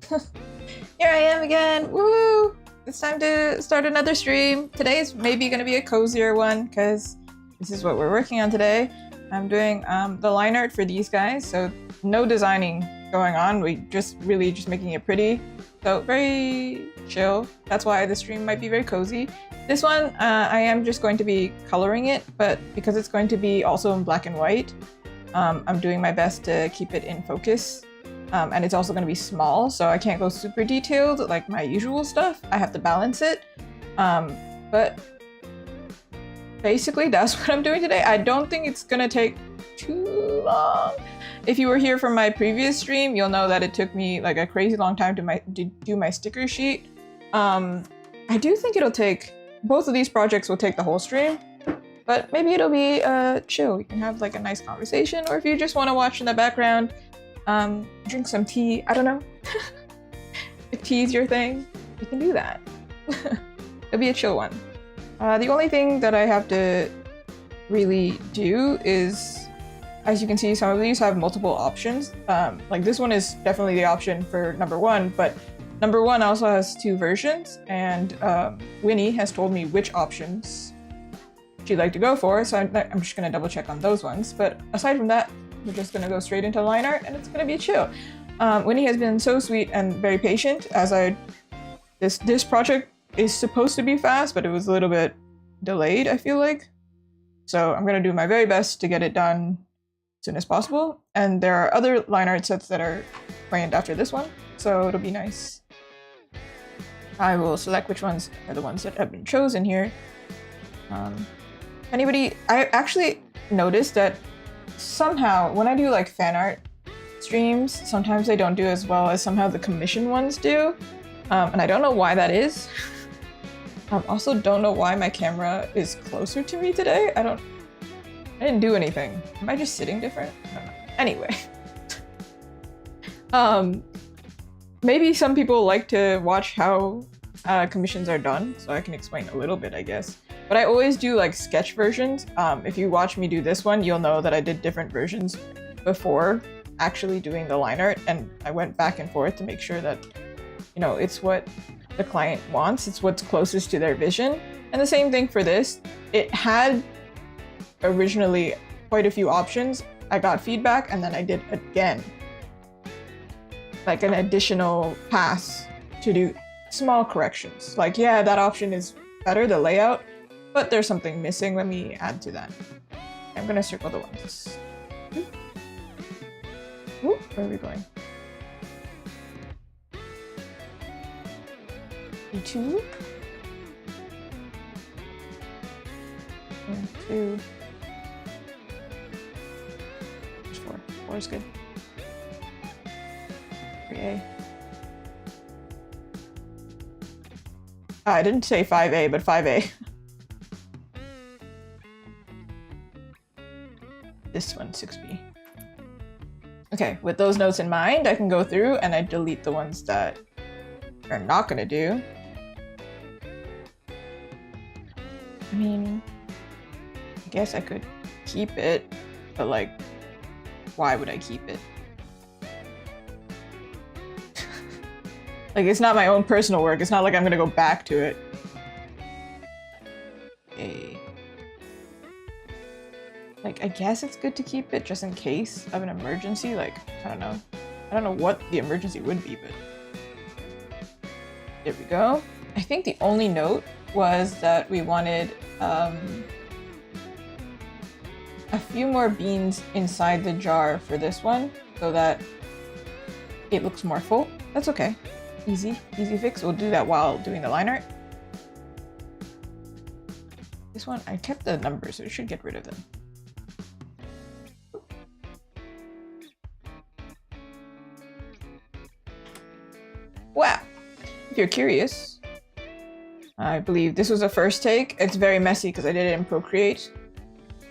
Here I am again! Woo! It's time to start another stream. Today's maybe gonna be a cozier one because this is what we're working on today. I'm doing the line art for these guys, so no designing going on. We just making it pretty. So very chill. That's why the stream might be very cozy. This one, I am just going to be coloring it, but because it's going to be also in black and white, I'm doing my best to keep it in focus. And it's also going to be small, so I can't go super detailed like my usual stuff. I have to balance it. But basically that's what I'm doing today. I don't think it's going to take too long. If you were here from my previous stream, you'll know that it took me like a crazy long time to do my sticker sheet. I do think it'll take, both of these projects will take the whole stream, but maybe it'll be chill. You can have like a nice conversation, or if you just want to watch in the background, drink some tea. I don't know. If tea is your thing, you can do that. It'll be a chill one. The only thing that I have to really do is, as you can see, some of these have multiple options. Like this one is definitely the option for number one, but number one also has two versions, and Winnie has told me which options she'd like to go for, so I'm just gonna double check on those ones. But aside from that, we're just gonna go straight into line art, and it's gonna be chill. Winnie has been so sweet and very patient. This project is supposed to be fast, but it was a little bit delayed, I feel like. So I'm gonna do my very best to get it done as soon as possible. And there are other line art sets that are planned after this one, so it'll be nice. I will select which ones are the ones that have been chosen here. I actually noticed that somehow when I do like fan art streams, sometimes they don't do as well as somehow the commission ones do. And I don't know why that is. I also don't know why my camera is closer to me today. I didn't do anything. Am I just sitting different? I don't know. Anyway. Maybe some people like to watch how commissions are done, so I can explain a little bit, I guess. But I always do like sketch versions. If you watch me do this one, you'll know that I did different versions before actually doing the line art, and I went back and forth to make sure that, you know, it's what the client wants, it's what's closest to their vision. And the same thing for this. It had originally quite a few options. I got feedback, and then I did again, like an additional pass to do small corrections. Like, yeah, that option is better, the layout, but there's something missing. Let me add to that. I'm gonna circle the ones. Ooh, where are we going? E2. And 2. There's 4. 4 is good. 3A. I didn't say 5A, but 5A. This one, 6B. Okay, with those notes in mind, I can go through and I delete the ones that are not gonna do. I mean, I guess I could keep it, but like, why would I keep it? Like, it's not my own personal work. It's not like I'm gonna go back to it. Okay. Like, I guess it's good to keep it just in case of an emergency. Like, I don't know. I don't know what the emergency would be, but there we go. I think the only note was that we wanted a few more beans inside the jar for this one so that it looks more full. That's okay. Easy fix. We'll do that while doing the line art. This one, I kept the numbers, so I should get rid of them. Wow! If you're curious, I believe this was a first take. It's very messy because I did it in Procreate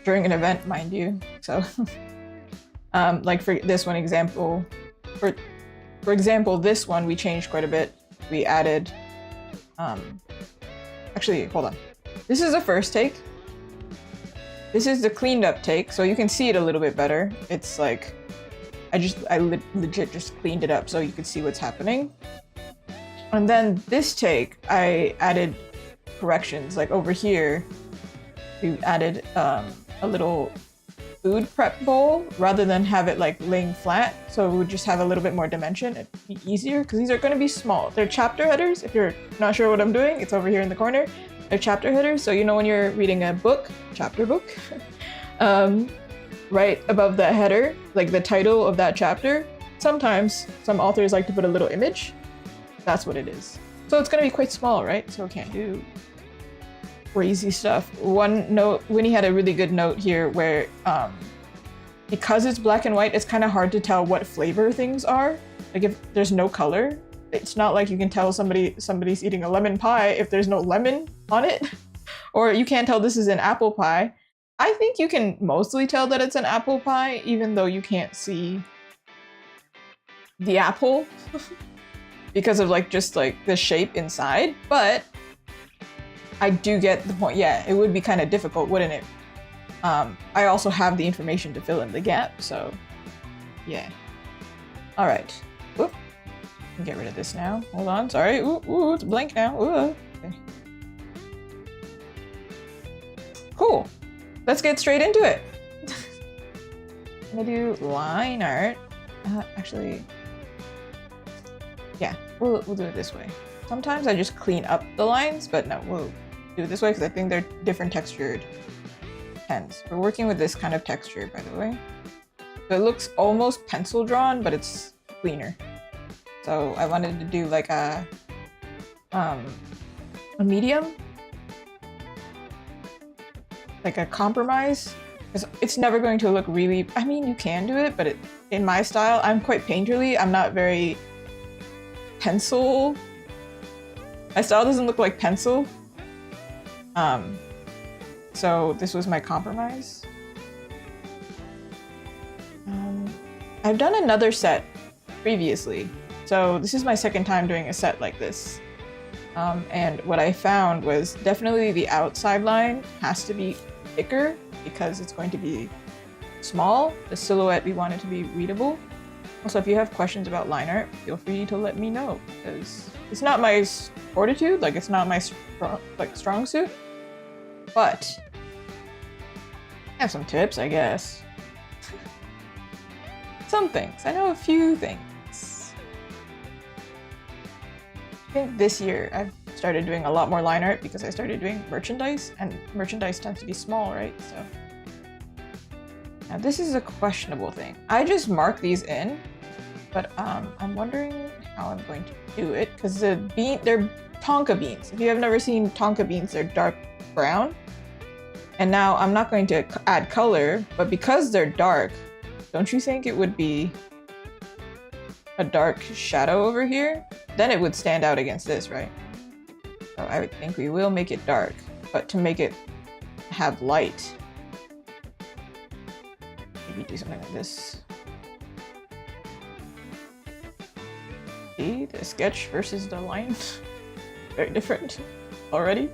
during an event, mind you. So, like for this one example, for example, this one we changed quite a bit. We added, actually, hold on. This is a first take. This is the cleaned up take, so you can see it a little bit better. It's like, I legit just cleaned it up so you could see what's happening. And then this take, I added corrections. Like over here, we added a little food prep bowl rather than have it like laying flat. So it would just have a little bit more dimension. It'd be easier because these are going to be small. They're chapter headers. If you're not sure what I'm doing, it's over here in the corner. They're chapter headers. So you know when you're reading a book, chapter book, right above the header, like the title of that chapter, sometimes some authors like to put a little image. That's what it is. So it's going to be quite small, right? So it can't do crazy stuff. One note, Winnie had a really good note here where because it's black and white, it's kind of hard to tell what flavor things are. Like if there's no color, it's not like you can tell somebody's eating a lemon pie if there's no lemon on it. Or you can't tell this is an apple pie. I think you can mostly tell that it's an apple pie, even though you can't see the apple because of like just like the shape inside. But I do get the point. Yeah, it would be kind of difficult, wouldn't it? I also have the information to fill in the gap, so yeah. All right. Oop. Get rid of this now. Hold on. Sorry. Ooh, it's blank now. Ooh. Okay. Cool. Let's get straight into it. I'm gonna do line art. Actually, yeah, we'll do it this way. Sometimes I just clean up the lines, but no, we'll do it this way because I think they're different textured pens. We're working with this kind of texture, by the way. So it looks almost pencil drawn, but it's cleaner. So I wanted to do like a medium, like a compromise. Because it's never going to look really, I mean, you can do it, but in my style, I'm quite painterly. I'm not very pencil. My style doesn't look like pencil. So this was my compromise. I've done another set previously. So this is my second time doing a set like this. And what I found was definitely the outside line has to be thicker because it's going to be small. The silhouette, we want it to be readable. Also, if you have questions about line art, feel free to let me know because it's not my fortitude, like it's not my strong suit, but I have some tips, I guess. Some things. I know a few things. I think this year I've started doing a lot more line art because I started doing merchandise, and merchandise tends to be small, right? So now this is a questionable thing. I just mark these in, but I'm wondering how I'm going to do it because they're tonka beans. If you have never seen tonka beans, they're dark brown. And now I'm not going to add color, but because they're dark, don't you think it would be a dark shadow over here? Then it would stand out against this, right? So I would think we will make it dark, but to make it have light, maybe do something like this. See, the sketch versus the line, very different already.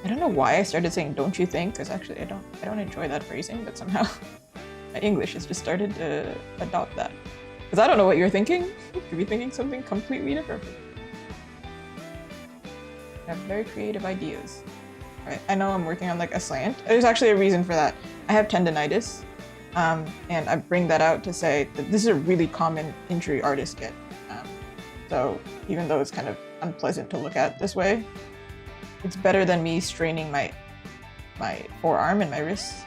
I don't know why I started saying "don't you think," because actually I don't enjoy that phrasing, but somehow my English has just started to adopt that. Because I don't know what you're thinking. You could be thinking something completely different. I have very creative ideas. Right? I know I'm working on like a slant. There's actually a reason for that. I have tendonitis, and I bring that out to say that this is a really common injury artists get. So even though it's kind of unpleasant to look at this way, it's better than me straining my forearm and my wrists.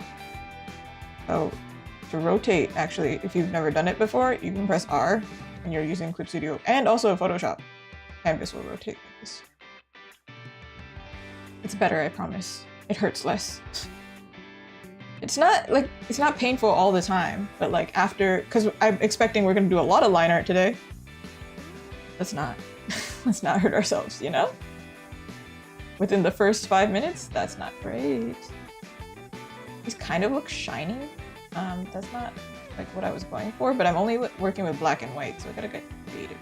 So to rotate, actually, if you've never done it before, you can press R when you're using Clip Studio and also Photoshop. Canvas will rotate like this. It's better, I promise. It hurts less. It's not painful all the time, but like after, because I'm expecting we're gonna do a lot of line art today. Let's not hurt ourselves, you know? Within the first 5 minutes, that's not great. These kind of look shiny. That's not like what I was going for, but I'm only working with black and white, so I gotta get creative.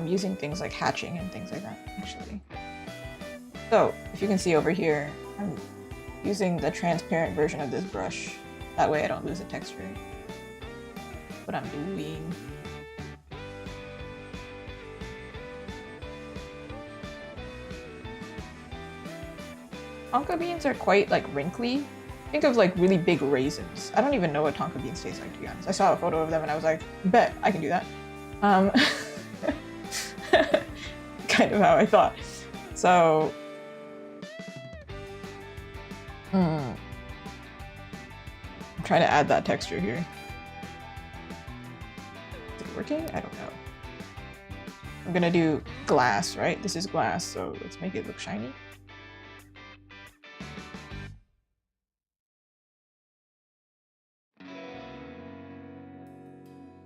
using things like hatching and things like that, actually. So, if you can see over here, I'm using the transparent version of this brush. That way I don't lose the texture. What I'm doing. Tonka beans are quite like wrinkly. Think of like really big raisins. I don't even know what tonka beans taste like, to be honest. I saw a photo of them and I was like, bet I can do that. Kind of how I thought. So, I'm trying to add that texture here. Is it working? I don't know. I'm gonna do glass, right? This is glass, so let's make it look shiny.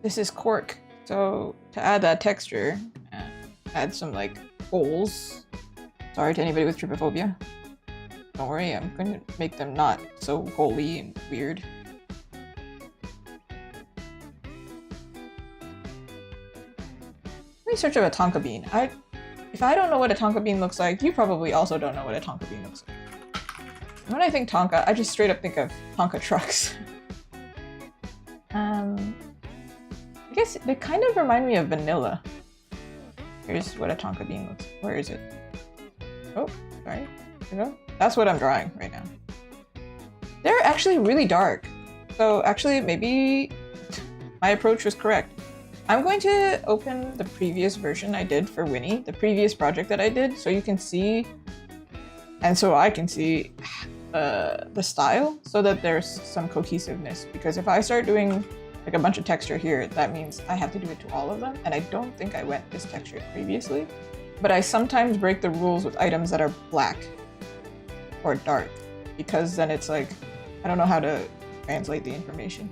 This is cork, so to add that texture, add some like holes. Sorry to anybody with trypophobia. Don't worry, I'm going to make them not so holy and weird. Research of a tonka bean. If I don't know what a tonka bean looks like, you probably also don't know what a tonka bean looks like. When I think tonka, I just straight up think of tonka trucks. I guess they kind of remind me of vanilla. Here's what a tonka bean looks like. Where is it? Oh, sorry. There we go. That's what I'm drawing right now. They're actually really dark. So actually, maybe my approach was correct. I'm going to open the previous version I did for Winnie, the previous project that I did, so you can see, and so I can see the style, so that there's some cohesiveness. Because if I start doing like a bunch of texture here, that means I have to do it to all of them, and I don't think I went this texture previously. But I sometimes break the rules with items that are black or dark, because then it's like, I don't know how to translate the information.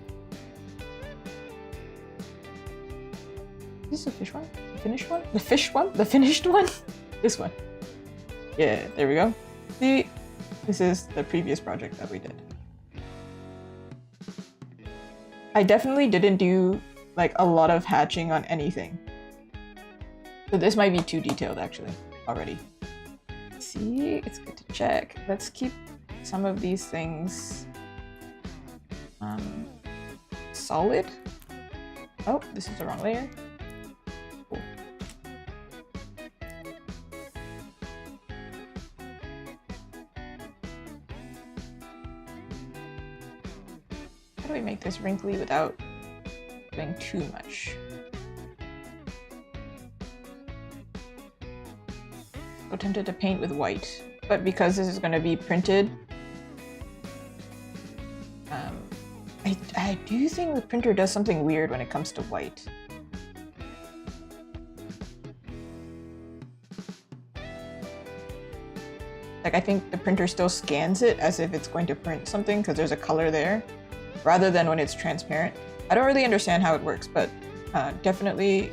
Is this a fish one? The finished one? The fish one? The finished one? This one. Yeah, there we go. See, this is the previous project that we did. I definitely didn't do like a lot of hatching on anything. So this might be too detailed actually already. See, it's good to check. Let's keep some of these things solid. Oh, this is the wrong layer. Cool. How do we make this wrinkly without doing too much? So tempted to paint with white, but because this is going to be printed, I do think the printer does something weird when it comes to white. Like, I think the printer still scans it as if it's going to print something because there's a color there, rather than when it's transparent. I don't really understand how it works, but definitely,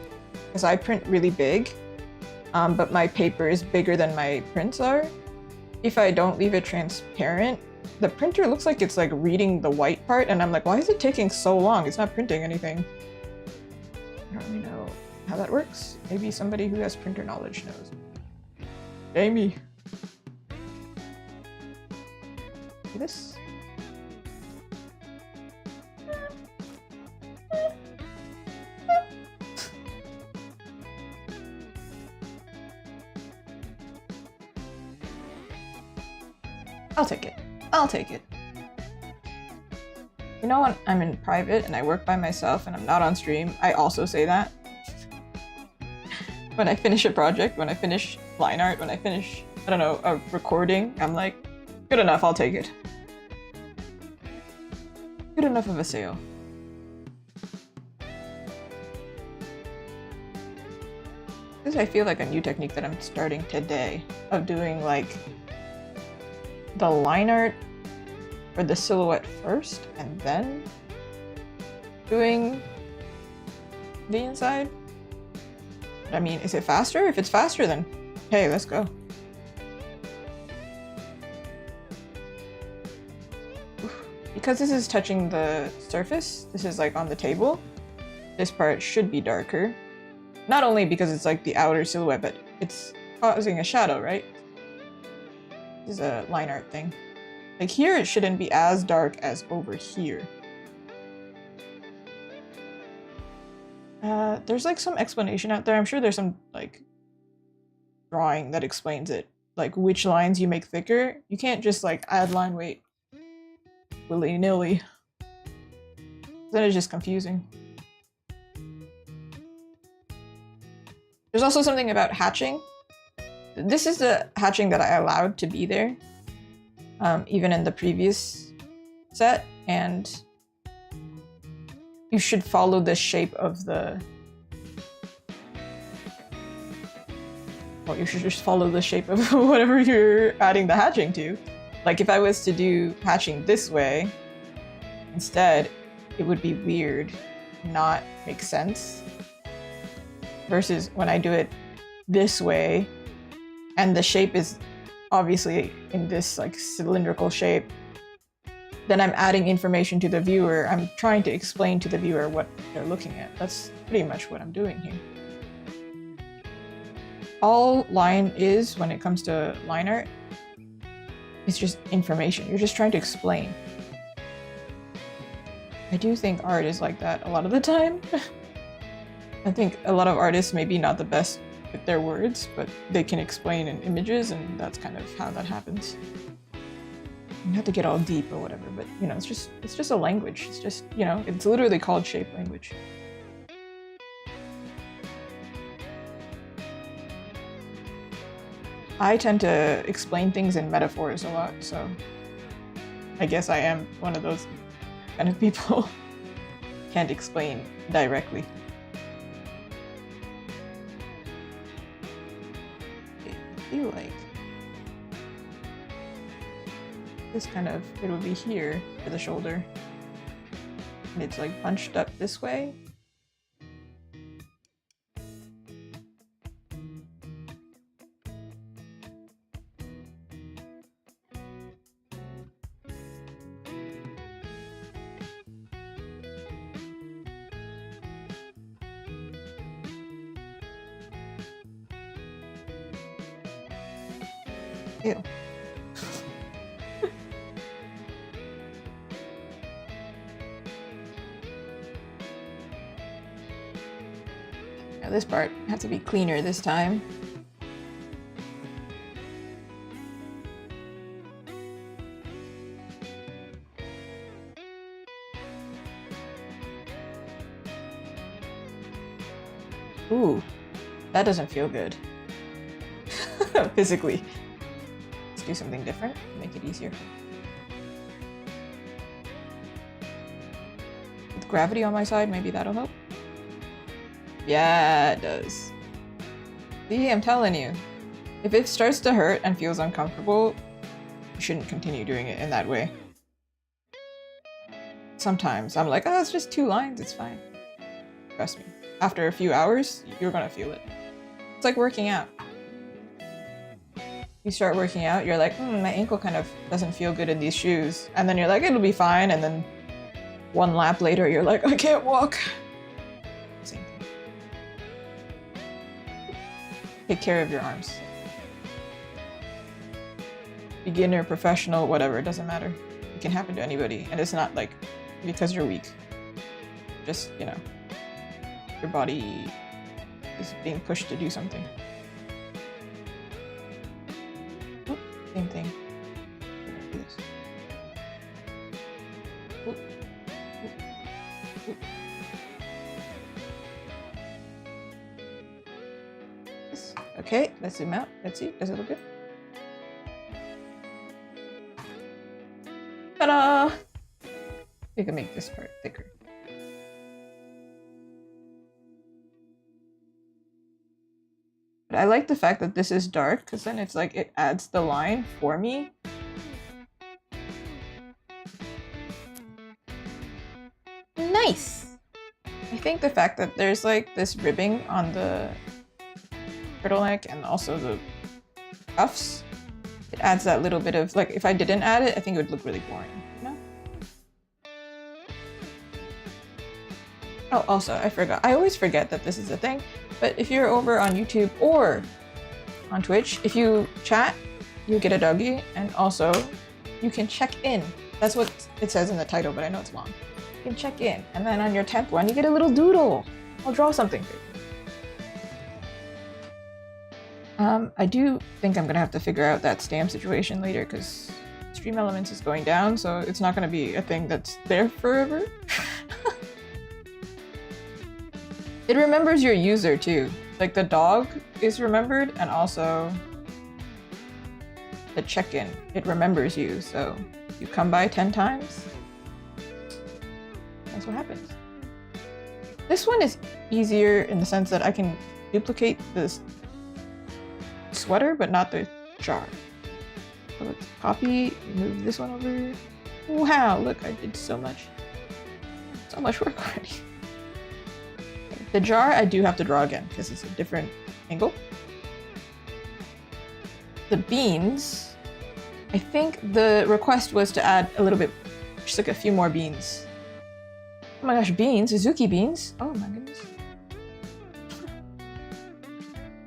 because I print really big, but my paper is bigger than my prints are. If I don't leave it transparent, the printer looks like it's like reading the white part, and I'm like, why is it taking so long? It's not printing anything. I don't really know how that works. Maybe somebody who has printer knowledge knows. Amy. See this? I'll take it. I'll take it. You know, when I'm in private and I work by myself and I'm not on stream, I also say that. When I finish a project, when I finish line art, when I finish, I don't know, a recording, I'm like, good enough, I'll take it. Good enough of a sale. This is, I feel like, a new technique that I'm starting today, of doing like the line art or the silhouette first and then doing the inside. I mean, is it faster? If it's faster, then hey, let's go. Because this is touching the surface, this is like on the table, this part should be darker. Not only because it's like the outer silhouette, but it's causing a shadow, right? This is a line art thing. Like here, it shouldn't be as dark as over here. There's like some explanation out there. I'm sure there's some like drawing that explains it. Like which lines you make thicker. You can't just like add line weight willy-nilly. Then it's just confusing. There's also something about hatching. This is the hatching that I allowed to be there, even in the previous set, and you should follow the shape of the... Well, you should just follow the shape of whatever you're adding the hatching to. Like if I was to do hatching this way, instead, it would be weird, not make sense. Versus when I do it this way, and the shape is obviously in this like cylindrical shape, then I'm adding information to the viewer. I'm trying to explain to the viewer what they're looking at. That's pretty much what I'm doing here. All line is, when it comes to line art, it's just information. You're just trying to explain. I do think art is like that a lot of the time. I think a lot of artists may be not the best with their words, but they can explain in images, and that's kind of how that happens. You have to get all deep or whatever, but you know, it's just a language. It's just, you know, it's literally called shape language. I tend to explain things in metaphors a lot, so I guess I am one of those kind of people. Can't explain directly. I feel like this kind of, it would be here for the shoulder. And it's like bunched up this way. Ew. Now this part has to be cleaner this time. Ooh, that doesn't feel good. Physically. Do something different, make it easier. With gravity on my side, maybe that'll help. Yeah, it does. See, I'm telling you. If it starts to hurt and feels uncomfortable, you shouldn't continue doing it in that way. Sometimes I'm like, oh, it's just 2 lines, it's fine. Trust me. After a few hours, you're gonna feel it. It's like working out. You start working out, you're like, my ankle kind of doesn't feel good in these shoes. And then you're like, it'll be fine. And then 1 lap later, you're like, I can't walk. Same thing. Take care of your arms. Beginner, professional, whatever, it doesn't matter. It can happen to anybody. And it's not like because you're weak. Just, you know, your body is being pushed to do something. Same thing. Do this. Oop. Oop. Oop. This. Okay, let's zoom out. Let's see. Does it look good? Ta-da! We can make this part thicker. But I like the fact that this is dark, because then it's like it adds the line for me. Nice! I think the fact that there's like this ribbing on the turtleneck and also the cuffs, it adds that little bit of, like, if I didn't add it, I think it would look really boring, you know? Oh, also, I forgot. I always forget that this is a thing, but if you're over on YouTube or on Twitch, if you chat, you get a doggy, and also you can check in. That's what it says in the title, but I know it's long. You can check in, and then on your 10th one, you get a little doodle. I'll draw something for you. I do think I'm gonna have to figure out that stamp situation later, because Stream Elements is going down, so it's not gonna be a thing that's there forever. It remembers your user too. Like the dog is remembered, and also the check-in. It remembers you, so you come by 10 times. That's what happens. This one is easier in the sense that I can duplicate this sweater, but not the jar. So let's copy, move this one over. Wow, look, I did so much work already. The jar I do have to draw again because it's a different angle. The beans, I think the request was to add a little bit, just like a few more beans. Oh my gosh, beans, Suzuki beans. Oh my goodness.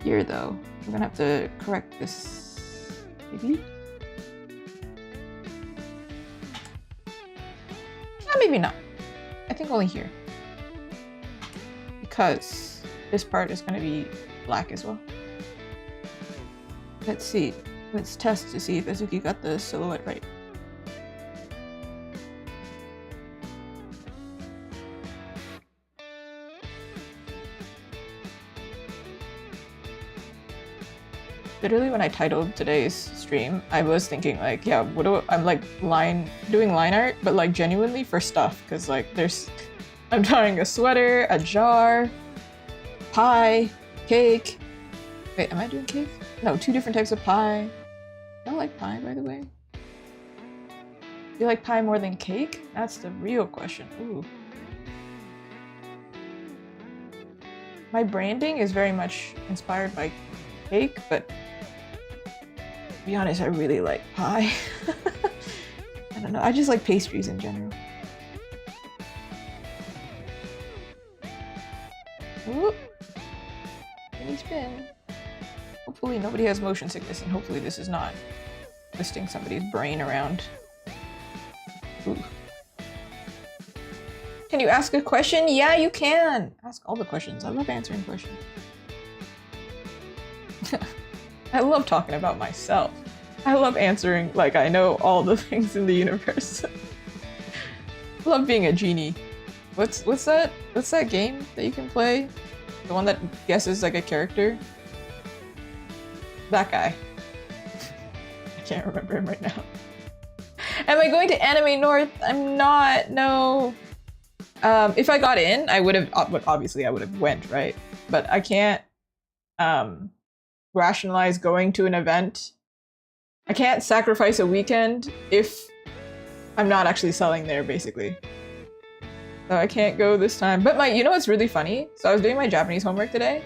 Here though, I'm gonna have to correct this, maybe? Maybe not. I think only here. Because this part is gonna be black as well. Let's see. Let's test to see if Azuki got the silhouette right. Literally, when I titled today's stream, I was thinking like, yeah, I'm like doing line art, but like genuinely for stuff, because like I'm drawing a sweater, a jar, pie, cake. Wait, am I doing cake? No, 2 different types of pie. I don't like pie, by the way. Do you like pie more than cake? That's the real question. Ooh. My branding is very much inspired by cake, but to be honest, I really like pie. I don't know, I just like pastries in general. Whoop. Mini spin. Hopefully nobody has motion sickness, and hopefully this is not twisting somebody's brain around. Ooh. Can you ask a question? Yeah, you can! Ask all the questions. I love answering questions. I love talking about myself. I love answering like I know all the things in the universe. I love being a genie. What's that? What's that game that you can play? The one that guesses like a character? That guy. I can't remember him right now. Am I going to Anime North? I'm not, no. If I got in, I would have, obviously I would have went, right? But I can't rationalize going to an event. I can't sacrifice a weekend if I'm not actually selling there, basically. So I can't go this time. But you know what's really funny? So I was doing my Japanese homework today.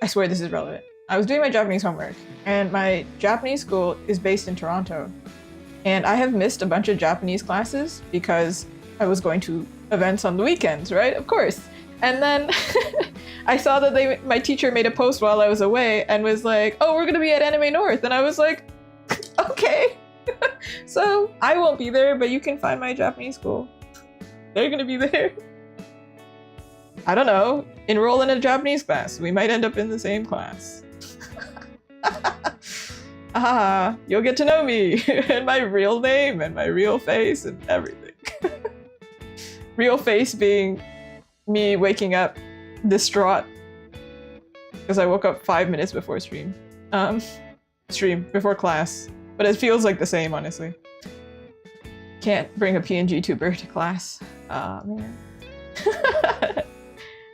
I swear this is relevant. I was doing my Japanese homework, and my Japanese school is based in Toronto. And I have missed a bunch of Japanese classes because I was going to events on the weekends, right? Of course. And then I saw that my teacher made a post while I was away and was like, oh, we're gonna be at Anime North. And I was like, okay. So I won't be there, but you can find my Japanese school. They're gonna be there. I don't know. Enroll in a Japanese class. We might end up in the same class. Ah, you'll get to know me and my real name and my real face and everything. Real face being me waking up distraught because I woke up 5 minutes before before class, but it feels like the same, honestly. Can't bring a PNG tuber to class. Ah, man.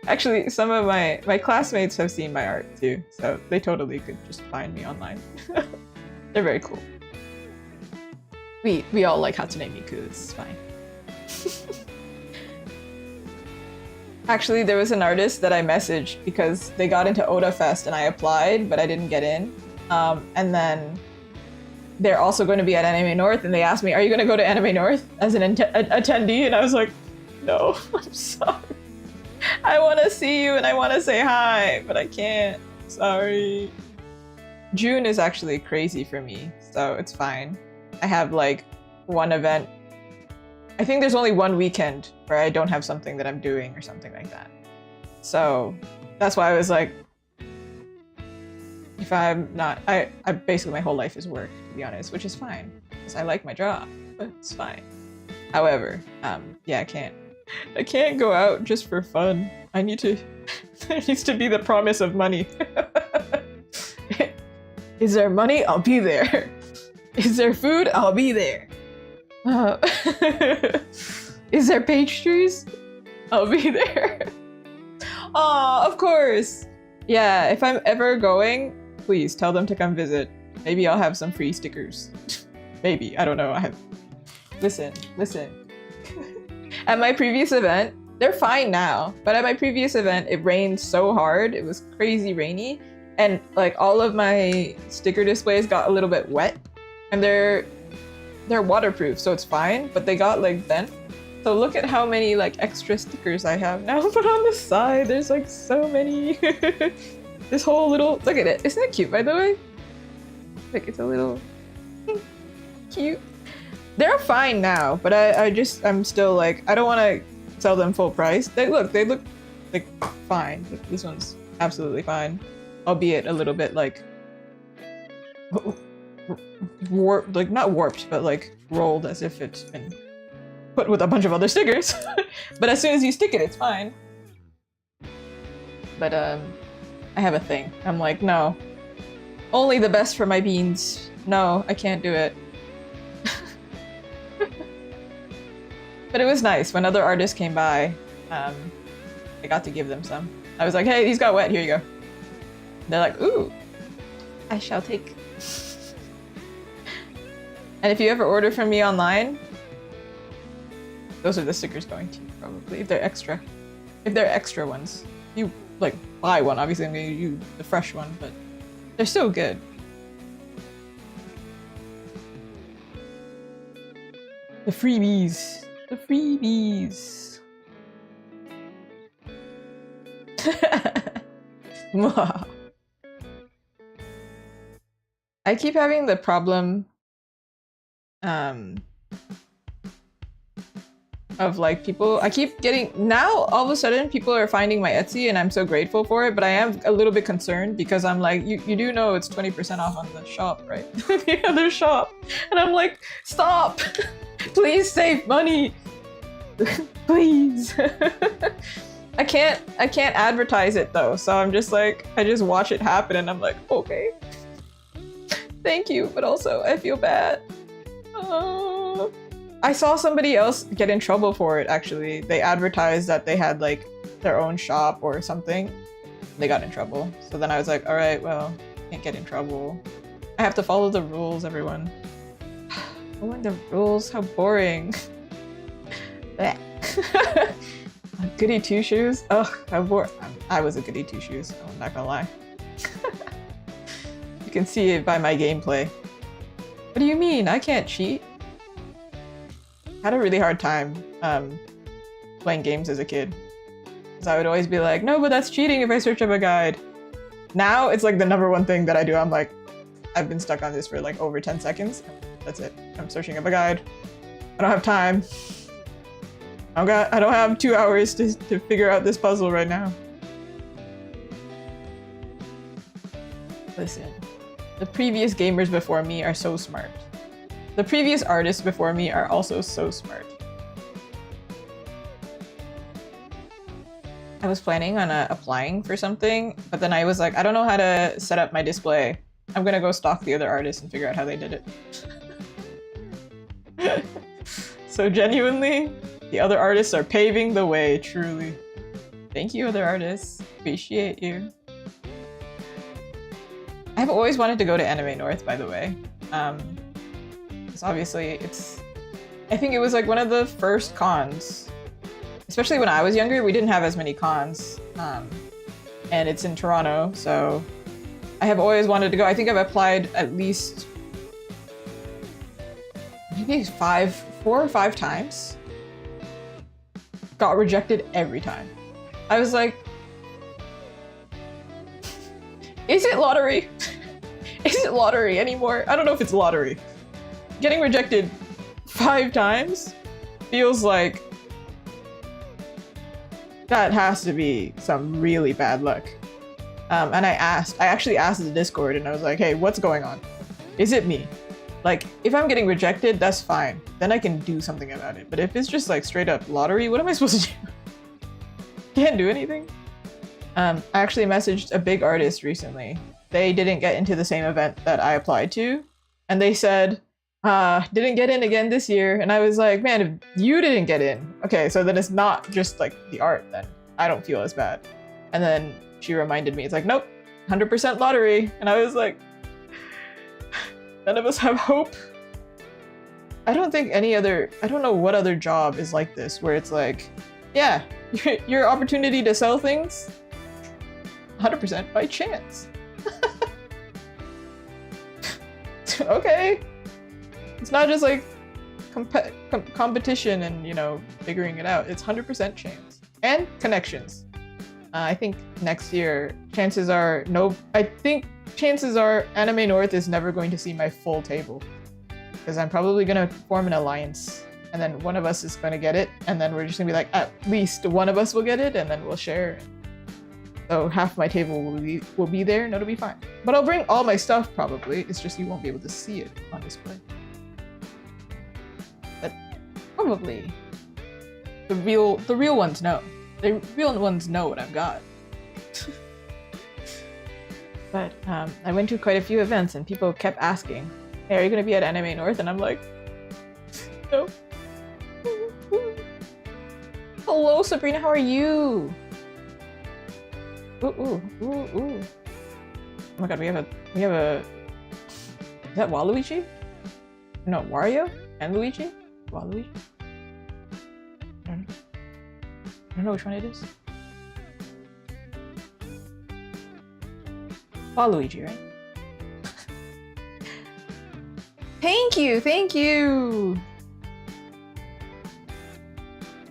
Actually, some of my classmates have seen my art too, so they totally could just find me online. They're very cool. We all like Hatsune Miku, it's fine. Actually, there was an artist that I messaged because they got into Oda Fest and I applied, but I didn't get in. And then they're also going to be at Anime North, and they asked me, are you going to go to Anime North as an attendee? And I was like, no, I'm sorry. I want to see you and I want to say hi, but I can't. Sorry. June is actually crazy for me, so it's fine. I have like one event. I think there's only one weekend where I don't have something that I'm doing or something like that. So that's why I was like, if I'm not, I basically my whole life is work, to be honest, which is fine because I like my job, but it's fine. However, yeah, I can't go out just for fun. I need to, there needs to be the promise of money. Is there money? I'll be there. Is there food? I'll be there. Is there pastries? I'll be there. Aw, of course. Yeah, if I'm ever going, please tell them to come visit. Maybe I'll have some free stickers. Maybe, I don't know. Listen. At my previous event, they're fine now, but at my previous event, it rained so hard. It was crazy rainy, and like all of my sticker displays got a little bit wet, and they're waterproof, so it's fine, but they got like bent. So look at how many like extra stickers I have now, but on the side, there's like so many. This whole little, look at it. Isn't it cute, by the way? Like it's a little cute. They're fine now, but I'm still like, I don't want to sell them full price. They look like fine. This one's absolutely fine, albeit a little bit like warped, like not warped, but like rolled as if it's been put with a bunch of other stickers. But as soon as you stick it, it's fine. But I have a thing. I'm like, no, only the best for my beans. No, I can't do it. But it was nice when other artists came by. I got to give them some. I was like, hey, these got wet, here you go. They're like, ooh, I shall take. And if you ever order from me online, those are the stickers going to you, probably, if they're extra. If they're extra ones. You, like, buy one, obviously I'm gonna use the fresh one, but they're still good. The freebies. The freebies. I keep having the problem of like people, I keep getting, now all of a sudden people are finding my Etsy and I'm so grateful for it, but I am a little bit concerned because I'm like, you do know it's 20% off on the shop, right? The other shop. And I'm like, stop! Please save money! Please! I can't advertise it though, so I'm just like, I just watch it happen and I'm like, okay. Thank you, but also I feel bad. I saw somebody else get in trouble for it, actually. They advertised that they had like their own shop or something. They got in trouble. So then I was like, all right, well, can't get in trouble. I have to follow the rules, everyone. Following the rules, how boring. Goody two shoes? Ugh, how boring. I was a goody two shoes, I'm not gonna lie. You can see it by my gameplay. What do you mean? I can't cheat. I had a really hard time playing games as a kid. Because I would always be like, no, but that's cheating if I search up a guide. Now it's like the #1 thing that I do. I'm like, I've been stuck on this for like over 10 seconds. That's it. I'm searching up a guide. I don't have time. I don't have 2 hours to figure out this puzzle right now. Listen, the previous gamers before me are so smart. The previous artists before me are also so smart. I was planning on applying for something, but then I was like, I don't know how to set up my display. I'm gonna go stalk the other artists and figure out how they did it. So genuinely, the other artists are paving the way, truly. Thank you, other artists. Appreciate you. I've always wanted to go to Anime North, by the way. Because obviously I think it was like one of the first cons. Especially when I was younger, we didn't have as many cons. And it's in Toronto, so I have always wanted to go. I think I've applied at least maybe 4 or 5 times. Got rejected every time. I was like, is it lottery? Is it lottery anymore? I don't know if it's lottery. Getting rejected 5 times feels like that has to be some really bad luck. And I actually asked the Discord and I was like, hey, what's going on? Is it me? Like, if I'm getting rejected, that's fine. Then I can do something about it. But if it's just like straight up lottery, what am I supposed to do? Can't do anything. I actually messaged a big artist recently. They didn't get into the same event that I applied to. And they said, didn't get in again this year. And I was like, man, if you didn't get in, okay, so then it's not just like the art, then I don't feel as bad. And then she reminded me, it's like, nope, 100% lottery. And I was like, none of us have hope. I don't think I don't know what other job is like this, where it's like, yeah, your opportunity to sell things, 100% by chance. Okay. It's not just like competition and, you know, figuring it out. It's 100% chance. And connections. I think next year, chances are Anime North is never going to see my full table. Because I'm probably going to form an alliance. And then one of us is going to get it. And then we're just going to be like, at least one of us will get it. And then we'll share. So half my table will be there and it'll be fine. But I'll bring all my stuff probably. It's just you won't be able to see it on display. But probably the real ones know. The real ones know what I've got. But I went to quite a few events and people kept asking, hey, are you going to be at Anime North? And I'm like, no. Hello, Sabrina, how are you? Ooh. Oh my god, we have a... Is that Waluigi? No, Wario and Luigi? Waluigi? I don't know which one it is. Waluigi, right? Thank you!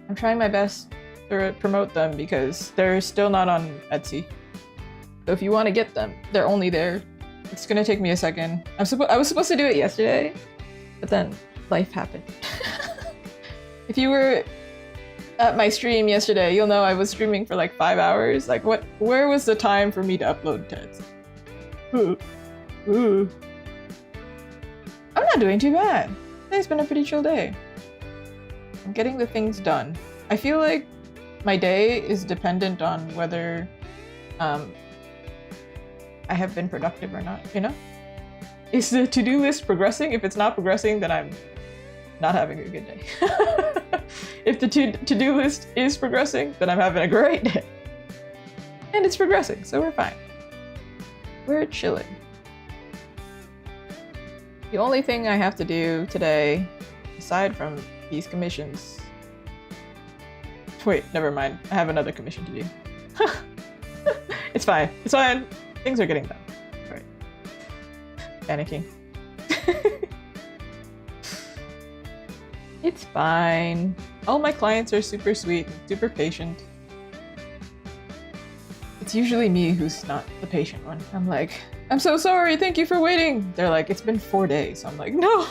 I'm trying my best to promote them because they're still not on Etsy. So if you want to get them, they're only there. It's gonna take me a second. I was supposed to do it yesterday, but then life happened. If you were at my stream yesterday, you'll know I was streaming for like 5 hours. Like where was the time for me to upload TEDs? I'm not doing too bad. Today's been a pretty chill day. I'm getting the things done. I feel like my day is dependent on whether I have been productive or not, you know? Is the to-do list progressing? If it's not progressing, then I'm not having a good day. If the to-do list is progressing, then I'm having a great day. And it's progressing, so we're fine. We're chilling. The only thing I have to do today, aside from these commissions... Wait, never mind. I have another commission to do. It's fine. It's fine. Things are getting done. All right. Panicking. It's fine. All my clients are super sweet, super patient. It's usually me who's not the patient one. I'm like, I'm so sorry, thank you for waiting. They're like, it's been 4 days. I'm like, no.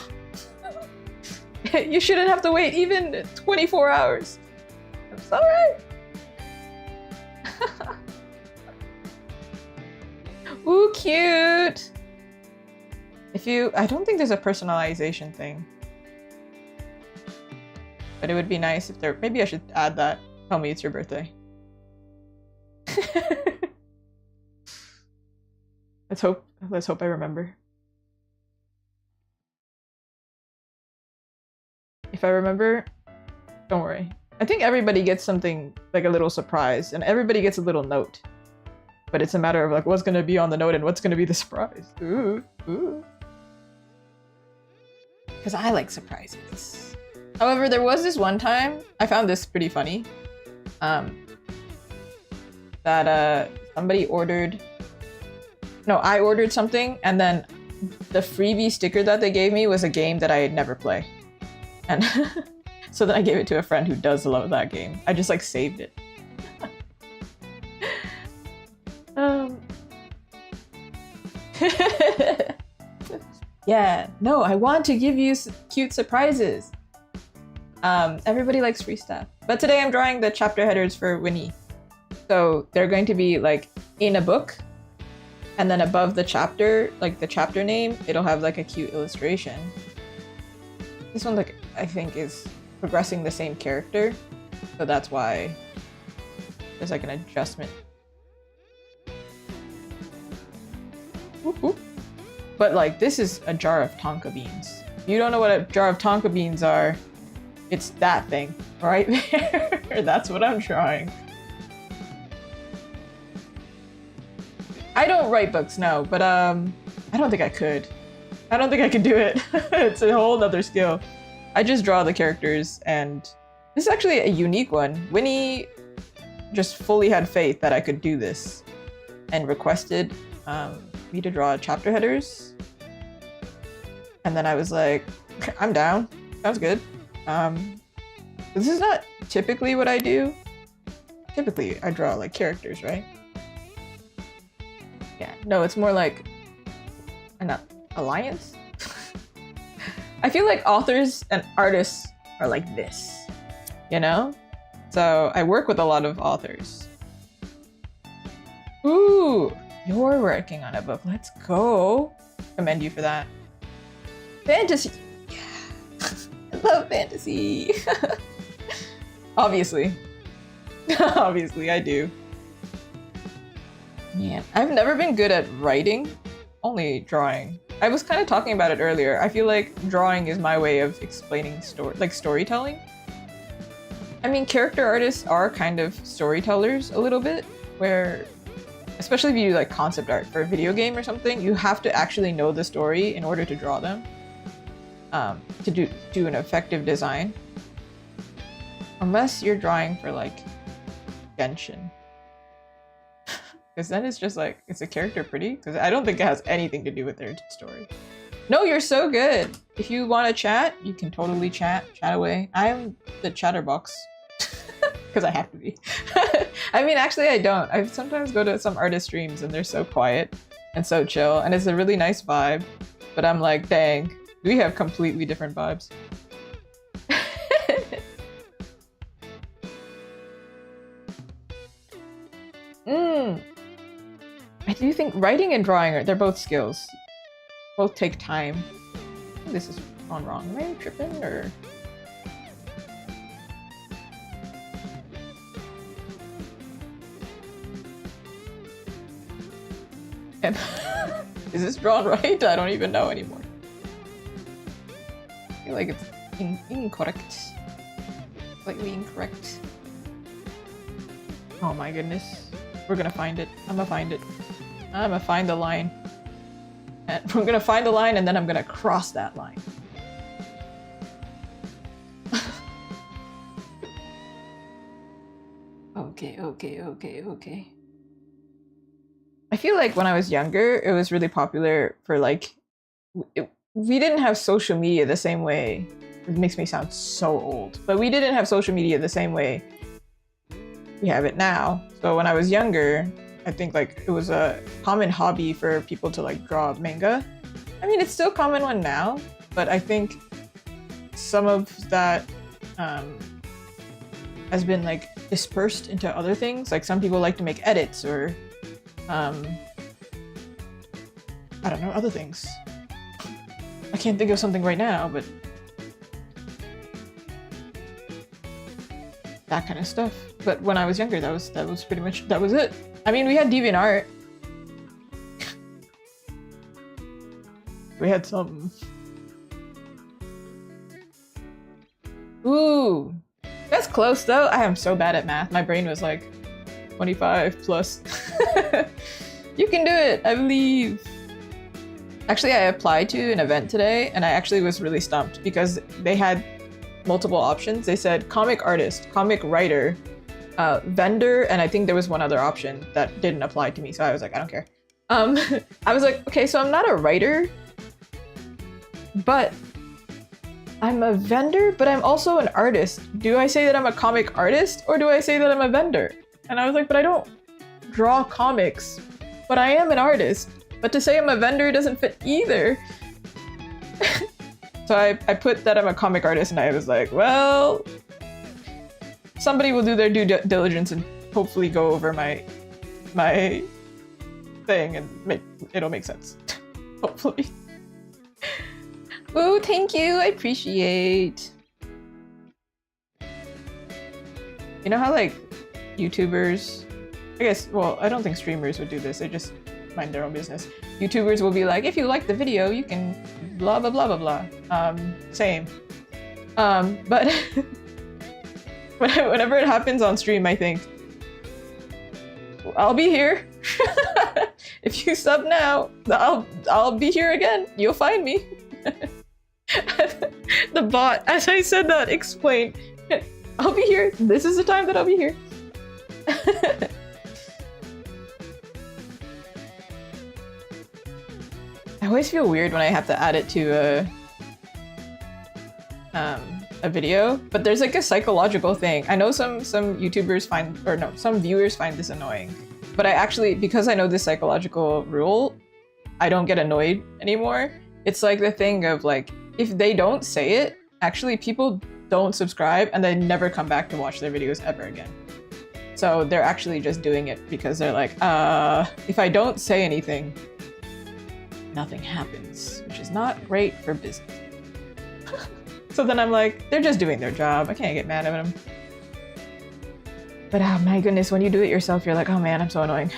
You shouldn't have to wait even 24 hours. I'm sorry. Ooh, cute. I don't think there's a personalization thing. But it would be nice if maybe I should add that. Tell me it's your birthday. Let's hope I remember. If I remember, don't worry. I think everybody gets something, like a little surprise, and everybody gets a little note. But it's a matter of like what's gonna be on the note and what's gonna be the surprise. Ooh. Because I like surprises. However, there was this one time, I found this pretty funny, that somebody ordered, no, I ordered something, and then the freebie sticker that they gave me was a game that I had never played. And so then I gave it to a friend who does love that game. I just like saved it. Yeah, no, I want to give you cute surprises. Everybody likes free stuff. But today I'm drawing the chapter headers for Winnie. So they're going to be like in a book, and then above the chapter, like the chapter name, it'll have like a cute illustration. This one, like, I think is progressing the same character, so that's why there's like an adjustment. Whoop, whoop. But like, this is a jar of tonka beans. If you don't know what a jar of tonka beans are, it's that thing right there. That's what I'm drawing. I don't write books, no, but I don't think I could. I don't think I could do it. It's a whole nother skill. I just draw the characters, and this is actually a unique one. Winnie just fully had faith that I could do this and requested me to draw chapter headers. And then I was like, I'm down. Sounds good. This is not typically what I do. Typically, I draw like characters, right? Yeah, no, it's more like an alliance. I feel like authors and artists are like this, you know? So I work with a lot of authors. Ooh, you're working on a book. Let's go. Commend you for that. Fantasy. Yeah. I love fantasy. Obviously. Obviously, I do. Man, I've never been good at writing, only drawing. I was kind of talking about it earlier. I feel like drawing is my way of explaining storytelling. I mean, character artists are kind of storytellers a little bit, where, especially if you do like concept art for a video game or something, you have to actually know the story in order to draw them, to do an effective design. Unless you're drawing for like Genshin. Because then it's just like, is the character pretty? Because I don't think it has anything to do with their story. No, you're so good. If you want to chat, you can totally chat away. I'm the chatterbox. Because I have to be. I mean, actually I don't. I sometimes go to some artist streams and they're so quiet and so chill, and it's a really nice vibe. But I'm like, dang, we have completely different vibes. I do think writing and drawing they're both skills. Both take time. This is gone wrong. Am I tripping or? And is this drawn right? I don't even know anymore. I feel like it's incorrect. Slightly incorrect. Oh my goodness. We're gonna find it. I'm gonna find it. I'm gonna find the line. And we're gonna find the line and then I'm gonna cross that line. Okay. I feel like when I was younger, it was really popular for like, we didn't have social media the same way. It makes me sound so old, but we didn't have social media the same way we have it now. So when I was younger, I think like it was a common hobby for people to like draw manga. I mean, it's still a common one now, but I think some of that has been like dispersed into other things. Like some people like to make edits or I don't know, other things. I can't think of something right now, but that kind of stuff. But when I was younger, that was pretty much, that was it. I mean, we had DeviantArt. We had some. Ooh, that's close though. I am so bad at math. My brain was like 25 plus. You can do it, I believe. Actually, I applied to an event today and I actually was really stumped because they had multiple options. They said comic artist, comic writer, vendor, and I think there was one other option that didn't apply to me. So I was like, I don't care. I was like, okay, so I'm not a writer, but I'm a vendor, but I'm also an artist. Do I say that I'm a comic artist or do I say that I'm a vendor? And I was like, but I don't draw comics, but I am an artist. But to say I'm a vendor doesn't fit either. So I put that I'm a comic artist, and I was like, well, somebody will do their due diligence and hopefully go over my thing and it'll make sense. Hopefully. Ooh, thank you. I appreciate. You know how like YouTubers, I guess, well, I don't think streamers would do this. They just mind their own business. YouTubers will be like, if you like the video, you can blah, blah, blah, blah, blah. Same. But whenever it happens on stream, I think, I'll be here. If you sub now, I'll be here again. You'll find me. The bot, as I said that, explained, I'll be here. This is the time that I'll be here. I always feel weird when I have to add it to a video, but there's like a psychological thing. I know some YouTubers find, or no, some viewers find this annoying, but I actually, because I know this psychological rule, I don't get annoyed anymore. It's like the thing of like, if they don't say it, actually people don't subscribe and they never come back to watch their videos ever again. So they're actually just doing it because they're like, if I don't say anything, nothing happens, which is not great for business. So then I'm like, they're just doing their job. I can't get mad at them. But oh my goodness, when you do it yourself, you're like, oh man, I'm so annoying.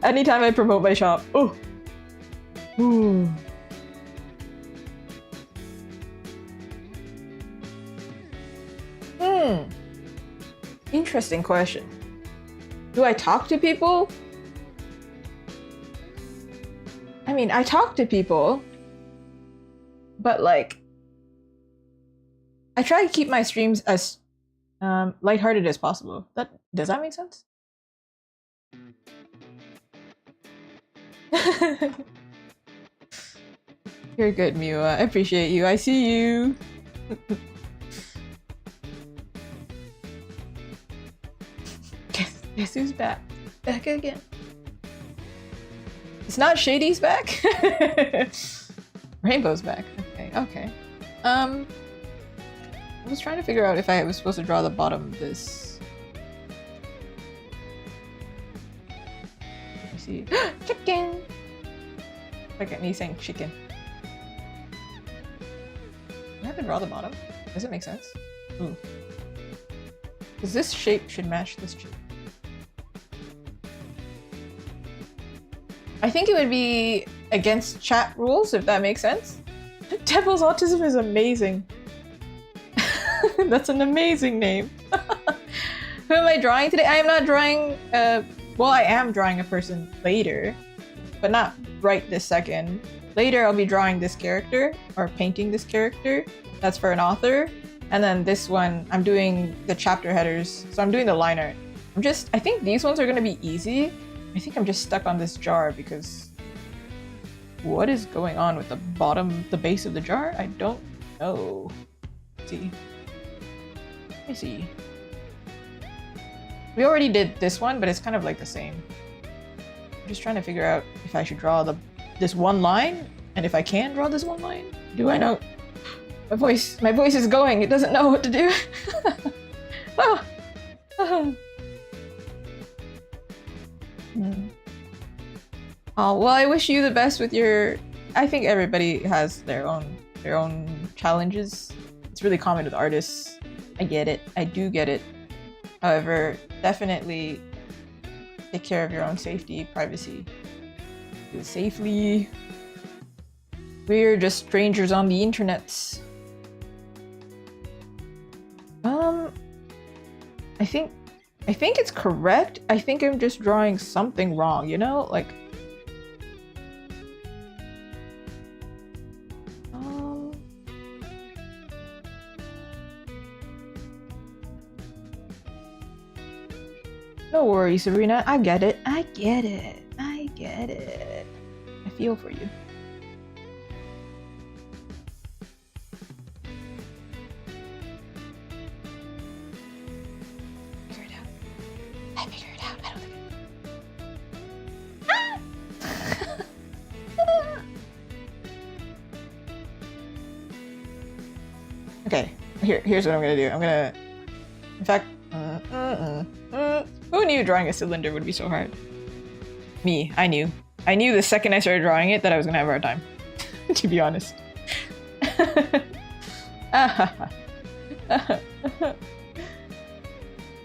Anytime I promote my shop, oh. Ooh. Interesting question. Do I talk to people? I mean, I talk to people, but like, I try to keep my streams as lighthearted as possible. Does that make sense? You're good, Miwa. I appreciate you. I see you. Guess who's back? Back again. It's not Shady's back. Rainbow's back. Okay. I was trying to figure out if I was supposed to draw the bottom of this. Let me see. Chicken! Look at me saying chicken. Do I have to draw the bottom? Does it make sense? Ooh. Because this shape should match this shape. I think it would be against chat rules, if that makes sense. Devil's Autism is amazing. That's an amazing name. Who am I drawing today? I am not drawing, well, I am drawing a person later, but not right this second. Later, I'll be drawing this character, or painting this character. That's for an author. And then this one, I'm doing the chapter headers. So I'm doing the line art. I think these ones are gonna be easy. I think I'm just stuck on this jar because what is going on with the base of the jar? I don't know. Let's see. Let me see. We already did this one, but it's kind of like the same. I'm just trying to figure out if I should draw this one line, and if I can draw this one line. Do I know? My voice is going. It doesn't know what to do. Ah. Oh, well, I wish you the best with your... I think everybody has their own challenges. It's really common with artists. I get it. I do get it. However, definitely take care of your own safety, privacy. Do it safely. We're just strangers on the internets. I think it's correct. I think I'm just drawing something wrong, you know? Like... No worries, Serena. I get it. I get it. I get it. I feel for you. Figure it out. I figure it out. I don't think Okay, here's what I'm gonna do. I'm gonna, in fact, who knew drawing a cylinder would be so hard? Me, I knew. I knew the second I started drawing it that I was gonna have a hard time, to be honest.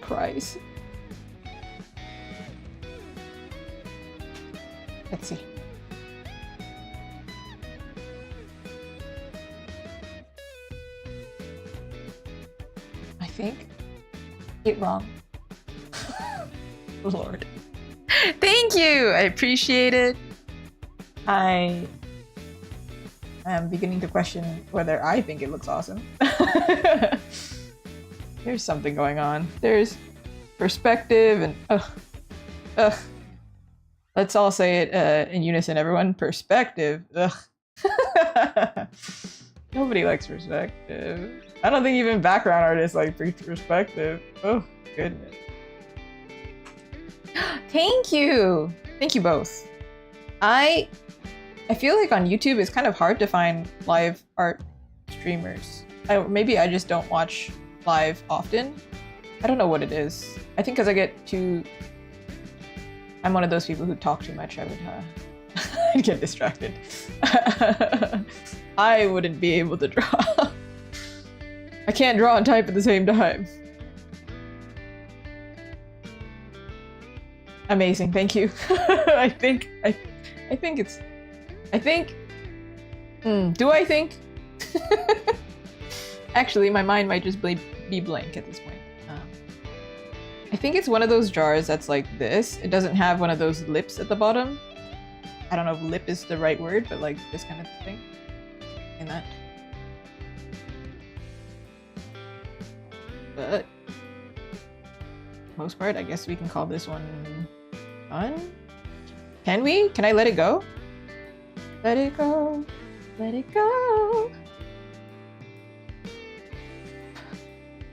Christ. Let's see. I think it wrong. Lord. Thank you! I appreciate it. I am beginning to question whether I think it looks awesome. There's something going on. There's perspective and ugh. Let's all say it in unison, everyone. Perspective. Ugh. Nobody likes perspective. I don't think even background artists like perspective. Oh, goodness. Thank you! Thank you both. I feel like on YouTube it's kind of hard to find live art streamers. Maybe I just don't watch live often. I don't know what it is. I think because I'm one of those people who talk too much. I would I'd get distracted. I wouldn't be able to draw. I can't draw and type at the same time. Amazing, thank you. I think. Do I think? Actually, my mind might just be blank at this point. I think it's one of those jars that's like this. It doesn't have one of those lips at the bottom. I don't know if lip is the right word, but like this kind of thing. And that. But most part, I guess we can call this one fun. Can we? Can I let it go? Let it go. Let it go.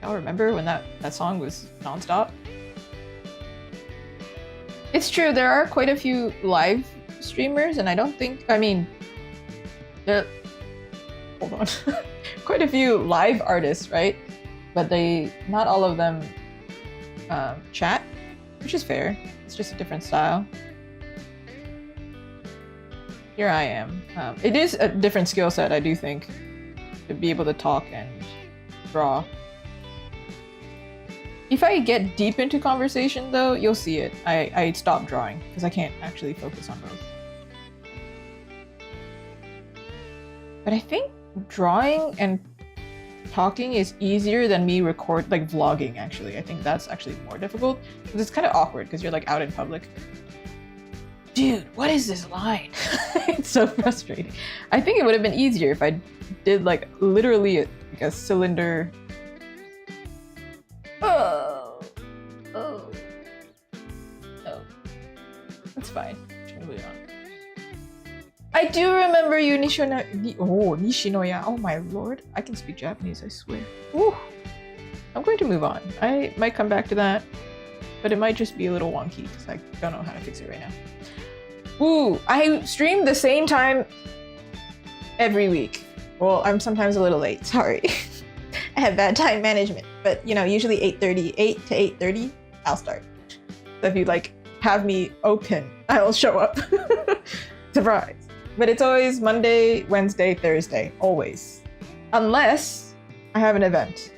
Y'all remember when that song was nonstop? It's true, there are quite a few live streamers, and I don't think, I mean, hold on. Quite a few live artists, right? But not all of them chat, which is fair. It's just a different style. Here I am. It is a different skill set, I do think, to be able to talk and draw. If I get deep into conversation, though, you'll see it. I stop drawing because I can't actually focus on both. But I think drawing and talking is easier than me vlogging, actually. I think that's actually more difficult because it's kind of awkward because you're like out in public. Dude, what is this line? It's so frustrating. I think it would have been easier if I did like literally a cylinder. Oh. That's fine. Moving on. I do remember you, Nishinoya. Oh my lord. I can speak Japanese, I swear. Ooh. I'm going to move on. I might come back to that, but it might just be a little wonky because I don't know how to fix it right now. Ooh, I stream the same time every week. Well, I'm sometimes a little late, sorry. I have bad time management, but you know, usually 8:30, 8 to 8:30, I'll start. So if you like have me open, I'll show up. Surprise. But it's always Monday, Wednesday, Thursday, always. Unless I have an event.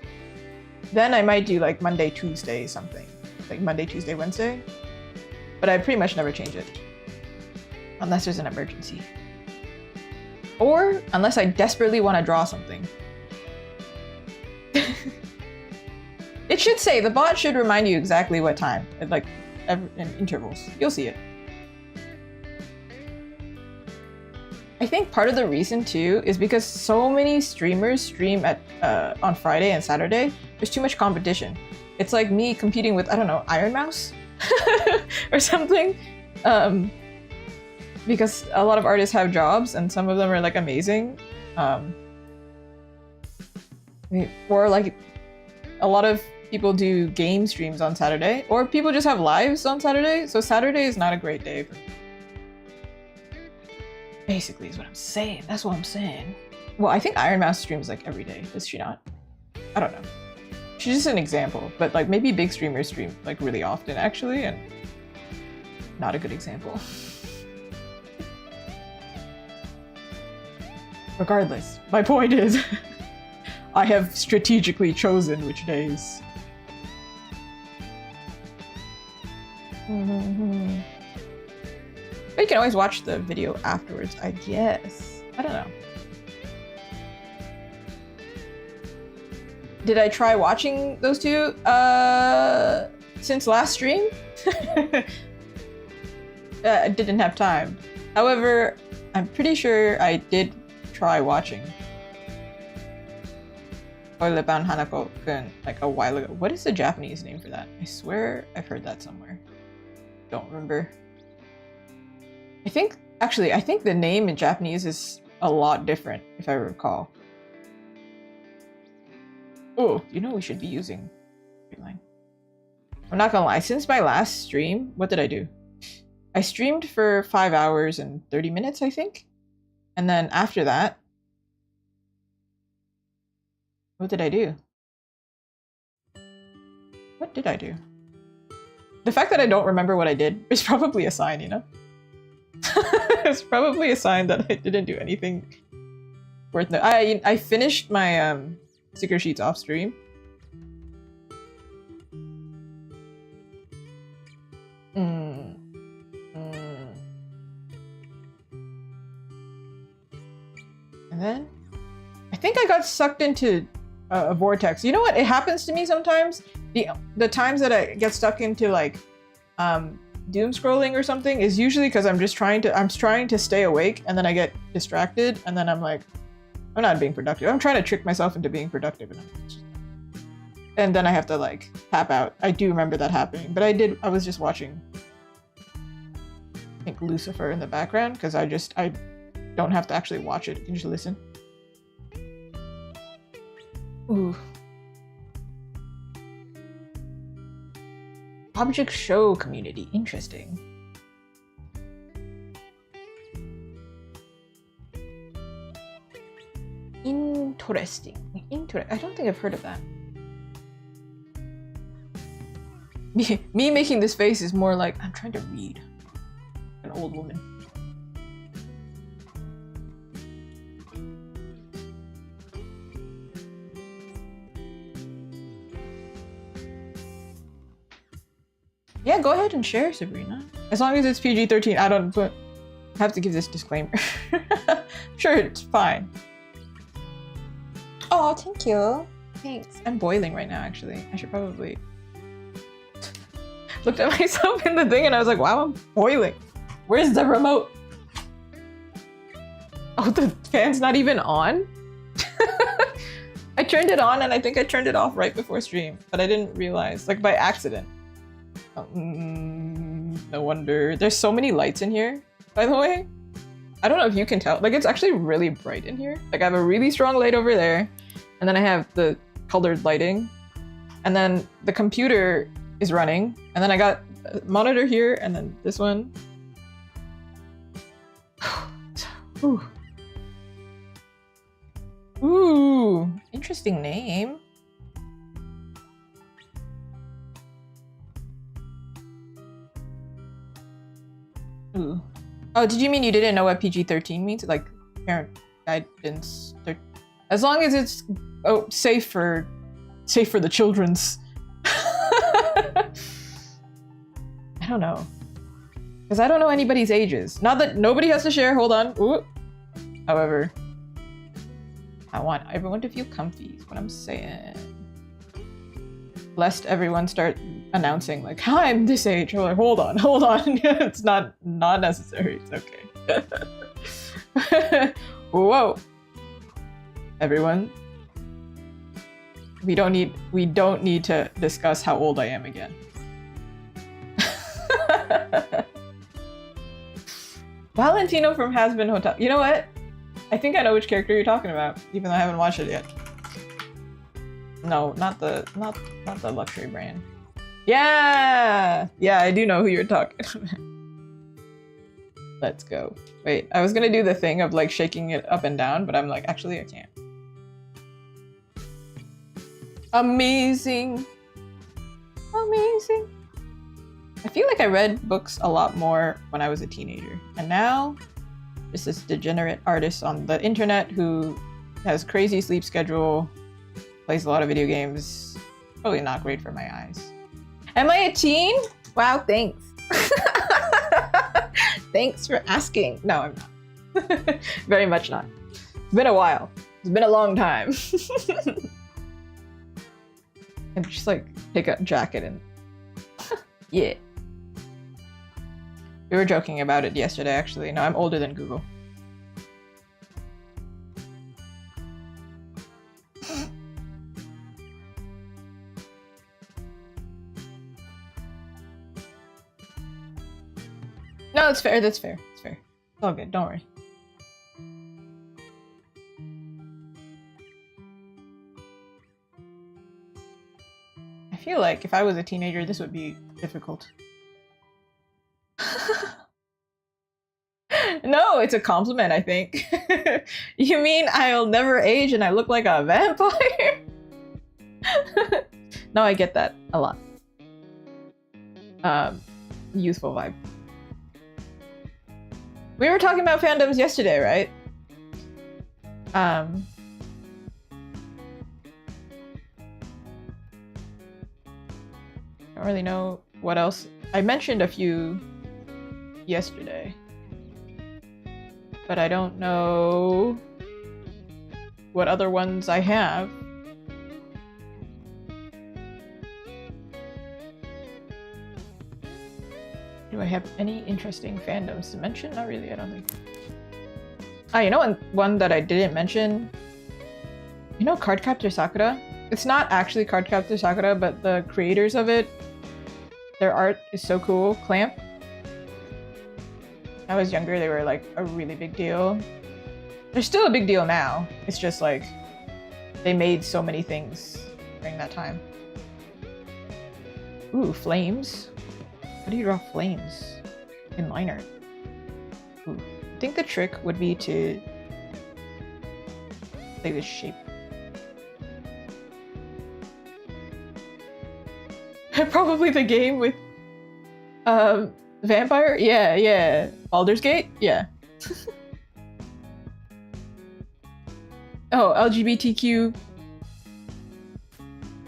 Then I might do like Monday, Tuesday, something. Like Monday, Tuesday, Wednesday. But I pretty much never change it. Unless there's an emergency. Or unless I desperately want to draw something. It should say, the bot should remind you exactly what time, like in intervals. You'll see it. I think part of the reason too is because so many streamers stream at on Friday and Saturday. There's too much competition. It's like me competing with, I don't know, Iron Mouse or something. Because a lot of artists have jobs and some of them are like amazing. Or like a lot of people do game streams on Saturday, or people just have lives on Saturday. So Saturday is not a great day for me. Basically is what I'm saying. That's what I'm saying. Well, I think Iron Mouse streams like every day. Does she not? I don't know. She's just an example, but like maybe big streamers stream like really often actually, and not a good example. Regardless, my point is I have strategically chosen which days. But you can always watch the video afterwards, I guess. I don't know. Did I try watching those two since last stream? I didn't have time. However, I'm pretty sure I did try watching Oilebound Hanako-kun like a while ago. What is the Japanese name for that? I swear I've heard that somewhere. Don't remember. I think the name in Japanese is a lot different, if I recall. Oh, you know we should be using line. I'm not gonna lie, since my last stream, what did I do? I streamed for 5 hours and 30 minutes, I think. And then after that, what did I do? What did I do? The fact that I don't remember what I did is probably a sign, you know? It's probably a sign that I didn't do anything worth it. I finished my sticker sheets off stream. And then I think I got sucked into a vortex. You know what? It happens to me sometimes. The times that I get stuck into like doom scrolling or something is usually because I'm trying to stay awake, and then I get distracted, and then I'm like, I'm not being productive. I'm trying to trick myself into being productive, and then I have to like tap out. I do remember that happening, but I was just watching, I think, Lucifer in the background, because I don't have to actually watch it. You can just listen. Ooh. Object show community. Interesting. Interesting. I don't think I've heard of that. Me making this face is more like I'm trying to read. An old woman. Yeah, go ahead and share, Sabrina. As long as it's PG-13, I don't have to give this disclaimer. Sure, it's fine. Oh, thank you. Thanks. I'm boiling right now, actually. I should probably... Looked at myself in the thing and I was like, wow, I'm boiling. Where's the remote? Oh, the fan's not even on? I turned it on and I think I turned it off right before stream, but I didn't realize, like by accident. No wonder. There's so many lights in here, by the way. I don't know if you can tell. Like, it's actually really bright in here. Like, I have a really strong light over there, and then I have the colored lighting, and then the computer is running, and then I got a monitor here, and then this one. Ooh. Ooh, interesting name. Ooh. Oh, did you mean you didn't know what PG-13 means? Like parent guidance? As long as it's safe for the children's. I don't know, because I don't know anybody's ages. Not that nobody has to share. Hold on. Ooh. However, I want everyone to feel comfy. Is what I'm saying. Lest everyone start announcing like, "Hi, I'm this age." We're like, hold on. It's not necessary. It's okay. Whoa, everyone. We don't need to discuss how old I am again. Valentino from Has Been Hotel. You know what? I think I know which character you're talking about, even though I haven't watched it yet. No, not the luxury brand. Yeah, I do know who you're talking about. Let's go. Wait, I was gonna do the thing of like shaking it up and down, but I'm like, actually I can't. Amazing. Amazing. I feel like I read books a lot more when I was a teenager. And now, there's this degenerate artist on the internet who has crazy sleep schedule, plays a lot of video games. Probably not great for my eyes. Am I a teen? Wow, thanks. Thanks for asking. No, I'm not. Very much not. It's been a while. It's been a long time. And just like take a jacket and yeah. We were joking about it yesterday, actually. No, I'm older than Google. No, that's fair. That's fair. It's fair. It's all good. Don't worry. I feel like if I was a teenager, this would be difficult. No, it's a compliment, I think. You mean I'll never age and I look like a vampire? No, I get that a lot. Youthful vibe. We were talking about fandoms yesterday, right? Don't really know what else. I mentioned a few yesterday, but I don't know what other ones I have. Do I have any interesting fandoms to mention? Not really, I don't think. Ah, you know one that I didn't mention? You know Cardcaptor Sakura? It's not actually Cardcaptor Sakura, but the creators of it, their art is so cool. Clamp. When I was younger, they were like a really big deal. They're still a big deal now. It's just like they made so many things during that time. Ooh, flames. How do you draw flames in line art? Ooh. I think the trick would be to play this shape. Probably the game with vampire? Yeah. Baldur's Gate? Yeah. Oh, LGBTQ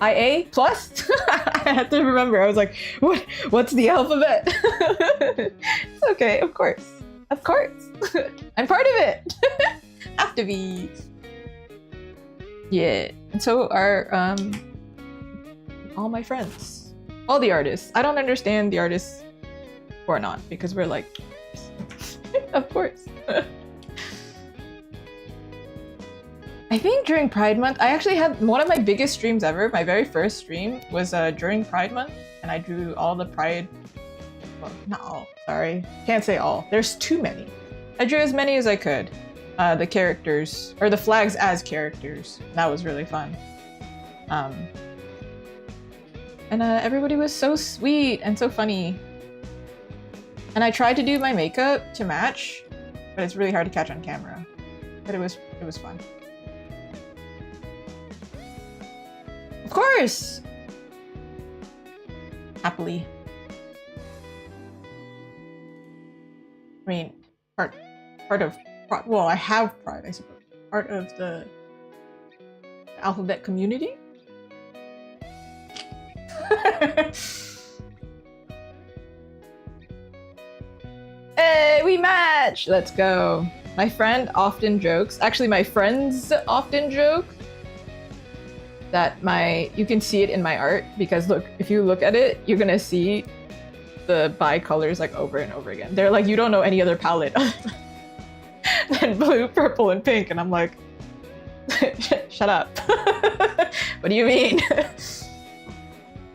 IA plus? I had to remember. I was like, what's the alphabet? It's okay, of course. Of course. I'm part of it. Have to be. Yeah. And so are all my friends. All the artists. I don't understand the artists who are not, because we're like, of course. I think during Pride Month, I actually had one of my biggest streams ever. My very first stream was during Pride Month, and I drew all the Pride. Well, not all. Sorry, can't say all. There's too many. I drew as many as I could. The characters, or the flags as characters. That was really fun. And everybody was so sweet and so funny. And I tried to do my makeup to match, but it's really hard to catch on camera. But it was fun. Of course! Happily. I mean, part of, well, I have Pride, I suppose. Part of the alphabet community? Hey, we match! Let's go. My friend often jokes, actually my friends often joke that you can see it in my art, because look, if you look at it, you're gonna see the bi-colors like over and over again. They're like, you don't know any other palette than blue, purple, and pink, and I'm like, shut up. What do you mean?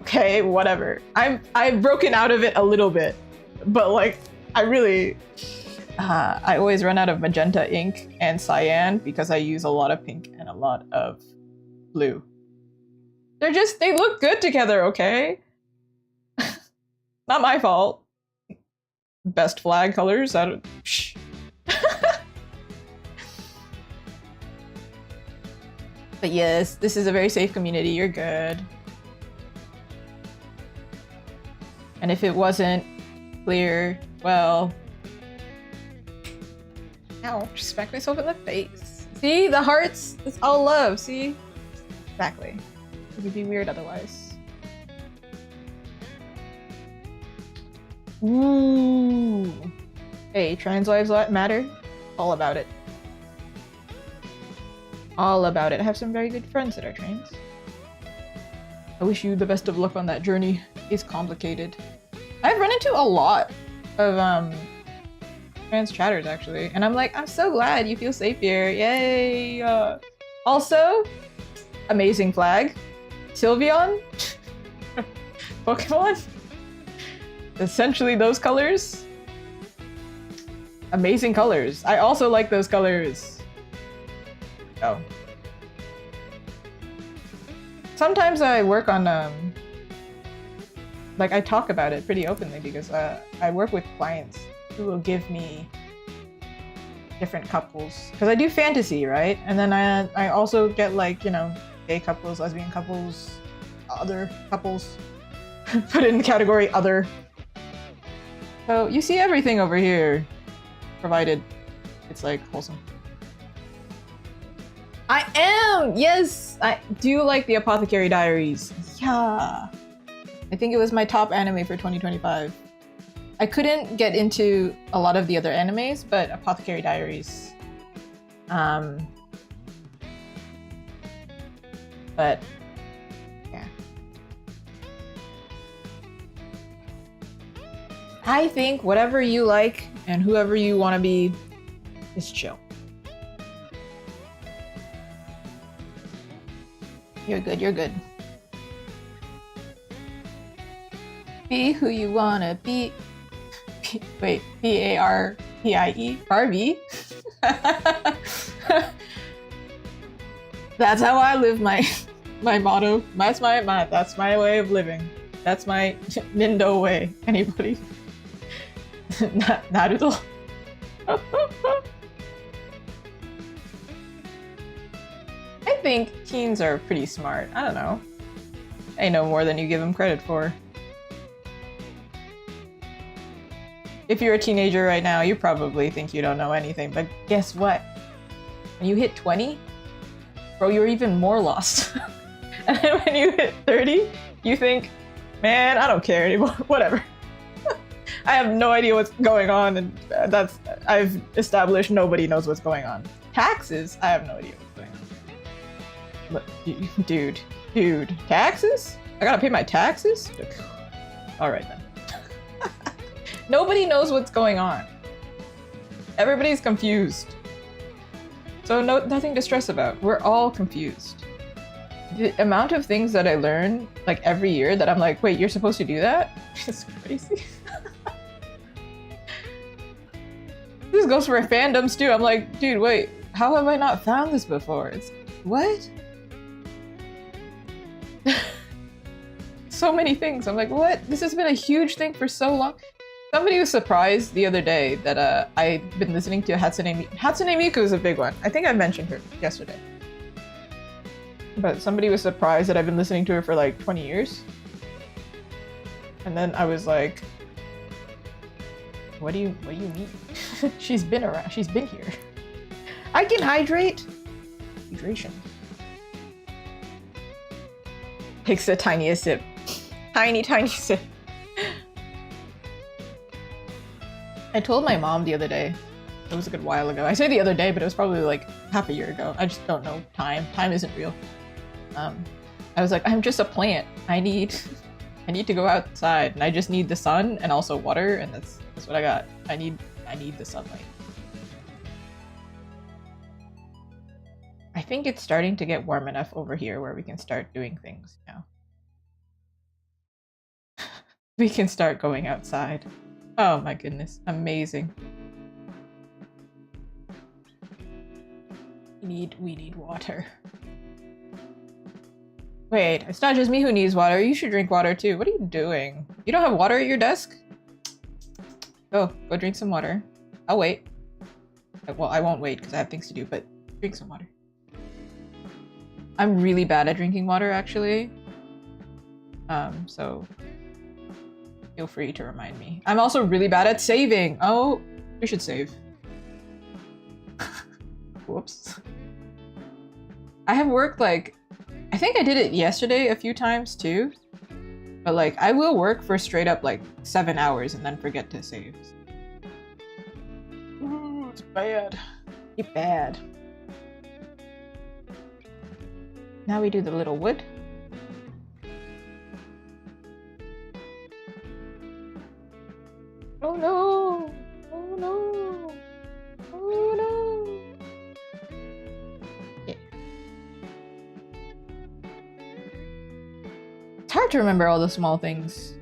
Okay, whatever. I've broken out of it a little bit, but like, I always run out of magenta ink and cyan because I use a lot of pink and a lot of blue. They look good together, okay? Not my fault. Best flag colors, But yes, this is a very safe community. You're good. And if it wasn't clear, well... Ow, just smacked myself in the face. See? The hearts? It's all love, see? Exactly. It would be weird otherwise. Ooh. Hey, trans lives matter? All about it. All about it. I have some very good friends that are trans. I wish you the best of luck on that journey. It's complicated. I've run into a lot of trans chatters actually, and I'm like, I'm so glad you feel safe here. Yay! Also, amazing flag. Sylveon? Pokemon? Essentially those colors. Amazing colors. I also like those colors. Oh. Sometimes I work on, like I talk about it pretty openly because I work with clients who will give me different couples. Because I do fantasy, right? And then I also get like, you know, gay couples, lesbian couples, other couples. Put it in the category other. So you see everything over here, provided it's like wholesome. I am! Yes! I do like the Apothecary Diaries. Yeah! I think it was my top anime for 2025. I couldn't get into a lot of the other animes, but Apothecary Diaries. But, yeah. I think whatever you like and whoever you want to be is chill. You're good, you're good. Be who you wanna be. Wait, P-A-R-P-I-E? Barbie? That's how I live my motto. That's my way of living. That's my Nindo way. Anybody? Naruto? I think teens are pretty smart. I don't know. They know more than you give them credit for. If you're a teenager right now, you probably think you don't know anything, but guess what? When you hit 20, bro, you're even more lost. And then when you hit 30, you think, man, I don't care anymore, whatever. I have no idea what's going on, and I've established nobody knows what's going on. Taxes, I have no idea what's going on. But, dude, taxes? I gotta pay my taxes? All right then. Nobody knows what's going on. Everybody's confused. So nothing to stress about. We're all confused. The amount of things that I learn like every year that I'm like, wait, you're supposed to do that? It's crazy. This goes for fandoms too. I'm like, dude, wait, how have I not found this before? It's what? So many things. I'm like, what? This has been a huge thing for so long. Somebody was surprised the other day that I've been listening to Hatsune Miku is a big one. I think I mentioned her yesterday. But somebody was surprised that I've been listening to her for like 20 years. And then I was like, what do you mean? She's been around. She's been here. I can hydrate. Hydration. Takes the tiniest sip. Tiny sip. I told my mom the other day. It was a good while ago. I say the other day, but it was probably like half a year ago. I just don't know time. Time isn't real. I was like, I'm just a plant. I need to go outside, and I just need the sun and also water, and that's what I got. I need the sunlight. I think it's starting to get warm enough over here where we can start doing things now. We can start going outside. Oh my goodness, amazing. We need water. Wait, it's not just me who needs water. You should drink water too. What are you doing? You don't have water at your desk? Go drink some water. I'll wait. Well, I won't wait because I have things to do, but drink some water. I'm really bad at drinking water, actually. So feel free to remind me. I'm also really bad at saving. Oh, we should save. Whoops. I have worked like, I think I did it yesterday a few times too. But like, I will work for straight up like 7 hours and then forget to save. Ooh, it's bad. It's bad. Now we do the little wood. Oh no! Oh no! Oh no! Yeah. It's hard to remember all the small things.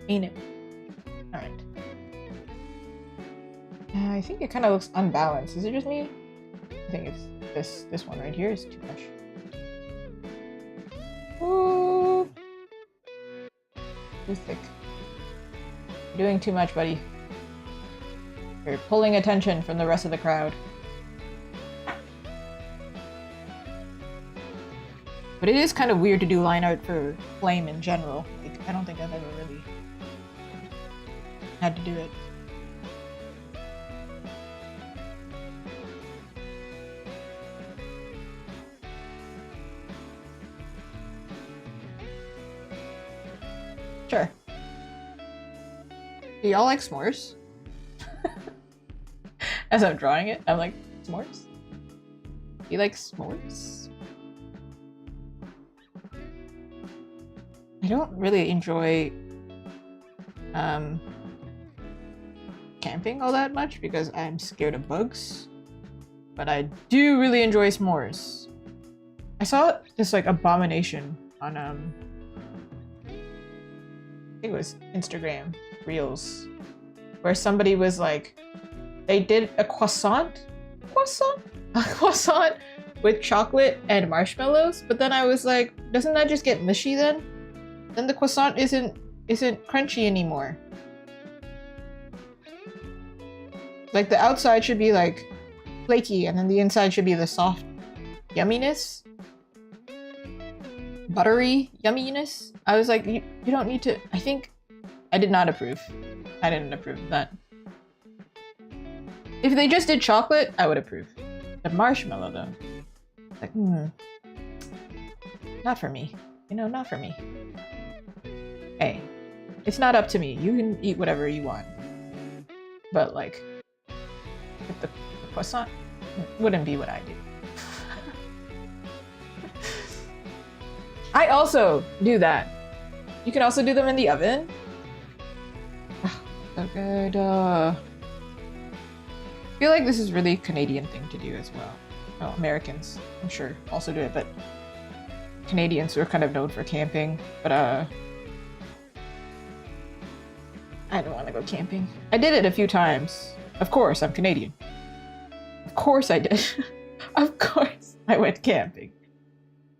Ain't it? Alright. I think it kind of looks unbalanced. Is it just me? I think it's this one right here is too much. Ooh. Too thick. You're doing too much, buddy. You're pulling attention from the rest of the crowd. But it is kind of weird to do line art for Flame in general. Like, I don't think I've ever really had to do it. Sure. Do y'all like s'mores? As I'm drawing it, I'm like, s'mores? You like s'mores? I don't really enjoy camping all that much because I'm scared of bugs. But I do really enjoy s'mores. I saw this like abomination on I think it was Instagram Reels, where somebody was like, they did a croissant with chocolate and marshmallows, but then I was like, doesn't that just get mushy then? Then the croissant isn't crunchy anymore. Like the outside should be like flaky and then the inside should be the soft yumminess. Buttery yumminess. I was like, you don't need to. I think I did not approve. I didn't approve of that. If they just did chocolate, I would approve. But marshmallow though, like, not for me. You know, not for me. Hey, it's not up to me. You can eat whatever you want. But like, the croissant wouldn't be what I do. I also do that. You can also do them in the oven. Oh, so good. I feel like this is really a Canadian thing to do as well. Well, Americans, I'm sure, also do it, but Canadians are kind of known for camping. But I don't want to go camping. I did it a few times. Of course, I'm Canadian. Of course I did. Of course I went camping.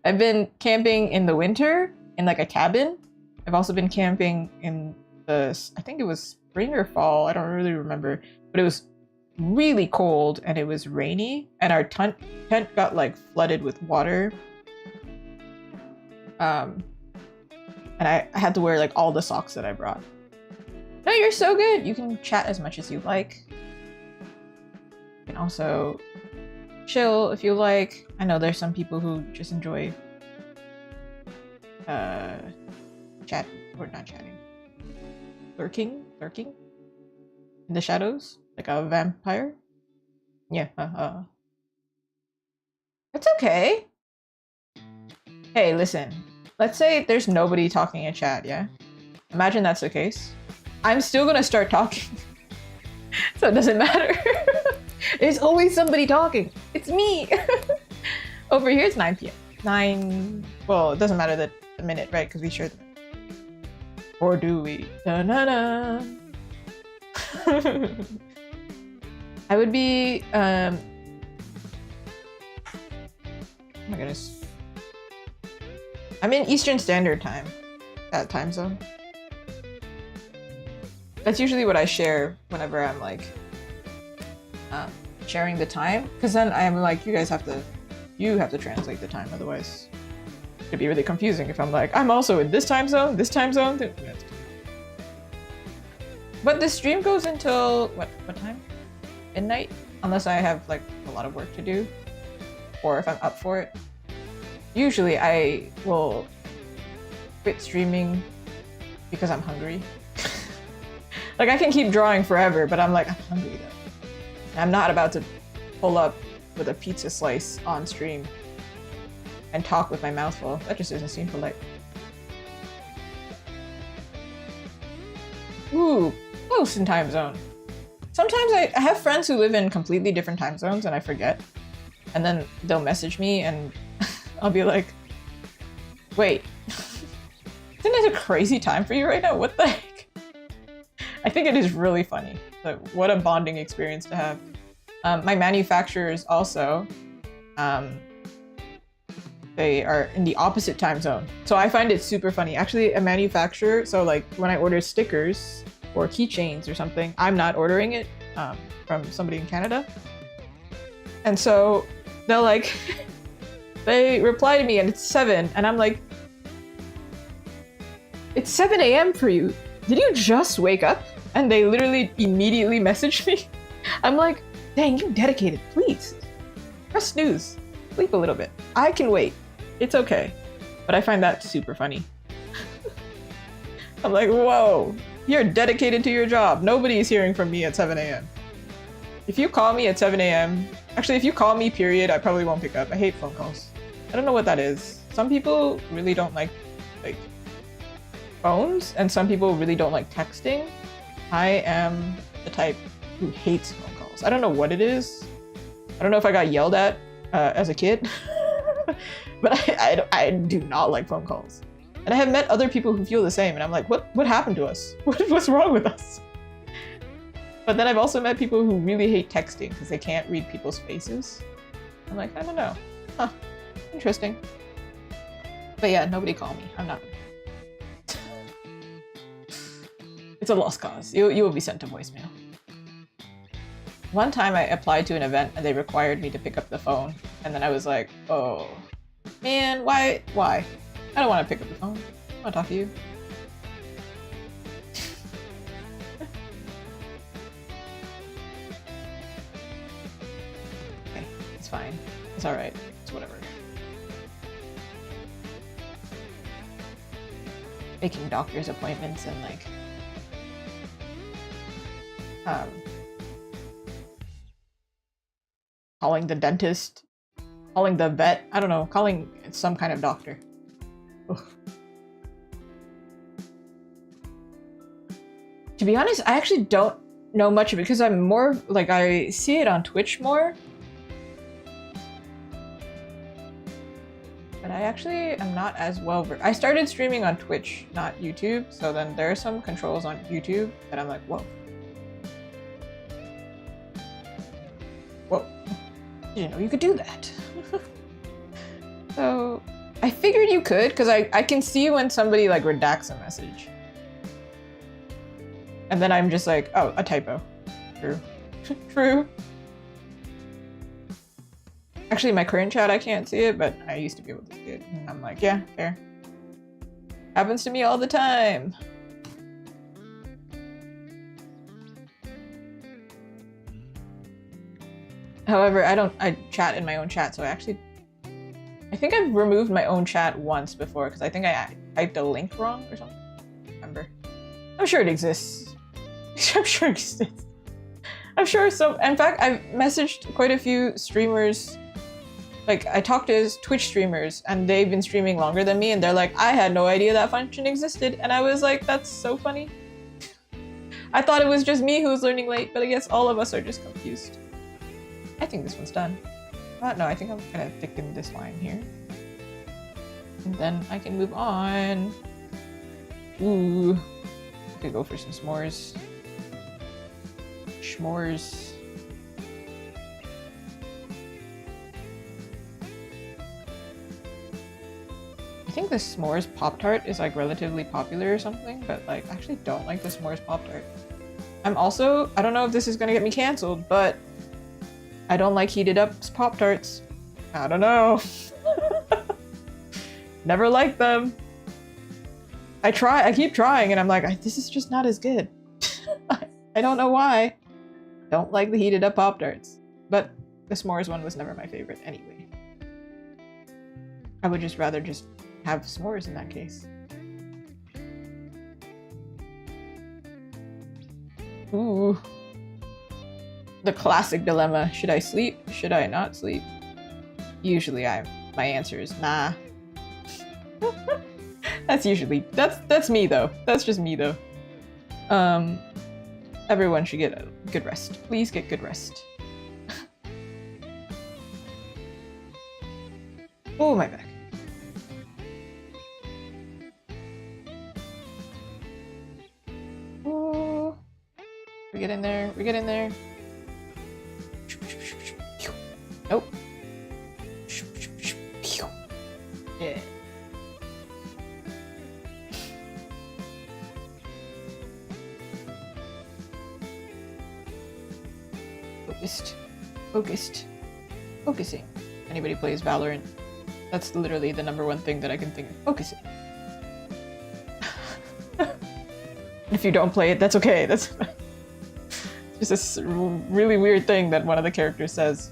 I've been camping in the winter in like a cabin. I've also been camping in the, I think it was spring or fall. I don't really remember, but it was really cold and it was rainy and our tent got like flooded with water. And I had to wear like all the socks that I brought. No, you're so good. You can chat as much as you like. You can also chill if you like. I know there's some people who just enjoy chat or not chatting. Lurking in the shadows like a vampire. Yeah, it's okay. Hey, listen. Let's say there's nobody talking in chat, yeah? Imagine that's the case. I'm still gonna start talking. So it doesn't matter. There's always somebody talking. It's me. Over here it's 9 p.m. 9, well, it doesn't matter the minute, right? Because we share the minute. Or do we? Da-na-na. I would be, oh my goodness. I'm in Eastern Standard Time, that time zone. That's usually what I share whenever I'm like sharing the time, because then I'm like, you have to translate the time, otherwise it'd be really confusing if I'm like, I'm also in this time zone, But the stream goes until what time? Midnight? Unless I have like a lot of work to do, or if I'm up for it. Usually I will quit streaming because I'm hungry. Like I can keep drawing forever, but I'm like, I'm hungry though. I'm not about to pull up with a pizza slice on stream and talk with my mouth full. That just doesn't seem polite. Ooh, close in time zone. Sometimes I have friends who live in completely different time zones and I forget. And then they'll message me and I'll be like, wait, isn't it a crazy time for you right now? What the heck? I think it is really funny. Like, what a bonding experience to have. My manufacturers also, they are in the opposite time zone. So I find it super funny. Actually, a manufacturer, so like when I order stickers or keychains or something, I'm not ordering it from somebody in Canada. And so they'll like, they reply to me and it's 7 and I'm like, it's 7 a.m. for you. Did you just wake up? And they literally immediately message me. I'm like, dang, you dedicated, please. Press snooze, sleep a little bit. I can wait, it's okay. But I find that super funny. I'm like, whoa, you're dedicated to your job. Nobody's hearing from me at 7 a.m. If you call me at 7 a.m., actually if you call me period, I probably won't pick up. I hate phone calls. I don't know what that is. Some people really don't like phones, and some people really don't like texting. I am the type who hates phone calls. I don't know what it is. I don't know if I got yelled at as a kid, but I do not like phone calls. And I have met other people who feel the same, and I'm like, what happened to us? What's wrong with us? But then I've also met people who really hate texting because they can't read people's faces. I'm like, I don't know. Huh, interesting. But yeah, nobody call me. I'm not. It's a lost cause. You will be sent to voicemail. One time I applied to an event and they required me to pick up the phone. And then I was like, oh, man, why? I don't want to pick up the phone. I want to talk to you. Okay, it's fine. It's all right. It's whatever. Making doctor's appointments and like calling the dentist, calling the vet, I don't know, calling some kind of doctor. Ugh. To be honest, I actually don't know much of it because I'm more like, I see it on Twitch more. But I actually am not as well versed. I started streaming on Twitch, not YouTube, so then there are some controls on YouTube that I'm like, whoa. Whoa. Didn't know you could do that. So I figured you could, because I can see when somebody like redacts a message. And then I'm just like, oh, a typo. True. True. Actually, my current chat, I can't see it, but I used to be able to see it. And I'm like, yeah, fair. Happens to me all the time. However, I chat in my own chat, so I think I've removed my own chat once before, because I think I typed a link wrong or something. I don't remember. I'm sure it exists. I'm sure it exists. I'm sure some, in fact, I've messaged quite a few streamers. Like, I talked to Twitch streamers, and they've been streaming longer than me, and they're like, I had no idea that function existed. And I was like, that's so funny. I thought it was just me who was learning late, but I guess all of us are just confused. I think this one's done. No, I think I'm gonna thicken this line here. And then I can move on. Ooh. I could go for some s'mores. S'mores. I think the s'mores Pop-Tart is like relatively popular or something, but like I actually don't like the s'mores Pop-Tart. I'm also, I don't know if this is gonna get me canceled, but I don't like heated up Pop-Tarts. I don't know. Never liked them. I keep trying and I'm like, this is just not as good. I don't know why. Don't like the heated up Pop-Tarts. But the s'mores one was never my favorite anyway. I would just rather just have s'mores in that case. Ooh. The classic dilemma. Should I sleep? Should I not sleep? Usually my answer is nah. That's me though. That's just me though. Everyone should get a good rest. Please get good rest. Oh, my back. Oh. We get in there. We get in there. Nope. Yeah. Focused. Focusing. Anybody plays Valorant? That's literally the #1 thing that I can think of. Focusing. If you don't play it, that's okay. That's just this really weird thing that one of the characters says.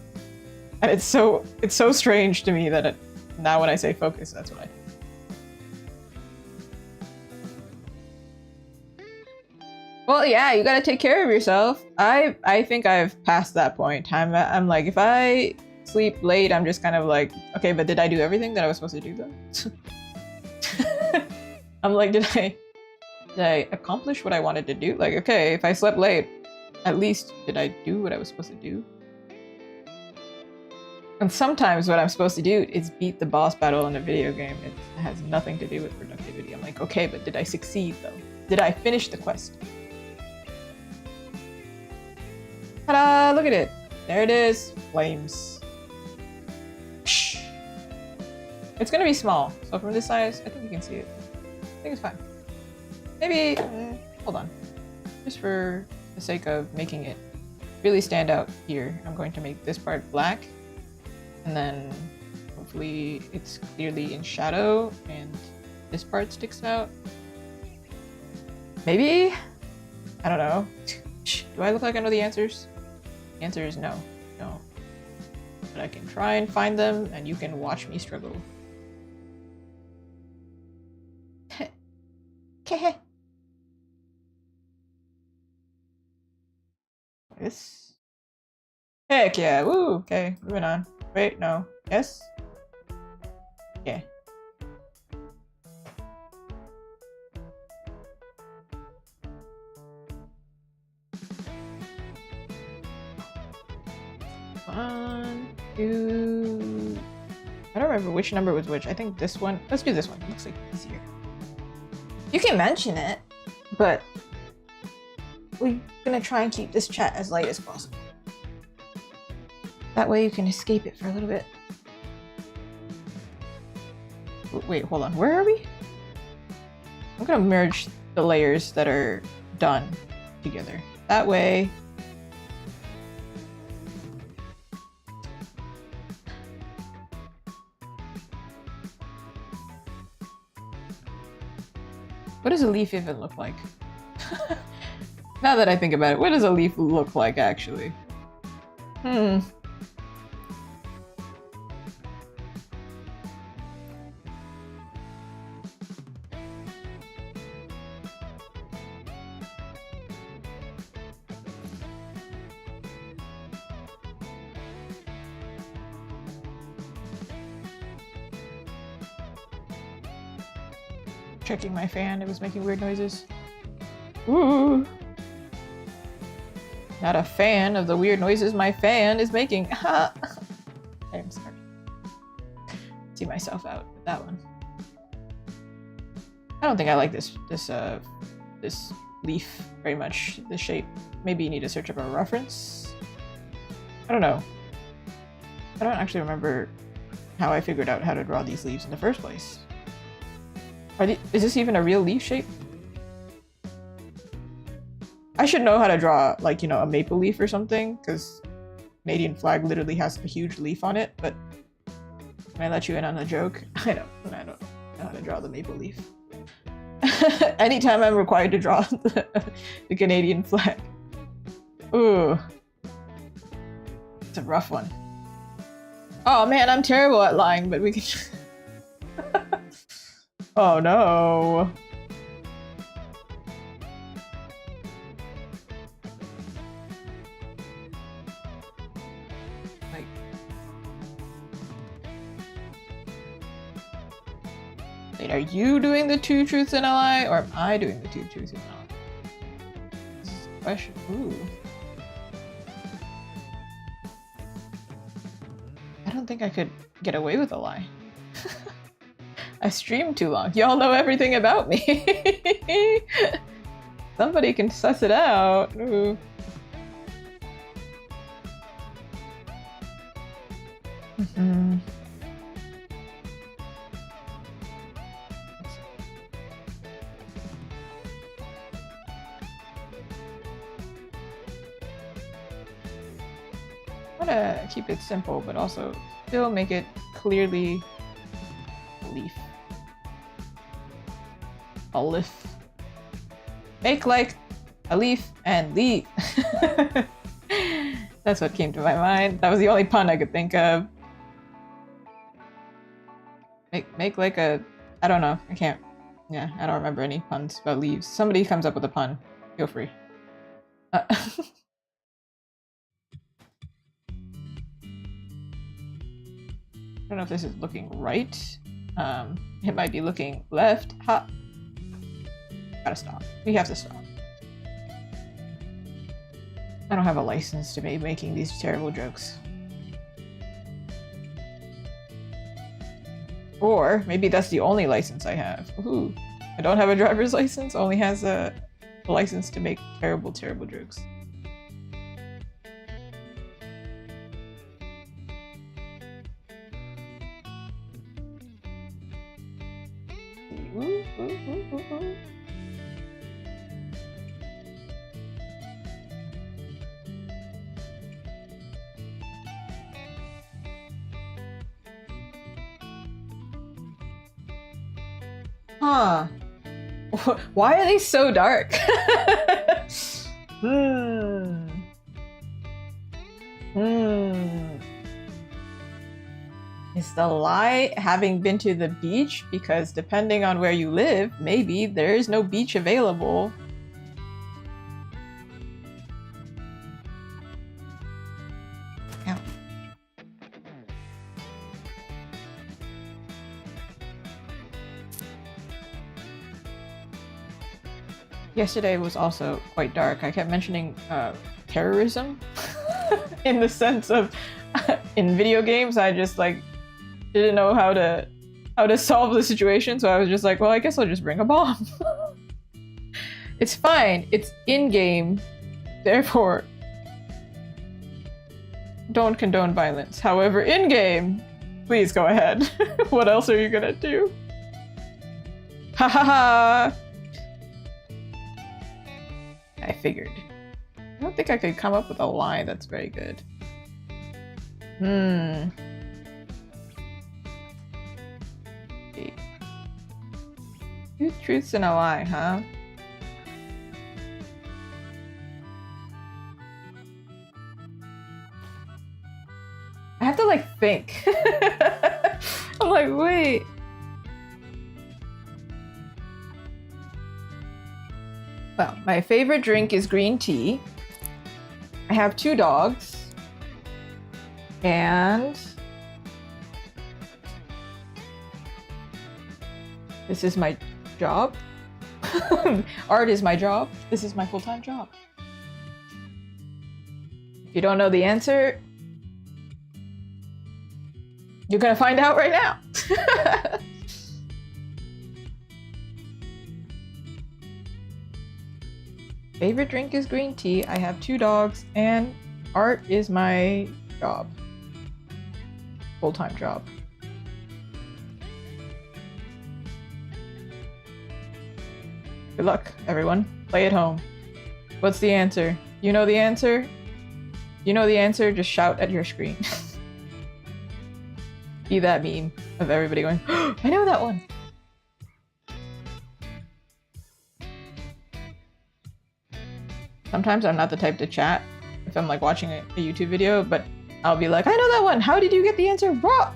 And it's so strange to me that now when I say focus, that's what I think. Well, yeah, you gotta take care of yourself. I think I've passed that point. I'm like, if I sleep late, I'm just kind of like, okay, but did I do everything that I was supposed to do though? I'm like, did I accomplish what I wanted to do? Like, okay, if I slept late, at least did I do what I was supposed to do? And sometimes what I'm supposed to do is beat the boss battle in a video game. It has nothing to do with productivity. I'm like, okay, but did I succeed though? Did I finish the quest? Ta-da! Look at it. There it is. Flames. Shh. It's gonna be small, so from this size, I think you can see it. I think it's fine. Maybe, hold on. Just for the sake of making it really stand out here, I'm going to make this part black, and then hopefully it's clearly in shadow, and this part sticks out. Maybe? I don't know. Do I look like I know the answers? The answer is no. No. But I can try and find them, and you can watch me struggle. This. Heck yeah, woo! Okay, moving on. Wait, no. Yes? Yeah. One, two... I don't remember which number was which. I think this one. Let's do this one. It looks like easier. You can mention it, but we're gonna try and keep this chat as light as possible. That way you can escape it for a little bit. Wait, hold on. Where are we? I'm gonna merge the layers that are done together. That way... What does a leaf even look like? Now that I think about it, what does a leaf look like, actually? Checking my fan, it was making weird noises. Ooh! Not a fan of the weird noises my fan is making. I'm sorry. See myself out with that one. I don't think I like this leaf very much. The shape. Maybe you need to search up a reference. I don't know. I don't actually remember how I figured out how to draw these leaves in the first place. Is this even a real leaf shape? I should know how to draw, like, you know, a maple leaf or something, because Canadian flag literally has a huge leaf on it, but can I let you in on a joke? I don't know how to draw the maple leaf. Anytime I'm required to draw the Canadian flag. Ooh. It's a rough one. Oh man, I'm terrible at lying, but we can... Oh no. Like... Wait, are you doing the 2 truths and a lie, or am I doing the 2 truths and a lie? This is a question. Ooh. I don't think I could get away with a lie. I streamed too long. Y'all know everything about me. Somebody can suss it out. Ooh. Mm-hmm. I want to keep it simple, but also still make it clearly a leaf. A leaf. Make like a leaf and leaf. That's what came to my mind. That was the only pun I could think of. Make like a... I don't know. I can't... Yeah, I don't remember any puns about leaves. Somebody comes up with a pun. Feel free. I don't know if this is looking right. It might be looking left. Ha! Gotta stop. We have to stop. I don't have a license to be making these terrible jokes. Or maybe that's the only license I have. Ooh. I don't have a driver's license, only has a license to make terrible, terrible jokes. Ooh, ooh, ooh, ooh, ooh. Huh. Why are they so dark? Is the lie having been to the beach? Because depending on where you live, maybe there is no beach available. Ow. Yesterday was also quite dark. I kept mentioning terrorism in the sense of in video games I just like didn't know how to solve the situation, so I was just like, well, I guess I'll just bring a bomb. It's fine. It's in-game. Therefore, don't condone violence. However, in-game, please go ahead. What else are you gonna do? Ha ha ha! I figured. I don't think I could come up with a lie that's very good. Okay. 2 truths and a lie, huh? I have to like think. I'm like, wait. Well, my favorite drink is green tea. I have 2 dogs. And this is my job. Art is my job. This is my full-time job. If you don't know the answer, you're gonna find out right now. Favorite drink is green tea. I have 2 dogs, and art is my job. Full-time job. Good luck, everyone. Play at home. What's the answer? You know the answer? You know the answer, just shout at your screen. Be that meme of everybody going, oh, I know that one! Sometimes I'm not the type to chat if I'm like watching a YouTube video, but I'll be like, I know that one! How did you get the answer wrong?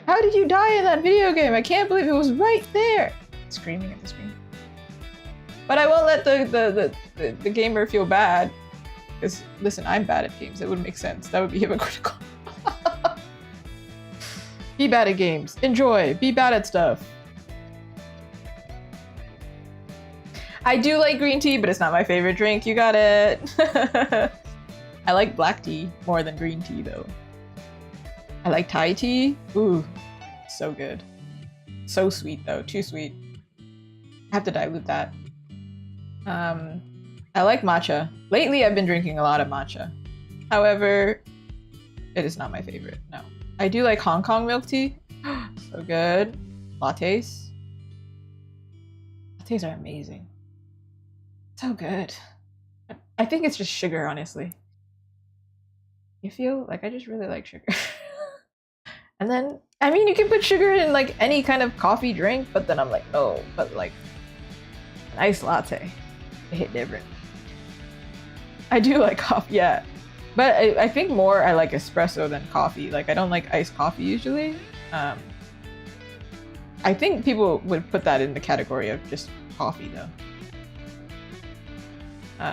How did you die in that video game? I can't believe it was right there! Screaming at the screen. But I won't let the gamer feel bad. Because, listen, I'm bad at games. That would make sense. That would be hypocritical. Be bad at games. Enjoy. Be bad at stuff. I do like green tea, but it's not my favorite drink. You got it. I like black tea more than green tea, though. I like Thai tea. Ooh, so good. So sweet, though. Too sweet. I have to dilute that. I like matcha. Lately, I've been drinking a lot of matcha. However, it is not my favorite, no. I do like Hong Kong milk tea. So good. Lattes. Lattes are amazing. So good. I think it's just sugar, honestly. You feel like I just really like sugar. And then, I mean, you can put sugar in like any kind of coffee drink, but then I'm like, no, but like an iced latte. It hit different. I do like coffee, yeah. But I think more I like espresso than coffee. Like, I don't like iced coffee usually. I think people would put that in the category of just coffee, though.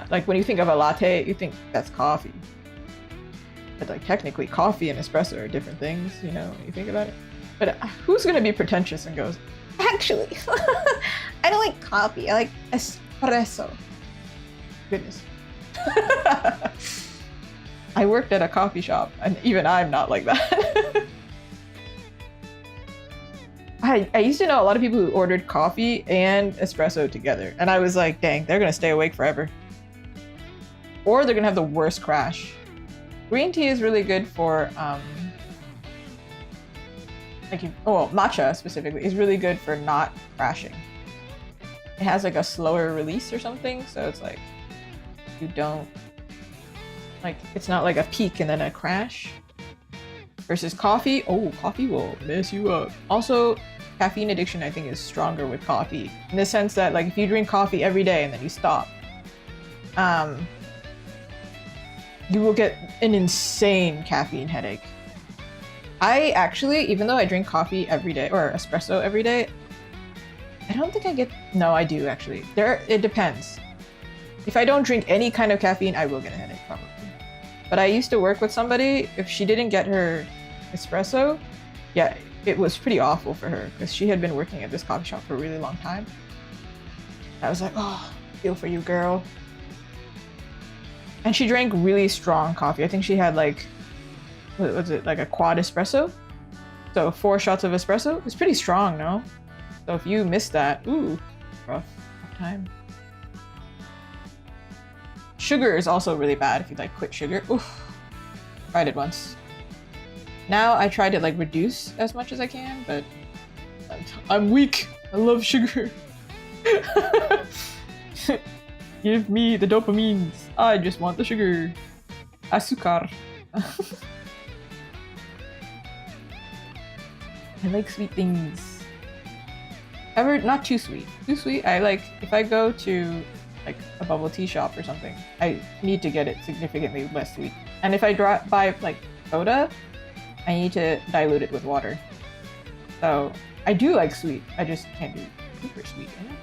Like, when you think of a latte, you think that's coffee. But, like, technically, coffee and espresso are different things, you know, when you think about it. But who's gonna be pretentious and goes, actually, I don't like coffee, I like espresso. Goodness. I worked at a coffee shop, and even I'm not like that. I used to know a lot of people who ordered coffee and espresso together, and I was like, dang, they're gonna stay awake forever. Or they're gonna have the worst crash. Green tea is really good for, matcha specifically is really good for not crashing. It has like a slower release or something, so it's like, you don't, like, it's not like a peak and then a crash. Versus coffee, coffee will mess you up. Also, caffeine addiction I think is stronger with coffee, in the sense that like if you drink coffee every day and then you stop, you will get an insane caffeine headache. I actually, even though I drink coffee every day, or espresso every day, I don't think I get, no, I do actually. It depends. If I don't drink any kind of caffeine, I will get a headache probably. But I used to work with somebody, if she didn't get her espresso, yeah, it was pretty awful for her because she had been working at this coffee shop for a really long time. I was like, oh, feel for you, girl. And she drank really strong coffee. I think she had like, what was it, like a quad espresso? So 4 shots of espresso. It's pretty strong, no? So if you missed that, ooh, rough time. Sugar is also really bad if you like quit sugar. Oof. Tried it once. Now I try to like reduce as much as I can, but I'm weak. I love sugar. Give me the dopamines. I just want the sugar. Azúcar. I like sweet things. Ever not too sweet. Too sweet. I like, if I go to like a bubble tea shop or something, I need to get it significantly less sweet. And if I buy like soda, I need to dilute it with water. So I do like sweet. I just can't do super sweet, you know?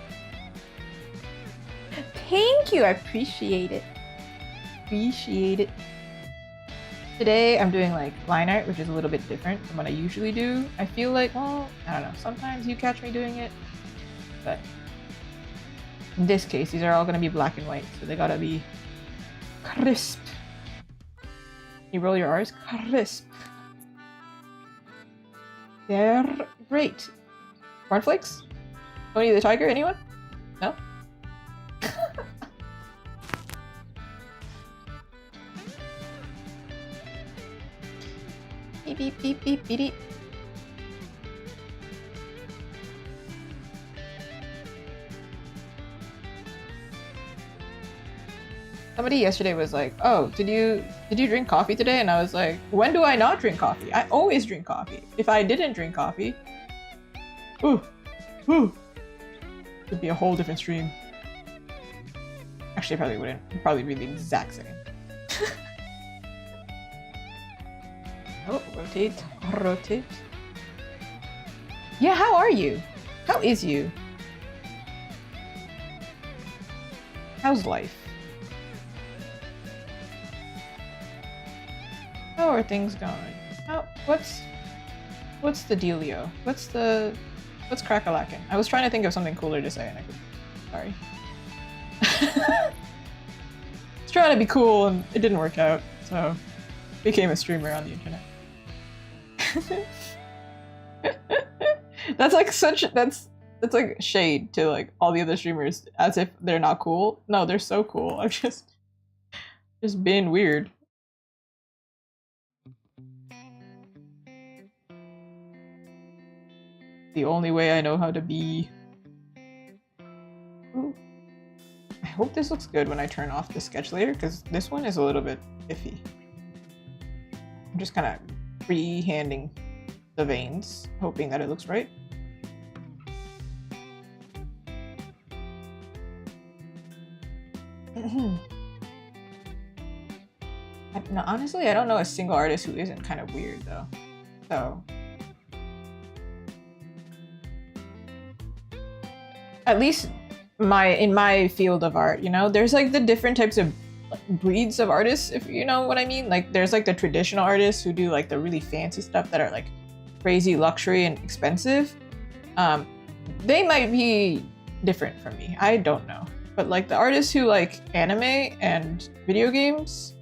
Thank you, I appreciate it. Appreciate it. Today I'm doing like line art, which is a little bit different from what I usually do. I feel like, well, I don't know, sometimes you catch me doing it, but in this case, these are all gonna be black and white, so they gotta be crisp. You roll your R's? Crisp. They're great. Cornflakes? Tony the Tiger, anyone? No? Beep beep beep beep beep beep. Somebody yesterday was like, "Oh, did you drink coffee today?" And I was like, "When do I not drink coffee? I always drink coffee. If I didn't drink coffee, ooh, it'd be a whole different stream." Actually, I probably wouldn't. It'd probably be the exact same. Oh, rotate, rotate. Yeah, how are you? How is you? How's life? How are things going? What's the dealio? What's crack-a-lackin'? I was trying to think of something cooler to say and I couldn't. Sorry. I was trying to be cool and it didn't work out, so became a streamer on the internet. That's like that's like shade to like all the other streamers as if they're not cool. No, they're so cool. I'm just being weird. The only way I know how to be. Ooh. I hope this looks good when I turn off the sketch layer, because this one is a little bit iffy. I'm just kind of freehanding the veins, hoping that it looks right. No, honestly, I don't know a single artist who isn't kind of weird though. So at least in my field of art, you know, there's like the different types of breeds of artists, if you know what I mean. Like there's like the traditional artists who do like the really fancy stuff that are like crazy luxury and expensive. They might be different from me, I don't know. But like the artists who like anime and video games,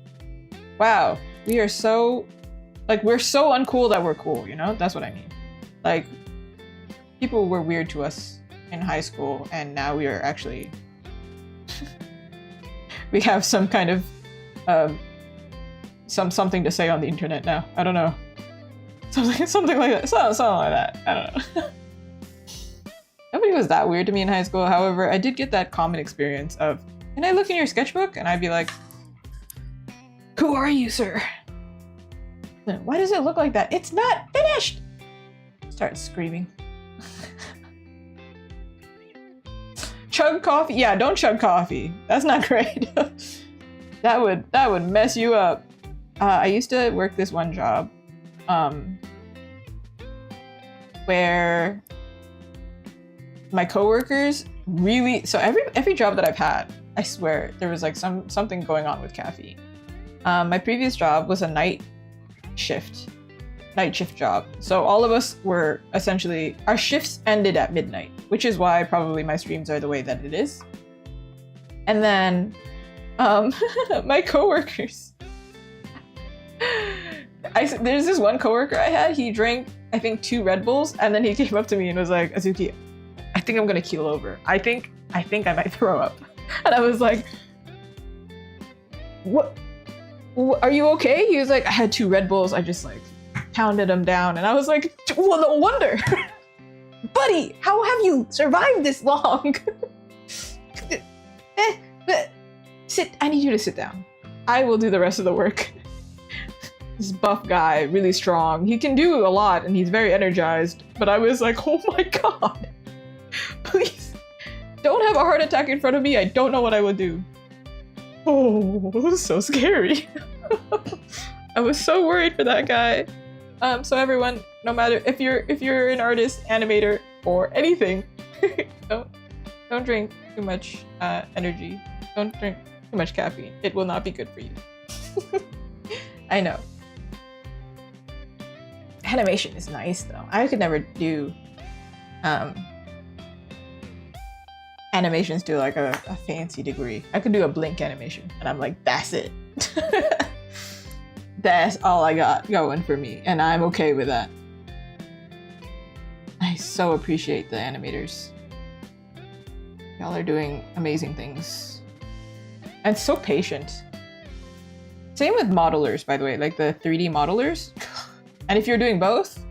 wow, we are so like, we're so uncool that we're cool, you know? That's what I mean. Like people were weird to us in high school and now we are actually we have some kind of something to say on the internet now. I don't know. Something like that. Something like that. I don't know. Nobody was that weird to me in high school. However, I did get that common experience of, can I look in your sketchbook? And I'd be like, who are you, sir? Why does it look like that? It's not finished! Start screaming. Chug coffee? Yeah, don't chug coffee. That's not great. that would mess you up. I used to work this one job where my coworkers really, so every job that I've had, I swear there was like something going on with caffeine. My previous job was a night shift job. So all of us were essentially, our shifts ended at midnight, which is why probably my streams are the way that it is. And then my coworkers, there's this one coworker I had, he drank, I think 2 Red Bulls, and then he came up to me and was like, Azuki, I think I'm gonna keel over. I think I might throw up. And I was like, what? Are you okay? He was like, I had 2 Red Bulls. I just like pounded them down. And I was like, well, no wonder. Buddy, how have you survived this long? Sit, I need you to sit down. I will do the rest of the work. This buff guy, really strong. He can do a lot and he's very energized. But I was like, oh my God. Please, don't have a heart attack in front of me. I don't know what I would do. Oh, it was so scary. I was so worried for that guy. So everyone, no matter if you're an artist, animator, or anything, don't drink too much energy. Don't drink too much caffeine. It will not be good for you. I know. Animation is nice though. I could never do animations to like a fancy degree. I could do a blink animation and I'm like, that's it. That's all I got going for me and I'm okay with that. I so appreciate the animators. Y'all are doing amazing things. And so patient. Same with modelers, by the way, like the 3D modelers. And if you're doing both,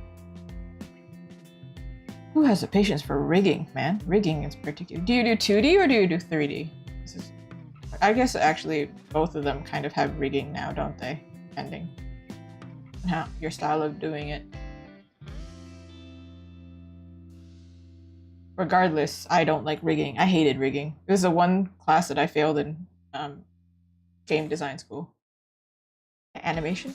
who has the patience for rigging, man? Rigging is particular. Do you do 2D or do you do 3D? I guess actually both of them kind of have rigging now, don't they? Depending on how your style of doing it. Regardless, I don't like rigging. I hated rigging. It was the one class that I failed in game design school. Animation.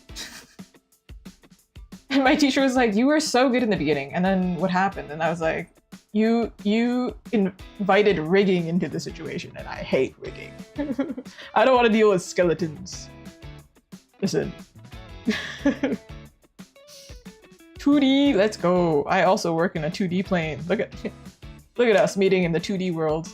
And my teacher was like, "You were so good in the beginning, and then what happened?" And I was like, You invited rigging into the situation, and I hate rigging. I don't want to deal with skeletons. Listen. 2D, let's go. I also work in a 2D plane. Look at us meeting in the 2D world.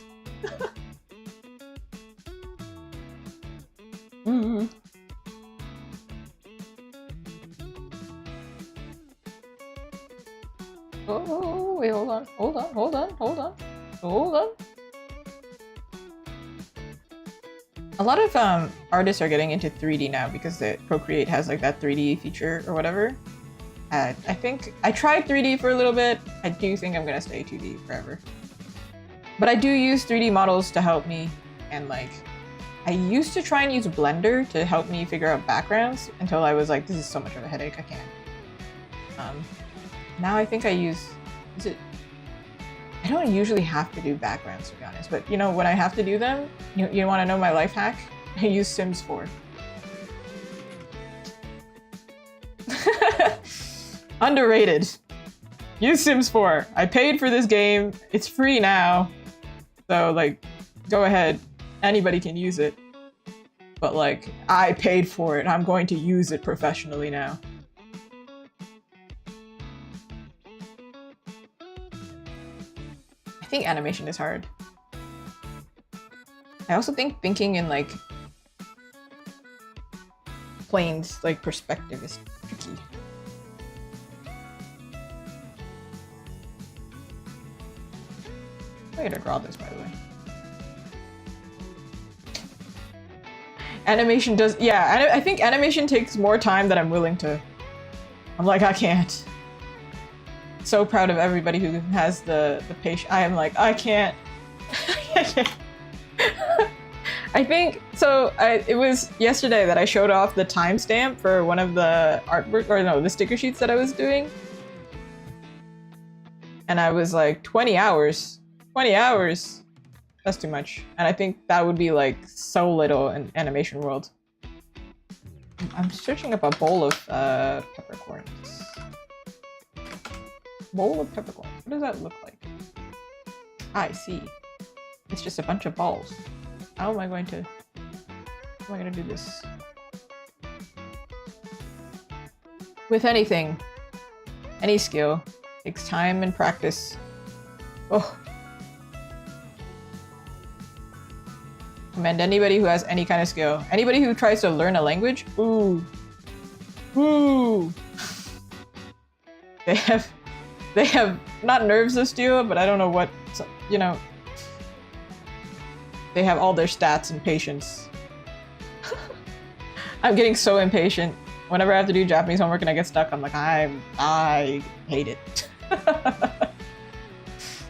Oh, wait, hold on. A lot of artists are getting into 3D now because the Procreate has like that 3D feature or whatever. I think I tried 3D for a little bit. I do think I'm gonna stay 2D forever. But I do use 3D models to help me, and like I used to try and use Blender to help me figure out backgrounds until I was like, this is so much of a headache, I can't. Now I think I use, I don't usually have to do backgrounds, to be honest, but you know, when I have to do them, you want to know my life hack? I use Sims 4. Underrated. Use Sims 4. I paid for this game. It's free now. So like, go ahead. Anybody can use it. But like, I paid for it. I'm going to use it professionally now. I think animation is hard. I also think thinking in like planes, like perspective, is tricky. I gotta draw this, by the way. Animation does, yeah, I think animation takes more time than I'm willing to. I'm like, I can't. So proud of everybody who has the patience. I am like, I can't. I think, so it was yesterday that I showed off the timestamp for one of the artwork, or no, the sticker sheets that I was doing. And I was like, 20 hours. 20 hours. That's too much. And I think that would be like so little in animation world. I'm searching up a bowl of peppercorns. Bowl of peppercorns. What does that look like? I see. It's just a bunch of balls. How am I going to do this? With anything, any skill, takes time and practice. Oh. Commend anybody who has any kind of skill. Anybody who tries to learn a language, ooh. Ooh. They have not nerves of steel, but I don't know what, you know. They have all their stats and patience. I'm getting so impatient. Whenever I have to do Japanese homework and I get stuck, I'm like, I hate it.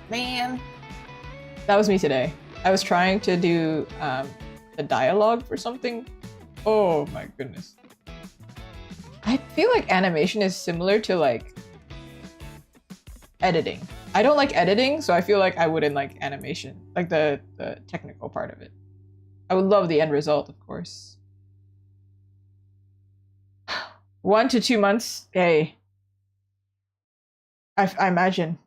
Man. That was me today. I was trying to do the dialogue for something. Oh my goodness. I feel like animation is similar to like editing. I don't like editing, so I feel like I wouldn't like animation, like the technical part of it. I would love the end result, of course. 1 to 2 months, yay. I imagine.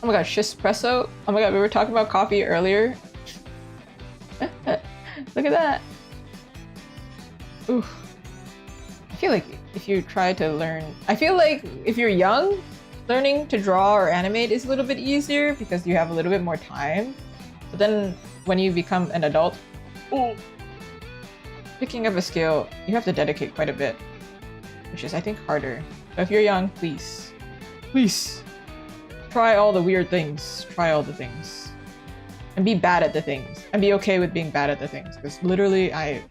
Oh my god, Shispresso. Oh my god, we were talking about coffee earlier. Look at that. Ooh. I feel like if you try to learn, I feel like if you're young, learning to draw or animate is a little bit easier because you have a little bit more time. But then when you become an adult, ooh, picking up a skill, you have to dedicate quite a bit, which is, I think, harder. So if you're young, please, please, try all the weird things. Try all the things. And be bad at the things. And be okay with being bad at the things. Because literally, I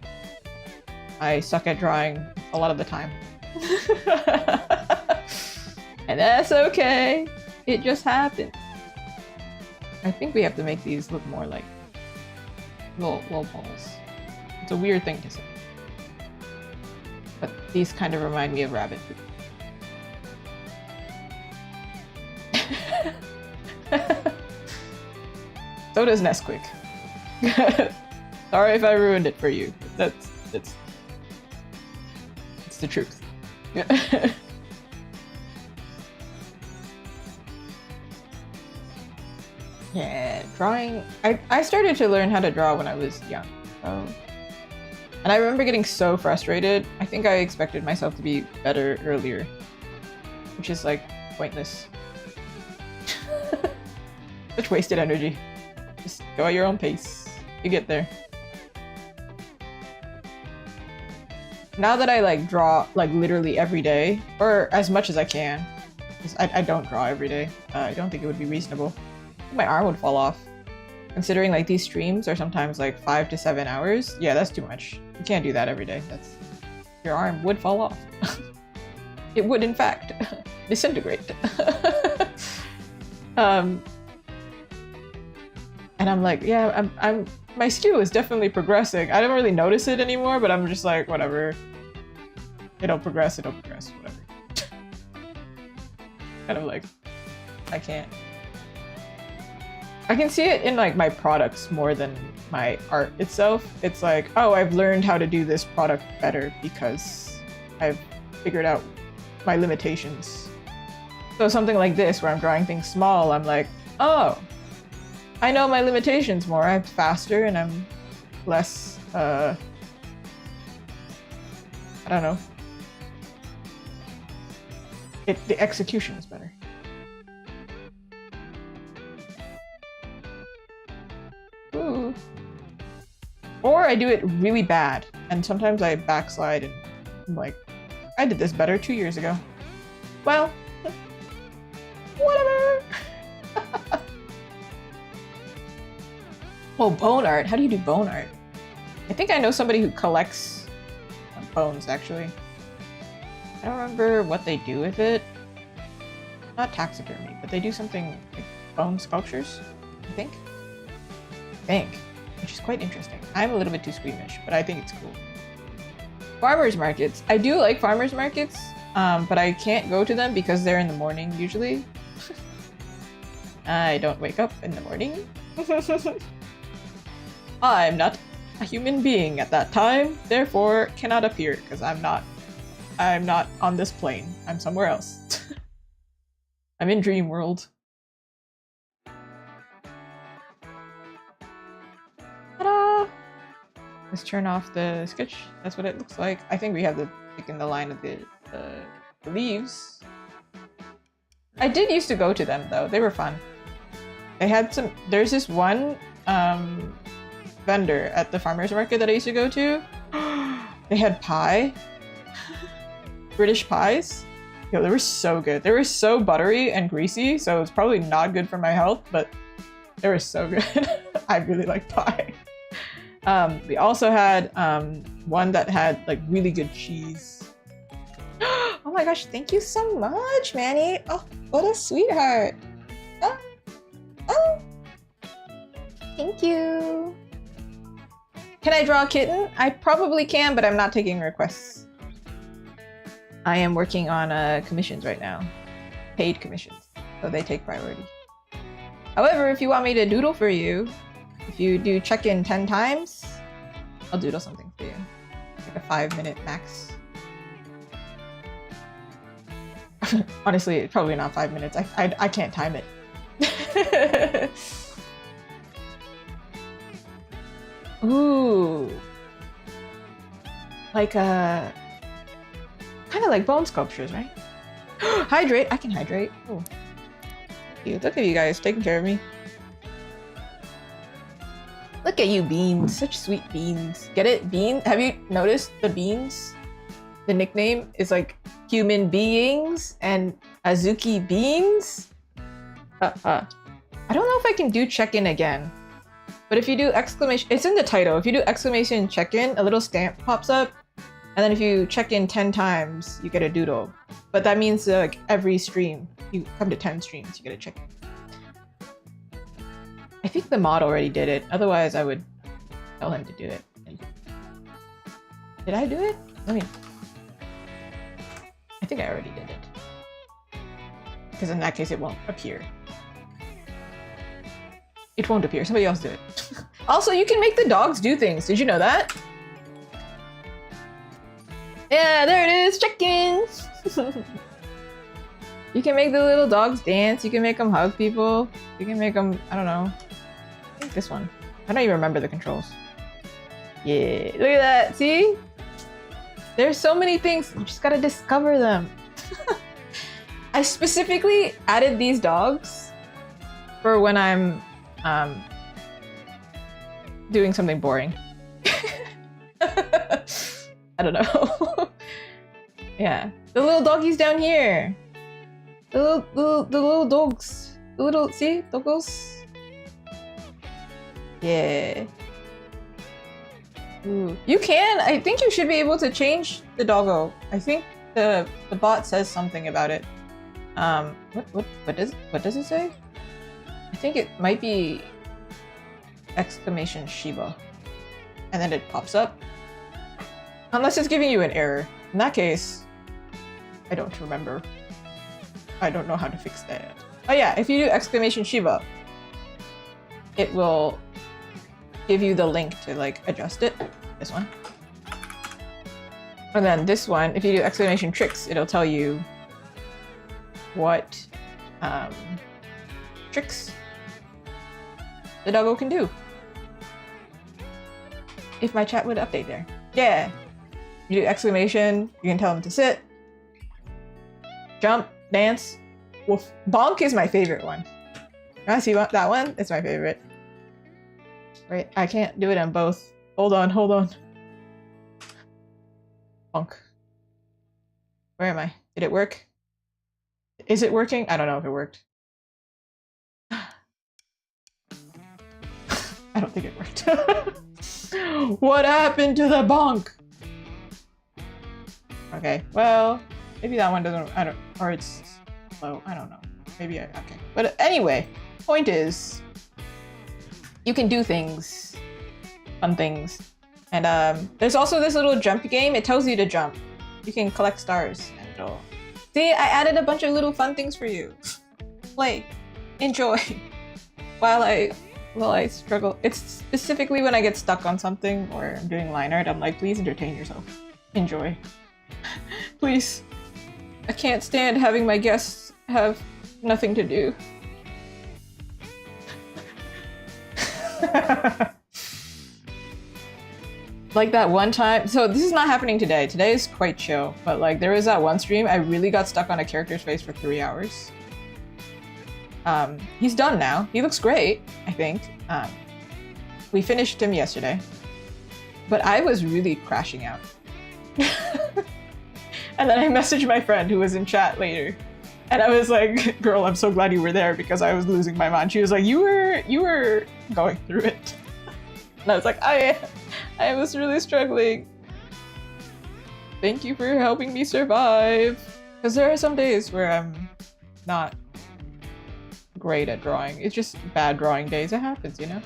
suck at drawing a lot of the time. And that's okay. It just happened. I think we have to make these look more like little balls. It's a weird thing to say. But these kind of remind me of rabbit poop. So does Nesquik. Sorry if I ruined it for you. It's the truth. Yeah, drawing. I started to learn how to draw when I was young. So. And I remember getting so frustrated. I think I expected myself to be better earlier. Which is like pointless. Such wasted energy. Just go at your own pace. You get there. Now that I like draw like literally every day, or as much as I can, because I don't draw every day. I don't think it would be reasonable. My arm would fall off. Considering like these streams are sometimes like 5 to 7 hours. Yeah, that's too much. You can't do that every day. Your arm would fall off. It would in fact disintegrate. And I'm like, yeah, my skill is definitely progressing. I don't really notice it anymore, but I'm just like, whatever. It'll progress, whatever. Kind of like, I can see it in like my products more than my art itself. It's like, oh, I've learned how to do this product better because I've figured out my limitations. So something like this, where I'm drawing things small, I'm like, oh, I know my limitations more. I'm faster and I'm less, I don't know. The execution is better. Ooh. Or I do it really bad, and sometimes I backslide and I'm like, I did this better 2 years ago. Well, whatever. Oh, bone art. How do you do bone art? I think I know somebody who collects bones, actually. I don't remember what they do with it. Not taxidermy, but they do something like bone sculptures, I think. Which is quite interesting. I'm a little bit too squeamish, but I think it's cool. Farmers markets. I do like farmers markets, but I can't go to them because they're in the morning usually. I don't wake up in the morning. I'm not a human being at that time, therefore cannot appear because I'm not on this plane. I'm somewhere else. I'm in dream world. Ta-da! Let's turn off the sketch. That's what it looks like. I think we have the pick in the line of the leaves. I did used to go to them though. They were fun. They had some. There's this one vendor at the farmers market that I used to go to. They had pie. British pies. Yo, they were so good. They were so buttery and greasy, so it's probably not good for my health, but they were so good. I really like pie. We also had one that had like really good cheese. Oh my gosh, thank you so much, Manny. Oh, what a sweetheart. Oh. Thank you. Can I draw a kitten? I probably can, but I'm not taking requests. I am working on commissions right now. Paid commissions. So they take priority. However, if you want me to doodle for you, if you do check-in 10 times, I'll doodle something for you. Like a 5-minute max. Honestly, it's probably not 5 minutes. I can't time it. Ooh. Like kind of like bone sculptures, right? Hydrate. I can hydrate. Oh. Thank you. Look at you guys taking care of me. Look at you, Beans. Such sweet beans. Get it? Bean? Have you noticed the beans? The nickname is like human beings and Azuki beans. I don't know if I can do check-in again. But if you do exclamation, it's in the title. If you do exclamation check-in, a little stamp pops up. And then if you check in 10 times, you get a doodle. But that means like every stream, you come to 10 streams, you get a check-in. I think the mod already did it. Otherwise, I would tell him to do it. Did I do it? Let me... I think I already did it. Because in that case, it won't appear. It won't appear. Somebody else do it. Also, you can make the dogs do things. Did you know that? Yeah, there it is. Checkin. You can make the little dogs dance. You can make them hug people. You can make them, I don't know. I think this one. I don't even remember the controls. Yeah, look at that. See? There's so many things. You just gotta discover them. I specifically added these dogs for when I'm doing something boring. I don't know. Yeah. The little doggies down here. The little dogs. The little, see? Doggos? Yeah. Ooh. You can. I think you should be able to change the doggo. I think the bot says something about it. What does it say? I think it might be exclamation Shiba. And then it pops up. Unless it's giving you an error. In that case, I don't remember. I don't know how to fix that. Oh yeah, if you do exclamation Shiba, it will give you the link to like adjust it. This one. And then this one, if you do exclamation tricks, it'll tell you what tricks the doggo can do. If my chat would update there. Yeah. You do exclamation, you can tell them to sit, jump, dance. Woof. Bonk is my favorite one. I see that one? It's my favorite. Right, I can't do it on both. Hold on. Bonk. Where am I? Did it work? Is it working? I don't know if it worked. I don't think it worked. What happened to the bonk? Okay, well, maybe that one doesn't, or it's slow, I don't know. Maybe okay. But anyway, point is, you can do things, fun things. And there's also this little jump game. It tells you to jump. You can collect stars and it'll... See, I added a bunch of little fun things for you. Play, enjoy, while I struggle. It's specifically when I get stuck on something or I'm doing line art, I'm like, please entertain yourself. Enjoy. Please. I can't stand having my guests have nothing to do. Like that one time, so this is not happening today. Today is quite chill, but like there was that one stream, I really got stuck on a character's face for 3 hours. He's done now. He looks great, I think. We finished him yesterday, but I was really crashing out. And then I messaged my friend who was in chat later, and I was like, girl, I'm so glad you were there because I was losing my mind. She was like, you were going through it. And I was like, I was really struggling. Thank you for helping me survive. Because there are some days where I'm not great at drawing. It's just bad drawing days. It happens, you know?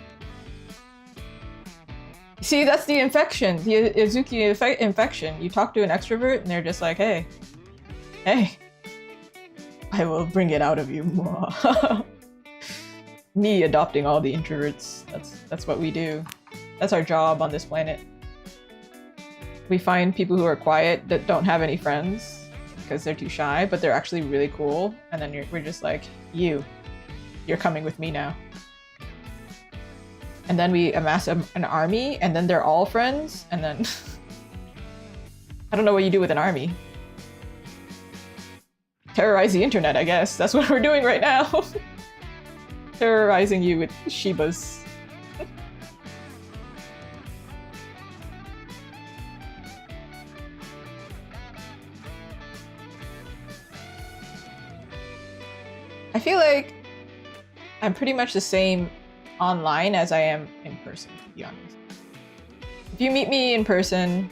See, that's the infection. The Azuki infection. You talk to an extrovert and they're just like, hey, I will bring it out of you. Me adopting all the introverts. That's what we do. That's our job on this planet. We find people who are quiet that don't have any friends because they're too shy, but they're actually really cool. And then we're just like, you're coming with me now. And then we amass an army, and then they're all friends, and then... I don't know what you do with an army. Terrorize the internet, I guess. That's what we're doing right now. Terrorizing you with Shibas. I feel like I'm pretty much the same online as I am in person, to be honest. If you meet me in person,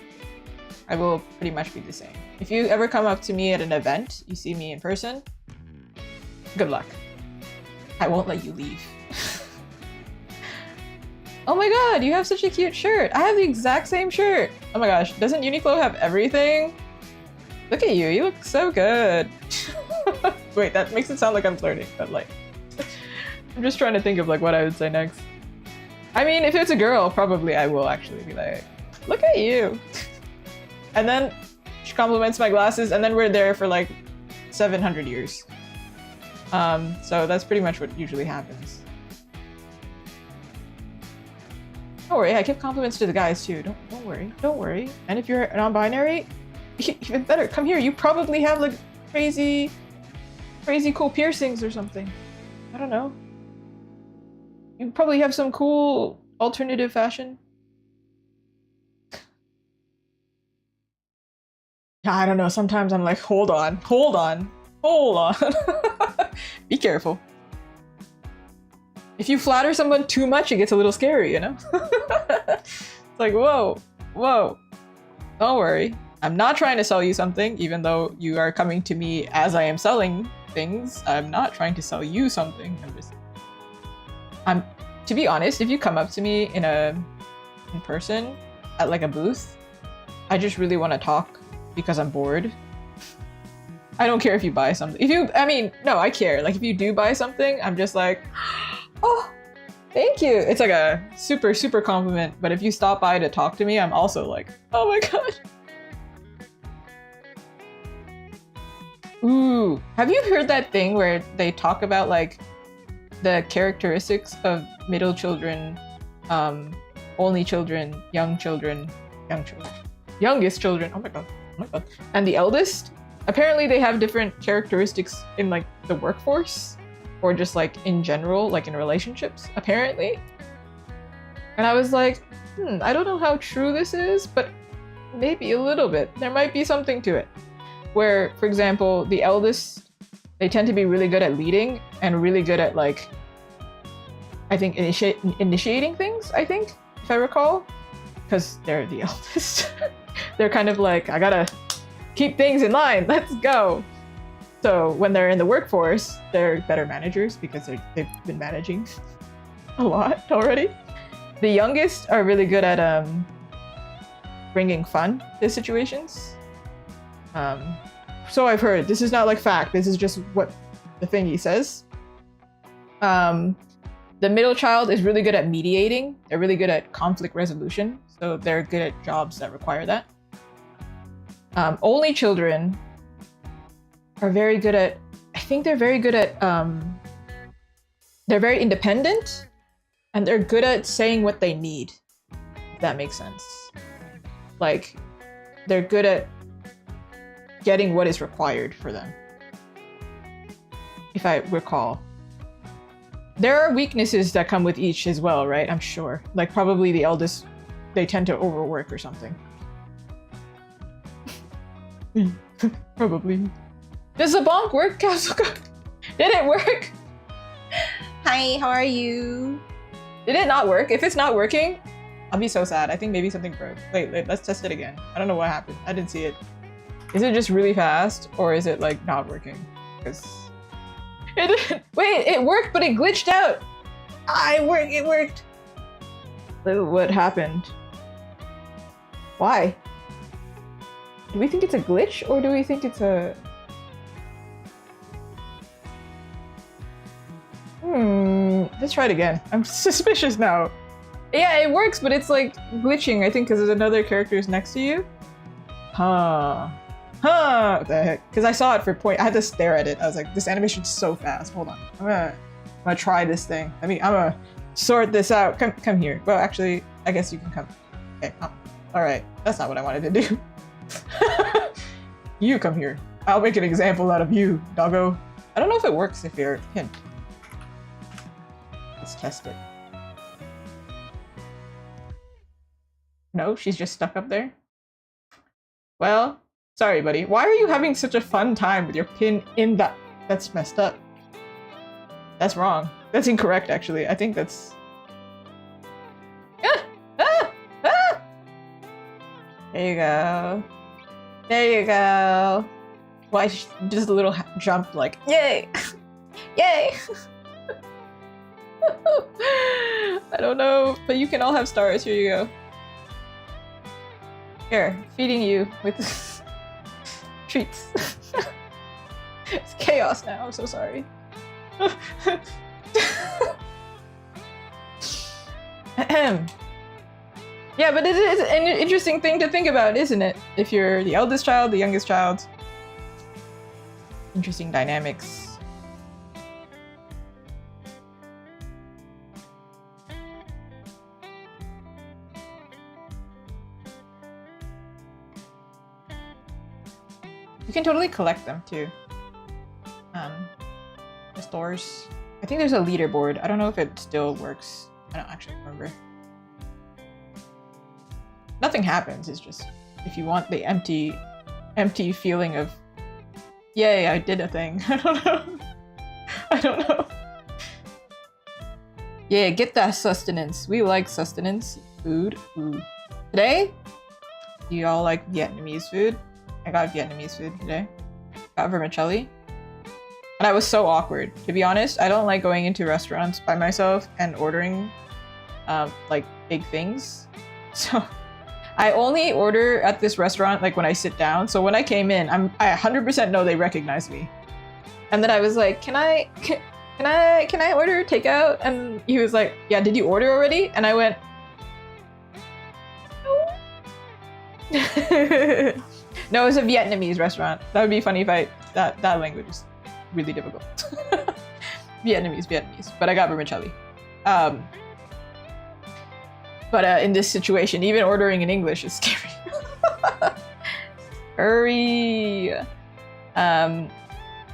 I will pretty much be the same. If you ever come up to me at an event, you see me in person, good luck. I won't let you leave. Oh my god, you have such a cute shirt. I have the exact same shirt. Oh my gosh, doesn't Uniqlo have everything? Look at you look so good. Wait, that makes it sound like I'm flirting, but like... I'm just trying to think of like what I would say next. I mean, if it's a girl, probably I will actually be like, look at you. And then she compliments my glasses, and then we're there for like 700 years. So that's pretty much what usually happens. Don't worry, I give compliments to the guys too. Don't worry, don't worry. And if you're non-binary, even better. Come here. You probably have like crazy cool piercings or something. I don't know. You probably have some cool alternative fashion. I don't know. Sometimes I'm like, hold on. Be careful. If you flatter someone too much, it gets a little scary, you know? It's like, whoa. Don't worry. I'm not trying to sell you something, even though you are coming to me as I am selling things. I'm not trying to sell you something. To be honest, if you come up to me in person at like a booth, I just really want to talk because I'm bored. I don't care if you buy something. No, I care. Like if you do buy something, I'm just like, oh, thank you. It's like a super compliment. But if you stop by to talk to me, I'm also like, oh my god. Ooh, have you heard that thing where they talk about like the characteristics of middle children, only children, youngest children, oh my god, and the eldest? Apparently they have different characteristics in like the workforce or just like in general, like in relationships, apparently. And I was like, I don't know how true this is, but maybe a little bit. There might be something to it. Where, for example, the eldest, they tend to be really good at leading and really good at like, I think initiating things, I think, if I recall, because they're the eldest. They're kind of like, I gotta keep things in line, let's go. So when they're in the workforce, they're better managers because they've been managing a lot already. The youngest are really good at bringing fun to situations. So I've heard. This is not like fact. This is just what the thingy says. The middle child is really good at mediating. They're really good at conflict resolution. So they're good at jobs that require that. Only children are very good at, I think they're very good at, they're very independent and they're good at saying what they need, if that makes sense. Like, they're good at getting what is required for them, if I recall. There are weaknesses that come with each as well, right? I'm sure. Like, probably the eldest, they tend to overwork or something. Probably. Does the bonk work, Kazuka? Did it work? Hi, how are you? Did it not work? If it's not working, I'll be so sad. I think maybe something broke. Wait, let's test it again. I don't know what happened. I didn't see it. Is it just really fast, or is it like not working? Because wait, it worked, but it glitched out. It worked. What happened? Why? Do we think it's a glitch, or do we think it's a... Let's try it again. I'm suspicious now. Yeah, it works, but it's like glitching, I think, because there's another character next to you. What the heck? Because I saw it for point. I had to stare at it. I was like, this animation's so fast. Hold on. I'm gonna try this thing. I'm gonna sort this out. Come here. Well, actually, I guess you can come. Okay. All right. That's not what I wanted to do. You come here. I'll make an example out of you, doggo. I don't know if it works if you're pinned. Let's test it. No, she's just stuck up there. Well, sorry, buddy. Why are you having such a fun time with your pin in that? That's messed up. That's wrong. That's incorrect, actually. I think that's... There you go. There you go. Why just a little jump like, yay! Yay! I don't know, but you can all have stars. Here you go. Here, feeding you with treats. It's chaos now. I'm so sorry. Yeah, but it is an interesting thing to think about, isn't it? If you're the eldest child, the youngest child. Interesting dynamics. You can totally collect them too. The stores. I think there's a leaderboard. I don't know if it still works. I don't actually remember. Nothing happens. It's just if you want the empty feeling of, yay, I did a thing. I don't know. I don't know. Yeah, get that sustenance. We like sustenance. Food. Ooh. Today, do you all like Vietnamese food? I got Vietnamese food today. Got vermicelli. And I was so awkward. To be honest, I don't like going into restaurants by myself and ordering like big things. So I only order at this restaurant like when I sit down. So when I came in, I 100% know they recognize me. And then I was like, can I order takeout? And he was like, yeah, did you order already? And I went, no. No, it's a Vietnamese restaurant. That would be funny if that language is really difficult. Vietnamese. But I got vermicelli. But in this situation, even ordering in English is scary. Hurry!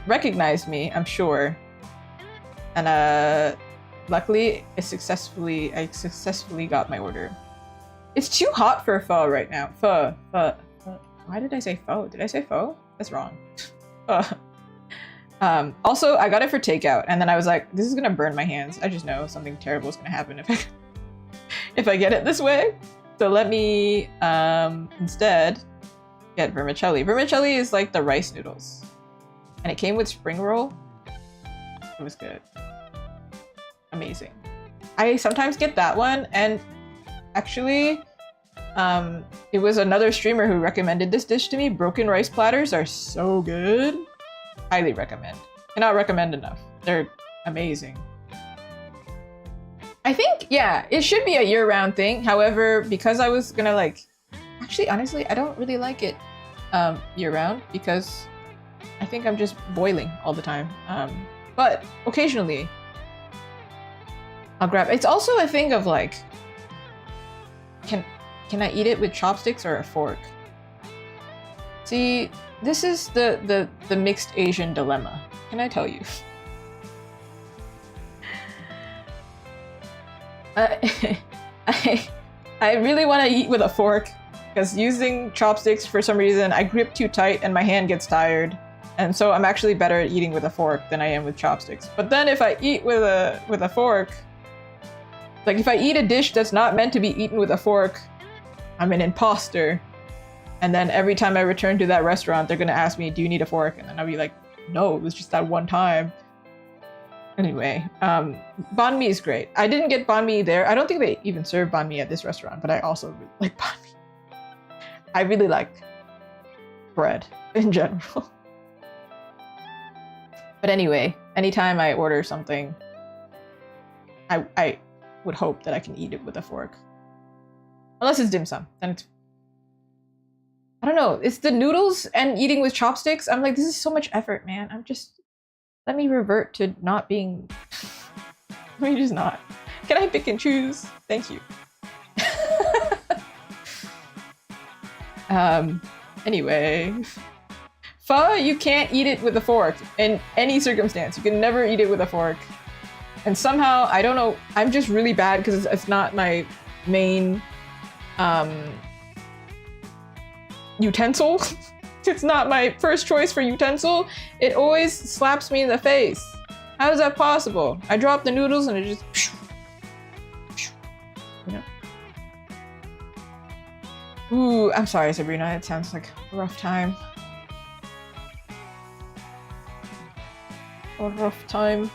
Recognized me, I'm sure. And luckily, I successfully got my order. It's too hot for pho right now. Pho. Why did I say pho? Did I say pho? That's wrong. Also, I got it for takeout, and then I was like, this is gonna burn my hands. I just know something terrible is gonna happen if I get it this way. So let me instead get vermicelli. Vermicelli is like the rice noodles. And it came with spring roll. It was good. Amazing. I sometimes get that one, and actually, it was another streamer who recommended this dish to me. Broken rice platters are so good. Highly recommend. Cannot recommend enough. They're amazing. I think, yeah, it should be a year-round thing. However, because I was gonna like... Actually, honestly, I don't really like it year-round because I think I'm just boiling all the time. But occasionally, I'll grab... It's also a thing of like... Can I eat it with chopsticks or a fork? See, this is the mixed Asian dilemma. Can I tell you? I really want to eat with a fork because using chopsticks for some reason I grip too tight and my hand gets tired, and so I'm actually better at eating with a fork than I am with chopsticks. But then if I eat with a fork, like if I eat a dish that's not meant to be eaten with a fork, I'm an imposter. And then every time I return to that restaurant, they're gonna ask me, do you need a fork? And then I'll be like, no, it was just that one time. Anyway, banh mi is great. I didn't get banh mi there. I don't think they even serve banh mi at this restaurant, but I also really like banh mi. I really like bread in general. But anyway, anytime I order something, I would hope that I can eat it with a fork. Unless it's dim sum, then it's... I don't know, it's the noodles and eating with chopsticks. I'm like, this is so much effort, man. I'm just... Let me revert to not being... Let me just not. Can I pick and choose? Thank you. Anyway. Pho, you can't eat it with a fork in any circumstance. You can never eat it with a fork. And somehow, I don't know, I'm just really bad because it's not my main utensil. It's not my first choice for utensil. It always slaps me in the face. How is that possible? I drop the noodles and it just... You know? Ooh, I'm sorry, Sabrina. It sounds like a rough time. A rough time.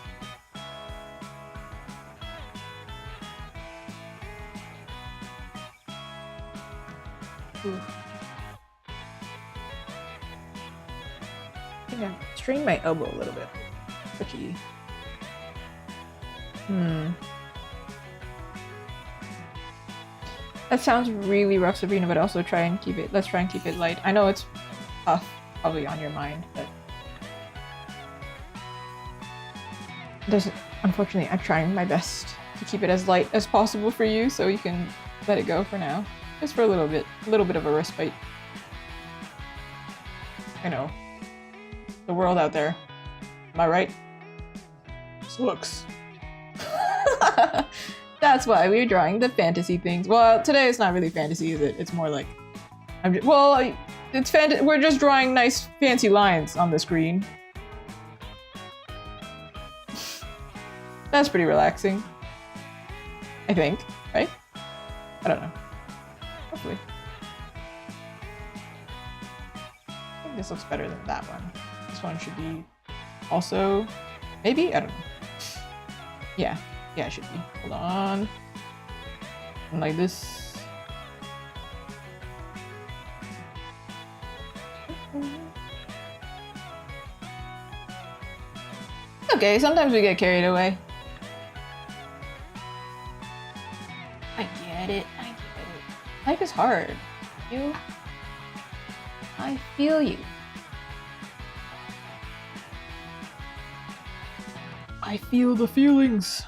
Ooh. I think I strained my elbow a little bit. Twitchy. That sounds really rough, Sabrina, but also let's try and keep it light. I know it's tough, probably on your mind, but unfortunately, I'm trying my best to keep it as light as possible for you, so you can let it go for now. Just for a little bit of a respite. I know. The world out there. Am I right? Sucks. That's why we're drawing the fantasy things. Well, today it's not really fantasy, is it? It's more like... we're just drawing nice fancy lines on the screen. That's pretty relaxing. I think, right? I don't know. Hopefully. I think this looks better than that one. This one should be also... maybe? I don't know. Yeah, it should be. Hold on. And like this. Okay, sometimes we get carried away. I get it. Life is hard. I feel you. I feel the feelings.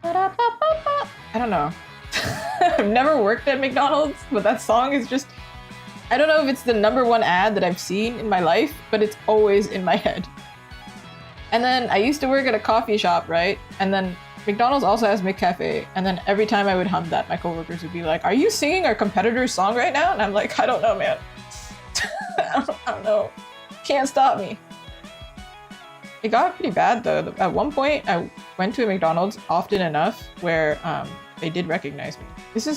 I don't know. I've never worked at McDonald's, but that song is just... I don't know if it's the #1 ad that I've seen in my life, but it's always in my head. And then I used to work at a coffee shop, right? And then McDonald's also has McCafe, and then every time I would hum that, my coworkers would be like, "Are you singing our competitor's song right now?" And I'm like, "I don't know, man. I don't know. Can't stop me." It got pretty bad though. At one point, I went to a McDonald's often enough where they did recognize me.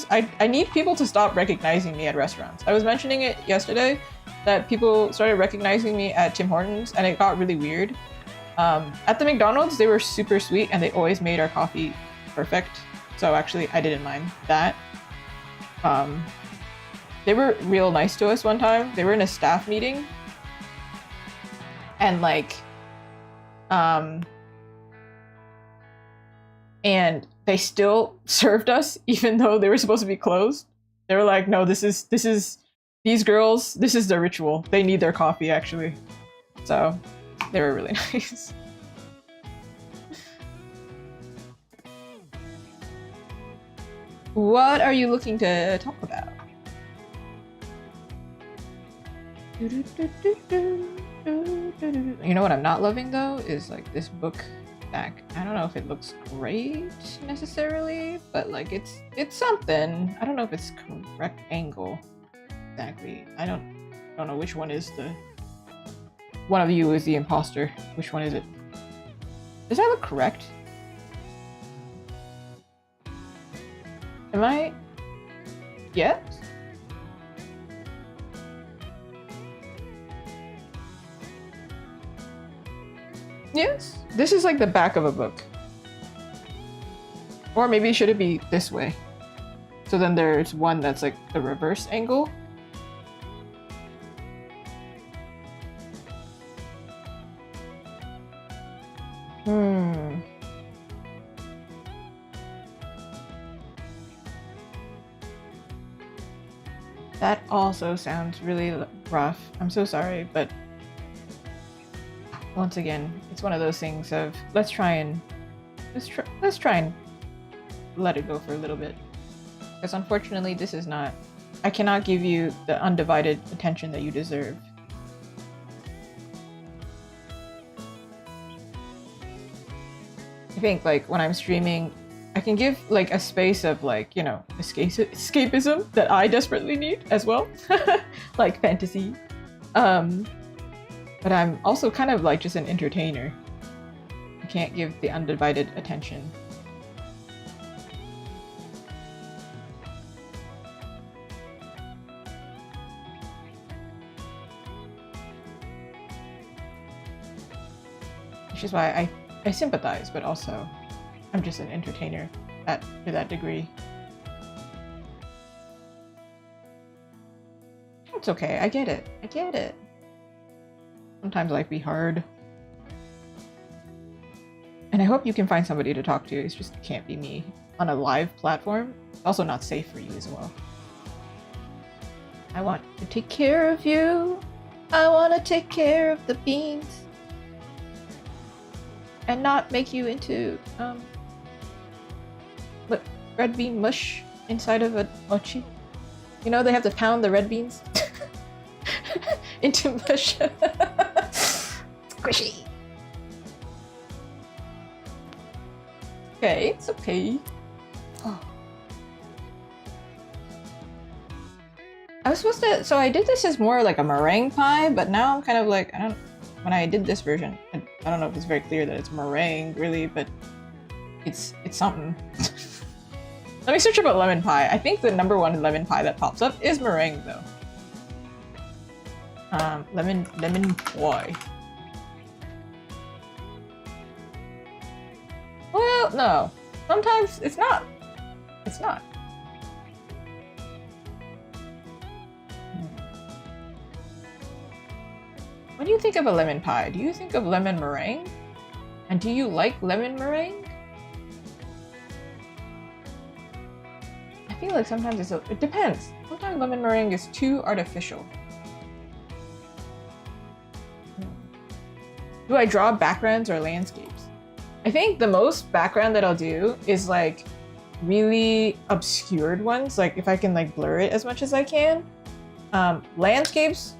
I need people to stop recognizing me at restaurants. I was mentioning it yesterday that people started recognizing me at Tim Hortons, and it got really weird. At the McDonald's, they were super sweet and they always made our coffee perfect. So actually, I didn't mind that. They were real nice to us one time. They were in a staff meeting. And like, and they still served us even though they were supposed to be closed. They were like, "No, these girls, this is their ritual. They need their coffee actually." So they were really nice. What are you looking to talk about? You know what I'm not loving though is like this book back. I don't know if it looks great necessarily, but like it's something. I don't know if it's correct angle exactly. I don't know which one is the... One of you is the imposter. Which one is it? Does that look correct? Am I? Yes? Yes? This is like the back of a book. Or maybe should it be this way? So then there's one that's like the reverse angle. That also sounds really rough. I'm so sorry, but once again, it's one of those things of let's try and let it go for a little bit. Because unfortunately, this is not... I cannot give you the undivided attention that you deserve. I think like when I'm streaming, I can give like a space of like, you know, escapism that I desperately need as well. Like fantasy. But I'm also kind of like just an entertainer. I can't give the undivided attention. Which is why I sympathize, but also I'm just an entertainer to that degree. It's okay, I get it. I get it. Sometimes life be hard. And I hope you can find somebody to talk to. It's just it can't be me on a live platform. It's also not safe for you as well. I want to take care of you. I want to take care of the beans. And not make you into, red bean mush inside of a mochi. You know, they have to pound the red beans into mush. Squishy. Okay, it's okay. Oh. I was supposed to, so I did this as more like a meringue pie, but now I'm kind of like, when I did this version, I don't know if it's very clear that it's meringue really, but it's something. Let me search about lemon pie. I think the #1 lemon pie that pops up is meringue though. Lemon pie. Well, no. Sometimes it's not. It's not. When you think of a lemon pie, do you think of lemon meringue? And do you like lemon meringue? I feel like sometimes it depends. Sometimes lemon meringue is too artificial. Do I draw backgrounds or landscapes? I think the most background that I'll do is like really obscured ones, like if I can like blur it as much as I can. Landscapes,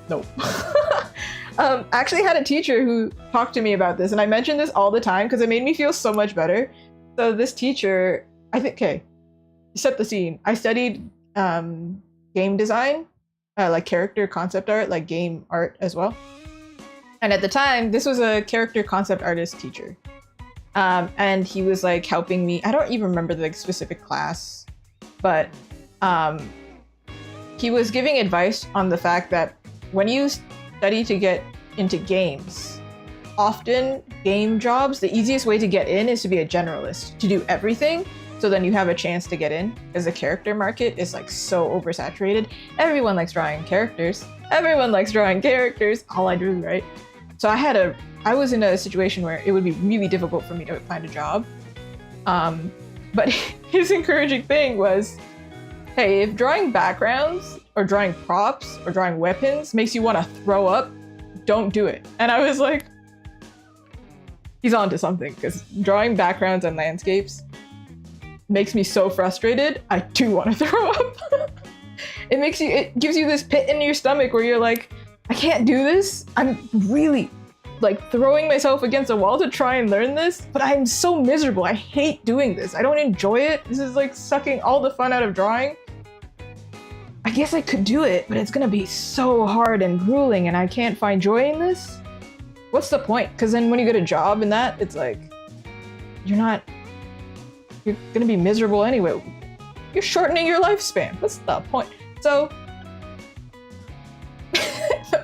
no. Actually had a teacher who talked to me about this, and I mention this all the time because it made me feel so much better. So this teacher, I think, okay, set the scene. I studied game design, like character concept art, like game art as well. And at the time, this was a character concept artist teacher. And he was like helping me. I don't even remember the like, specific class, but he was giving advice on the fact that when you study to get into games, often game jobs, the easiest way to get in is to be a generalist, to do everything. So then you have a chance to get in, because the character market is like so oversaturated. Everyone likes drawing characters. Everyone likes drawing characters. All I do, right? So I was in a situation where it would be really difficult for me to find a job. But his encouraging thing was, hey, if drawing backgrounds or drawing props or drawing weapons makes you want to throw up, don't do it. And I was like, he's onto something, because drawing backgrounds and landscapes makes me so frustrated. I do want to throw up. It gives you this pit in your stomach where you're like, I can't do this. I'm really like throwing myself against a wall to try and learn this, but I'm so miserable. I hate doing this. I don't enjoy it. This is like sucking all the fun out of drawing. I guess I could do it, but it's gonna be so hard and grueling, and I can't find joy in this. What's the point? Because then when you get a job in that, it's like, you're gonna be miserable anyway. You're shortening your lifespan. What's the point? So,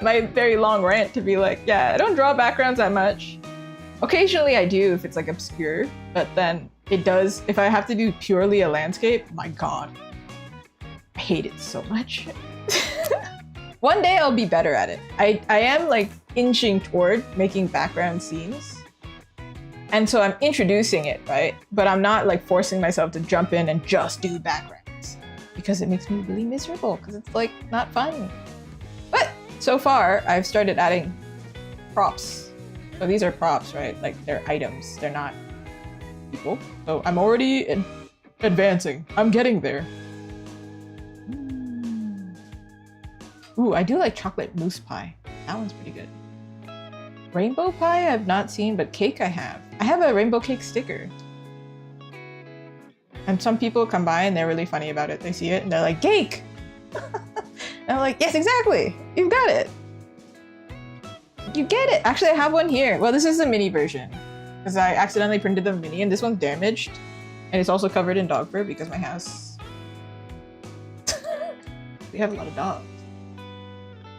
my very long rant to be like, yeah, I don't draw backgrounds that much. Occasionally I do if it's like obscure, but then it does, if I have to do purely a landscape, my God, I hate it so much. One day I'll be better at it. I am like inching toward making background scenes. And so I'm introducing it, right? But I'm not like forcing myself to jump in and just do backgrounds, because it makes me really miserable, because it's like not fun. But so far I've started adding props. So these are props, right? Like they're items, they're not people. So I'm already advancing. I'm getting there. Ooh, I do like chocolate mousse pie. That one's pretty good. Rainbow pie I've not seen, but cake I have. I have a rainbow cake sticker. And some people come by and they're really funny about it. They see it and they're like, cake! And I'm like, yes, exactly. You've got it. You get it. Actually, I have one here. Well, this is the mini version, because I accidentally printed the mini, and this one's damaged. And it's also covered in dog fur because my house... we have a lot of dogs.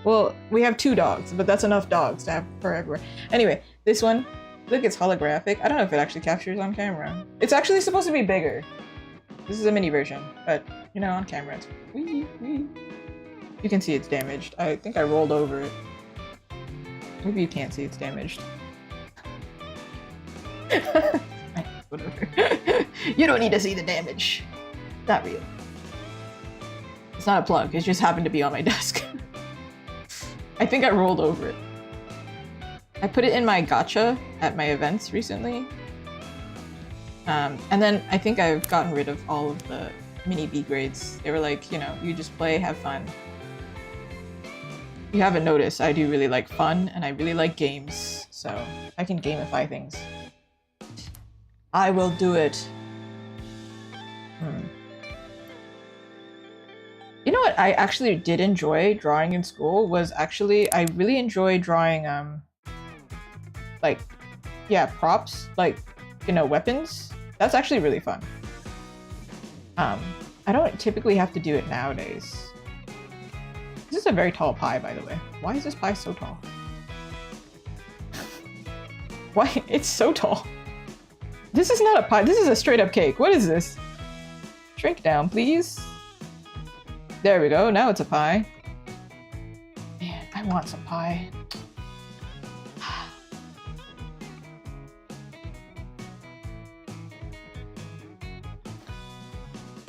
Well, we have 2 dogs, but that's enough dogs to have fur everywhere. Anyway, this one, Look, it's holographic. I don't know if it actually captures on camera. It's actually supposed to be bigger. This is a mini version, but you know, on camera it's wee, wee. You can see it's damaged. I think I rolled over it. Maybe you can't see it's damaged. Whatever. You don't need to see the damage. Not real. It's not a plug, it just happened to be on my desk. I think I rolled over it. I put it in my gacha at my events recently. And then I think I've gotten rid of all of the mini B grades. They were like, you know, you just play, have fun. You haven't noticed, I do really like fun and I really like games, so I can gamify things. I will do it. You know what I actually did enjoy drawing in school was actually, I really enjoyed drawing, like, yeah, props, like, you know, weapons. That's actually really fun. I don't typically have to do it nowadays. This is a very tall pie, by the way. Why is this pie so tall? Why? It's so tall. This is not a pie. This is a straight up cake. What is this? Shrink down, please. There we go. Now it's a pie. Man, I want some pie.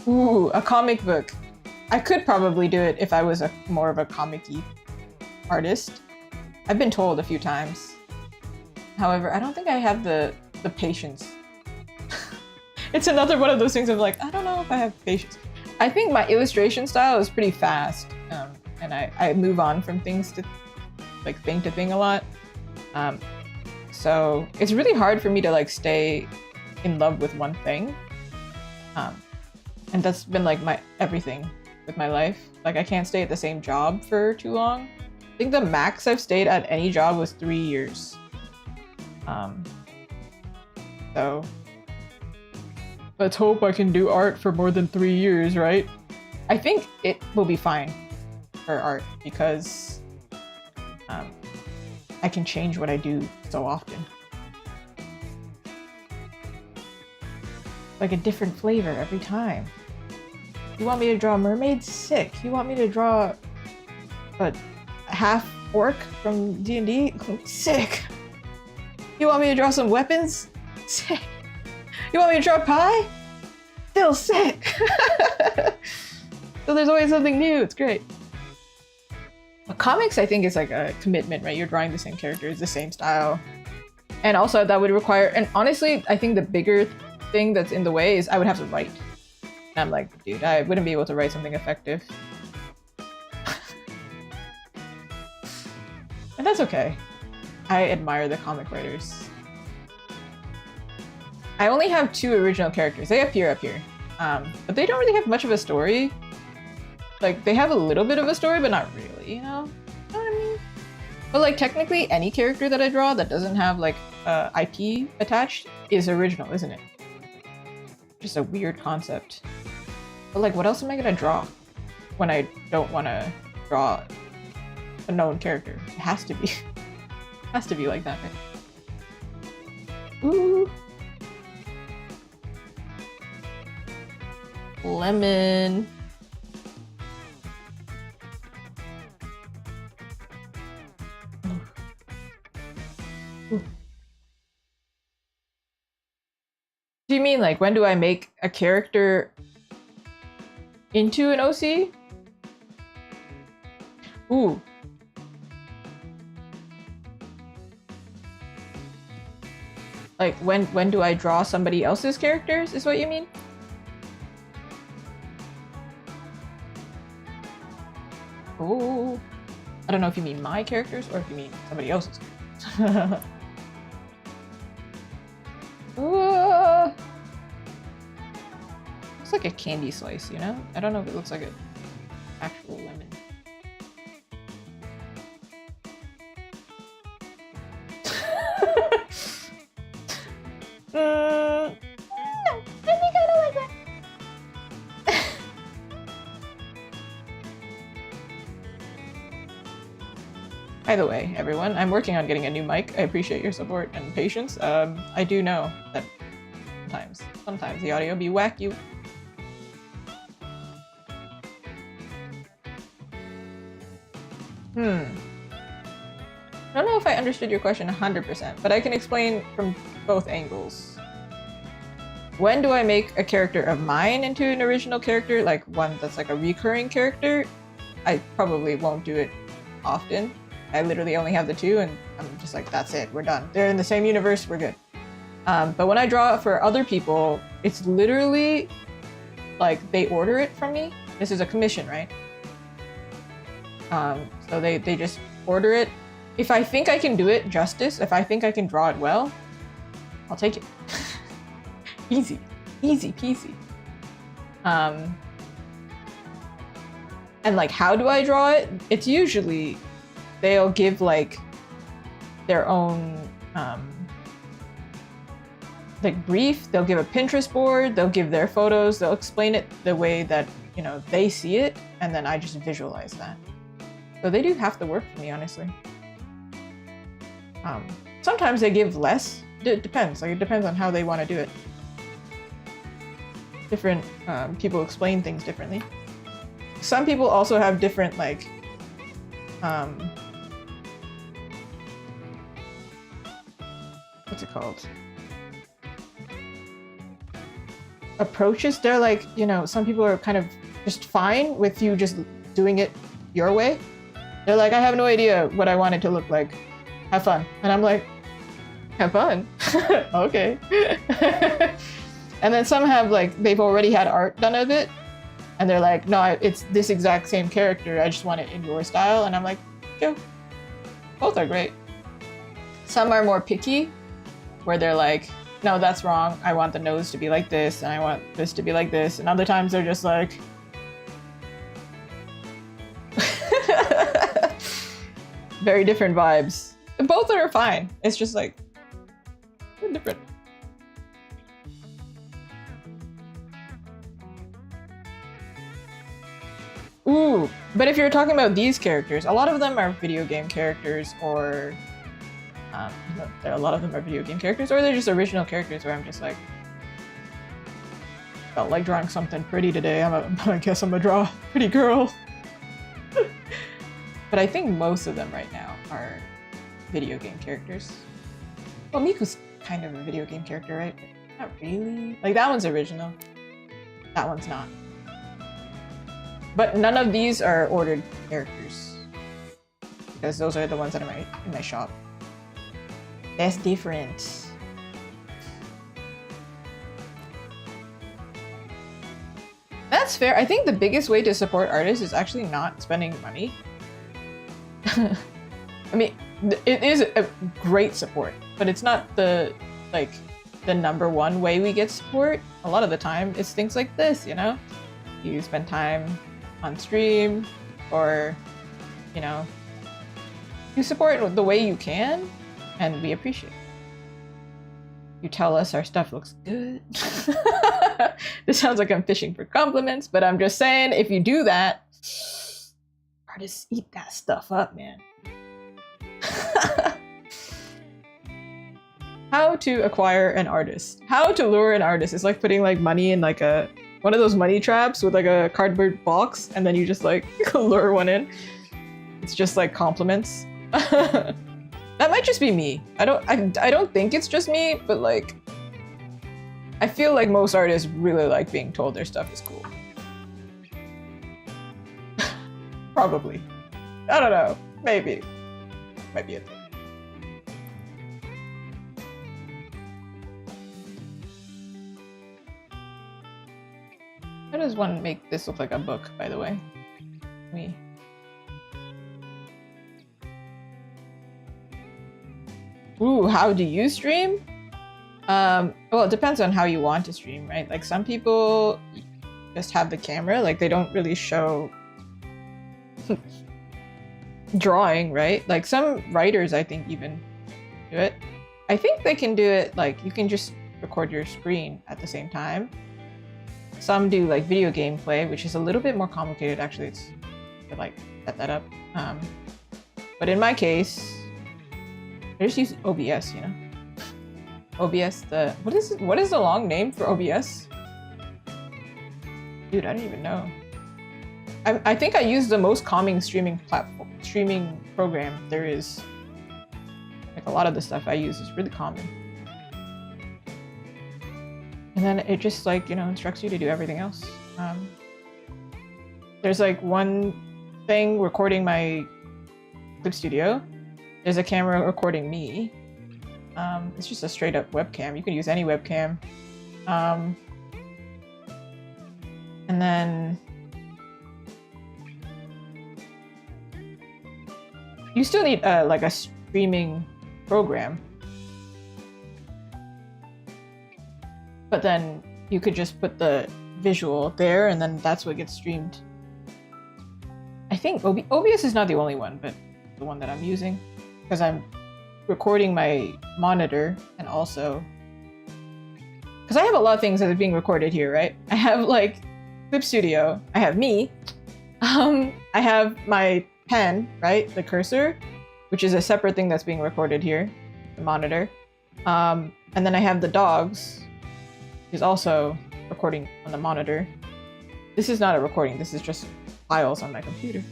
Ooh, a comic book. I could probably do it if I was more of a comic-y artist. I've been told a few times. However, I don't think I have the patience. It's another one of those things of like, I don't know if I have patience. I think my illustration style is pretty fast, and I move on from things to, like, thing to thing a lot. So it's really hard for me to like stay in love with one thing. And that's been like my everything with my life. Like, I can't stay at the same job for too long. I think the max I've stayed at any job was 3 years. So let's hope I can do art for more than 3 years, right? I think it will be fine for art because I can change what I do so often. Like a different flavor every time. You want me to draw mermaids? Sick. You want me to draw a half orc from D&D? Sick. You want me to draw some weapons? Sick. You want me to draw pie? Still sick. So there's always something new. It's great. But comics, I think, is like a commitment, right? You're drawing the same characters, the same style. And also that would require, and honestly, I think the bigger thing that's in the way is I would have to write. And I'm like, dude, I wouldn't be able to write something effective. And that's okay. I admire the comic writers. I only have 2 original characters. They appear up here. But they don't really have much of a story. Like, they have a little bit of a story, but not really, you know? You know what I mean? But like, technically, any character that I draw that doesn't have like IP attached is original, isn't it? Just a weird concept. But like, what else am I gonna draw when I don't want to draw a known character? It has to be. Has to be like that, right? Ooh. Lemon. Ooh. Do you mean like when do I make a character into an OC? Ooh. Like when do I draw somebody else's characters is what you mean? Oh. I don't know if you mean my characters or if you mean somebody else's characters. Looks like a candy slice, you know? I don't know if it looks like an actual lemon. No, I think I don't like that. By the way, everyone, I'm working on getting a new mic. I appreciate your support and patience. I do know that sometimes the audio be wacky. I don't know if I understood your question 100%, but I can explain from both angles. When do I make a character of mine into an original character, like one that's like a recurring character? I probably won't do it often. I literally only have the two, and I'm just like, that's it, we're done. They're in the same universe, we're good. But when I draw for other people, it's literally like they order it from me. This is a commission, right? So they just order it. If I think I can do it justice, if I think I can draw it well, I'll take it. Easy peasy. And like, how do I draw it? It's usually they'll give like their own like brief. They'll give a Pinterest board. They'll give their photos. They'll explain it the way that, you know, they see it, and then I just visualize that. So they do have to work for me, honestly. Sometimes they give less. It depends. Like, it depends on how they want to do it. Different people explain things differently. Some people also have different, like, what's it called? Approaches. They're like, you know, some people are kind of just fine with you just doing it your way. They're like, I have no idea what I want it to look like. Have fun. And I'm like, have fun. Okay. And then some have like, they've already had art done of it, and they're like, no, it's this exact same character. I just want it in your style. And I'm like, go. Both are great. Some are more picky, where they're like, no, that's wrong. I want the nose to be like this, and I want this to be like this. And other times they're just like, very different vibes. Both are fine. It's just like, they're different. Ooh, but if you're talking about these characters, a lot of them are video game characters, or a lot of them are video game characters, or they're just original characters where I'm just like, felt like drawing something pretty today. I guess I'm gonna draw a pretty girl. But I think most of them right now are video game characters. Well, Miku's kind of a video game character, right? But not really. Like, that one's original. That one's not. But none of these are ordered characters, because those are the ones that are in my shop. That's different. That's fair. I think the biggest way to support artists is actually not spending money. I mean, it is a great support, but it's not the number one way we get support. A lot of the time, it's things like this, you know? You spend time on stream, or, you know, you support the way you can, and we appreciate it. You tell us our stuff looks good. This sounds like I'm fishing for compliments, but I'm just saying, if you do that, artists eat that stuff up, man. How to acquire an artist. How to lure an artist is like putting like money in like one of those money traps with like a cardboard box, and then you just like lure one in. It's just like compliments. That might just be me. I don't think it's just me, but like, I feel like most artists really like being told their stuff is cool. Probably. I don't know. Maybe. Might be a thing. How does one make this look like a book, by the way? Me. Ooh, how do you stream? Well, it depends on how you want to stream, right? Like, some people just have the camera, like they don't really show drawing, right? Like, some writers, I think, even do it. I think they can do it, like, you can just record your screen at the same time. Some do like video gameplay, which is a little bit more complicated, actually. It's to like set that up. But in my case, I just use OBS, you know? OBS, what is the long name for OBS? Dude, I don't even know. I think I use the most calming streaming program there is. Like a lot of the stuff I use is really calming. And then it just like, you know, instructs you to do everything else. There's like one thing recording my clip studio. There's a camera recording me. It's just a straight up webcam. You can use any webcam. And then you still need like a streaming program. But then you could just put the visual there and then that's what gets streamed. I think OBS is not the only one, but the one that I'm using because I'm recording my monitor and also because I have a lot of things that are being recorded here, right? I have like Clip Studio, I have me, I have my pen, right? The cursor, which is a separate thing that's being recorded here, the monitor. And then I have the dogs, which is also recording on the monitor. This is not a recording, this is just files on my computer.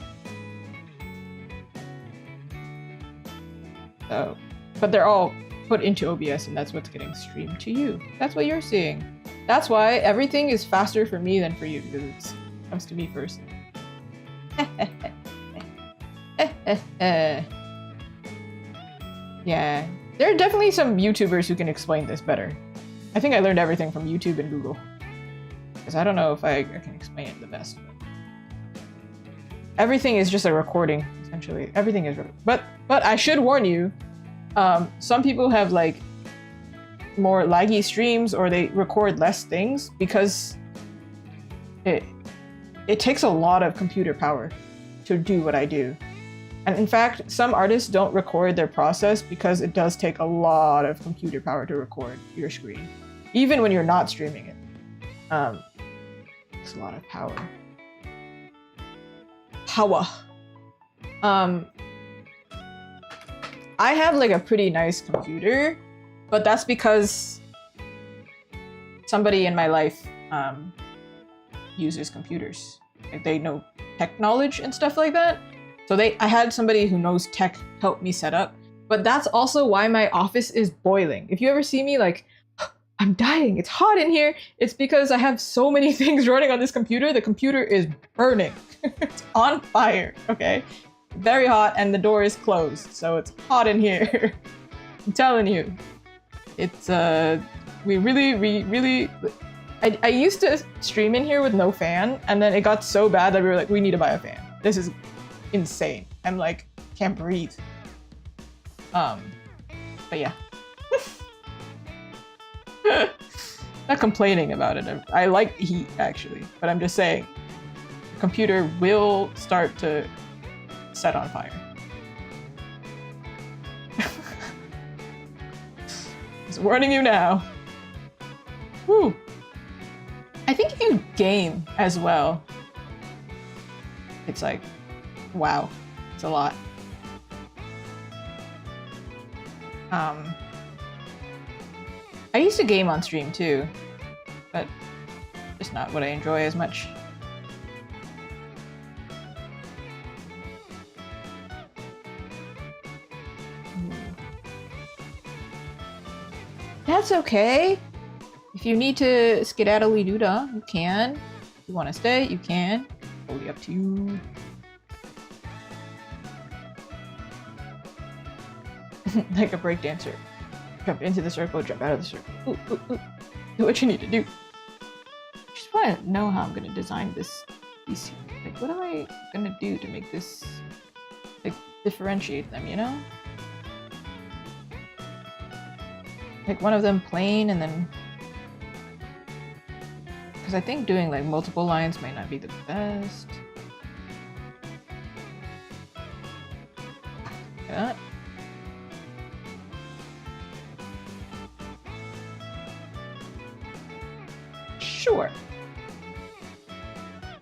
So, but they're all put into OBS and that's what's getting streamed to you. That's what you're seeing. That's why everything is faster for me than for you, because it comes to me first. Yeah, there are definitely some YouTubers who can explain this better. I think I learned everything from YouTube and Google. Because I don't know if I can explain it the best. But everything is just a recording, essentially. Everything is... But I should warn you, some people have like more laggy streams or they record less things because it takes a lot of computer power to do what I do. And in fact, some artists don't record their process because it does take a lot of computer power to record your screen, even when you're not streaming it. It's a lot of power. I have like a pretty nice computer, but that's because somebody in my life uses computers. Like they know tech knowledge and stuff like that. So I had somebody who knows tech help me set up, but that's also why my office is boiling. If you ever see me like, I'm dying, it's hot in here, it's because I have so many things running on this computer. The computer is burning. It's on fire, okay? Very hot and the door is closed, so it's hot in here. I'm telling you. It's, we really... I used to stream in here with no fan, and then it got so bad that we were like, we need to buy a fan. This is insane. I'm like, can't breathe. But yeah. Not complaining about it. I like heat actually, but I'm just saying the computer will start to set on fire. Just warning you now. Whew. I think you can game as well. It's like, wow, it's a lot. I used to game on stream too, but just not what I enjoy as much. That's okay. If you need to skedaddly doo-dah, you can. If you want to stay, you can. Totally up to you. Like a breakdancer. Jump into the circle, jump out of the circle. Ooh, ooh, ooh. Do what you need to do. I just want to know how I'm going to design this piece here. Like, what am I going to do to make this, like, differentiate them, you know? Like, one of them plain and then... Because I think doing, like, multiple lines might not be the best. Yeah. Sure.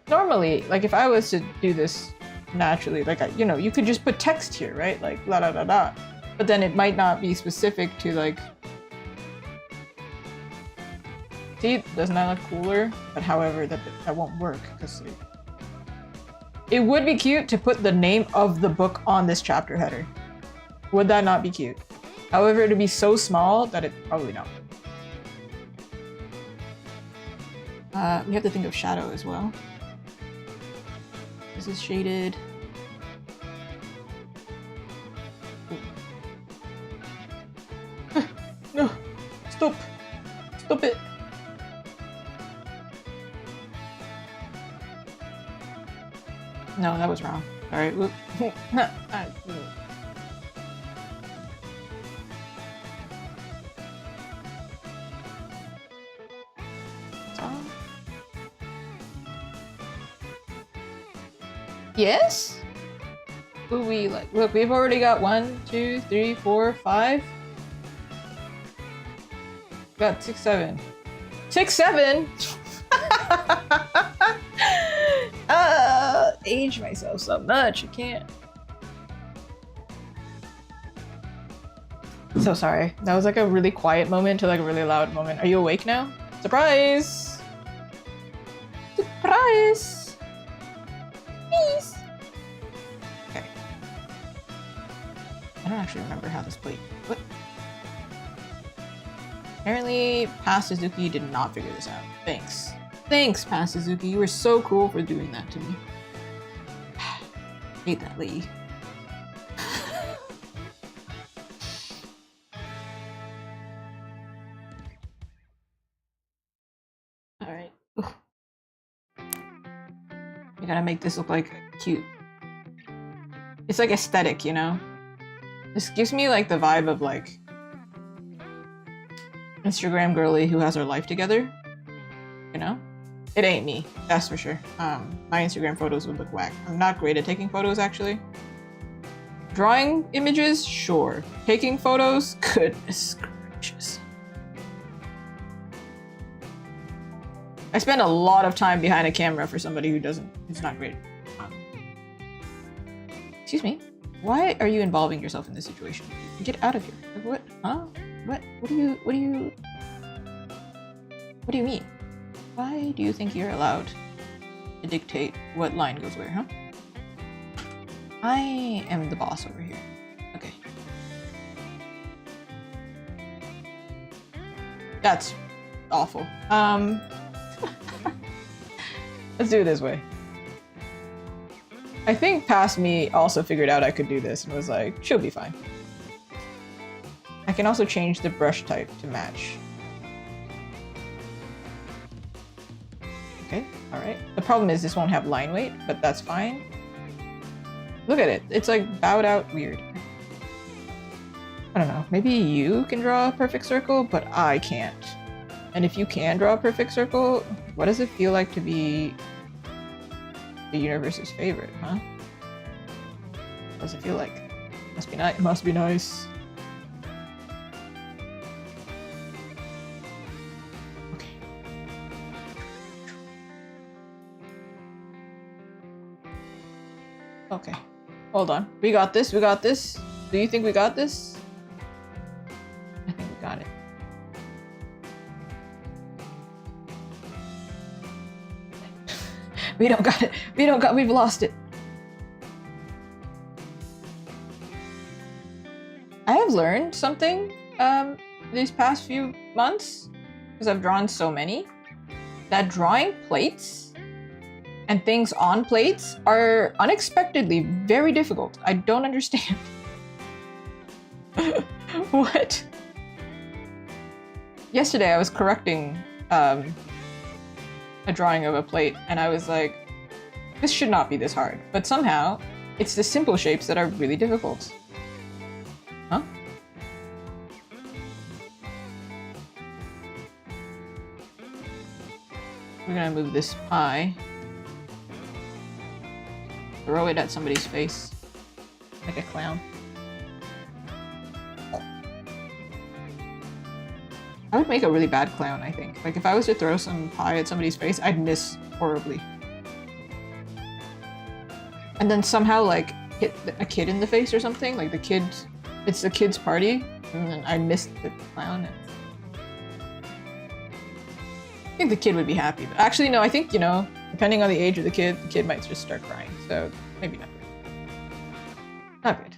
Normally, like if I was to do this naturally. Like, you know, you could just put text here, right? Like, la da da da. But then it might not be specific to like... See, doesn't that look cooler? But however, that won't work because it would be cute to put the name of the book on this chapter header. Would that not be cute? However, it'd be so small that it probably not. We have to think of shadow as well. This is shaded. No! Stop! Stop it! No, that was wrong. Alright, whoop. Yes? Who we like? Look, we've already got 1, 2, 3, 4, 5. Got 6, 7. 6, 7? Age myself so much, I can't. So sorry. That was like a really quiet moment to like a really loud moment. Are you awake now? Surprise! Surprise! Peace! Okay. I don't actually remember how this played. What? Apparently, Past Suzuki did not figure this out. Thanks. Thanks, Past Suzuki. You were so cool for doing that to me. Hate that lady. Alright. You gotta make this look like cute. It's like aesthetic, you know? This gives me like the vibe of like Instagram girly who has her life together. You know? It ain't me, that's for sure. My Instagram photos would look whack. I'm not great at taking photos, actually. Drawing images? Sure. Taking photos? Goodness gracious. I spend a lot of time behind a camera for somebody who's not great. Excuse me? Why are you involving yourself in this situation? Get out of here. What? Huh? What do you mean? Why do you think you're allowed to dictate what line goes where, huh? I am the boss over here. Okay. That's awful. Let's do it this way. I think Past Me also figured out I could do this and was like, she'll be fine. I can also change the brush type to match. Okay, alright. The problem is this won't have line weight, but that's fine. Look at it. It's like bowed out weird. I don't know. Maybe you can draw a perfect circle, but I can't. And if you can draw a perfect circle, what does it feel like to be the universe's favorite, huh? What does it feel like? Must be nice. Must be nice. Okay. Hold on. We got this. We got this. Do you think we got this? I think we got it. We don't got it. We've lost it. I have learned something these past few months, because I've drawn so many, that drawing plates and things on plates are unexpectedly very difficult. I don't understand. What? Yesterday I was correcting a drawing of a plate and I was like, this should not be this hard. But somehow, it's the simple shapes that are really difficult. Huh? We're gonna move this pie. Throw it at somebody's face. Like a clown. I would make a really bad clown, I think. Like, if I was to throw some pie at somebody's face, I'd miss horribly. and then somehow like hit a kid in the face or something. Like it's the kid's party, and then I missed the clown. I think the kid would be happy, but actually no, I think, you know, depending on the age of the kid might just start crying, so maybe not good. Not good.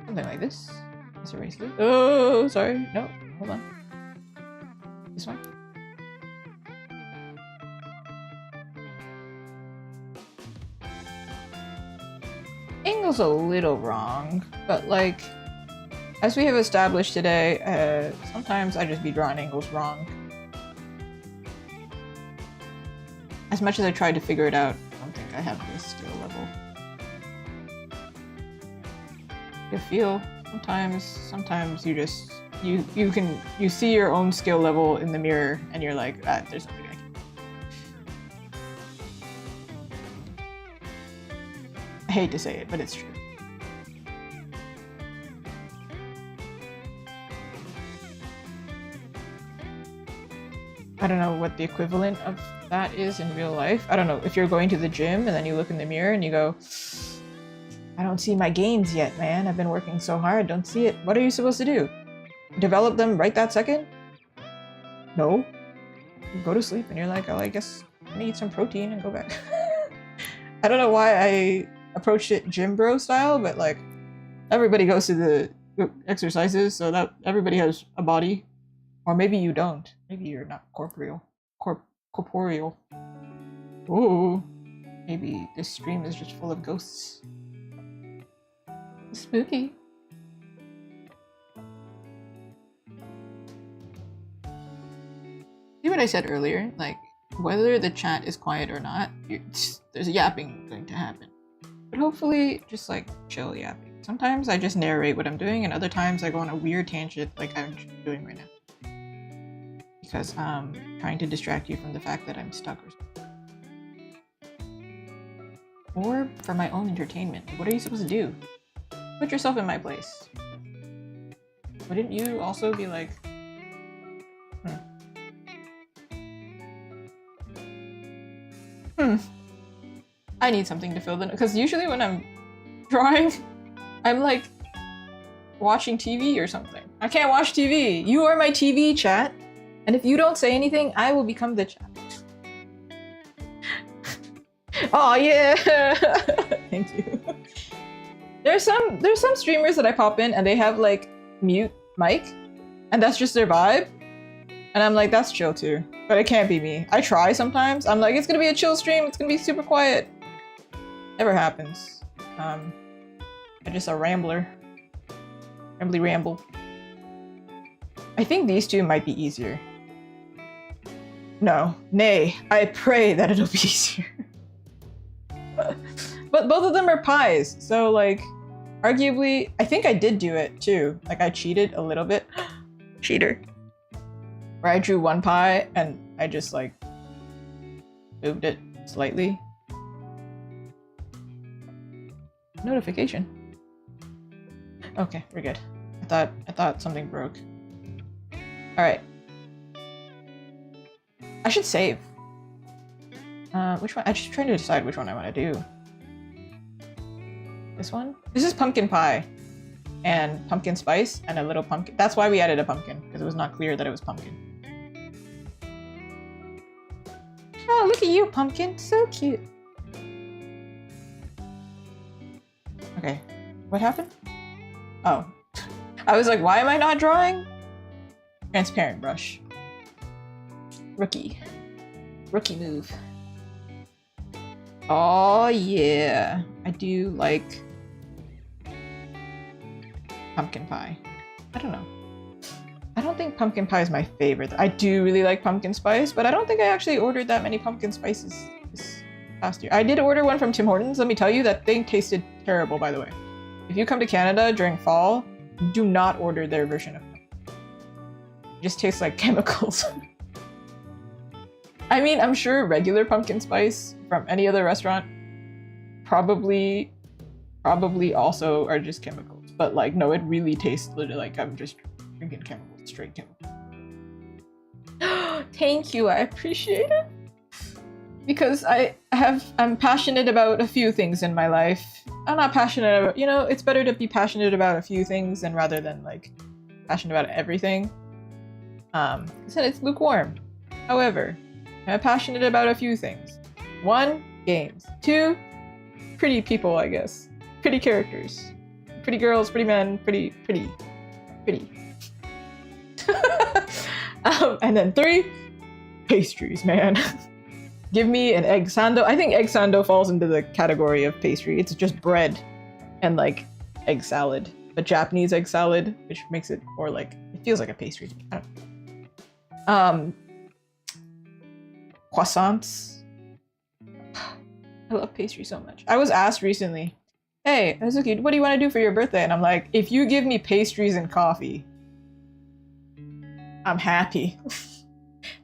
Something like this. Let's erase this. Oh, sorry. No, hold on. This one. Angle's a little wrong, but like, as we have established today, sometimes I just be drawing angles wrong. As much as I tried to figure it out, I don't think I have this skill level. You feel sometimes you just you see your own skill level in the mirror and you're like, ah, there's nothing I can do. I hate to say it, but it's true. I don't know what the equivalent of that is in real life. I don't know if you're going to the gym and then you look in the mirror and you go, I don't see my gains yet, man. I've been working so hard, don't see it. What are you supposed to do? Develop them right that second? No. You go to sleep and you're like, oh, I guess I need some protein and go back. I don't know why I approached it gym bro style, but like everybody goes to the exercises, so that everybody has a body. Or maybe you don't. Maybe you're not corporeal. Corporeal. Ooh. Maybe this stream is just full of ghosts. Spooky. See what I said earlier? Like, whether the chat is quiet or not, there's yapping going to happen. But hopefully, just like chill yapping. Sometimes I just narrate what I'm doing, and other times I go on a weird tangent like I'm doing right now. Because I'm trying to distract you from the fact that I'm stuck or something. Or for my own entertainment. What are you supposed to do? Put yourself in my place. Wouldn't you also be like, I need something to fill the... Because usually when I'm drawing, I'm like watching TV or something. I can't watch TV. You are my TV, chat. And if you don't say anything, I will become the chat. Oh yeah! Thank you. There's some streamers that I pop in and they have like mute mic, and that's just their vibe. And I'm like, that's chill too. But it can't be me. I try sometimes. I'm like, it's gonna be a chill stream, it's gonna be super quiet. Never happens. I'm just a rambler. Rambly ramble. I think these two might be easier. No. Nay. I pray that it'll be easier. But both of them are pies, so like, arguably, I think I did do it too. Like I cheated a little bit. Cheater. Where I drew one pie and I just like moved it slightly. Notification. Okay, we're good. I thought something broke. All right. I should save. Which one? I'm just trying to decide which one I want to do. This one? This is pumpkin pie and pumpkin spice and a little pumpkin. That's why we added a pumpkin, because it was not clear that it was pumpkin. Oh, look at you, pumpkin. So cute. Okay. What happened? Oh. I was like, why am I not drawing? Transparent brush. Rookie. Rookie move. Oh yeah. I do like pumpkin pie. I don't know. I don't think pumpkin pie is my favorite. I do really like pumpkin spice, but I don't think I actually ordered that many pumpkin spices this past year. I did order one from Tim Hortons. Let me tell you, that thing tasted terrible, by the way. If you come to Canada during fall, do not order their version of it. It just tastes like chemicals. I mean, I'm sure regular pumpkin spice from any other restaurant probably also are just chemicals. But like, no, it really tastes like I'm just drinking chemicals, straight chemicals. Thank you, I appreciate it. Because I'm passionate about a few things in my life. I'm not passionate about, it's better to be passionate about a few things than rather than like passionate about everything. I said it's lukewarm. However, I'm passionate about a few things. 1, games. 2, pretty people, I guess. Pretty characters. Pretty girls, pretty men, pretty. And then 3, pastries, man. Give me an egg sando. I think egg sando falls into the category of pastry. It's just bread and like egg salad. But Japanese egg salad, which makes it more like, it feels like a pastry to me. I don't know. Croissants. I love pastry so much. I was asked recently, hey, Azuki, what do you want to do for your birthday? And I'm like, if you give me pastries and coffee, I'm happy.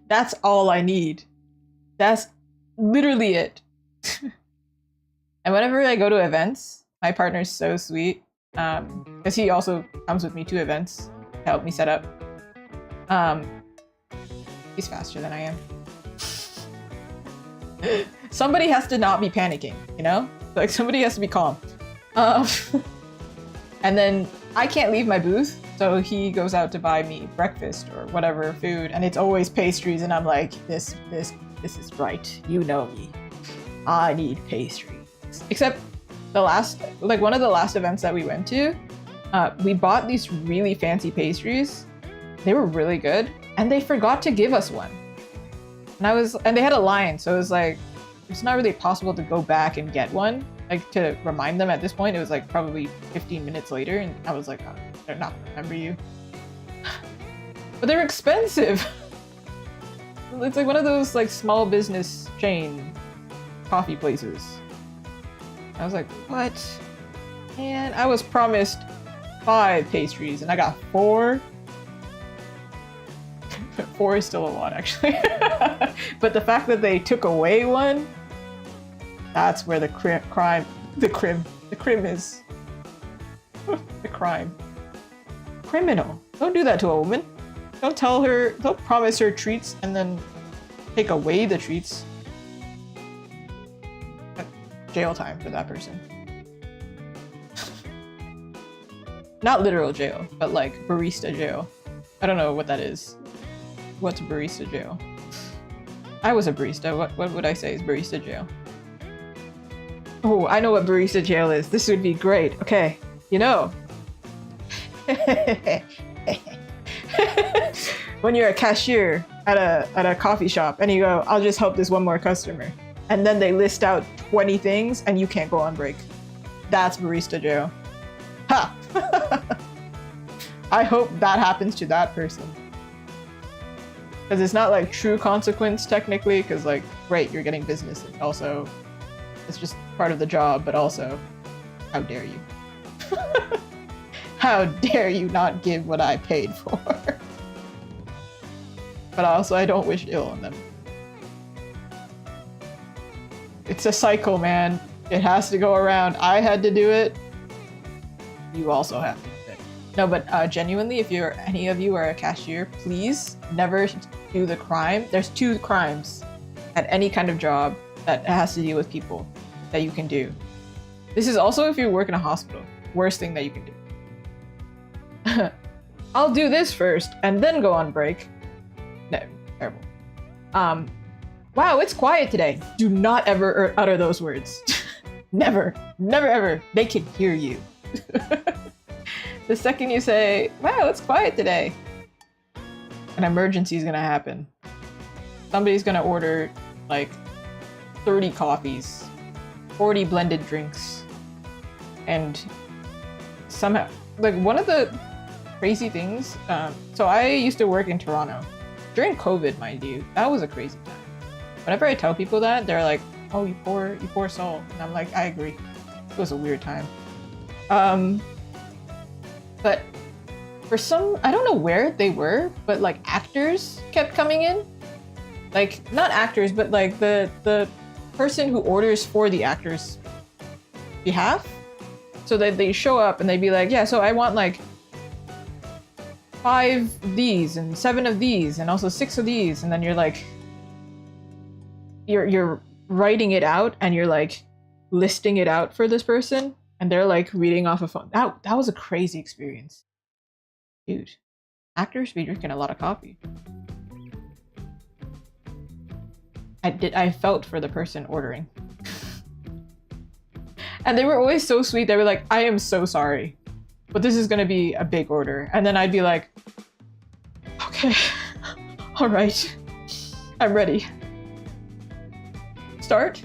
That's all I need. That's literally it. And whenever I go to events, my partner's so sweet. Because he also comes with me to events to help me set up. He's faster than I am. Somebody has to not be panicking, Like somebody has to be calm. And then I can't leave my booth, so he goes out to buy me breakfast or whatever food, and it's always pastries, and I'm like, this is right. You know me. I need pastries. Except one of the last events that we went to, we bought these really fancy pastries. They were really good, and they forgot to give us one. And they had a line, so it was like, it's not really possible to go back and get one. Like, to remind them at this point, it was like probably 15 minutes later, and I was like, oh, they're not gonna remember you. But they're expensive. It's like one of those like small business chain coffee places. I was like, what? And I was promised 5 pastries, and I got 4. 4 is still a lot, actually. But the fact that they took away one, that's where the crime is. The crime. Criminal. Don't do that to a woman. Don't promise her treats and then take away the treats. Jail time for that person. Not literal jail, but like barista jail. I don't know what that is. What's barista jail? I was a barista. What would I say is barista jail? Oh, I know what barista jail is. This would be great. Okay, when you're a cashier at a coffee shop and you go, I'll just help this one more customer. And then they list out 20 things and you can't go on break. That's barista jail. Ha! I hope that happens to that person. Because it's not like true consequence technically, because like, great, you're getting business. And also, it's just part of the job, but also, how dare you? How dare you not give what I paid for? But also, I don't wish ill on them. It's a cycle, man. It has to go around. I had to do it. You also have to do it. No, but genuinely, if any of you are a cashier, please never do the crime. There's 2 crimes at any kind of job that has to deal with people that you can do. This is also if you work in a hospital. Worst thing that you can do. I'll do this first and then go on break. No, terrible. Wow, it's quiet today. Do not ever utter those words. Never, never ever. They can hear you. The second you say, wow, it's quiet today, an emergency is gonna happen. Somebody's gonna order like 30 coffees, 40 blended drinks, and somehow, like one of the crazy things, so I used to work in Toronto during COVID, mind you. That was a crazy time. Whenever I tell people that, they're like, oh, you poor soul. And I'm like, I agree. It was a weird time. But for some, I don't know where they were, but like actors kept coming in. Like, not actors, but like the person who orders for the actor's behalf. So that they show up and they'd be like, yeah, so I want like 5 of these and 7 of these and also 6 of these. And then you're like, you're writing it out and you're like listing it out for this person and they're like reading off a phone. That was a crazy experience. Dude, actors be drinking a lot of coffee. I felt for the person ordering. And they were always so sweet. They were like, I am so sorry, but this is gonna be a big order. And then I'd be like, okay, all right, I'm ready. Start?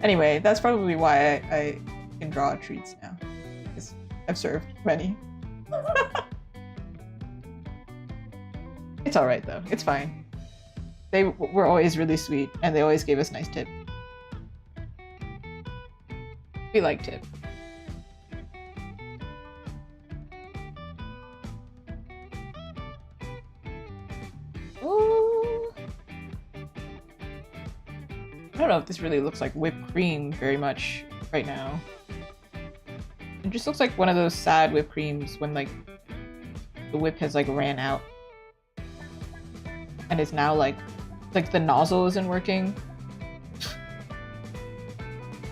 Anyway, that's probably why I can draw treats now, because I've served many. It's all right though, it's fine. They were always really sweet and they always gave us nice tip. We like tip. Ooh. I don't know if this really looks like whipped cream very much right now. It just looks like one of those sad whipped creams when like the whip has like ran out. And it's now like the nozzle isn't working.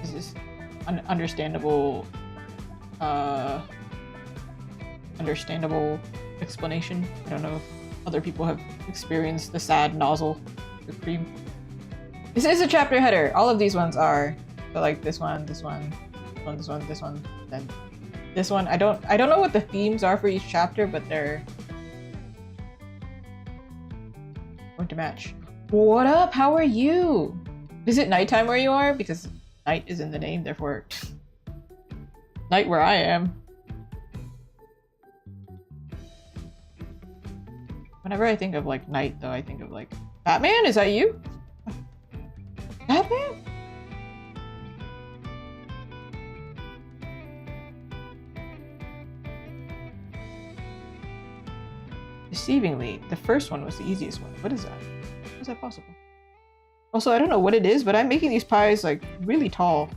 This is understandable explanation. I don't know if other people have experienced the sad nozzle with cream. This is a chapter header. All of these ones are. So like this one, this one, this one, this one, then this one. I don't know what the themes are for each chapter, but they're going to match. What up? How are you? Is it nighttime where you are? Because night is in the name, therefore night where I am. Whenever I think of like night though, I think of like Batman? Is that you? Batman? Deceivingly, the first one was the easiest one. What is that? How is that possible? Also, I don't know what it is, but I'm making these pies like really tall.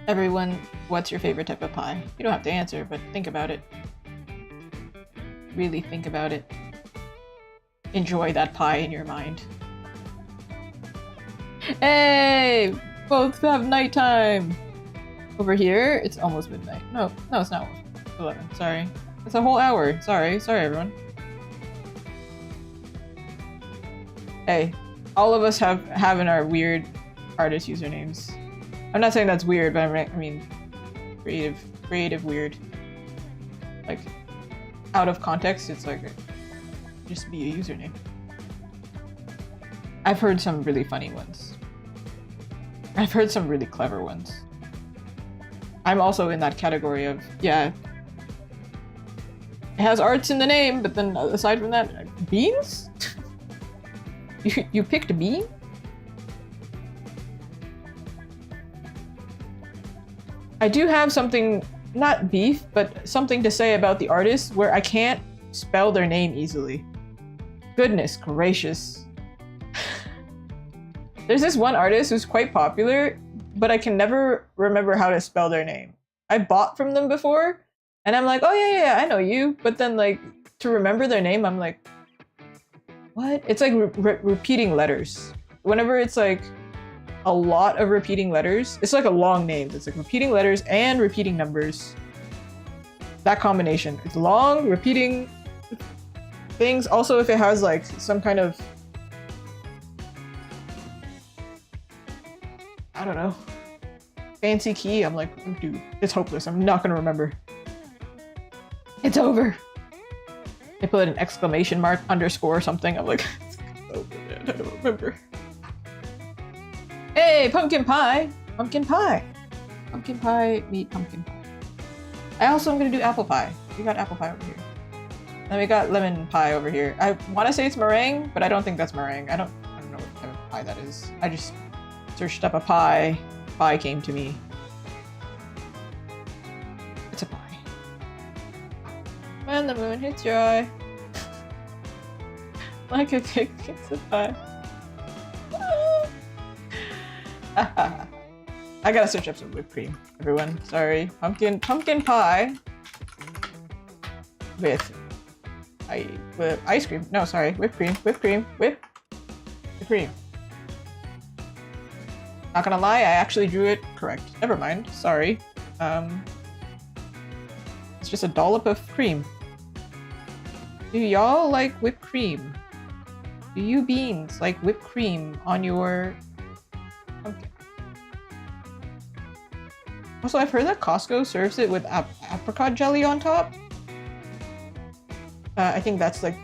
Everyone, what's your favorite type of pie? You don't have to answer, but think about it. Really think about it. Enjoy that pie in your mind. Hey! Both have nighttime! Over here, it's almost midnight. No, it's not. 11. Sorry. It's a whole hour. Sorry, everyone. Hey, all of us have in our weird artist usernames. I'm not saying that's weird, but I mean creative weird. Like, out of context, it's like just be a username. I've heard some really funny ones. I've heard some really clever ones. I'm also in that category of, yeah, it has arts in the name, but then aside from that, beans? You picked a bean? I do have something, not beef, but something to say about the artists where I can't spell their name easily. Goodness gracious. There's this one artist who's quite popular, but I can never remember how to spell their name. I bought from them before, and I'm like, oh yeah, I know you. But then like, to remember their name, I'm like, what? It's like repeating letters. Whenever it's like a lot of repeating letters, it's like a long name. It's like repeating letters and repeating numbers. That combination. It's long, repeating things. Also, if it has like some kind of, I don't know, fancy key, I'm like, oh, dude, it's hopeless. I'm not gonna remember. It's over. They put an exclamation mark, underscore, something. I'm like, it's over, man. I don't remember. Hey, pumpkin pie! Pumpkin pie! Pumpkin pie, meat pumpkin pie. I also am gonna do apple pie. We got apple pie over here. And we got lemon pie over here. I want to say it's meringue, but I don't think that's meringue. I don't know what kind of pie that is. I just searched up a pie. Pie came to me. It's a pie. When the moon hits your eye. Like a cake, it's a pie. I gotta search up some whipped cream, everyone. Sorry. Pumpkin pie. with ice cream. No, sorry, whipped cream. Whipped cream. Whipped cream. Not gonna lie, I actually drew it correct. Never mind. Sorry. It's just a dollop of cream. Do y'all like whipped cream? Do you beans like whipped cream on your pumpkin? Also, I've heard that Costco serves it with apricot jelly on top. I think that's like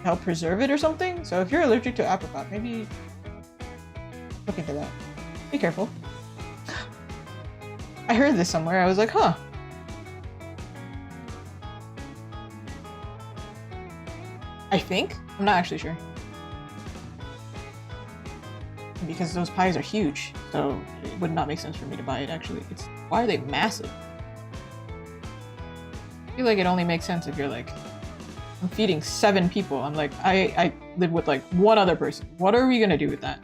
help preserve it or something. So if you're allergic to apricot, maybe look into that. Be careful. I heard this somewhere. I was like, huh. I think? I'm not actually sure. Because those pies are huge, so it would not make sense for me to buy it, actually. Why are they massive? I feel like it only makes sense if you're like, I'm feeding 7 people. I'm like, I live with like 1 other person. What are we gonna do with that?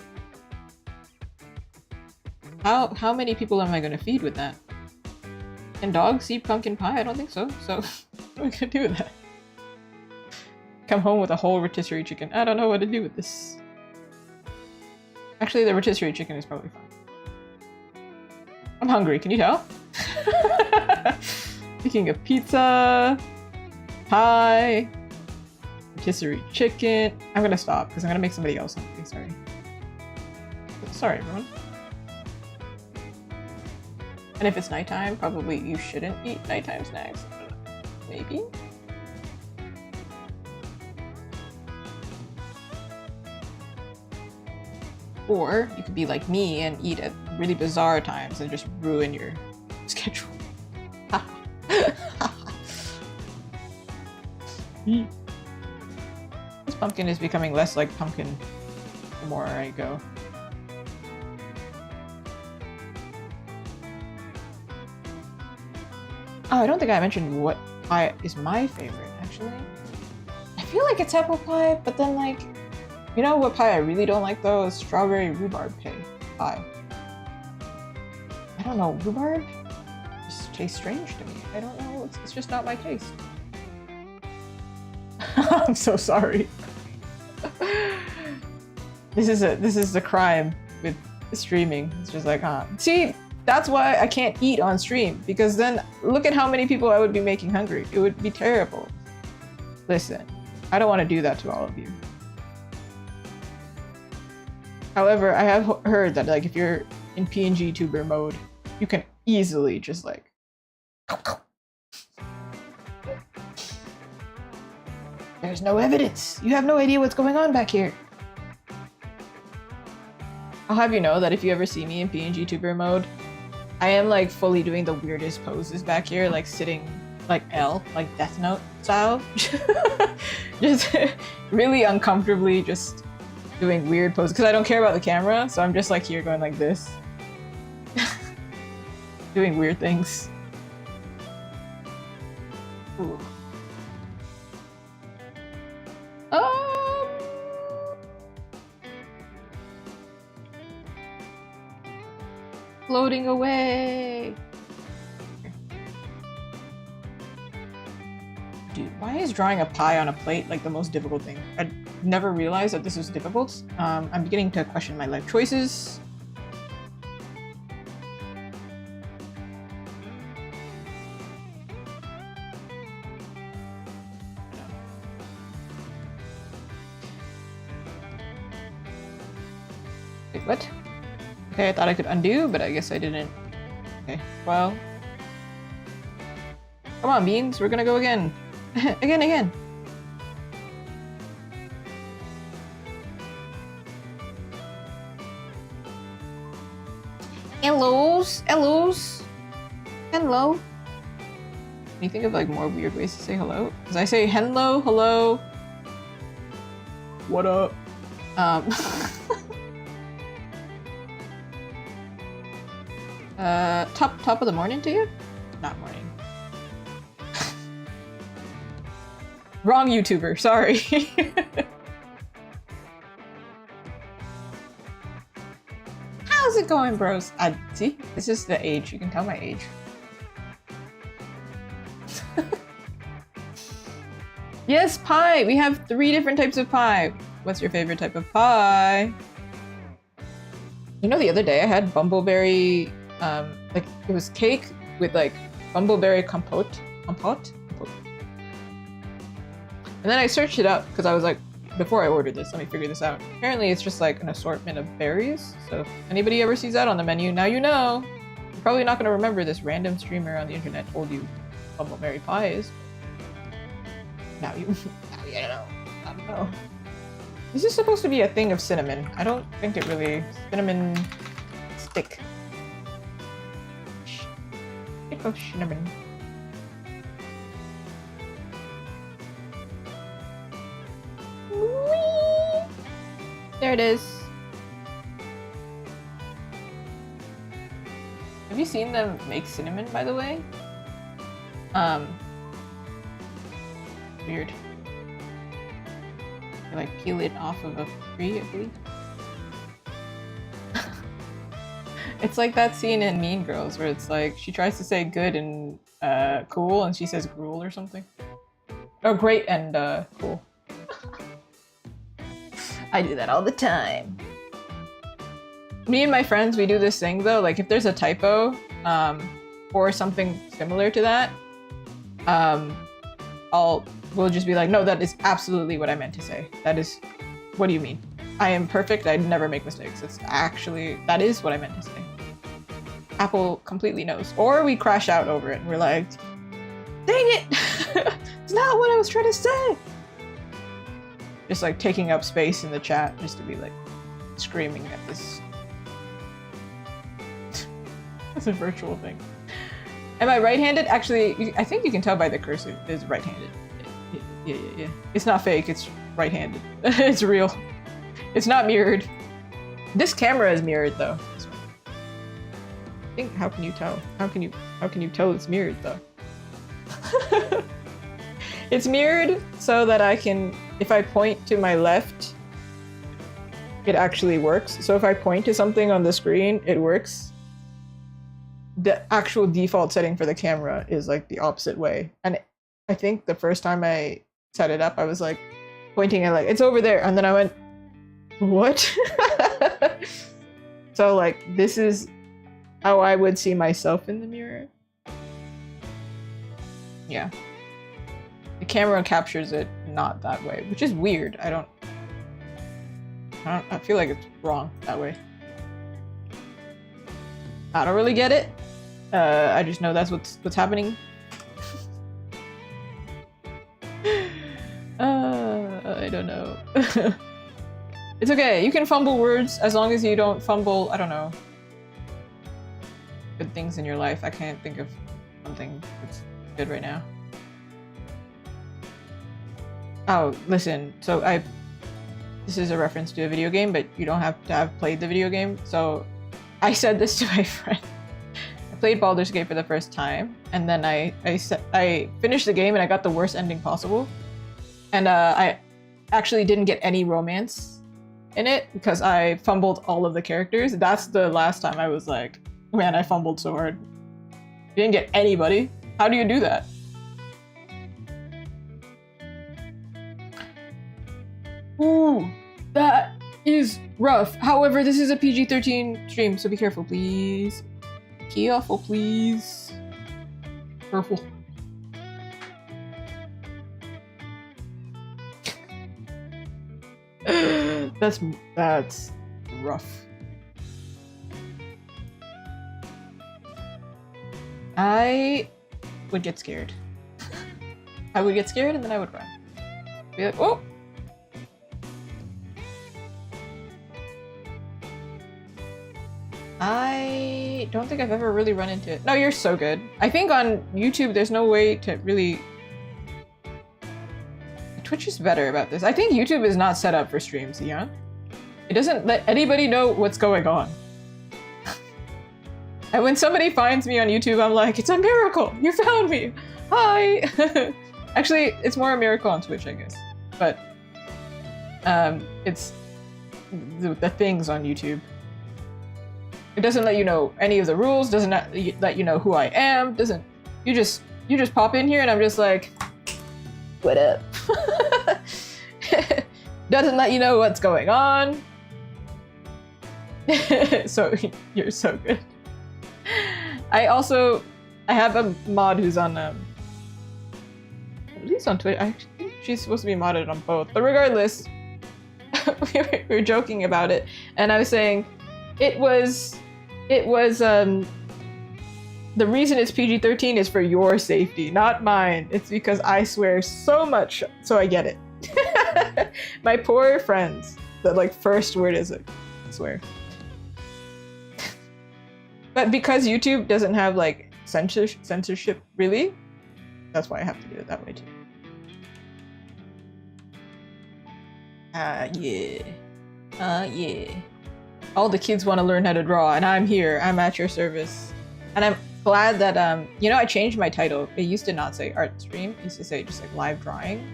How many people am I gonna feed with that? Can dogs eat pumpkin pie? I don't think so. So what are we gonna do with that? Come home with a whole rotisserie chicken. I don't know what to do with this. Actually, the rotisserie chicken is probably fine. I'm hungry, can you tell? Speaking of pizza, pie, rotisserie chicken. I'm gonna stop because I'm gonna make somebody else hungry, sorry. Sorry, everyone. And if it's nighttime, probably you shouldn't eat nighttime snacks. Maybe? Or you could be like me and eat at really bizarre times and just ruin your schedule. This pumpkin is becoming less like pumpkin the more I go. Oh, I don't think I mentioned what pie is my favorite, actually. I feel like it's apple pie, but then like, you know what pie I really don't like though? Is strawberry rhubarb pie. I don't know, rhubarb just tastes strange to me. I don't know, it's just not my taste. I'm so sorry. This is the crime with streaming. It's just like, see, that's why I can't eat on stream, because then look at how many people I would be making hungry. It would be terrible. Listen, I don't want to do that to all of you. However, I have heard that like if you're in PNG tuber mode, you can easily just like there's no evidence. You have no idea what's going on back here. I'll have you know that if you ever see me in PNG tuber mode, I am like fully doing the weirdest poses back here, like sitting like L, like Death Note style. Just really uncomfortably just doing weird poses because I don't care about the camera, so I'm just like here going like this. Doing weird things. Ooh. Floating away. Dude, why is drawing a pie on a plate like the most difficult thing? I never realized that this was difficult. I'm beginning to question my life choices. Wait, what? Okay, I thought I could undo, but I guess I didn't. Okay, well. Come on, beans, we're gonna go again. Again. Hello. Can you think of like more weird ways to say hello? Because I say hello, what up? Top of the morning to you? Not morning. Wrong YouTuber, sorry. How's it going, bros? See, this is the age. You can tell my age. Yes, pie! We have 3 different types of pie. What's your favorite type of pie? You know, the other day I had bumbleberry, like, it was cake with, like, bumbleberry compote. And then I searched it up, because I was like, before I ordered this, let me figure this out. Apparently it's just, like, an assortment of berries. So if anybody ever sees that on the menu, now you know. You're probably not going to remember this random streamer on the internet told you bumbleberry pie is. Now you know. I don't know. This is supposed to be a thing of cinnamon. I don't think it really... Cinnamon... stick. Stick of cinnamon. Whee! There it is. Have you seen them make cinnamon, by the way? Weird. You, like, peel it off of a tree, I believe. It's like that scene in Mean Girls where it's like she tries to say good and cool and she says gruel or something. Oh, great and cool. I do that all the time. Me and my friends, we do this thing though, like if there's a typo or something similar to that, we'll just be like, no, that is absolutely what I meant to say. That is, what do you mean? I am perfect, I never make mistakes. It's actually, that is what I meant to say. Apple completely knows. Or we crash out over it and we're like, dang it! It's not what I was trying to say! Just like taking up space in the chat just to be like screaming at this. It's a virtual thing. Am I right-handed? Actually, I think you can tell by the cursor it's right-handed. Yeah. It's not fake, it's right-handed. It's real. It's not mirrored. This camera is mirrored though. I think, how can you tell? How can you tell it's mirrored though? It's mirrored so that I can, if I point to my left, it actually works. So if I point to something on the screen, it works. The actual default setting for the camera is like the opposite way. And I think the first time I set it up, I was like pointing at like, it's over there. And then I went, what? So like, this is how I would see myself in the mirror. Yeah. The camera captures it not that way, which is weird. I feel like it's wrong that way. I don't really get it. I just know that's what's happening. I don't know. It's okay. You can fumble words as long as you don't fumble, I don't know, good things in your life. I can't think of something that's good right now. Oh, listen. So this is a reference to a video game, but you don't have to have played the video game. So I said this to my friend. I played Baldur's Gate for the first time, and then I finished the game and I got the worst ending possible. And I actually didn't get any romance in it because I fumbled all of the characters. That's the last time I was like, man, I fumbled so hard. You didn't get anybody. How do you do that? Ooh, that is rough. However, this is a PG-13 stream, so be careful, please. Careful, please. Careful. That's rough. I would get scared. I would get scared and then I would run. Be like, oh! I don't think I've ever really run into it. No, you're so good. I think on YouTube there's no way to really... Twitch is better about this. I think YouTube is not set up for streams, yeah? It doesn't let anybody know what's going on. And when somebody finds me on YouTube, I'm like, it's a miracle! You found me! Hi! Actually, it's more a miracle on Twitch, I guess. But it's the things on YouTube. It doesn't let you know any of the rules, doesn't let you know who I am, doesn't... You just pop in here and I'm just like... What up? Doesn't let you know what's going on. So you're so good. I have a mod who's on at least on Twitch. I think she's supposed to be modded on both. But regardless, we were joking about it, and I was saying it was the reason it's PG-13 is for your safety, not mine. It's because I swear so much, so I get it. My poor friends. The like first word is like, swear. But because YouTube doesn't have like censorship, really, that's why I have to do it that way too. Yeah. All the kids want to learn how to draw, and I'm here. I'm at your service. And I'm glad that, I changed my title. It used to not say art stream. It used to say just like live drawing.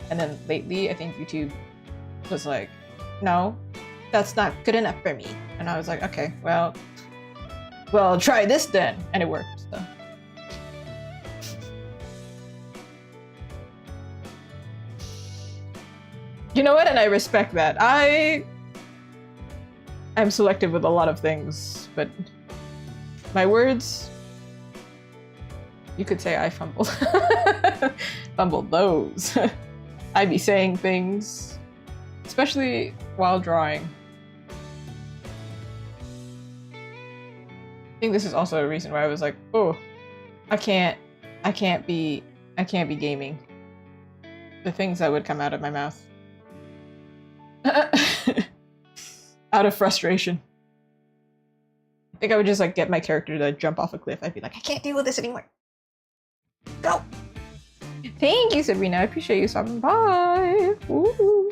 And then lately, I think YouTube was like, no, that's not good enough for me. And I was like, okay, well, try this then. And it worked, so. You know what? And I respect that. I'm selective with a lot of things, but my words, you could say I fumbled. Fumbled those. I'd be saying things, especially while drawing. I think this is also a reason why I was like, oh, I can't be gaming. The things that would come out of my mouth. Out of frustration. I think I would just like get my character to jump off a cliff. I'd be like, I can't deal with this anymore. Go! Thank you, Sabrina. I appreciate you stopping by. Ooh.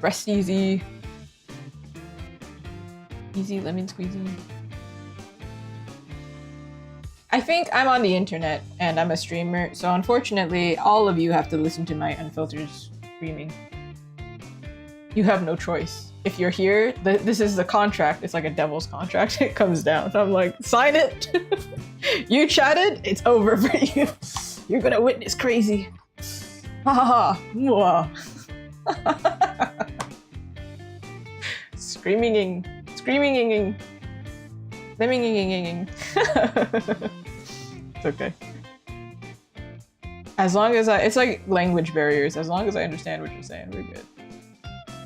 Rest easy. Easy lemon squeezy. I think I'm on the internet and I'm a streamer, so unfortunately, all of you have to listen to my unfiltered streaming. You have no choice. If you're here, this is the contract. It's like a devil's contract. It comes down. So I'm like, sign it. You chatted, it's over for you. You're gonna witness crazy. Ha ha ha. Screaming. Lemming. It's okay. As long as it's like language barriers. As long as I understand what you're saying, we're good.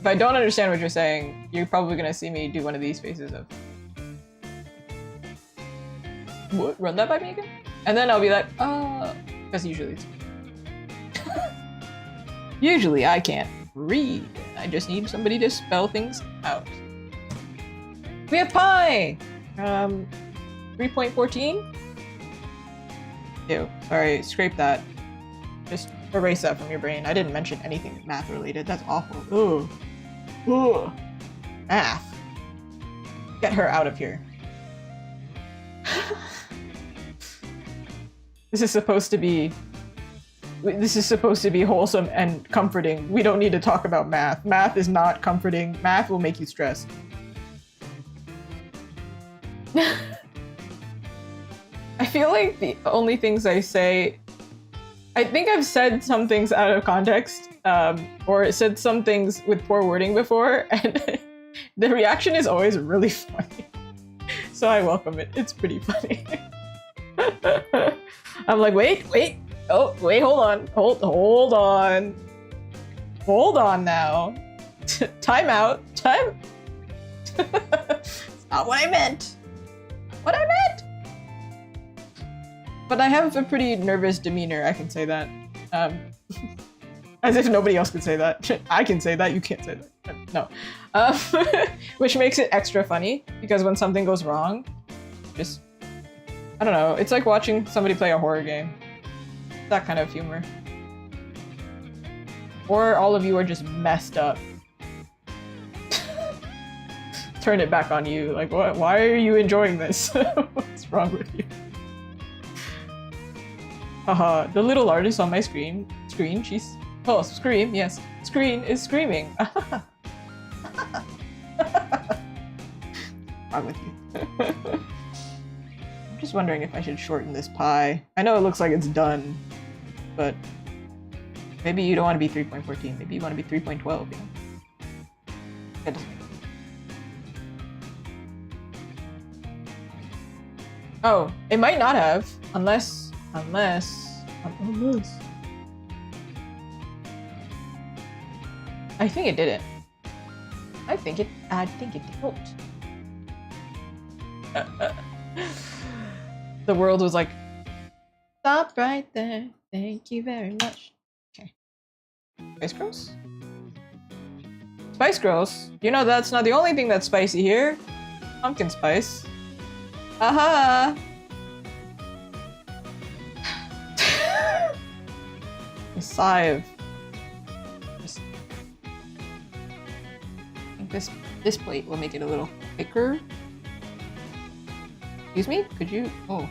If I don't understand what you're saying, you're probably gonna see me do one of these faces of what? Run that by me again? And then I'll be like, because usually it's usually I can't read. I just need somebody to spell things out. We have pi! 3.14? Ew, sorry, scrape that. Just erase that from your brain. I didn't mention anything math related. That's awful. Ooh. Ooh. Math. Get her out of here. This is supposed to be wholesome and comforting. We don't need to talk about math. Math is not comforting. Math will make you stressed. I feel like the only things I say, I think I've said some things out of context, or said some things with poor wording before, and the reaction is always really funny. So I welcome it. It's pretty funny. I'm like, wait. Oh, wait, hold on. Hold on now. Time out. Time. It's not what I meant. But I have a pretty nervous demeanor, I can say that. As if nobody else could say that. I can say that, you can't say that. No. Which makes it extra funny, because when something goes wrong, just, I don't know, it's like watching somebody play a horror game. That kind of humor. Or all of you are just messed up. Turn it back on you, like, what? Why are you enjoying this? What's wrong with you? Haha, the little artist on my screen, she's... Oh, scream, yes. Screen is screaming. Wrong with you. I'm just wondering if I should shorten this pie. I know it looks like it's done. but maybe you don't want to be 3.14. Maybe you want to be 3.12, you know? That doesn't make sense. Oh, it might not have, unless. I think it didn't. I think it didn't. The world was like, stop right there. Thank you very much. Okay. Spice Girls? Spice Girls? You know that's not the only thing that's spicy here. Pumpkin spice. Aha! A sigh of... I think this plate will make it a little thicker. Excuse me? Could you... Oh.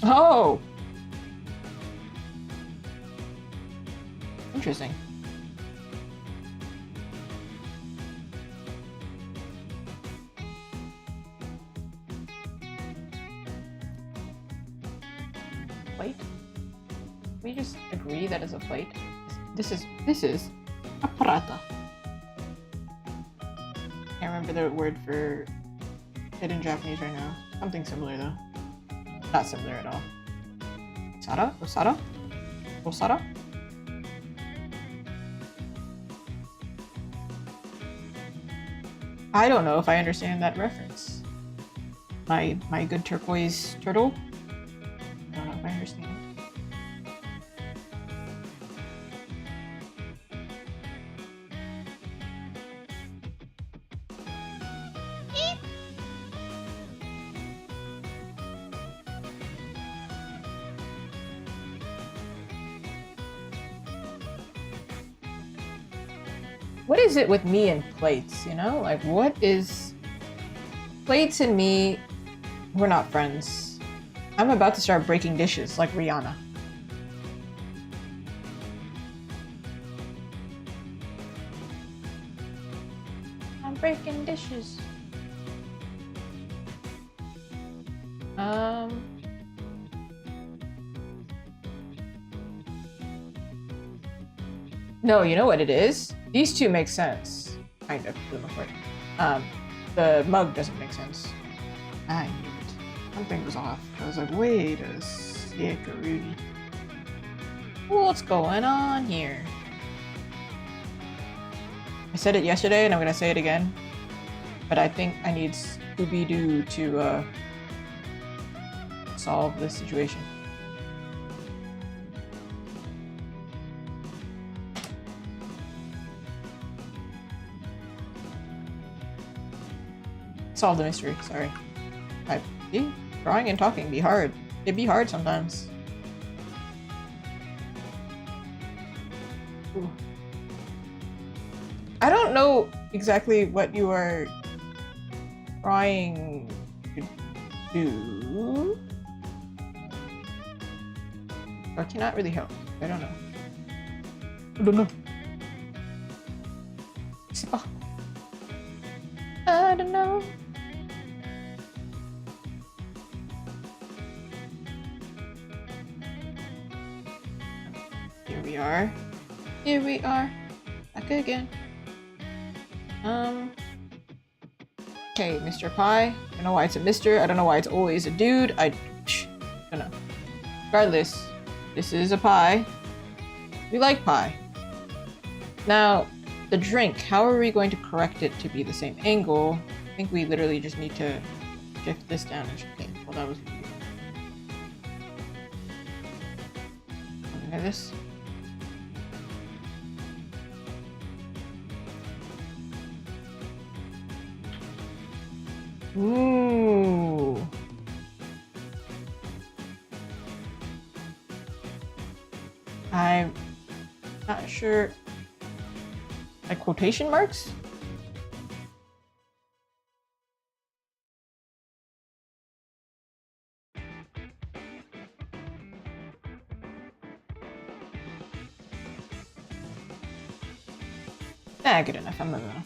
Oh! Interesting. Plate? Can we just agree that it's a plate? This is a prata. Can't remember the word for it in Japanese right now. Something similar though. Not similar at all. Sara? Osara? Osara? I don't know if I understand that reference. My good turquoise turtle? I don't know if I understand it. What is it with me and plates, you know? Like, what is... Plates and me, we're not friends. I'm about to start breaking dishes like Rihanna. I'm breaking dishes. No, you know what it is? These two make sense. Kind of, for the most part. The mug doesn't make sense. I knew it. Something was off. I was like, wait a second. What's going on here? I said it yesterday and I'm gonna say it again. But I think I need Scooby-Doo to solve this situation. Solve the mystery, sorry. See? Drawing and talking be hard. It'd be hard sometimes. Ooh. I don't know exactly what you are trying to do. I cannot really help. I don't know. I don't know. I don't know. Here we are. Here we are. Back again. Okay, Mr. Pie. I don't know why it's a Mr. I don't know why it's always a dude. I don't know. Regardless, this is a pie. We like pie. Now, the drink, how are we going to correct it to be the same angle? I think we literally just need to shift this down. Okay, well that was... Something like this. Ooh. I'm not sure. Like quotation marks? Ah, good enough. I'm gonna...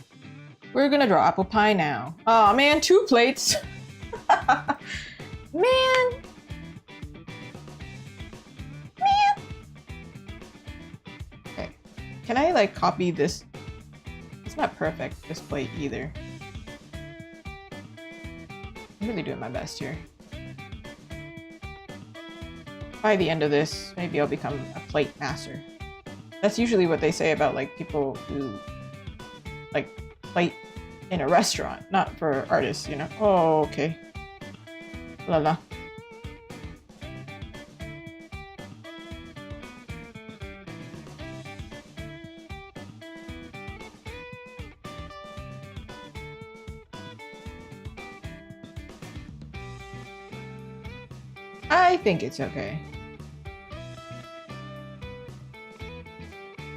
We're gonna draw apple pie now. Oh man, 2 plates. Man. Can I like copy this? It's not perfect, this plate either. I'm really doing my best here. By the end of this, maybe I'll become a plate master. That's usually what they say about like people who like plate in a restaurant, not for artists, you know? Oh, okay. La la. I think it's okay.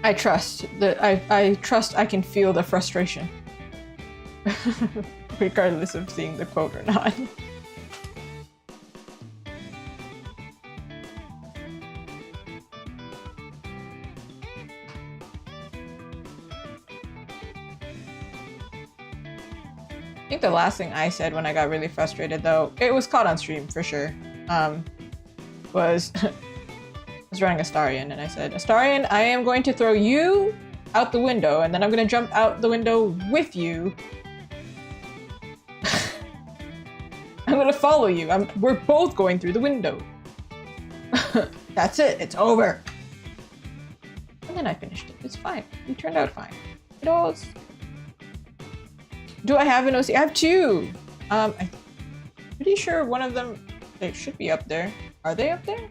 I trust that I trust I can feel the frustration. Regardless of seeing the quote or not. I think the last thing I said when I got really frustrated, though, it was caught on stream for sure, was I was running Astarion and I said, Astarion, I am going to throw you out the window and then I'm going to jump out the window with you. I'm going to follow you. We're both going through the window. That's it. It's over. And then I finished it. It's fine. It turned out fine. It all... Do I have an OC? I have two. I'm pretty sure one of them, they should be up there. Are they up there?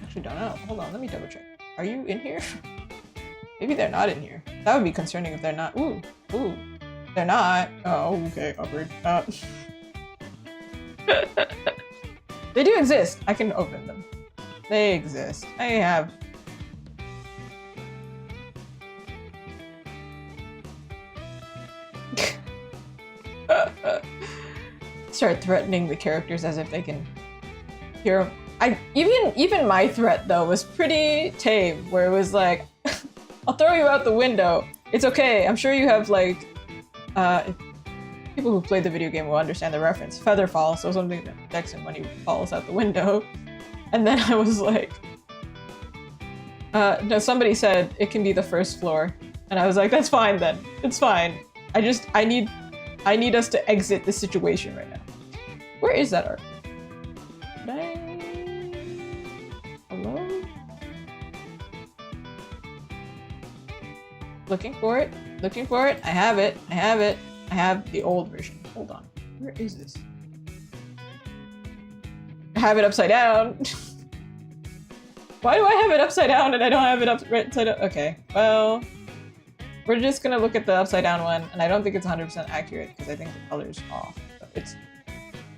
Actually don't know. Hold on, let me double check. Are you in here? Maybe they're not in here. That would be concerning if they're not. Ooh, ooh. They're not. Oh, okay, awkward. They do exist. I can open them. They exist. I have... Start threatening the characters as if they can hear them. Even my threat though was pretty tame, where it was like, I'll throw you out the window. It's okay. I'm sure you have like people who played the video game will understand the reference. Featherfall, so something that protects him when he falls out the window. And then I was like, no, somebody said it can be the first floor. And I was like, that's fine then. It's fine. I need us to exit the situation right now. Where is that art? Hello? Looking for it. Looking for it. I have it. I have it. I have the old version. Hold on. Where is this? I have it upside down. Why do I have it upside down and I don't have it upside down? Okay, well, we're just gonna look at the upside down one, and I don't think it's 100% accurate because I think the color's off. But it's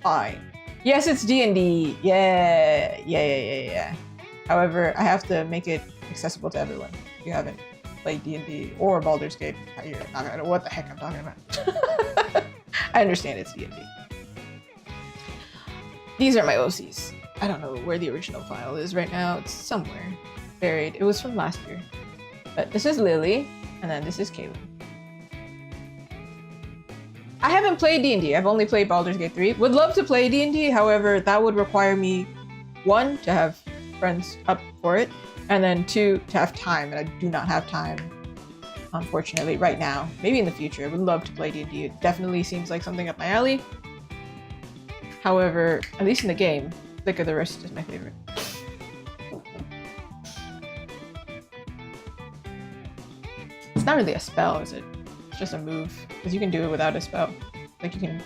fine. Yes, it's D&D. Yeah. However, I have to make it accessible to everyone. If you haven't played D&D or Baldur's Gate, you're not gonna know what the heck I'm talking about. I understand it's D&D. These are my OCs. I don't know where the original file is right now. It's somewhere buried. It was from last year. But this is Lily, and then this is Kaylin. I haven't played D&D. I've only played Baldur's Gate 3. Would love to play D&D, however, that would require me, 1, to have friends up for it, and then 2, to have time, and I do not have time, unfortunately, right now. Maybe in the future. I would love to play D&D. It definitely seems like something up my alley. However, at least in the game, Thick of the Wrist is my favorite. It's not really a spell, is it? It's just a move. Because you can do it without a spell. Like you can...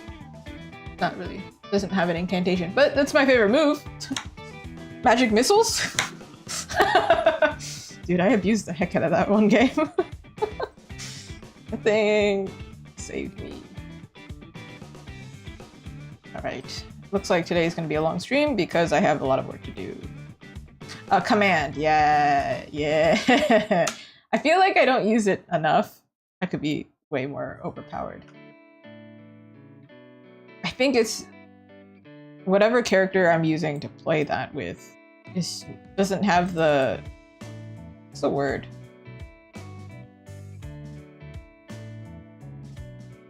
Not really. Doesn't have an incantation. But that's my favorite move! Magic missiles? Dude, I abused the heck out of that one game. That thing saved me. Alright. Looks like today is going to be a long stream because I have a lot of work to do. Command. Yeah. I feel like I don't use it enough. I could be way more overpowered. I think it's whatever character I'm using to play that with doesn't have the... What's the word?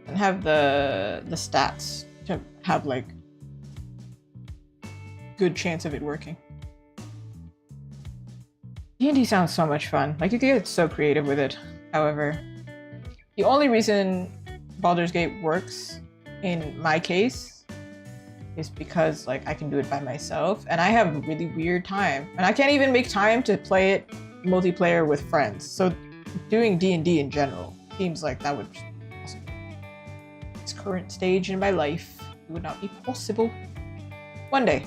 Doesn't have the stats to have like good chance of it working. D&D sounds so much fun. Like, you can get so creative with it. However, the only reason Baldur's Gate works in my case is because, like, I can do it by myself, and I have a really weird time. And I can't even make time to play it multiplayer with friends. So doing D&D in general seems like that would just be awesome. This current stage in my life, it would not be possible. One day.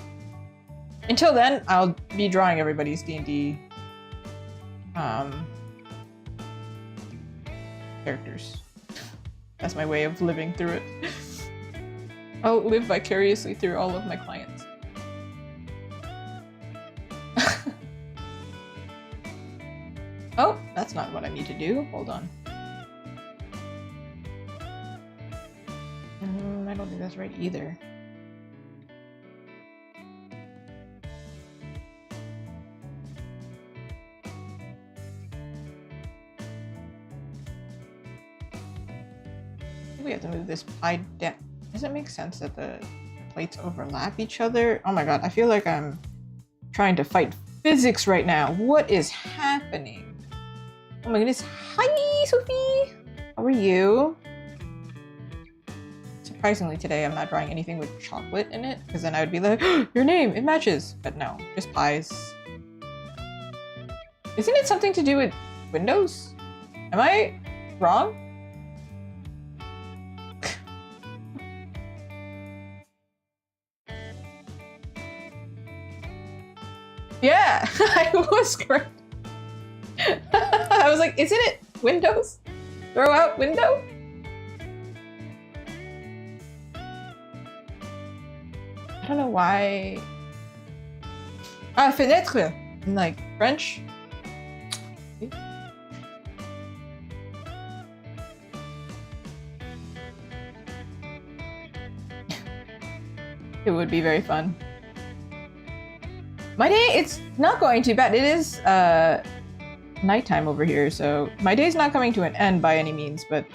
Until then, I'll be drawing everybody's D&D characters. That's my way of living through it. I'll live vicariously through all of my clients. Oh, that's not what I need to do. Hold on. I don't think that's right either. We have to move this pie down. Does it make sense that the plates overlap each other? Oh my god, I feel like I'm trying to fight physics right now. What is happening? Oh my goodness. Hi, Sophie! How are you? Surprisingly today, I'm not drawing anything with chocolate in it, because then I would be like, oh, your name, it matches! But no, just pies. Isn't it something to do with windows? Am I wrong? Yeah, I was correct. I was like, isn't it windows? Throw out window? I don't know why. Ah, fenêtre in like French. It would be very fun. My day, it's not going too bad. It is nighttime over here, so my day's not coming to an end by any means, but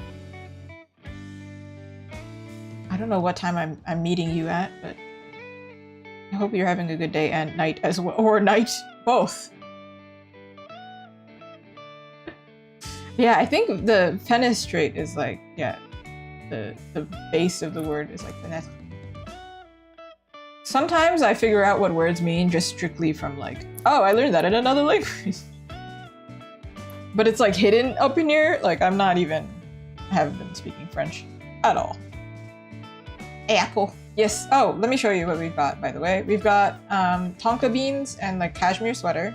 I don't know what time I'm meeting you at, but I hope you're having a good day and night as well, or night, both. Yeah, I think the fenestrate is like, yeah, the base of the word is like fenestre. Sometimes I figure out what words mean just strictly from like, oh, I learned that in another language. But it's like hidden up in here. Like I haven't been speaking French at all. Apple. Yes. Oh, let me show you what we've got, by the way. We've got tonka beans and like cashmere sweater.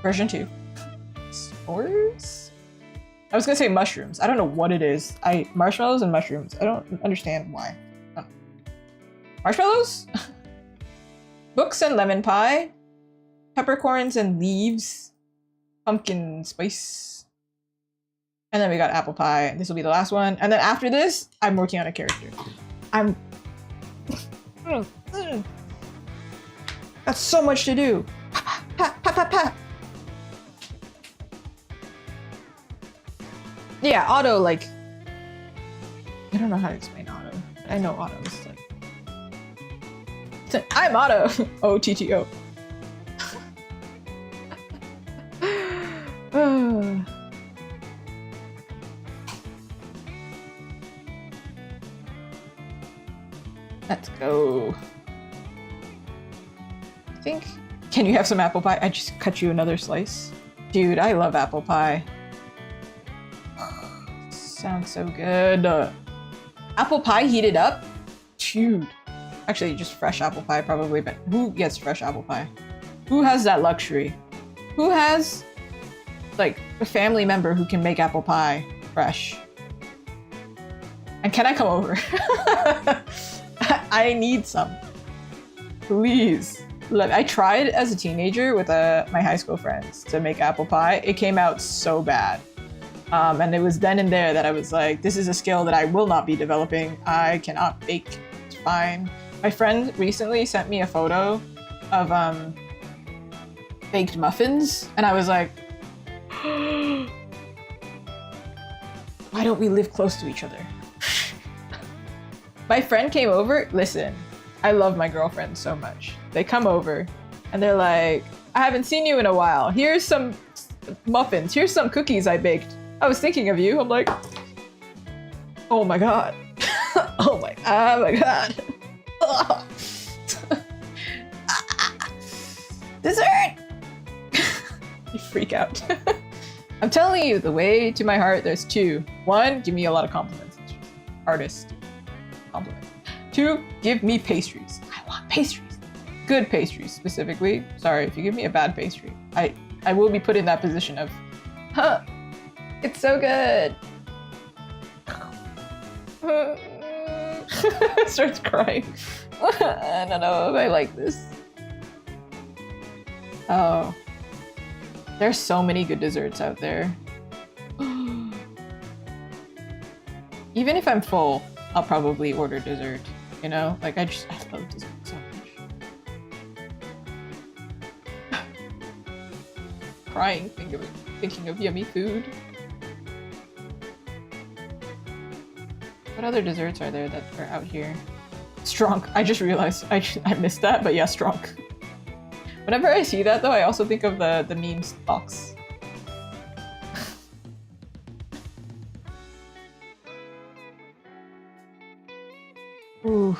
Version 2. S'mores? I was gonna say mushrooms. I don't know what it is. Marshmallows and mushrooms. I don't understand why. Marshmallows? Books and lemon pie. Peppercorns and leaves. Pumpkin spice. And then we got apple pie. This will be the last one. And then after this, I'm working on a character. That's so much to do. Pa, pa, pa, pa, pa. Yeah, Otto, like... I don't know how to explain Otto. I know Otto is like... I'm Otto! O-T-T-O. Let's go. I think... Can you have some apple pie? I just cut you another slice. Dude, I love apple pie. Sounds so good. Apple pie heated up? Dude. Actually, just fresh apple pie probably, but who gets fresh apple pie? Who has that luxury? Who has, like, a family member who can make apple pie fresh? And can I come over? I need some. Please. I tried as a teenager with my high school friends to make apple pie. It came out so bad. And it was then and there that I was like, this is a skill that I will not be developing. I cannot bake. It's fine. My friend recently sent me a photo of baked muffins, and I was like, why don't we live close to each other? My friend came over. Listen, I love my girlfriends so much. They come over and they're like, I haven't seen you in a while. Here's some muffins. Here's some cookies I baked. I was thinking of you. I'm like, oh my god. Oh my god. Ugh. Dessert! You freak out. I'm telling you, the way to my heart, there's two. One, give me a lot of compliments. Artist. Compliment. Two, give me pastries. I want pastries. Good pastries, specifically. Sorry, if you give me a bad pastry, I will be put in that position of, huh, it's so good. Starts crying. I don't know if I like this. Oh. There's so many good desserts out there. Even if I'm full, I'll probably order dessert. You know? Like, I love dessert so much. Crying thinking of yummy food. What other desserts are there that are out here? Strunk. I just realized I missed that, but yeah, strunk. Whenever I see that though, I also think of the memes box. Ooh.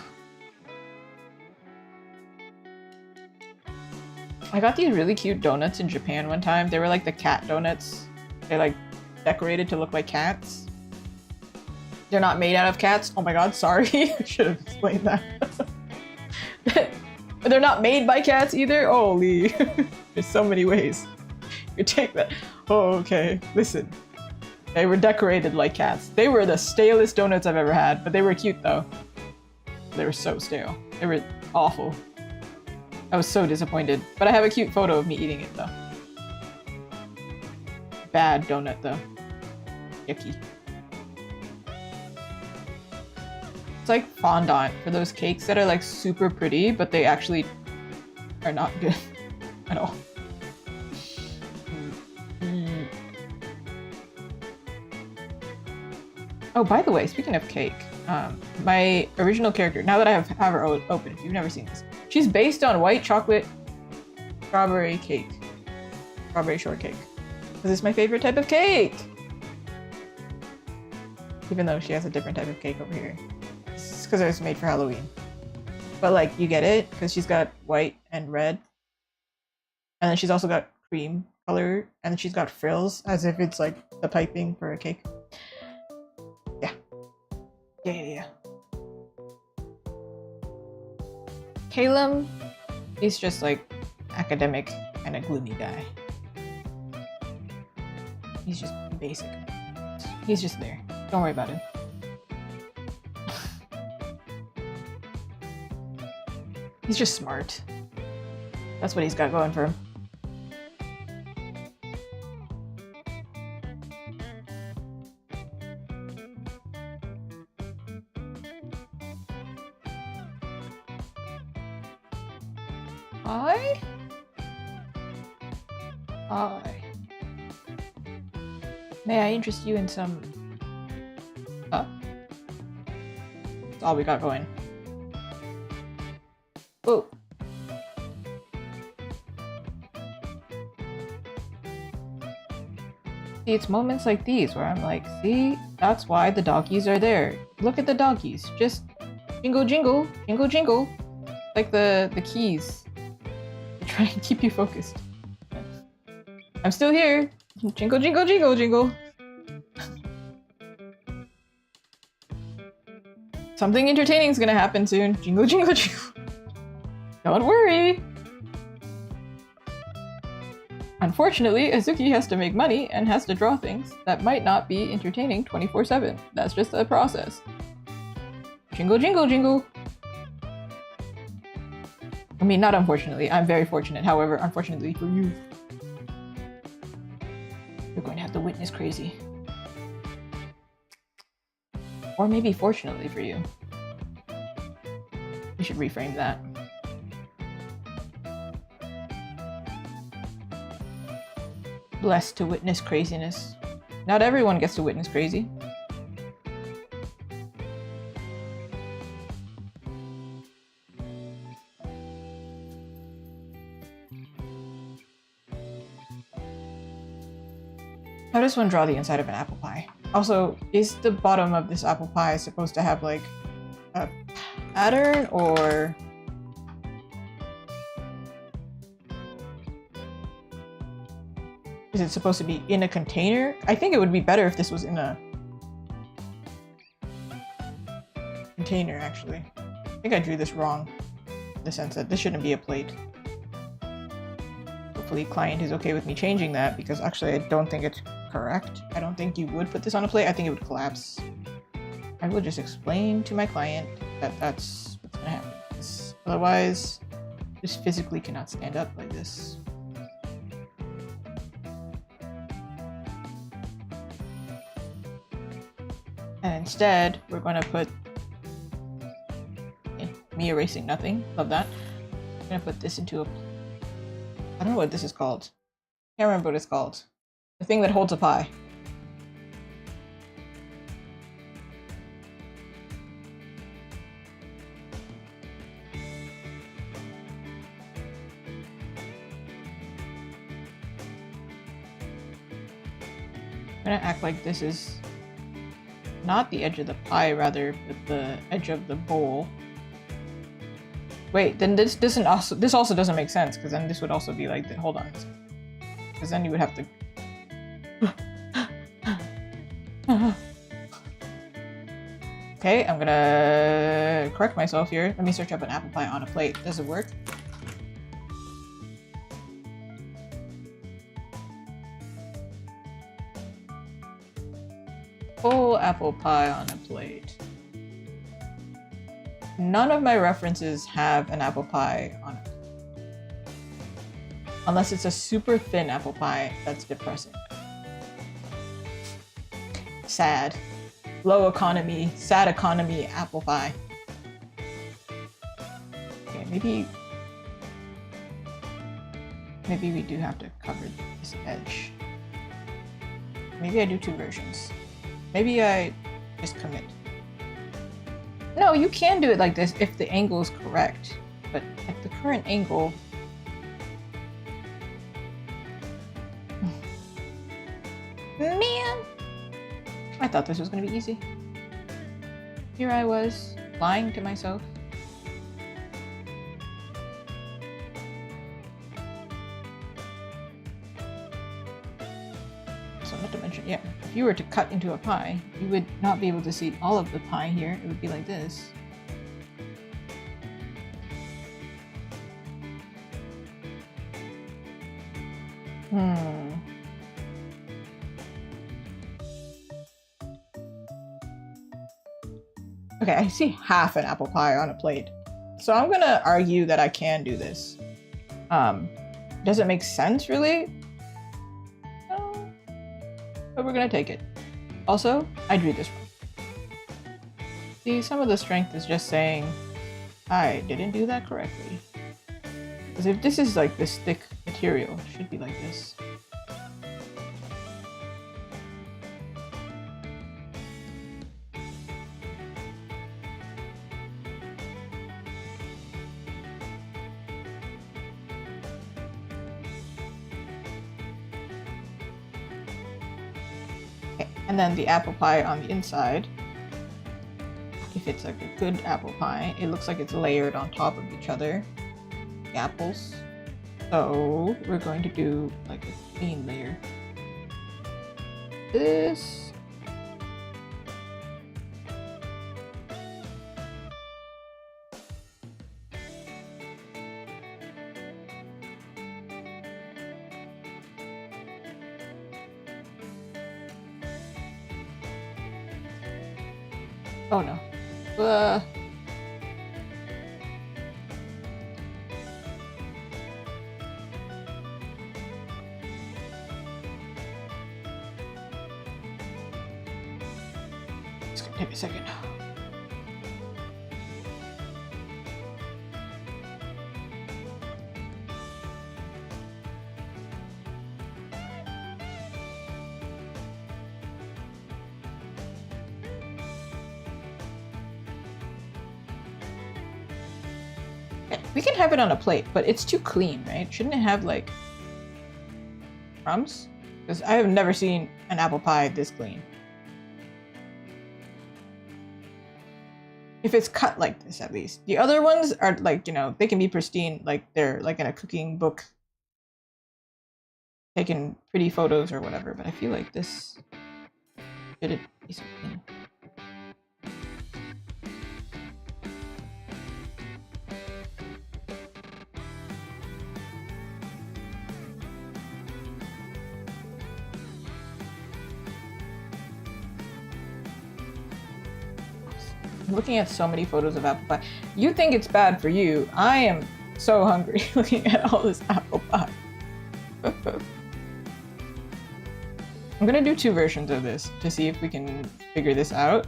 I got these really cute donuts in Japan one time. They were like the cat donuts. They're like decorated to look like cats. They're not made out of cats. Oh my god, sorry. I should have explained that. They're not made by cats either? Holy. There's so many ways. You take that. Oh, okay. Listen. They were decorated like cats. They were the stalest donuts I've ever had, but they were cute though. They were so stale. They were awful. I was so disappointed. But I have a cute photo of me eating it though. Bad donut though. Yucky. It's like fondant for those cakes that are like super pretty, but they actually are not good at all. Oh, by the way, speaking of cake, my original character, now that I have her open, if you've never seen this, she's based on white chocolate strawberry cake. Strawberry shortcake. This is my favorite type of cake! Even though she has a different type of cake over here. Because it was made for Halloween. But like, you get it? Because she's got white and red. And then she's also got cream color. And then she's got frills, as if it's like the piping for a cake. Yeah. Yeah. Calum, he's just like academic and a gloomy guy. He's just basic. He's just there. Don't worry about him. He's just smart. That's what he's got going for him. Hi? Hi. May I interest you in some... Huh? That's all we got going. Oh. See, it's moments like these where I'm like, see, that's why the doggies are there. Look at the doggies. Just jingle, jingle, jingle, jingle. Like the keys. To try and keep you focused. I'm still here. Jingle, jingle, jingle, jingle. Something entertaining is gonna happen soon. Jingle, jingle, jingle. Don't worry! Unfortunately, Azuki has to make money and has to draw things that might not be entertaining 24/7. That's just a process. Jingle, jingle, jingle! I mean, not unfortunately. I'm very fortunate. However, unfortunately for you, you're going to have to witness crazy. Or maybe fortunately for you. You should reframe that. Blessed to witness craziness. Not everyone gets to witness crazy. How does one draw the inside of an apple pie? Also, is the bottom of this apple pie supposed to have like a pattern, or is it supposed to be in a container? I think it would be better if this was in a container, actually. I think I drew this wrong in the sense that this shouldn't be a plate. Hopefully client is okay with me changing that, because actually I don't think it's correct. I don't think you would put this on a plate. I think it would collapse. I will just explain to my client that that's what's gonna happen. Otherwise, this physically cannot stand up like this. And instead, we're gonna put me erasing nothing. Love that. I'm gonna put this into a... I don't know what this is called. Can't remember what it's called. The thing that holds a pie. I'm gonna act like this is not the edge of the pie, rather, but the edge of the bowl. Wait, then this also doesn't make sense, because then this would also be like the, hold on, because then you would have to. Okay, I'm gonna correct myself here. Let me search up an apple pie on a plate. Does it work? Full apple pie on a plate. None of my references have an apple pie on it. Unless it's a super thin apple pie, that's depressing. Sad. Low economy, sad economy apple pie. Okay, maybe we do have to cover this edge. Maybe I do two versions. Maybe I just commit. No, you can do it like this if the angle is correct, but at the current angle... Man! I thought this was gonna be easy. Here I was, lying to myself. So not to mention, yeah, if you were to cut into a pie, you would not be able to see all of the pie here. It would be like this. Okay, I see half an apple pie on a plate. So I'm gonna argue that I can do this. Does it make sense, really? No. But we're gonna take it. Also, I drew this wrong. See, some of the strength is just saying, I didn't do that correctly. Because if this is like this thick material, it should be like this. And then the apple pie on the inside, if it's like a good apple pie, it looks like it's layered on top of each other, the apples. So we're going to do like a clean layer. This. Oh no. It's gonna take a second. We can have it on a plate, but it's too clean, right? Shouldn't it have like crumbs? Because I have never seen an apple pie this clean. If it's cut like this, at least. The other ones are like, you know, they can be pristine, like they're like in a cooking book, taking pretty photos or whatever, but I feel like this should be so clean. I'm looking at so many photos of apple pie. You think it's bad for you. I am so hungry looking at all this apple pie. I'm gonna do 2 versions of this to see if we can figure this out.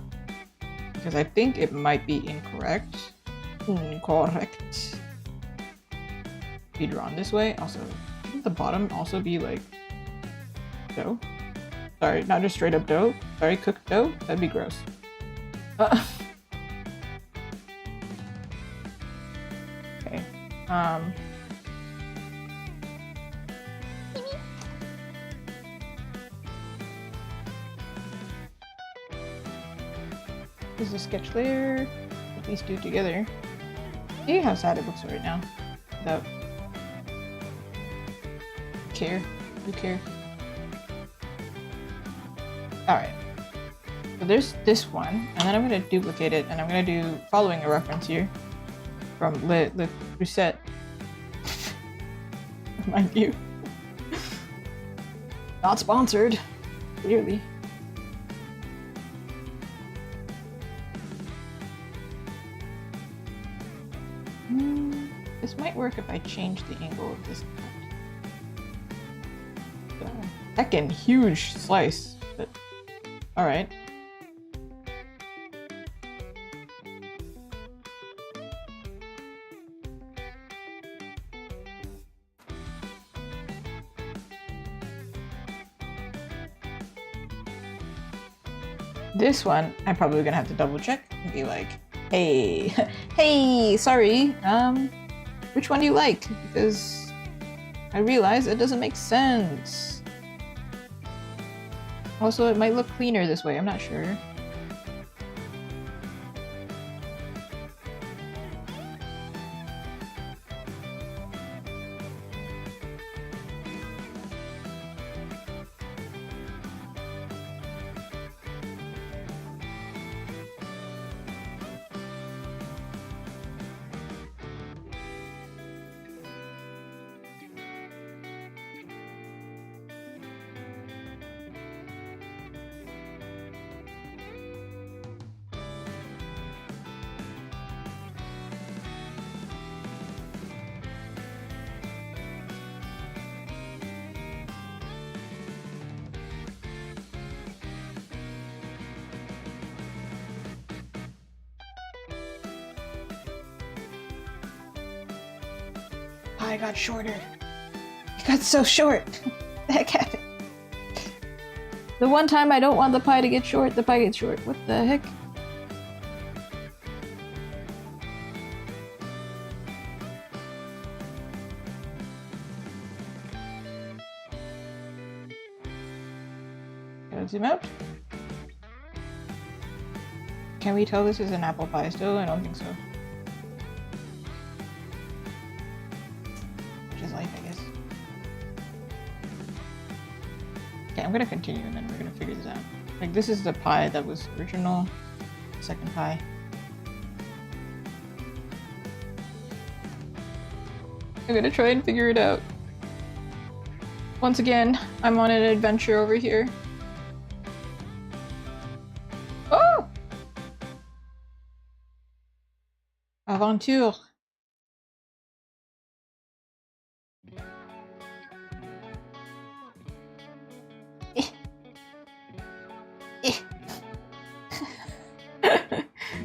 Because I think it might be incorrect. Incorrect. Be drawn this way. Also, shouldn't the bottom also be like dough? Sorry, not just straight up dough. Sorry, cooked dough? That'd be gross. Okay. This is a sketch layer. Put these 2 together. See how sad it looks right now. Without care. Who care? Alright. So there's this one, and then I'm gonna duplicate it, and I'm gonna do following a reference here from Le Creuset. Mind you. Not sponsored, clearly. This might work if I change the angle of this cut. Heckin' huge slice, but alright. This one, I'm probably gonna have to double check and be like, hey, hey, sorry, which one do you like? Because I realize it doesn't make sense. Also, it might look cleaner this way, I'm not sure. I got shorter. It got so short. The heck happened? The one time I don't want the pie to get short, the pie gets short. What the heck? Gotta zoom out. Can we tell this is an apple pie still? I don't think so. I'm gonna continue and then we're gonna figure this out. Like, this is the pie that was original, second pie. I'm gonna try and figure it out. Once again, I'm on an adventure over here. Oh! Aventure.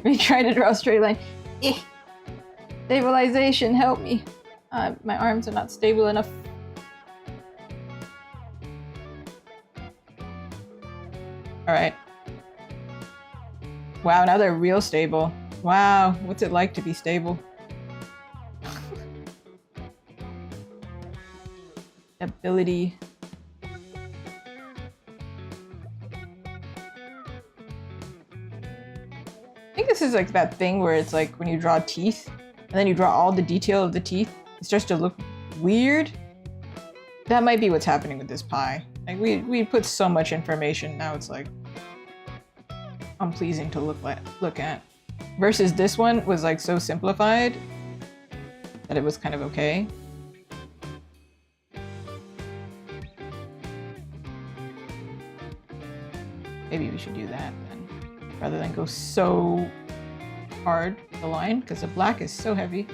Me trying to draw a straight line. Stabilization, help me. My arms are not stable enough. Alright. Wow, now they're real stable. Wow, what's it like to be stable? Stability. this is like that thing where it's like when you draw teeth and then you draw all the detail of the teeth, it starts to look weird. That might be what's happening with this pie. Like we put so much information, now it's like unpleasing to look at. Versus this one was like so simplified that it was kind of okay. Maybe we should do that then, rather than go so hard with the line, because the black is so heavy.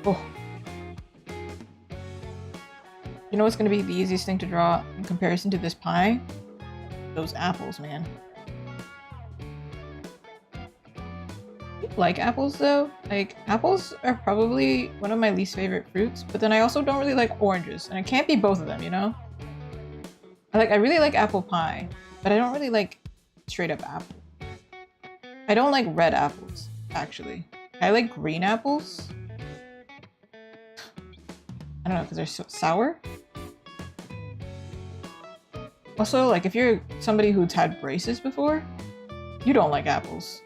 Oh. You know what's going to be the easiest thing to draw in comparison to this pie? Those apples, man. I like apples though. Like, apples are probably one of my least favorite fruits, but then I also don't really like oranges, and it can't be both of them, you know? I really like apple pie, but I don't really like straight up apple. I don't like red apples, actually. I like green apples. I don't know, because they're so sour. Also, like, if you're somebody who's had braces before, you don't like apples.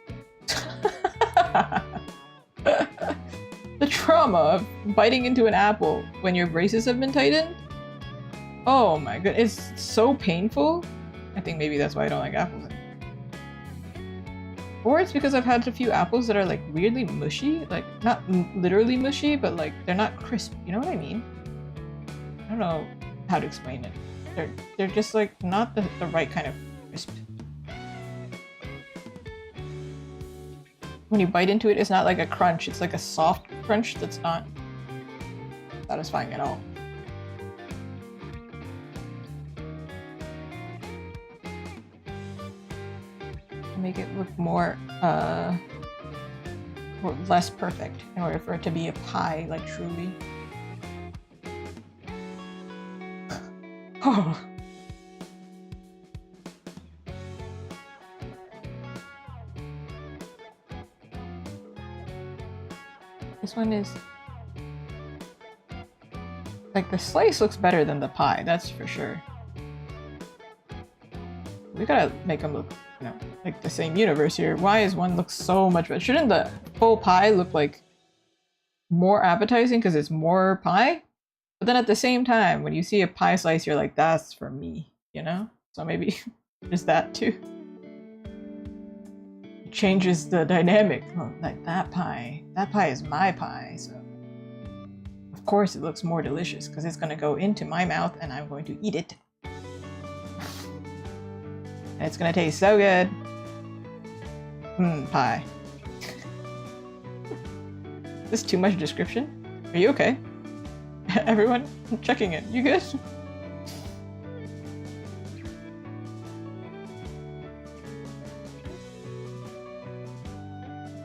The trauma of biting into an apple when your braces have been tightened? Oh my god, it's so painful. I think maybe that's why I don't like apples anymore. Or it's because I've had a few apples that are like weirdly mushy. Like, not literally mushy, but like they're not crisp. You know what I mean? I don't know how to explain it. They're just like not the right kind of crisp. When you bite into it, it's not like a crunch. It's like a soft crunch that's not satisfying at all. Make it look more or less perfect in order for it to be a pie, like truly. Oh. This one is like the slice looks better than the pie, that's for sure. We gotta make them look, you know, like the same universe here. Why is one look so much better? Shouldn't the full pie look like more appetizing because it's more pie? But then at the same time, when you see a pie slice, you're like, that's for me, you know? So maybe there's that too. It changes the dynamic. Oh, like that pie is my pie, so of course it looks more delicious because it's gonna go into my mouth and I'm going to eat it. And it's gonna taste so good. Pie. Is this too much description? Are you okay? Everyone, I'm checking in. You good?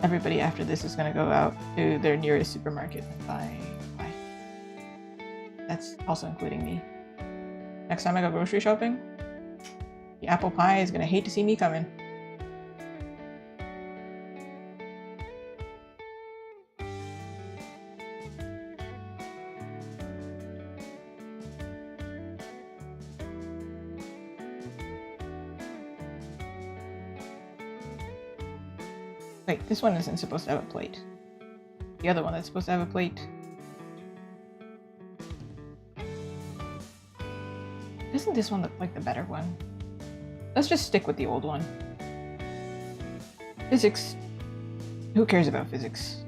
Everybody after this is gonna go out to their nearest supermarket and buy. That's also including me. Next time I go grocery shopping, the apple pie is gonna hate to see me coming. Wait, this one isn't supposed to have a plate. The other one that's supposed to have a plate. Doesn't this one look like the better one? Let's just stick with the old one. Physics. Who cares about physics?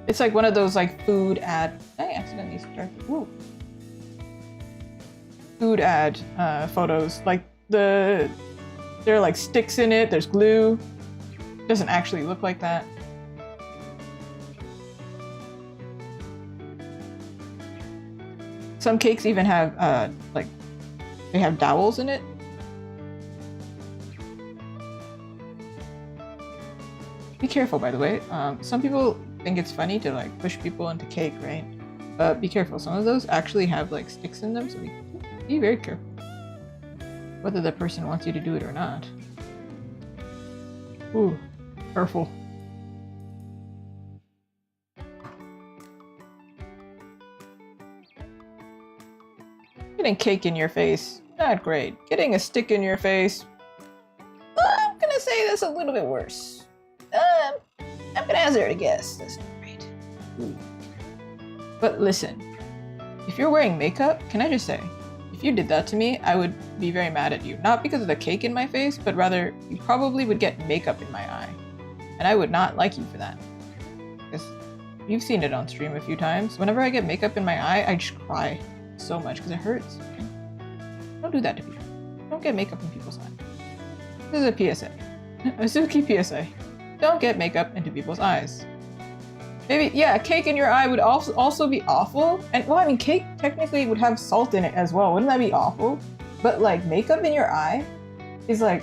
It's like one of those like food ad. I accidentally started. Woo. Food ad photos. Like there are like sticks in it. There's glue. It doesn't actually look like that. Some cakes even have like they have dowels in it. Be careful, by the way. Some people think it's funny to like push people into cake, right? But be careful. Some of those actually have like sticks in them, so be very careful. Whether the person wants you to do it or not. Ooh, careful. Getting cake in your face, not great. Getting a stick in your face, I'm gonna say that's a little bit worse. I'm gonna hazard a guess. That's not great. Ooh. But listen, if you're wearing makeup, can I just say, if you did that to me, I would be very mad at you. Not because of the cake in my face, but rather you probably would get makeup in my eye. And I would not like you for that. Because you've seen it on stream a few times. Whenever I get makeup in my eye, I just cry so much because it hurts. Don't do that to people. Don't get makeup in people's eyes. This is a PSA. A Suzuki PSA. Don't get makeup into people's eyes. Maybe, yeah, cake in your eye would also be awful. And, well, I mean, cake technically would have salt in it as well. Wouldn't that be awful? But, like, makeup in your eye is, like,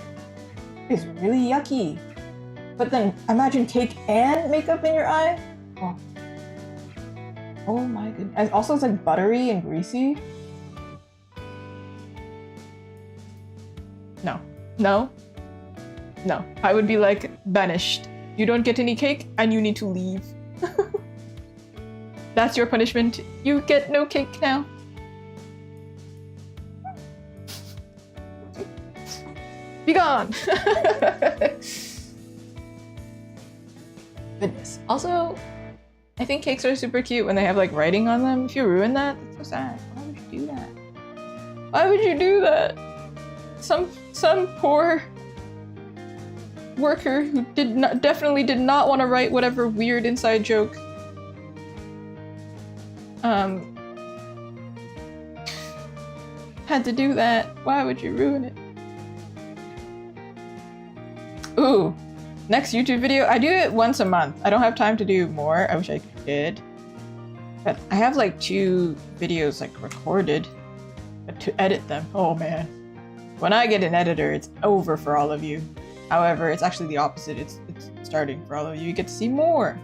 is really yucky. But then, imagine cake and makeup in your eye? Oh. Oh my goodness. And also, it's, like, buttery and greasy. No. No. No. I would be, like, banished. You don't get any cake, and you need to leave. That's your punishment. You get no cake now. Be gone! Goodness. Also, I think cakes are super cute when they have like writing on them. If you ruin that, that's so sad. Why would you do that? Why would you do that? Some poor worker who definitely did not want to write whatever weird inside joke. Had to do that. Why would you ruin it? Ooh, next YouTube video. I do it once a month. I don't have time to do more. I wish I did. But I have like 2 videos like recorded. But to edit them, oh man. When I get an editor, it's over for all of you. However, it's actually the opposite. It's starting for all of you. You get to see more.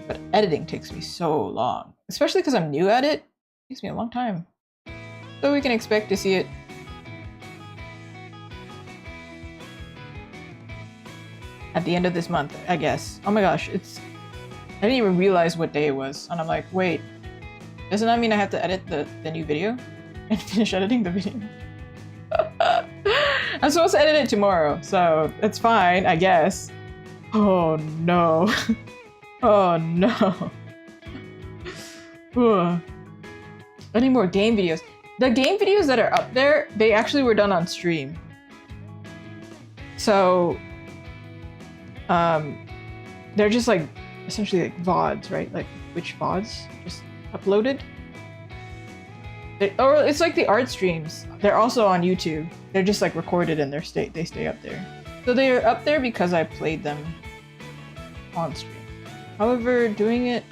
But editing takes me so long. Especially because I'm new at it. It takes me a long time. So we can expect to see it at the end of this month, I guess. Oh my gosh, I didn't even realize what day it was. And I'm like, wait, doesn't that mean I have to edit the new video? And finish editing the video? I'm supposed to edit it tomorrow, so it's fine, I guess. Oh no. Oh no. I need more game videos. The game videos that are up there, they actually were done on stream. So, they're just like, essentially like VODs, right? Like, which VODs? Just uploaded? Or it's like the art streams. They're also on YouTube. They're just like recorded and they stay up there. So they're up there because I played them on stream. However, doing it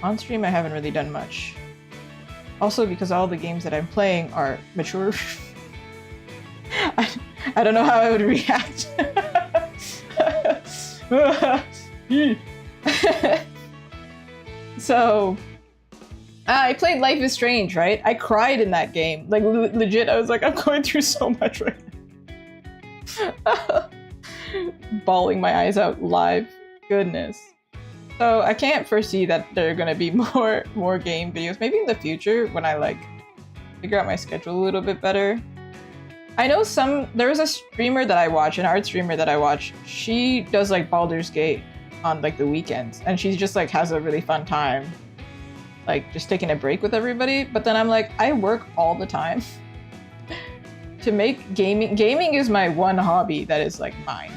on stream, I haven't really done much. Also because all the games that I'm playing are mature. I don't know how I would react. So, I played Life is Strange, right? I cried in that game. Like, legit, I was like, I'm going through so much right now. Bawling my eyes out live. Goodness. So, I can't foresee that there are gonna be more game videos. Maybe in the future, when I, like, figure out my schedule a little bit better. I know there was a streamer that I watch, an art streamer that I watch. She does, like, Baldur's Gate on, like, the weekends. And she just, like, has a really fun time. Like, just taking a break with everybody. But then I'm like, I work all the time. To make gaming is my one hobby that is, like, mine.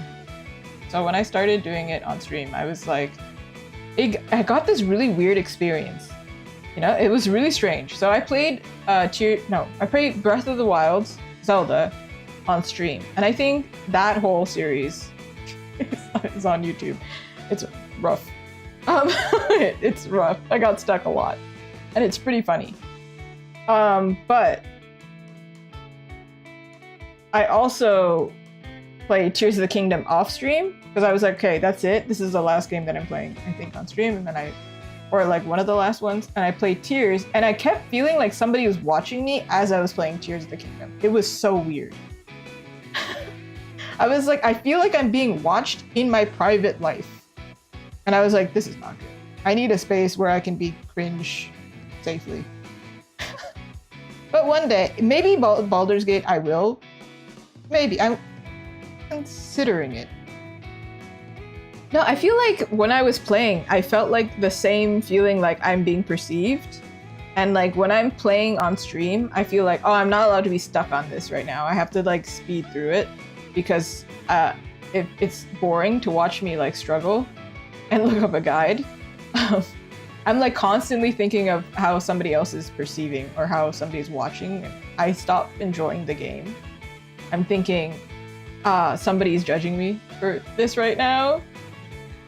So when I started doing it on stream, I was like, I got this really weird experience. You know, it was really strange. So I played, I played Breath of the Wild, Zelda, on stream. And I think that whole series is on YouTube. It's rough. It's rough. I got stuck a lot. And it's pretty funny. But I also played Tears of the Kingdom off stream because I was like, okay, that's it. This is the last game that I'm playing, I think, on stream. And then or like one of the last ones, and I played Tears, and I kept feeling like somebody was watching me as I was playing Tears of the Kingdom. It was so weird. I was like, I feel like I'm being watched in my private life. And I was like, this is not good. I need a space where I can be cringe safely. But one day, maybe Baldur's Gate I will. Maybe. I'm considering it. No, I feel like when I was playing, I felt like the same feeling like I'm being perceived. And like when I'm playing on stream, I feel like, oh, I'm not allowed to be stuck on this right now. I have to like speed through it because it's boring to watch me like struggle and look up a guide. I'm like constantly thinking of how somebody else is perceiving or how somebody's watching. I stop enjoying the game. I'm thinking, somebody's judging me for this right now.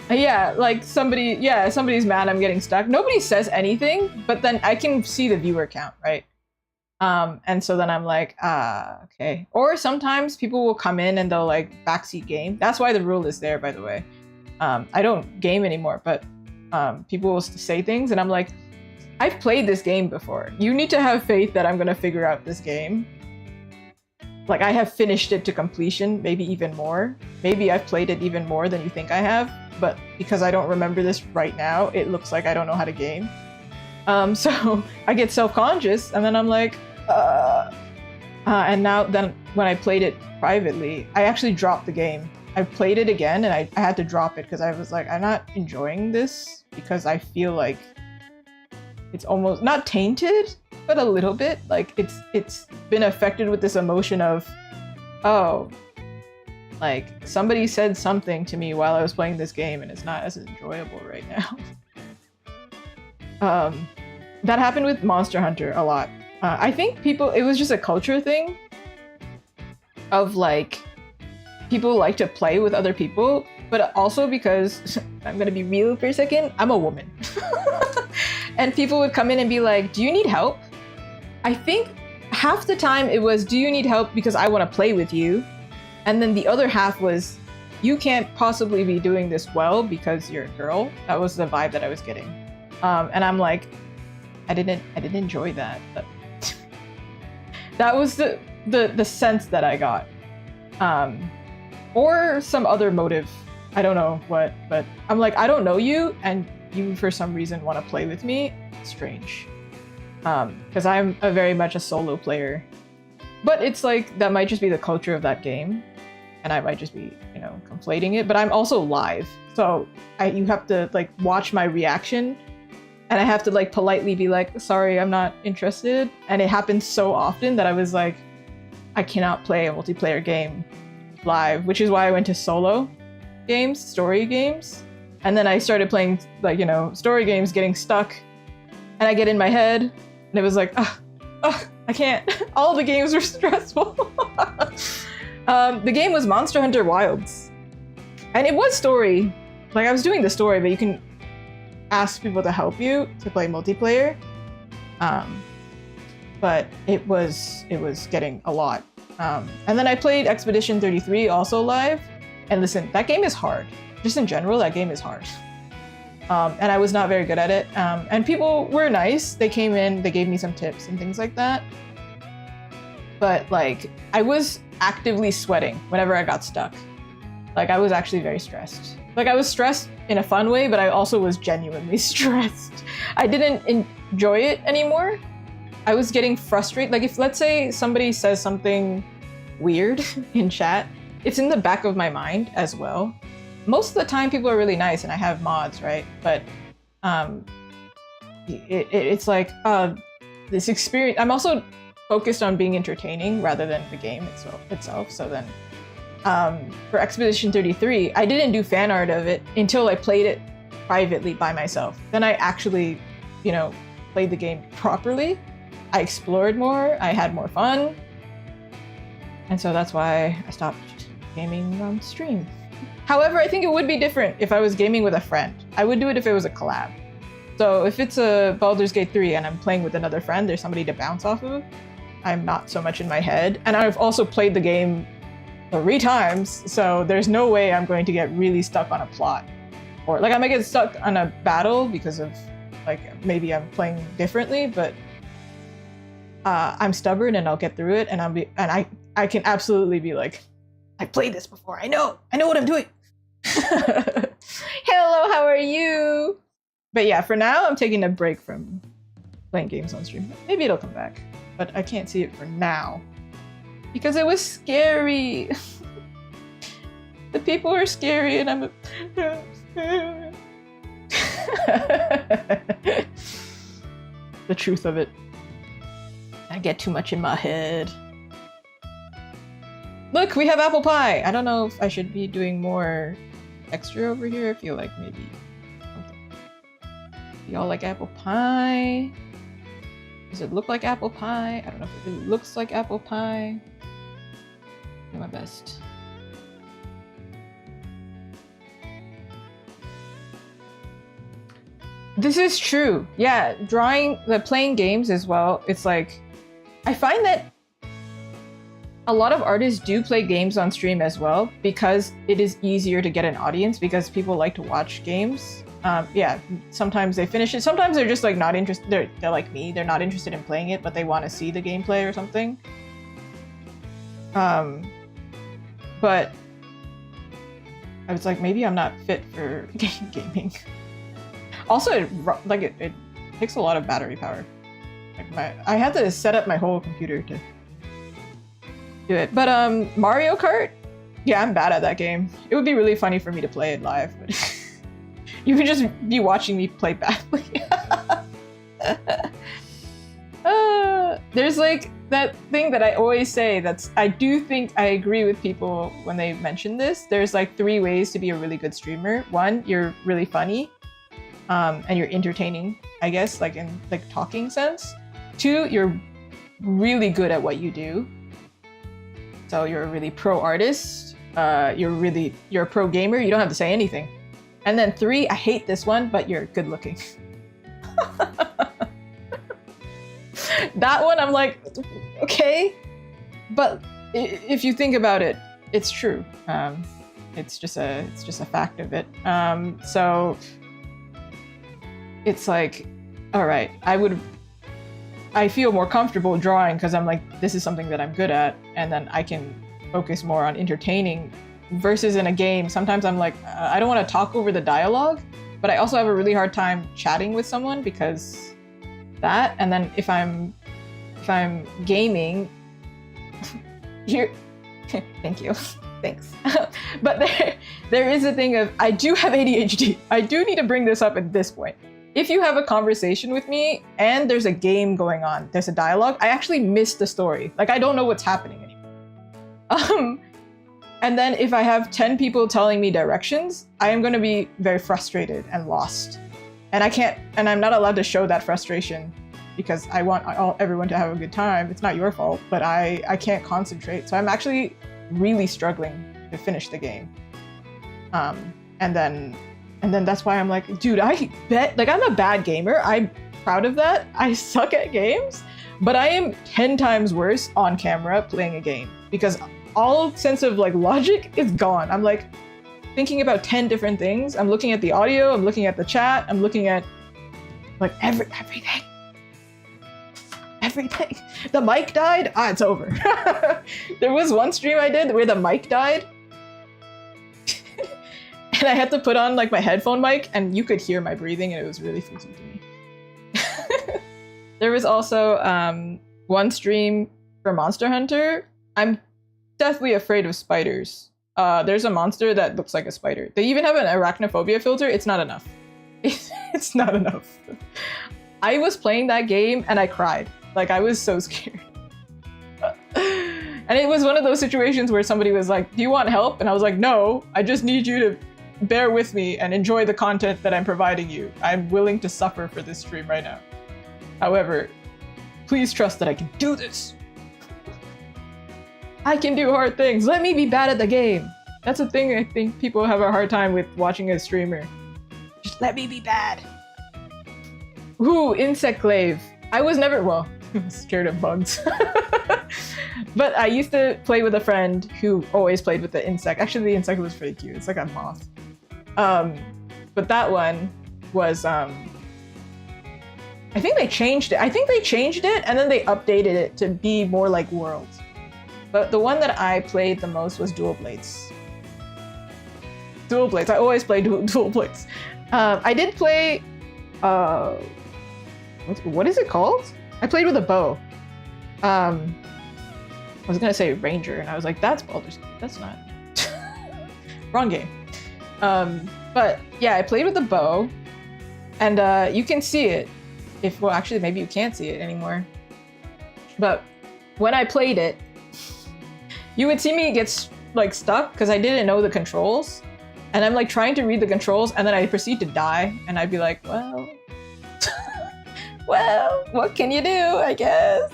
Yeah, like somebody's mad I'm getting stuck. Nobody says anything, but then I can see the viewer count, right? And so then I'm like, okay. Or sometimes people will come in and they'll like backseat game. That's why the rule is there, by the way. I don't game anymore, but people will say things and I'm like, I've played this game before. You need to have faith that I'm gonna figure out this game. Like I have finished it to completion, maybe even more. Maybe I've played it even more than you think I have, but because I don't remember this right now, it looks like I don't know how to game. So I get self-conscious and then I'm like, and now then when I played it privately, I actually dropped the game. I played it again and I had to drop it because I was like, I'm not enjoying this because I feel like it's almost not tainted, but a little bit. Like it's been affected with this emotion of, oh, like somebody said something to me while I was playing this game and it's not as enjoyable right now. That happened with Monster Hunter a lot. I think it was just a culture thing of like, people like to play with other people, but also because, I'm gonna be real for a second, I'm a woman. And people would come in and be like, do you need help? I think half the time it was, do you need help because I want to play with you? And then the other half was, you can't possibly be doing this well because you're a girl. That was the vibe that I was getting. And I'm like, I didn't enjoy that. But that was the sense that I got. Or some other motive. I don't know what, but I'm like, I don't know you, and you for some reason want to play with me. Strange. Because I'm very much a solo player. But it's like, that might just be the culture of that game. And I might just be, conflating it. But I'm also live. So you have to like watch my reaction. And I have to like politely be like, sorry, I'm not interested. And it happens so often that I was like, I cannot play a multiplayer game live, which is why I went to solo games, story games. And then I started playing like, story games, getting stuck. And I get in my head and it was like, I can't. All the games were stressful. The game was Monster Hunter Wilds. And it was story. Like I was doing the story, but you can ask people to help you to play multiplayer. But it was getting a lot. And then I played Expedition 33 also live. And listen, that game is hard. Just in general, that game is hard. And I was not very good at it. And people were nice. They came in, they gave me some tips and things like that. But like, I was actively sweating whenever I got stuck. Like I was actually very stressed. Like I was stressed in a fun way, but I also was genuinely stressed. I didn't enjoy it anymore. I was getting frustrated. Like if, let's say, somebody says something weird in chat, it's in the back of my mind as well. Most of the time people are really nice and I have mods, right? But it's like this experience. I'm also focused on being entertaining rather than the game itself. So then for Expedition 33, I didn't do fan art of it until I played it privately by myself. Then I actually, played the game properly. I explored more, I had more fun. And so that's why I stopped gaming on stream. However, I think it would be different if I was gaming with a friend. I would do it if it was a collab. So if it's a Baldur's Gate 3 and I'm playing with another friend, there's somebody to bounce off of, I'm not so much in my head. And I've also played the game 3 times, so there's no way I'm going to get really stuck on a plot. Or like I might get stuck on a battle because of like maybe I'm playing differently, but I'm stubborn and I'll get through it, and I can absolutely be like, I played this before. I know what I'm doing. Hello, how are you? But yeah, for now I'm taking a break from playing games on stream. Maybe it'll come back. but I can't see it for now. Because it was scary. The people are scary and I'm the truth of it. I get too much in my head. Look, we have apple pie! I don't know if I should be doing more extra over here. I feel like maybe something. Y'all like apple pie? Does it look like apple pie? I don't know if it really looks like apple pie. Do my best. This is true. Yeah, playing games as well. It's like, I find that a lot of artists do play games on stream as well because it is easier to get an audience because people like to watch games. Yeah, sometimes they finish it. Sometimes they're just like not interested. They're like me. They're not interested in playing it, but they want to see the gameplay or something. But I was like, maybe I'm not fit for gaming. Also, it takes a lot of battery power. Like I had to set up my whole computer to do it. But Mario Kart, yeah, I'm bad at that game. It would be really funny for me to play it live, but you could just be watching me play badly. There's like that thing that I always say I do think I agree with people when they mention this. There's like 3 ways to be a really good streamer. 1, you're really funny. And you're entertaining, I guess, like in like talking sense. 2, you're really good at what you do. So you're a really pro artist. You're a pro gamer. You don't have to say anything. And then 3, I hate this one, but you're good looking. That one, I'm like, okay. But if you think about it, it's true. It's just a fact of it. So it's like, all right, I feel more comfortable drawing because I'm like, this is something that I'm good at, and then I can focus more on entertaining versus in a game. Sometimes I'm like, I don't want to talk over the dialogue, but I also have a really hard time chatting with someone because that, and then if I'm gaming, thank you. Thanks. But there is a thing of, I do have ADHD. I do need to bring this up at this point. If you have a conversation with me and there's a game going on, there's a dialogue, I actually miss the story. Like, I don't know what's happening anymore. And then if I have 10 people telling me directions, I am going to be very frustrated and lost. And I'm not allowed to show that frustration because I want everyone to have a good time. It's not your fault, but I can't concentrate. So I'm actually really struggling to finish the game. And then that's why I'm like, dude, I bet, like, I'm a bad gamer. I'm proud of that. I suck at games, but I am 10 times worse on camera playing a game because all sense of like logic is gone. I'm like thinking about 10 different things. I'm looking at the audio, I'm looking at the chat, I'm looking at like everything. Everything. The mic died. It's over. There was one stream I did where the mic died. And I had to put on like my headphone mic and you could hear my breathing and it was really freaky to me. There was also one stream for Monster Hunter. I'm deathly afraid of spiders. There's a monster that looks like a spider. They even have an arachnophobia filter. It's not enough. It's not enough. I was playing that game and I cried. Like, I was so scared. And it was one of those situations where somebody was like, do you want help? And I was like, no, I just need you to bear with me and enjoy the content that I'm providing you. I'm willing to suffer for this stream right now. However, please trust that I can do this. I can do hard things. Let me be bad at the game. That's a thing I think people have a hard time with watching a streamer. Just let me be bad. Ooh, insect glaive. I was never, well, scared of bugs. But I used to play with a friend who always played with the insect. Actually, the insect was pretty cute. It's like a moth. But that one was, I think they changed it. I think they changed it and then they updated it to be more like Worlds. But the one that I played the most was Dual Blades. Dual Blades. I always play Dual Blades. I did play, what is it called? I played with a bow. I was gonna say Ranger, and I was like, that's Baldur's Gate. That's not. Wrong game. But yeah, I played with the bow, and you can see it. Well, actually, maybe you can't see it anymore. But when I played it, you would see me get like stuck because I didn't know the controls, and I'm like trying to read the controls, and then I proceed to die, and I'd be like, well, well, what can you do? I guess.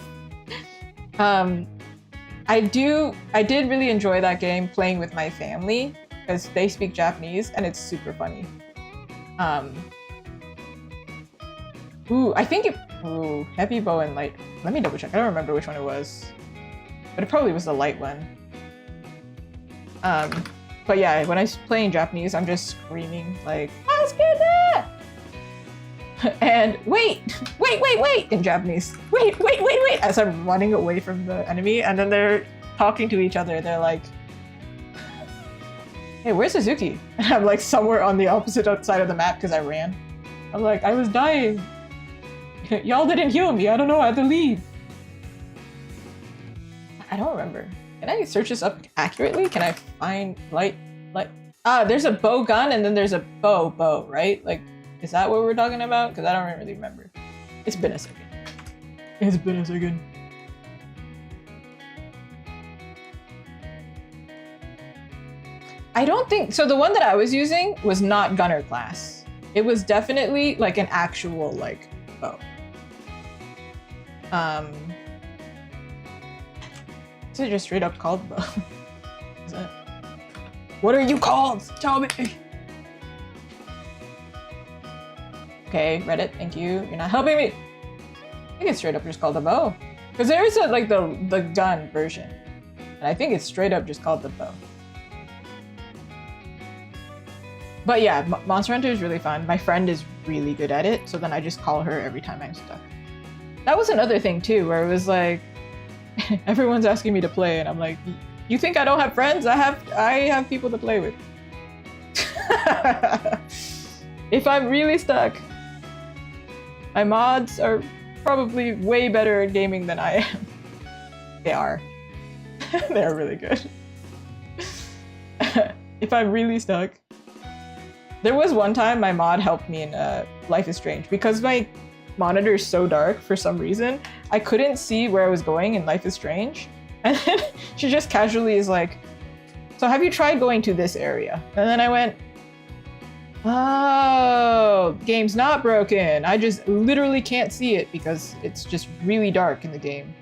I did really enjoy that game playing with my family because they speak Japanese and it's super funny. I think heavy bow and light. Let me double check. I don't remember which one it was, but it probably was the light one. But yeah, when I was playing Japanese, I'm just screaming like, "Asuka!" And wait in Japanese. Wait, as I'm running away from the enemy, and then they're talking to each other. They're like, hey, where's Suzuki? And I'm like somewhere on the opposite side of the map because I ran. I'm like, I was dying. Y'all didn't heal me. I don't know. I had to leave. I don't remember. Can I search this up accurately? Can I find light? There's a bow gun and then there's a bow, right? Like, is that what we're talking about? Because I don't really remember. It's been a second. It's been a second. I don't think so. The one that I was using was not gunner class. It was definitely like an actual like bow. Is it just straight up called bow? Is it? What are you called? Tell me. Okay, Reddit, thank you. You're not helping me. I think it's straight up just called the bow. Because there is like the gun version. And I think it's straight up just called the bow. But yeah, Monster Hunter is really fun. My friend is really good at it, so then I just call her every time I'm stuck. That was another thing too, where it was like, everyone's asking me to play, and I'm like, you think I don't have friends? I have people to play with. If I'm really stuck, my mods are probably way better at gaming than I am. They are. They're really good. If I'm really stuck. There was one time my mod helped me in Life is Strange because my monitor is so dark for some reason. I couldn't see where I was going in Life is Strange. And then she just casually is like, so have you tried going to this area? And then I went, oh, game's not broken. I just literally can't see it because it's just really dark in the game.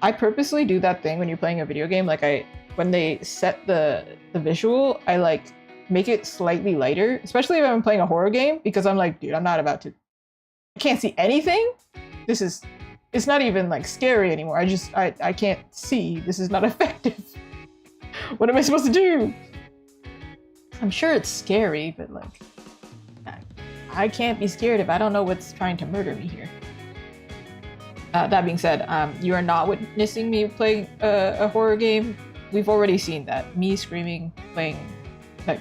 I purposely do that thing when you're playing a video game. Like when they set the visual, I like make it slightly lighter, especially if I'm playing a horror game, because I'm like, dude, I can't see anything. It's not even like scary anymore. I can't see. This is not effective. What am I supposed to do? I'm sure it's scary, but like, I can't be scared if I don't know what's trying to murder me here. That being said, you are not witnessing me playing a horror game. We've already seen that. Me screaming, like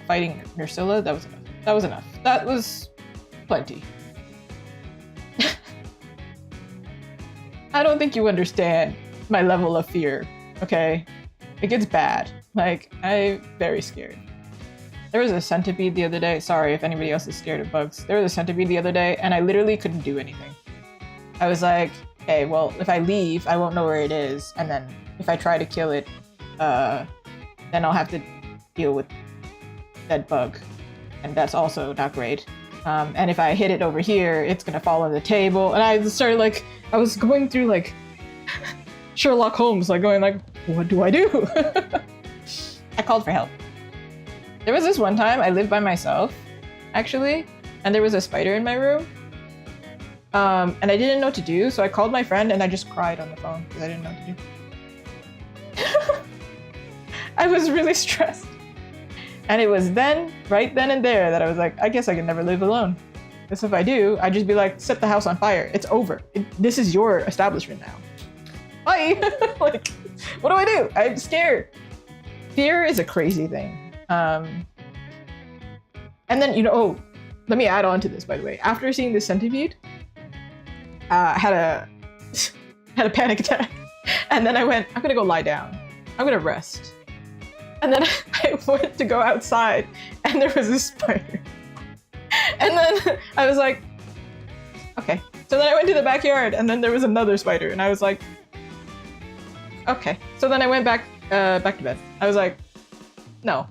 fighting Nursilla, that was enough. That was enough. That was plenty. I don't think you understand my level of fear, okay? It gets bad. Like, I'm very scared. There was a centipede the other day. Sorry if anybody else is scared of bugs. There was a centipede the other day, and I literally couldn't do anything. I was like, okay, well, if I leave, I won't know where it is, and then if I try to kill it, then I'll have to deal with dead bug, and that's also not great. And if I hit it over here, it's gonna fall on the table. And I started like, I was going through like Sherlock Holmes, like going like, what do I do? I called for help. There was this one time I lived by myself, actually, and there was a spider in my room. And I didn't know what to do, so I called my friend and I just cried on the phone because I didn't know what to do. I was really stressed. And it was then, right then and there, that I was like, I guess I can never live alone. Because if I do, I'd just be like, set the house on fire. It's over. This is your establishment now. Bye! Like, what do I do? I'm scared. Fear is a crazy thing. And then, let me add on to this, by the way. After seeing this centipede, I had had a panic attack. And then I went, I'm gonna go lie down. I'm gonna rest. And then I went to go outside and there was a spider. And then I was like, okay. So then I went to the backyard and then there was another spider and I was like, okay. So then I went back to bed. I was like, no.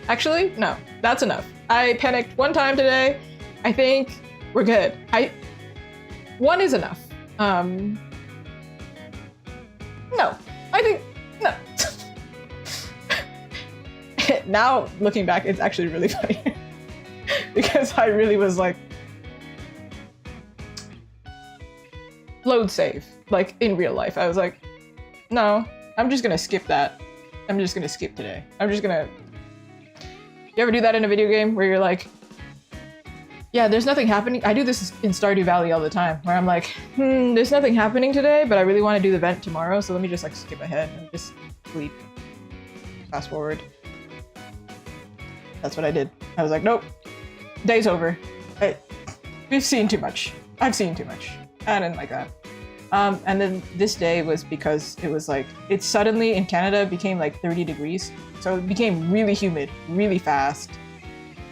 Actually, no. That's enough. I panicked one time today. I think we're good. One is enough. No. I think, no. Now, looking back, it's actually really funny. Because I really was like, load save. Like, in real life. I was like, no, I'm just gonna skip that. I'm just gonna skip today. I'm just gonna... You ever do that in a video game where you're like, yeah, there's nothing happening. I do this in Stardew Valley all the time where I'm like, there's nothing happening today, but I really want to do the event tomorrow. So let me just like skip ahead and just sleep. Fast forward. That's what I did. I was like, nope, day's over. We've seen too much. I've seen too much. I didn't like that. And then this day was because it was like, it suddenly in Canada became like 30 degrees. So it became really humid, really fast.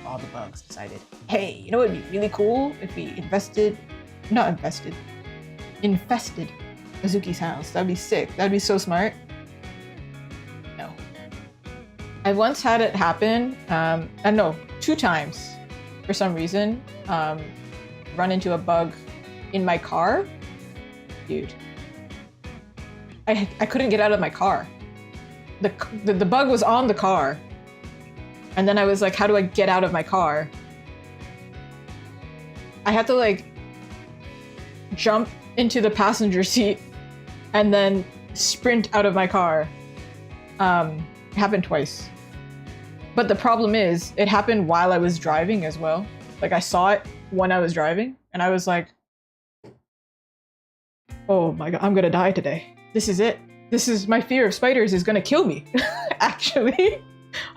All the bugs decided, hey, you know what would be really cool if we infested Azuki's house. That'd be sick. That'd be so smart. No. I once had it happen, no, 2 times for some reason, run into a bug in my car. Dude. I couldn't get out of my car. The bug was on the car. And then I was like, how do I get out of my car? I had to like jump into the passenger seat and then sprint out of my car. It happened twice. But the problem is, it happened while I was driving as well. Like I saw it when I was driving and I was like, oh my god, I'm gonna die today. This is it. This is my fear of spiders is gonna kill me, actually.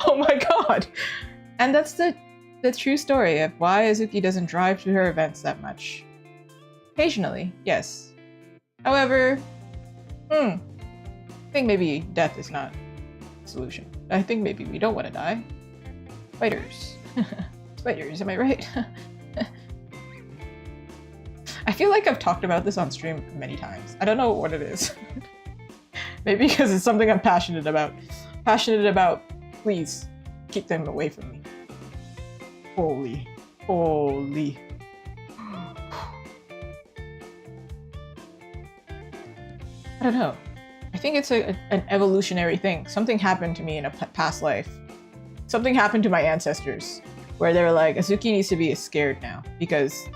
Oh my god. And that's the true story of why Azuki doesn't drive to her events that much. Occasionally, yes. However, I think maybe death is not the solution. I think maybe we don't want to die. Spiders. Spiders, am I right? I feel like I've talked about this on stream many times. I don't know what it is. Maybe because it's something I'm passionate about. Please, keep them away from me. Holy. I don't know. I think it's an evolutionary thing. Something happened to me in a past life. Something happened to my ancestors where they were like, Azuki needs to be scared now because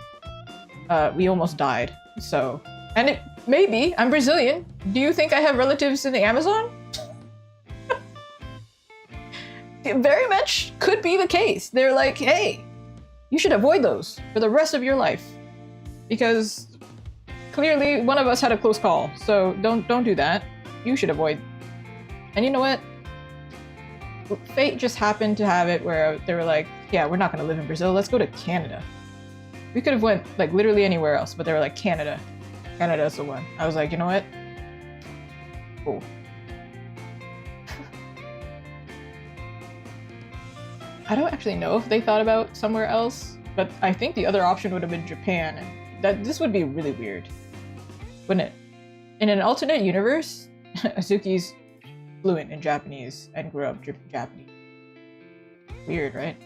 we almost died. So, and it maybe I'm Brazilian. Do you think I have relatives in the Amazon? It very much could be the case. They're like, hey, you should avoid those for the rest of your life because clearly one of us had a close call. So don't do that. You should avoid. And you know what? Fate just happened to have it where they were like, yeah, we're not going to live in Brazil. Let's go to Canada. We could have went like literally anywhere else, but they were like, Canada. Canada's the one. I was like, you know what? Cool. I don't actually know if they thought about somewhere else, but I think the other option would have been Japan, and this would be really weird, wouldn't it? In an alternate universe, Azuki's fluent in Japanese and grew up Japanese. Weird, right?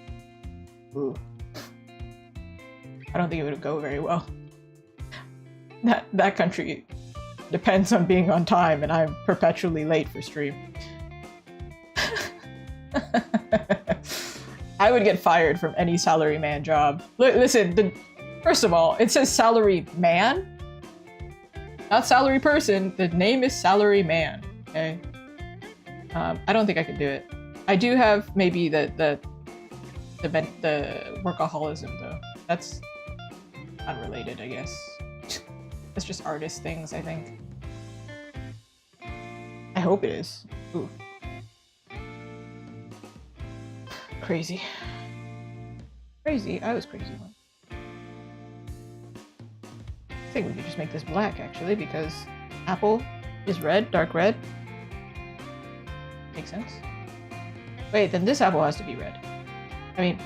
Ooh. I don't think it would go very well. That country depends on being on time, and I'm perpetually late for stream. I would get fired from any salary man job. Listen, first of all, it says salary man, not salary person. The name is salary man. Okay. I don't think I could do it. I do have maybe the workaholism though. That's unrelated, I guess. It's just artist things, I think. I hope it is. Ooh. Crazy. Crazy? I was crazy once. I think we could just make this black, actually, because apple is red, dark red. Makes sense. Wait, then this apple has to be red. I mean,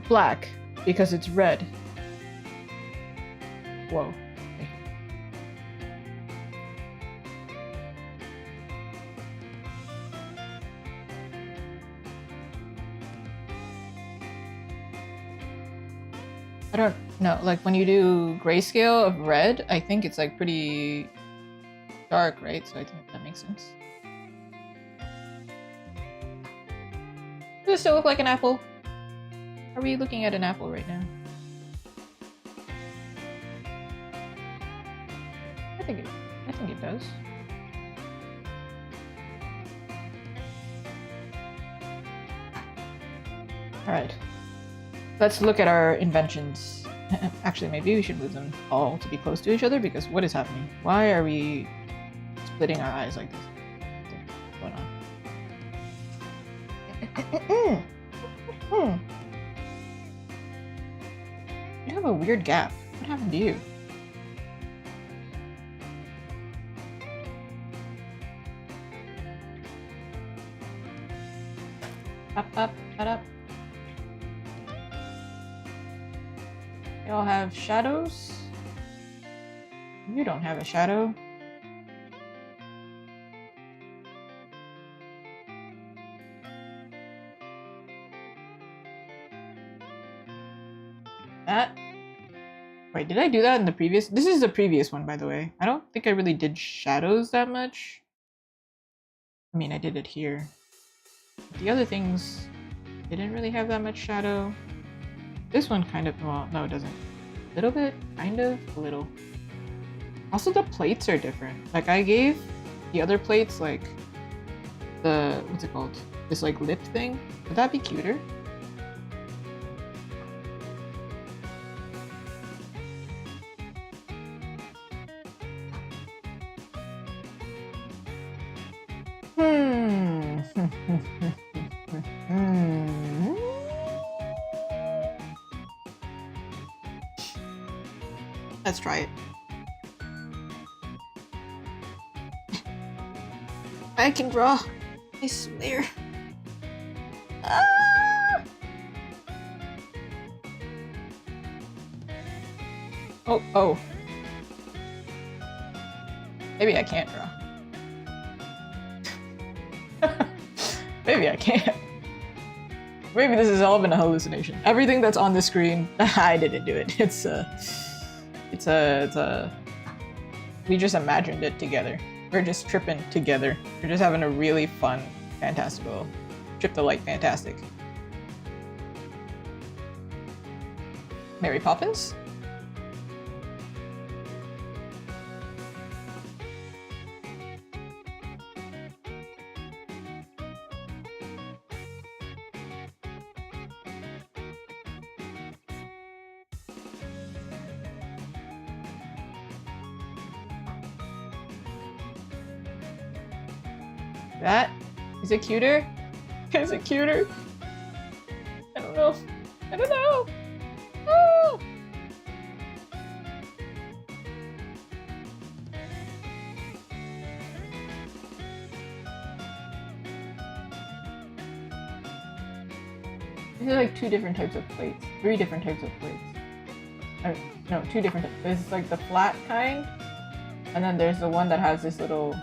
black because it's red. Whoa. Okay. I don't know, like when you do grayscale of red, I think it's like pretty dark, right? So I think that makes sense. Does it still look like an apple? Are we looking at an apple right now? I think it does. All right. Let's look at our inventions. Actually, maybe we should move them all to be close to each other because what is happening? Why are we splitting our eyes like this? What's going on? You have a weird gap. What happened to you? Up. They all have shadows. You don't have a shadow. That. Wait, did I do that in the previous? This is the previous one, by the way. I don't think I really did shadows that much. I mean, I did it here. The other things didn't really have that much shadow. This one kind of, well, no, it doesn't. A little bit, kind of, a little. Also, the plates are different. Like, I gave the other plates, like, the, what's it called? This, like, lip thing. Would that be cuter? Let's try it. I can draw. I swear. Ah! Oh. Maybe I can't draw. Maybe I can't. Maybe this has all been a hallucination. Everything that's on the screen, I didn't do it. It's we just imagined it together. We're just tripping together. We're just having a really fun, fantastical trip to like fantastic. Mary Poppins? That? Is it cuter? Is it cuter? I don't know. I don't know. Oh! These are like two different types of plates. Three different types of plates. No, two different types. There's like the flat kind, and then there's the one that has this little...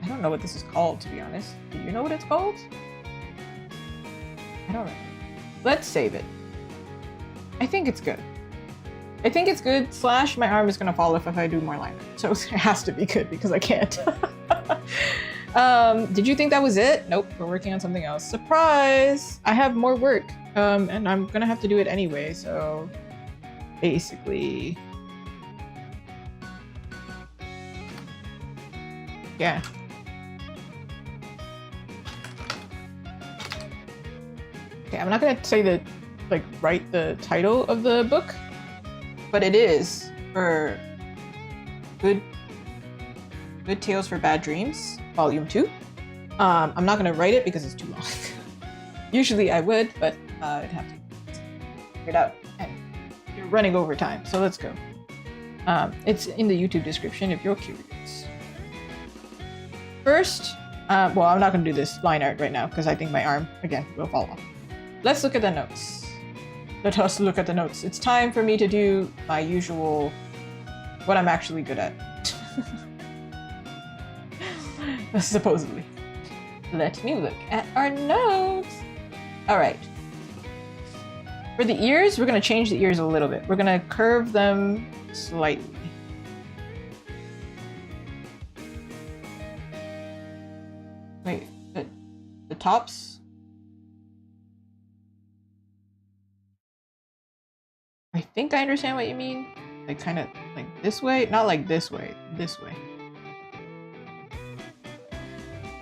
I don't know what this is called, to be honest. Do you know what it's called? I don't know. Let's save it. I think it's good. I think it's good, / my arm is gonna fall off if I do more line art. So it has to be good because I can't. Did you think that was it? Nope, we're working on something else. Surprise! I have more work. And I'm gonna have to do it anyway, so basically... Yeah. Okay, I'm not gonna say the, like, write the title of the book, but it is for Good Tales for Bad Dreams, Volume 2. I'm not gonna write it because it's too long. Usually I would, but I'd have to figure it out. And you're running over time, so let's go. It's in the YouTube description if you're curious. First, well, I'm not going to do this line art right now because I think my arm, again, will fall off. Let's look at the notes. Let us look at the notes. It's time for me to do my usual, what I'm actually good at. Supposedly. Let me look at our notes. All right. For the ears, we're going to change the ears a little bit. We're going to curve them slightly. Wait, the tops? I think I understand what you mean. Like kind of like this way? Not like this way. This way.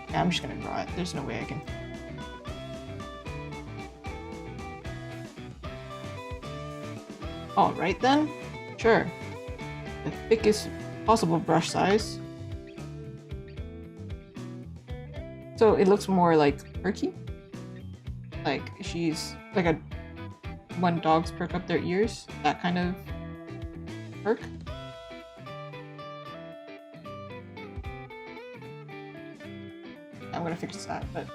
Yeah, I'm just gonna draw it. There's no way I can. All right then. Sure. The thickest possible brush size. So it looks more like perky. Like she's like a when dogs perk up their ears, that kind of perk. I'm gonna fix that, but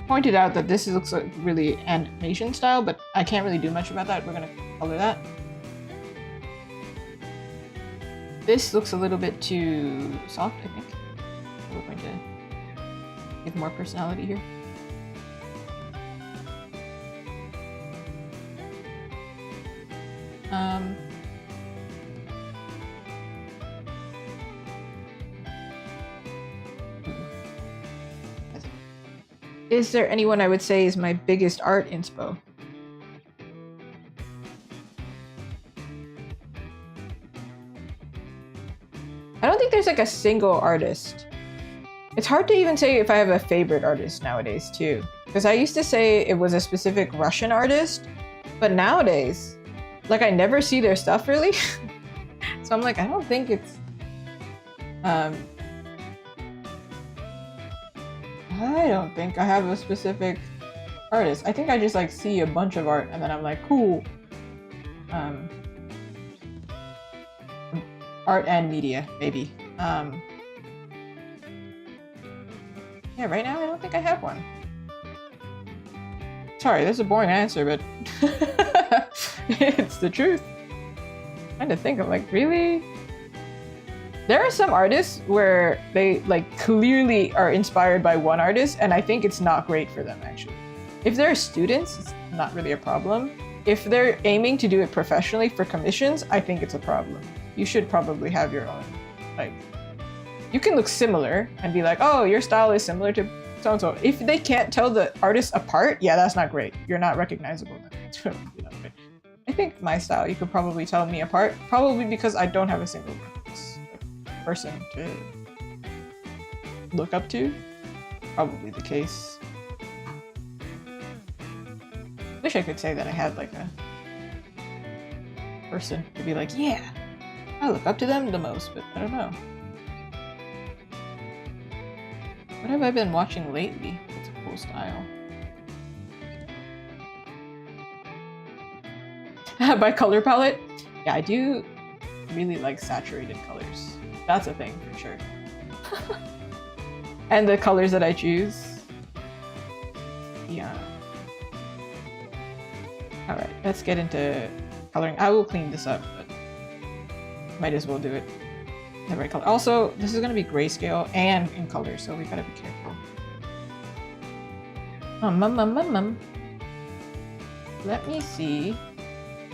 pointed out that this looks like really animation style, but I can't really do much about that. We're gonna color that. This looks a little bit too soft, I think. We're going to give more personality here. Is there anyone I would say is my biggest art inspo? I don't think there's like a single artist. It's hard to even say if I have a favorite artist nowadays too. Because I used to say it was a specific Russian artist, but nowadays, like I never see their stuff really. So I'm like, I don't think it's... I don't think I have a specific artist. I think I just like see a bunch of art and then I'm like, cool. Art and media, maybe. Yeah, right now I don't think I have one. Sorry, that's a boring answer, but it's the truth. I'm trying to think, I'm like, really? There are some artists where they like clearly are inspired by one artist, and I think it's not great for them actually. If they're students, it's not really a problem. If they're aiming to do it professionally for commissions, I think it's a problem. You should probably have your own, like, you can look similar and be like, oh, your style is similar to so-and-so. If they can't tell the artist apart, yeah, that's not great. You're not recognizable then. I think my style, you could probably tell me apart, probably because I don't have a single person to look up to. Probably the case. Wish I could say that I had like a person to be like, yeah, I look up to them the most, but I don't know. What have I been watching lately? That's a cool style. By color palette? Yeah, I do really like saturated colors. That's a thing for sure. And the colors that I choose. Yeah. Alright, let's get into coloring. I will clean this up, but might as well do it the right color. Also, this is going to be grayscale and in color, so we gotta be careful. Let me see.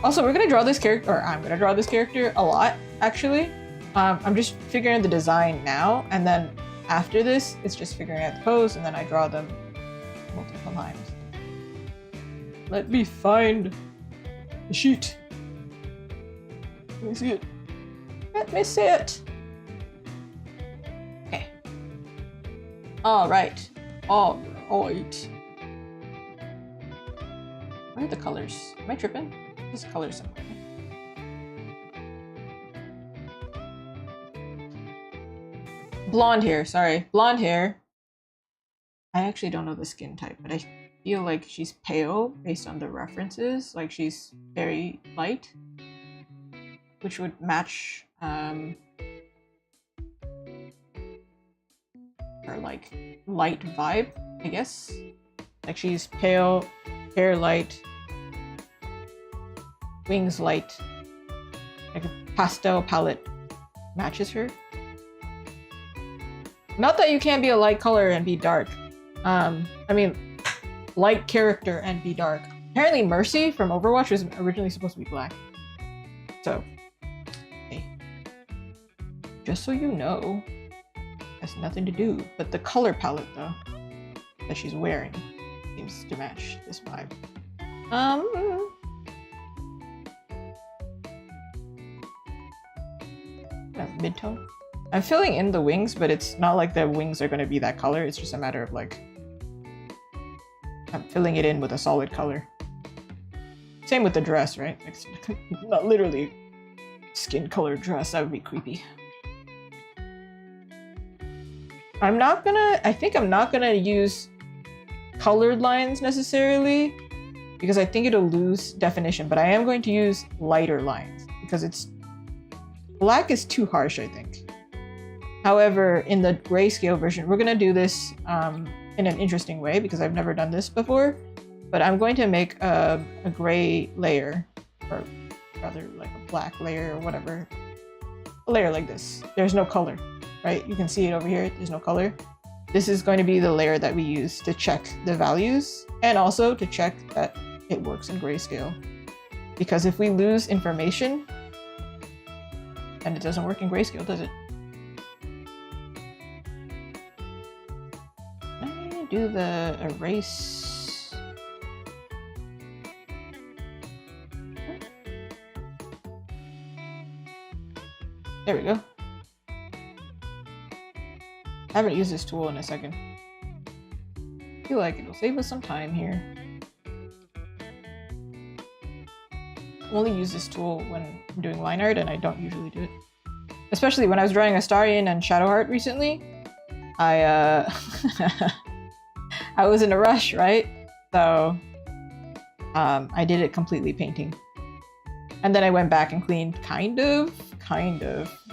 Also, we're gonna draw this character, or I'm gonna draw this character a lot, actually. I'm just figuring out the design now, and then after this, it's just figuring out the pose, and then I draw them multiple times. Let me find the sheet. Let me see it. Let me see it. Okay. All right. All right. Where are the colors? Am I tripping? There's colors somewhere. Blonde hair, sorry. Blonde hair. I actually don't know the skin type, but I feel like she's pale based on the references. Like she's very light. which would match her like light vibe, I guess. Like she's pale, hair light, wings light, like a pastel palette matches her. Not that you can't be a light color and be dark. I mean, light character and be dark. Apparently Mercy from Overwatch was originally supposed to be black. So, hey. Just so you know, has nothing to do. But the color palette, though, that she's wearing seems to match this vibe. Mid-tone. I'm filling in the wings, but it's not like the wings are going to be that color. It's just a matter of like, I'm filling it in with a solid color. Same with the dress, right? Like, not literally skin color dress. That would be creepy. I think I'm not gonna use colored lines necessarily because I think it'll lose definition, but I am going to use lighter lines because black is too harsh, I think. However, in the grayscale version, we're gonna do this in an interesting way because I've never done this before, but I'm going to make a gray layer, or rather like a black layer or whatever. A layer like this. There's no color, right? You can see it over here, there's no color. This is going to be the layer that we use to check the values and also to check that it works in grayscale. Because if we lose information, then it doesn't work in grayscale, does it? Do the erase. There we go. I haven't used this tool in a second. I feel like it'll save us some time here. I only use this tool when I'm doing line art, and I don't usually do it. Especially when I was drawing Astarion and Shadowheart recently. I was in a rush, right? So I did it completely painting. And then I went back and cleaned kind of.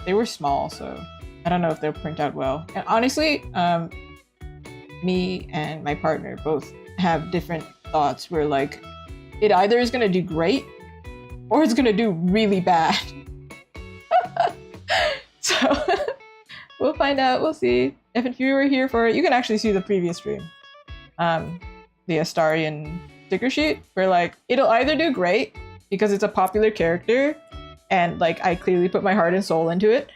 They were small, so I don't know if they'll print out well. And honestly, me and my partner both have different thoughts where like, it either is gonna do great or it's gonna do really bad. So we'll find out, we'll see. If you were here for it, you can actually see the previous stream. The Astarion sticker sheet, where like it'll either do great because it's a popular character and like I clearly put my heart and soul into it,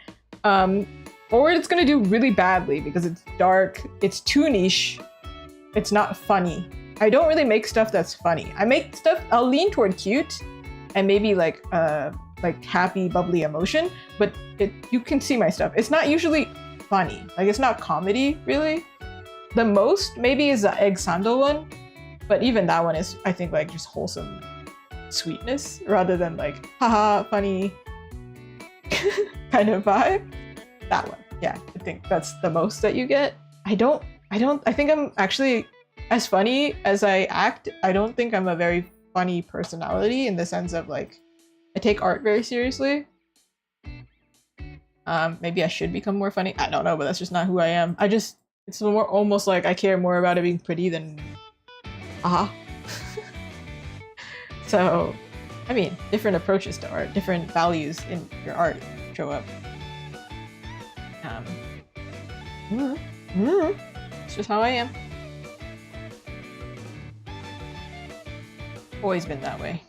or it's gonna do really badly because it's dark, it's too niche, it's not funny. I don't really make stuff that's funny. I make stuff, I'll lean toward cute and maybe like happy, bubbly emotion, but you can see my stuff. It's not usually funny, like it's not comedy really. The most maybe is the egg sandal one, but even that one is, I think, like just wholesome sweetness rather than like haha funny kind of vibe. That one, yeah, I think that's the most that you get. I think I'm actually, as funny as I act, I don't think I'm a very funny personality in the sense of like I take art very seriously. Maybe I should become more funny. I don't know, but that's just not who I am. It's more almost like I care more about it being pretty than So, I mean, different approaches to art, different values in your art show up. It's just how I am. Always been that way.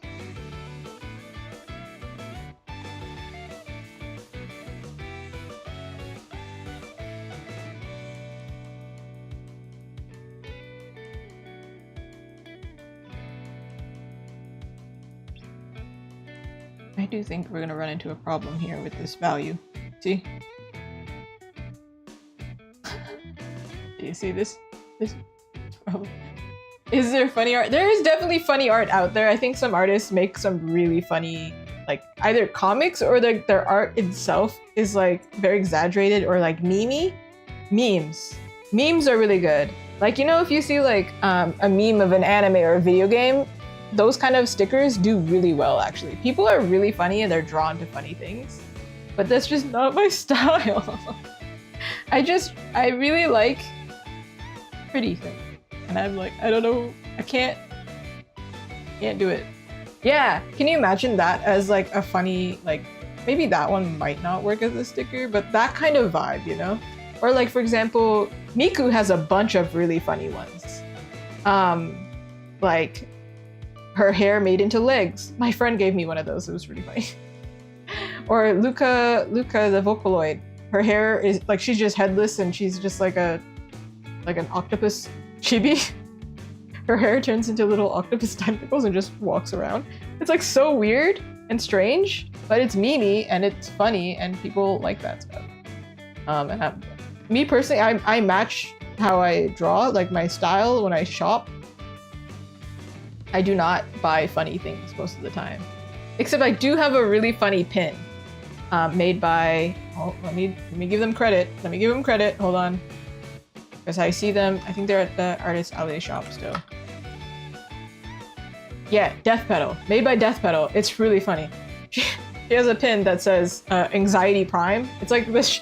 I do think we're gonna run into a problem here with this value. See? Do you see this? This problem. Is there funny art? There is definitely funny art out there. I think some artists make some really funny, like either comics or their art itself is like very exaggerated or like memey. Memes. Memes are really good. Like, you know, if you see like a meme of an anime or a video game, those kind of stickers do really well, actually. People are really funny and they're drawn to funny things, but that's just not my style. I really like pretty things. And I'm like, I don't know, I can't do it. Yeah, can you imagine that as like a funny, like, maybe that one might not work as a sticker, but that kind of vibe, you know? Or like, for example, Miku has a bunch of really funny ones. Like her hair made into legs. My friend gave me one of those, it was really funny. Or Luca the Vocaloid. Her hair is like, she's just headless and she's just like an octopus chibi. Her hair turns into little octopus tentacles and just walks around. It's like so weird and strange, but it's memey and it's funny and people like that stuff. Me personally, I match how I draw, like my style when I shop. I do not buy funny things most of the time. Except I do have a really funny pin made by, oh, let me give them credit. Let me give them credit, hold on. Because I see them, I think they're at the Artist Alley shop still. Yeah, Death Pedal, made by Death Pedal. It's really funny. She has a pin that says Anxiety Prime. It's like this,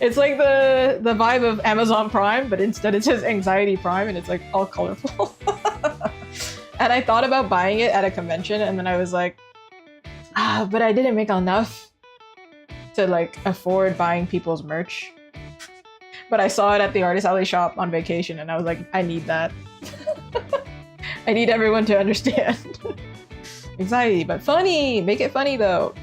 it's like the vibe of Amazon Prime, but instead it says Anxiety Prime and it's like all colorful. And I thought about buying it at a convention and then I was like, but I didn't make enough to like afford buying people's merch. But I saw it at the Artist Alley shop on vacation and I was like, I need that. I need everyone to understand. Anxiety, but funny! Make it funny though.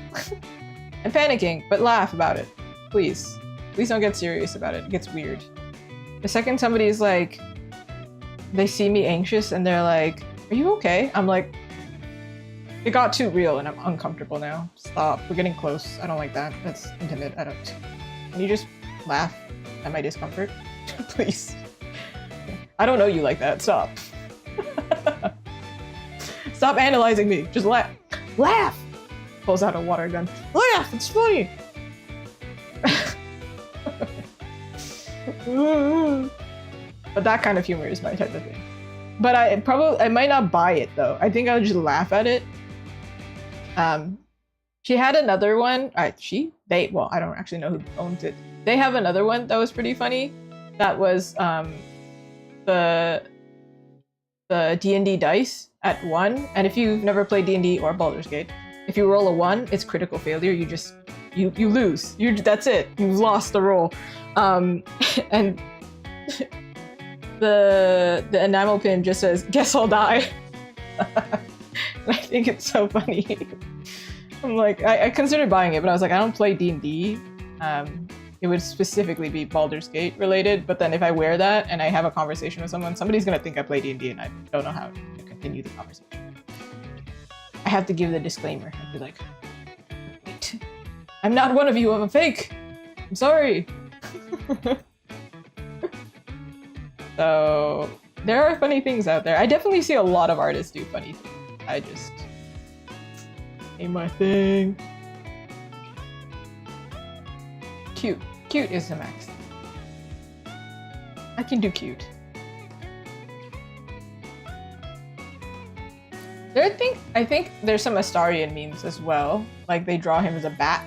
I'm panicking, but laugh about it. Please. Please don't get serious about it. It gets weird. The second somebody's like, they see me anxious and they're like, are you okay? I'm like, it got too real and I'm uncomfortable now. Stop. We're getting close. I don't like that. That's intimate. I don't. Can you just laugh at my discomfort? Please. I don't know you like that. Stop. Stop analyzing me. Just laugh. Laugh! Pulls out a water gun. Laugh! It's funny! But that kind of humor is my type of thing. But I might not buy it though. I think I'll just laugh at it. She had another one. Well, I don't actually know who owns it. They have another one that was pretty funny. That was the D&D dice at 1. And if you've never played D&D or Baldur's Gate, if you roll a 1, it's critical failure. You lose. That's it. You've lost the roll. And the enamel pin just says, "Guess I'll die." I think it's so funny. I'm like, I considered buying it, but I was like, I don't play D&D. It would specifically be Baldur's Gate related, but then if I wear that and I have a conversation with someone, somebody's gonna think I play D&D and I don't know how to continue the conversation. I have to give the disclaimer. I'd be like, wait, I'm not one of you, I'm a fake. I'm sorry. So there are funny things out there. I definitely see a lot of artists do funny things. I just ain't my thing. Cute. Cute is the max. I can do cute. I think there's some Astarian memes as well. Like they draw him as a bat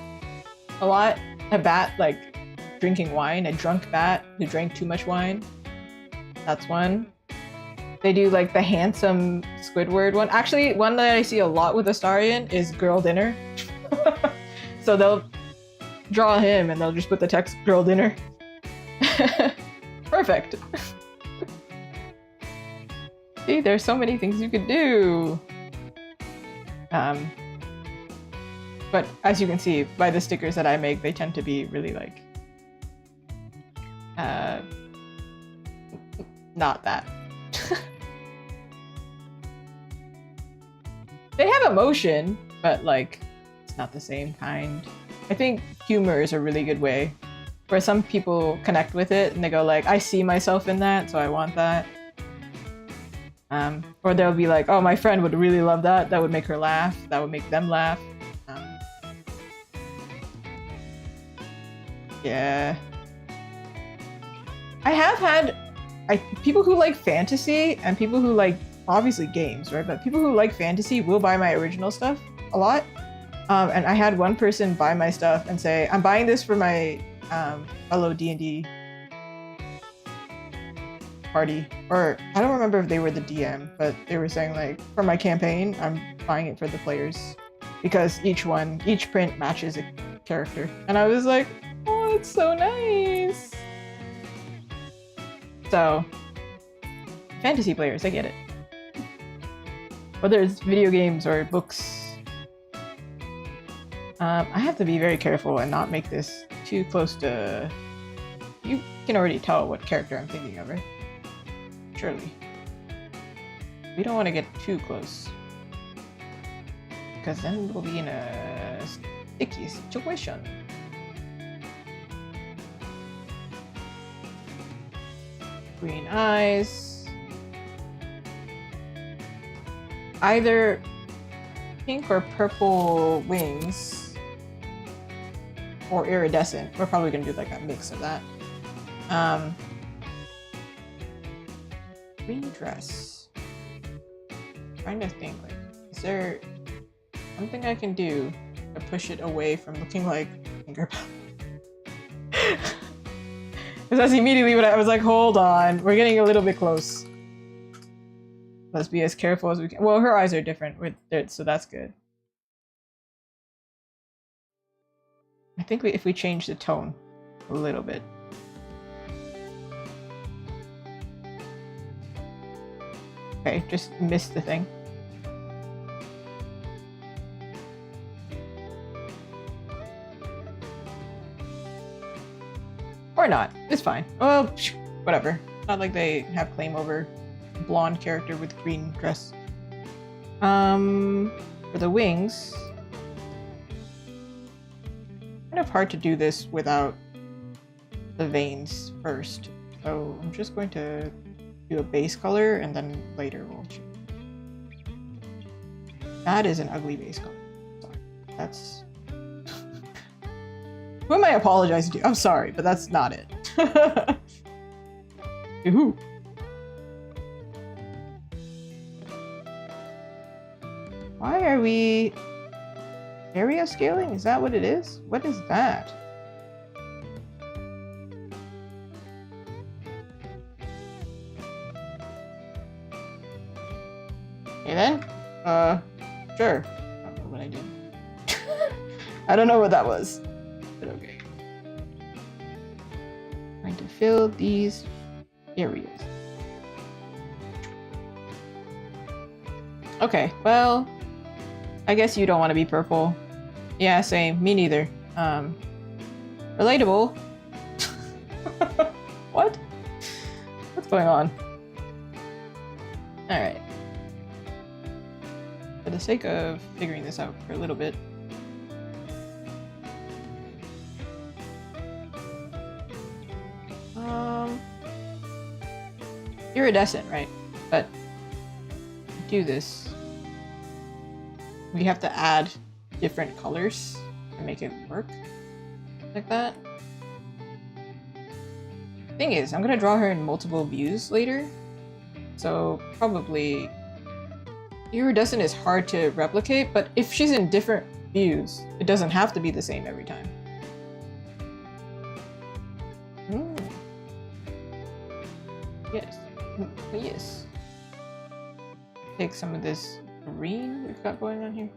a lot. A bat like drinking wine, a drunk bat who drank too much wine. That's one. They do like the handsome Squidward one. Actually, one that I see a lot with Astarian is Girl Dinner. So they'll draw him and they'll just put the text Girl Dinner. Perfect. See, there's so many things you could do. But as you can see by the stickers that I make, they tend to be really like not that. They have emotion, but like it's not the same kind. I think humor is a really good way where some people connect with it and they go like, I see myself in that, so I want that. Or they'll be like, oh, my friend would really love that. That would make her laugh. That would make them laugh. Yeah. I have had people who like fantasy and people who like obviously games, right? But people who like fantasy will buy my original stuff a lot. And I had one person buy my stuff and say, "I'm buying this for my fellow D&D party," or I don't remember if they were the DM, but they were saying like, "For my campaign, I'm buying it for the players because each print matches a character." And I was like, "Oh, it's so nice." So, fantasy players, I get it. Whether it's video games or books. I have to be very careful and not make this too close to... You can already tell what character I'm thinking of, right? Surely. We don't want to get too close. Because then we'll be in a sticky situation. Green eyes. Either pink or purple wings. Or iridescent. We're probably gonna do like a mix of that. Green dress. Trying to think, like, is there something I can do to push it away from looking like Tinkerbell? Because that's immediately what I was like, hold on, we're getting a little bit close. Let's be as careful as we can. Well, her eyes are different with it, so that's good. I think if we change the tone a little bit. Okay, just missed the thing. Or not. It's fine. Well, whatever. Not like they have claim over a blonde character with green dress. For the wings... kind of hard to do this without the veins first. So I'm just going to do a base color and then later we'll change. That is an ugly base color. Sorry. That's... Who am I apologizing to? I'm sorry, but that's not it. Ooh. Why are we... area scaling? Is that what it is? What is that? Okay then. Sure. I don't know what I did. I don't know what that was. But okay. Trying to fill these areas. Okay, well, I guess you don't want to be purple. Yeah, same. Me neither. Relatable. What? What's going on? Alright. For the sake of figuring this out for a little bit. Iridescent, right? But do this. We have to add different colors to make it work like that. Thing is, I'm gonna draw her in multiple views later, so probably iridescent is hard to replicate, but if she's in different views, it doesn't have to be the same every time. Yes. Yes. Take some of this green we've got going on here.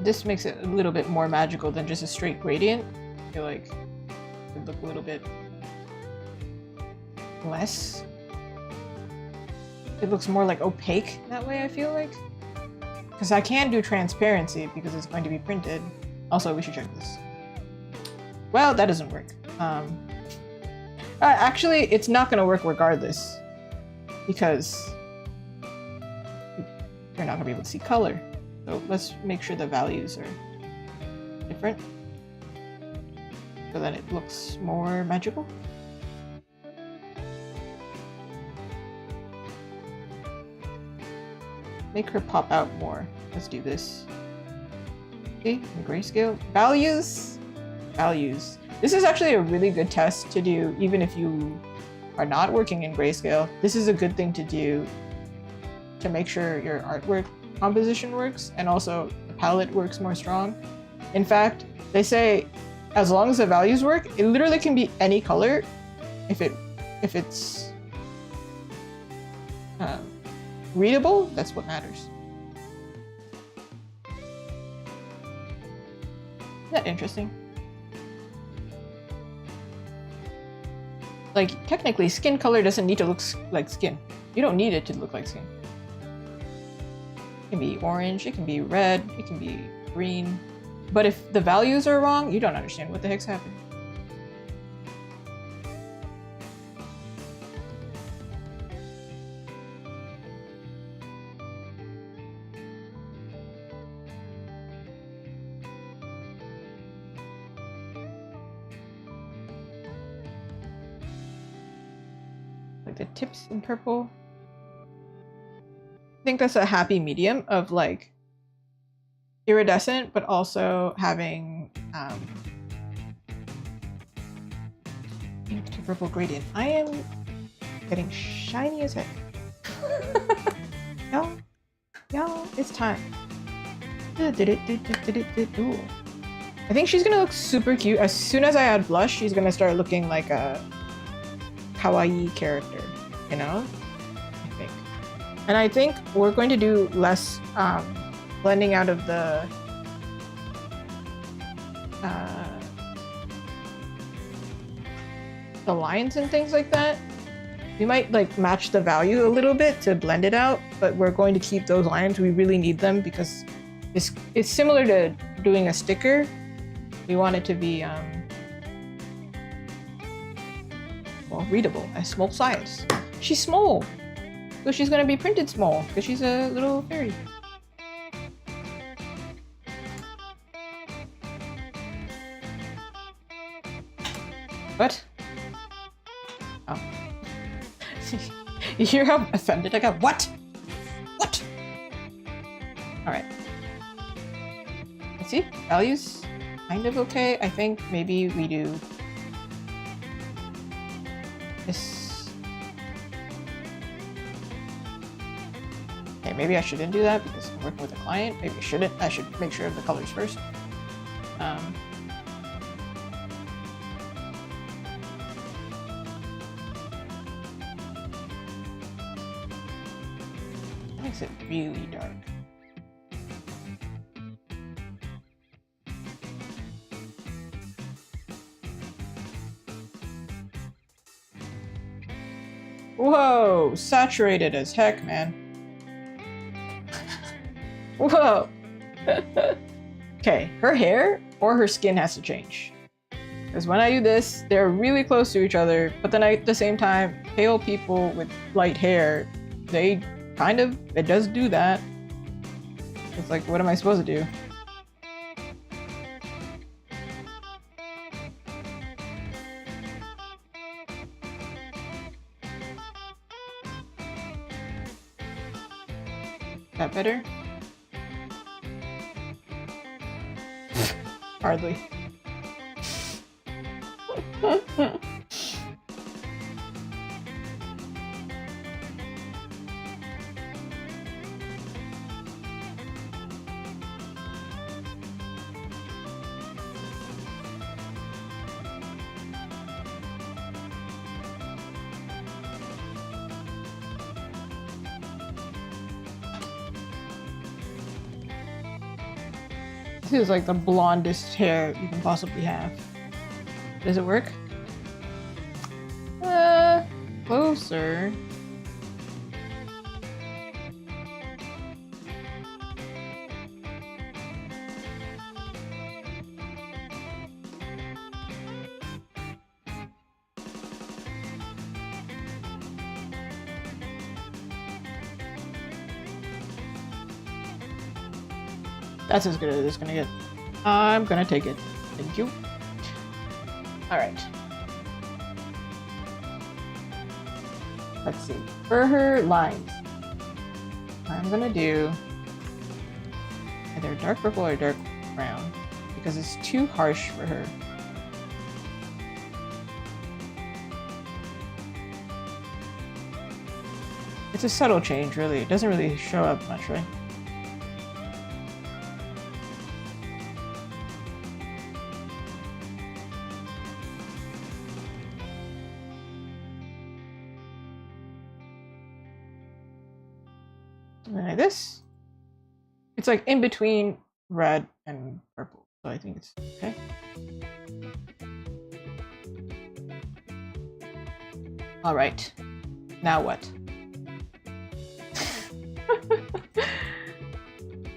This makes it a little bit more magical than just a straight gradient. I feel like it could look a little bit less. It looks more like opaque that way, I feel like. Because I can do transparency because it's going to be printed. Also, we should check this. Well, that doesn't work. Actually, it's not going to work regardless. Because you're not going to be able to see color. So let's make sure the values are different. So that it looks more magical. Make her pop out more. Let's do this. See, the grayscale. Values. Values. This is actually a really good test to do even if you are not working in grayscale. This is a good thing to do to make sure your artwork composition works and also the palette works more strong. In fact, they say as long as the values work, it literally can be any color if it's readable. That's what matters. Isn't that interesting? Like, technically, skin color doesn't need to look like skin. You don't need it to look like skin. It can be orange, it can be red, it can be green. But if the values are wrong, you don't understand what the heck's happening. Like the tips in purple. I think that's a happy medium of like iridescent, but also having pink to purple gradient. I am getting shiny as heck. Y'all, it's time. Ooh. I think she's gonna look super cute. As soon as I add blush, she's gonna start looking like a kawaii character, you know? I think. And I think we're going to do less blending out of the lines and things like that. We might like match the value a little bit to blend it out, but we're going to keep those lines. We really need them because it's similar to doing a sticker. We want it to be well, readable, a small size. She's small, so she's gonna be printed small because she's a little fairy. What? Oh. You hear how offended I got? What? What? Alright. Let's see. Values. Kind of okay. I think maybe we do this. Okay, maybe I shouldn't do that because I'm working with a client. Maybe I shouldn't. I should make sure of the colors first. Makes it really dark. Whoa, saturated as heck, man. Whoa. Okay, her hair or her skin has to change. Because when I do this, they're really close to each other, but then at the same time, pale people with light hair, they kind of, it does do that. It's like, what am I supposed to do? That better? Hardly. This is like the blondest hair you can possibly have. Does it work? Closer. That's as good as it's gonna get. I'm gonna take it. Thank you. Alright. Let's see. For her lines, I'm gonna do either dark purple or dark brown because it's too harsh for her. It's a subtle change, really. It doesn't really show up much, right? Something like this. It's like in between red and purple, so I think it's okay. All right, now what?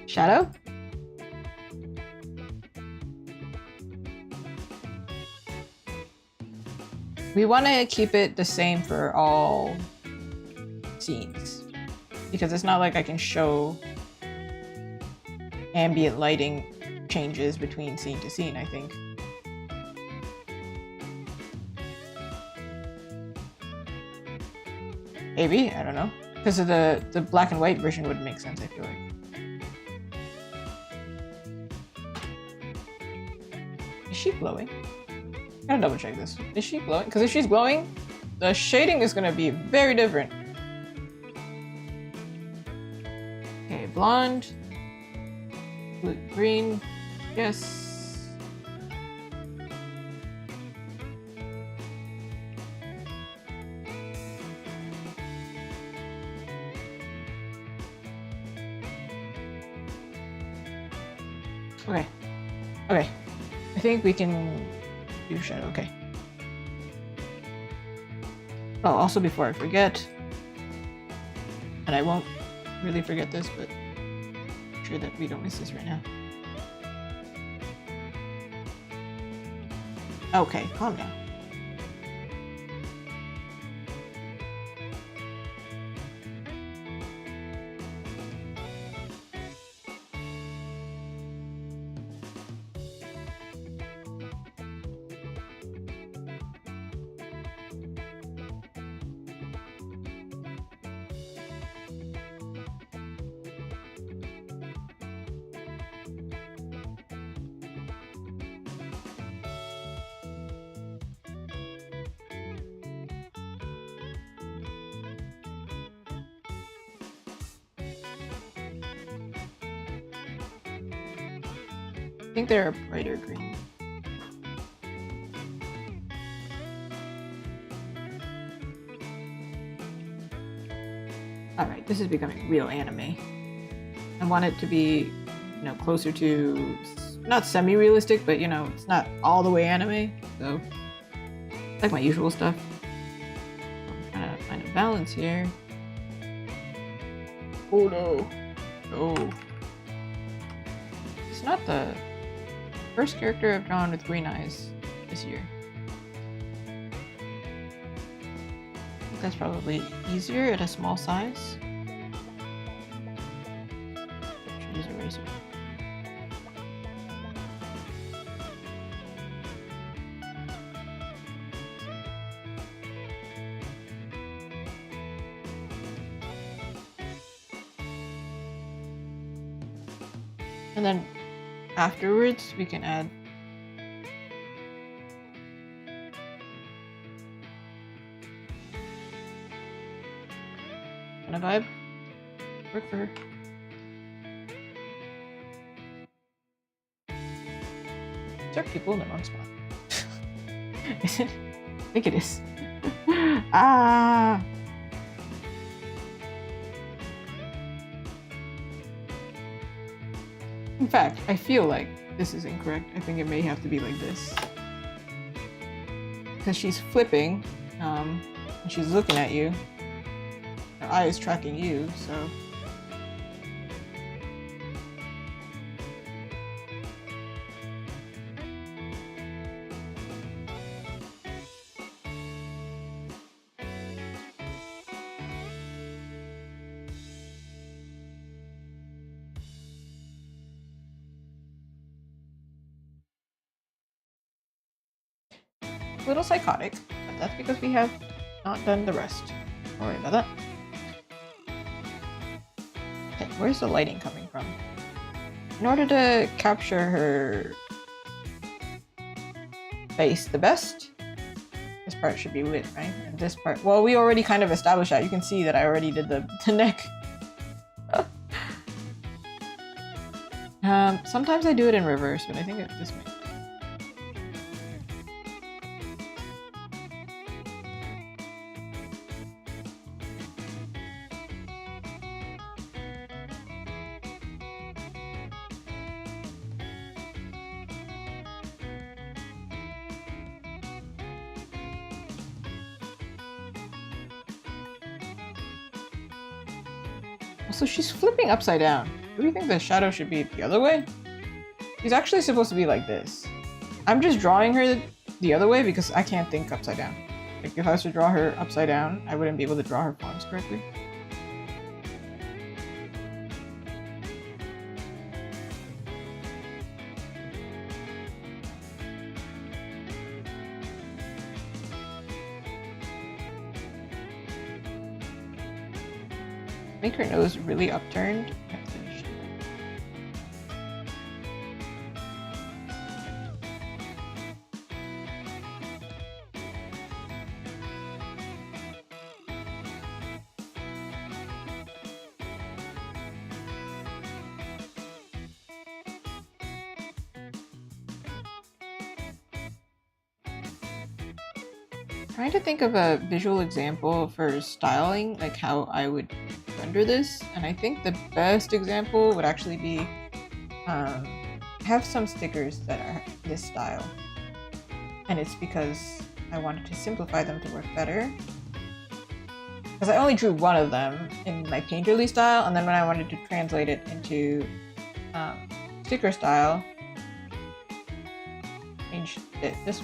Shadow? We want to keep it the same for all scenes because it's not like I can show ambient lighting changes between scene to scene, I think. Maybe, I don't know. Because of the black and white version would make sense, I feel like. Is she glowing? I gotta double check this. Is she glowing? Because if she's glowing, the shading is gonna be very different. Okay, blonde. Blue, green. Yes. Okay. Okay. I think we can do shadow. Okay. Oh, also before I forget, and I won't really forget this, but make sure that we don't miss this right now. Okay, calm down. I think they're a brighter green. Alright, this is becoming real anime. I want it to be, you know, closer to, not semi-realistic, but you know, it's not all the way anime, so like my usual stuff. I'm trying to find a balance here. Oh no. No. It's not the first character I've drawn with green eyes this year. I think that's probably easier at a small size. Should use a razor. And then afterwards, we can add kind of vibe. Work for her. Is there people in the wrong spot? Is it? I think it is. Ah! In fact, I feel like this is incorrect. I think it may have to be like this. Because she's flipping, and she's looking at you. Her eye is tracking you, so... A little psychotic, but that's because we have not done the rest. Don't worry about that. Okay, where's the lighting coming from? in order to capture her face the best, this part should be lit, right? And this part, well, we already kind of established that. You can see that I already did the neck. Sometimes I do it in reverse, but I think this makes sense. So she's flipping upside down. Do we think the shadow should be the other way? She's actually supposed to be like this. I'm just drawing her the other way because I can't think upside down. Like if I was to draw her upside down, I wouldn't be able to draw her forms correctly. Make her nose really upturned. Trying to think of a visual example for styling, like how I would render this, and I think the best example would actually be have some stickers that are this style, and it's because I wanted to simplify them to work better, because I only drew one of them in my painterly style, and then when I wanted to translate it into sticker style, changed it. This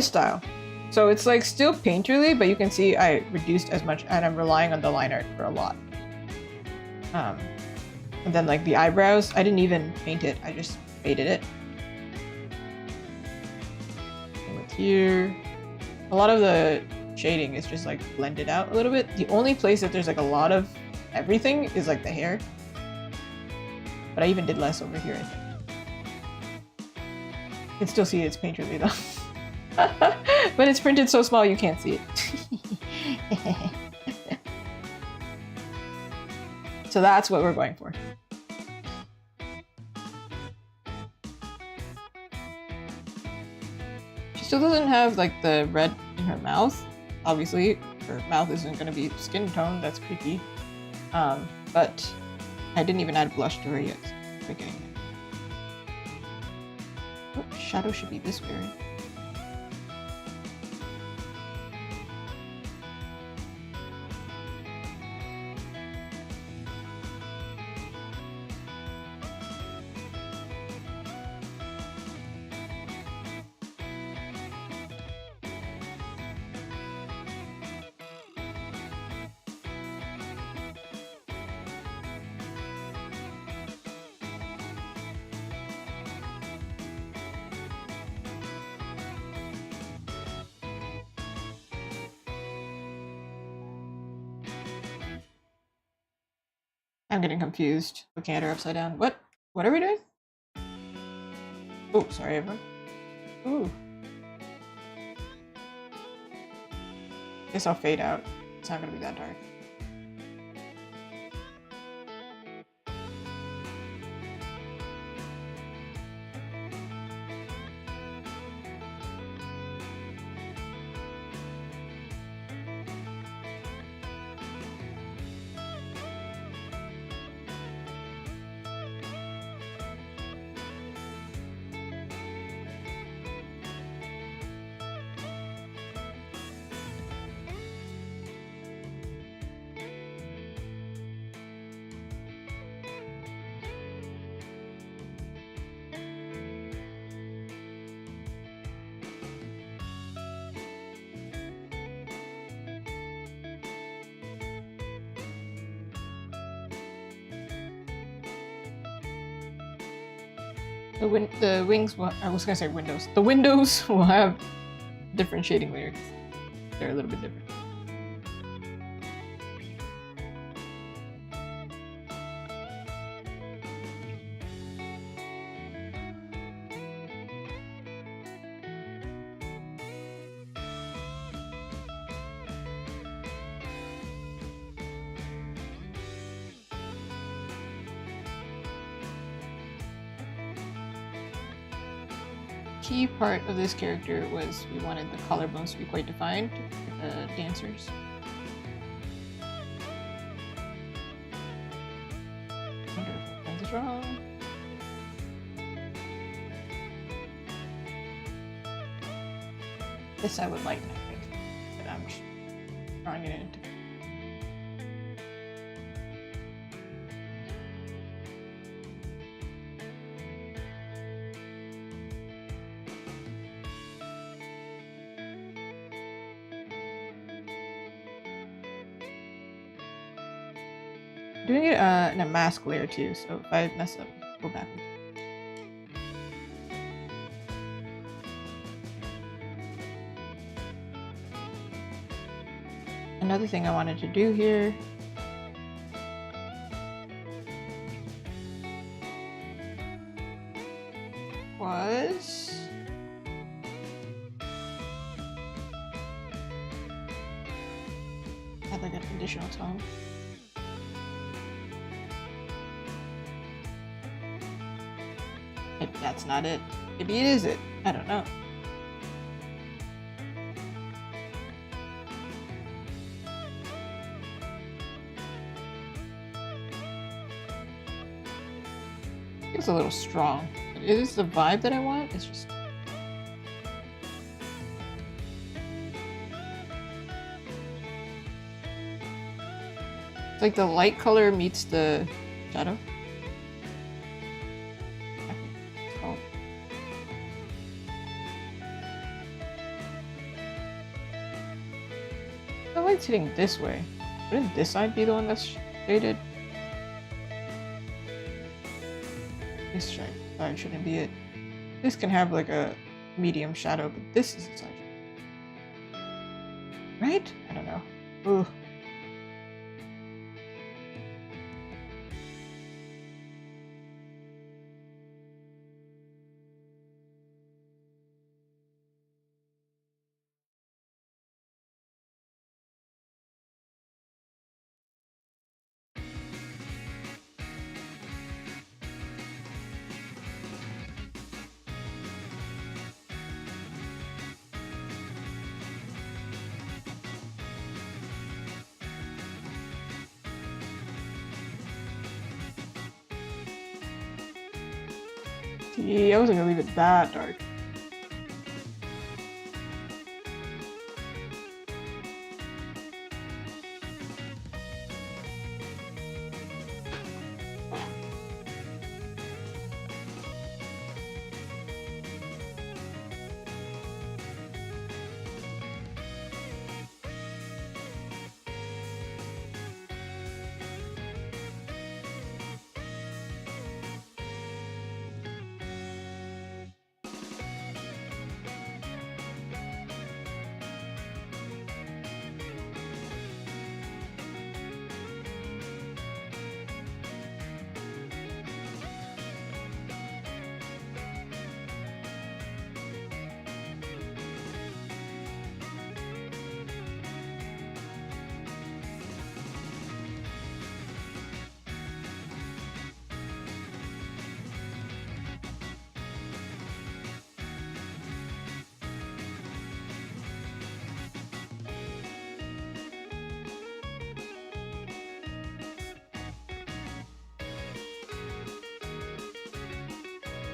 style. So it's like still painterly, but you can see I reduced as much, and I'm relying on the line art for a lot. And then like the eyebrows, I didn't even paint it, I just faded it. And with here, a lot of the shading is just like blended out a little bit. The only place that there's like a lot of everything is like the hair. But I even did less over here, I think. You can still see it's painterly though. But it's printed so small you can't see it. So that's what we're going for. She still doesn't have like the red in her mouth. Obviously, her mouth isn't going to be skin tone. That's creepy. But I didn't even add blush to her yet. So we're getting there. Oh, shadow should be this way, right? I'm getting confused. Looking at her upside down. What? What are we doing? Oh, sorry everyone. Ooh. Guess I'll fade out. It's not gonna be that dark. The wings will, I was gonna say windows. The windows will have different shading layers. They're a little bit different. key part of this character was we wanted the collarbones to be quite defined, the dancers. I wonder if anything's wrong. This I would like, I think, but I'm just drawing it into. Doing it in a mask layer too, so if I mess up, go backwards. Another thing I wanted to do here was add like an additional tone. Maybe that's not it. Maybe it is it. I don't know. It's a little strong. But it is the vibe that I want. It's just it's like the light color meets the shadow. The light's hitting this way. Wouldn't this side be the one that's shaded? This side shouldn't be it. This can have like a medium shadow, but this is the side. Right? I don't know. Ooh. Yeah, I wasn't gonna leave it that dark.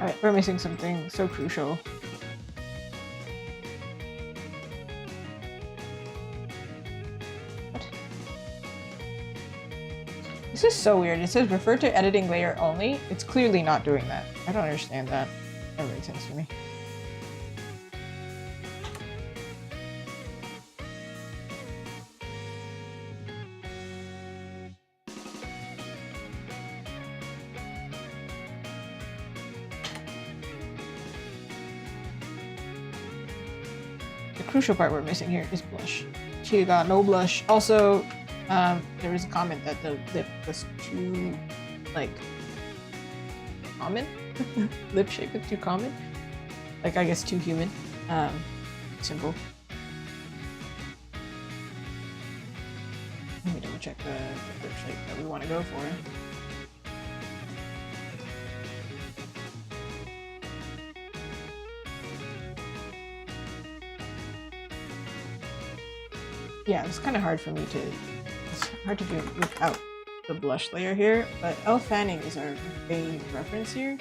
Alright, we're missing something so crucial. What? This is so weird. It says refer to editing layer only. It's clearly not doing that. I don't understand that. That makes sense to me. The crucial part we're missing here is blush. She got no blush. Also, there was a comment that the lip was too, like, common. Lip shape is too common. Like, I guess too human. Simple. Let me double check the lip shape that we want to go for. yeah, it's kind of hard for me to. It's hard to do it without the blush layer here, but elf fanning is our main reference here.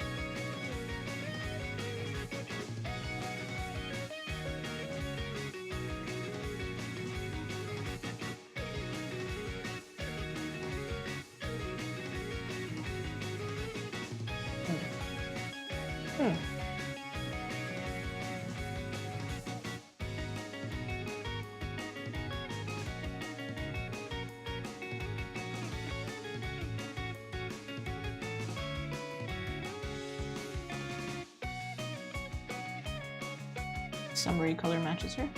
Summary color matches her.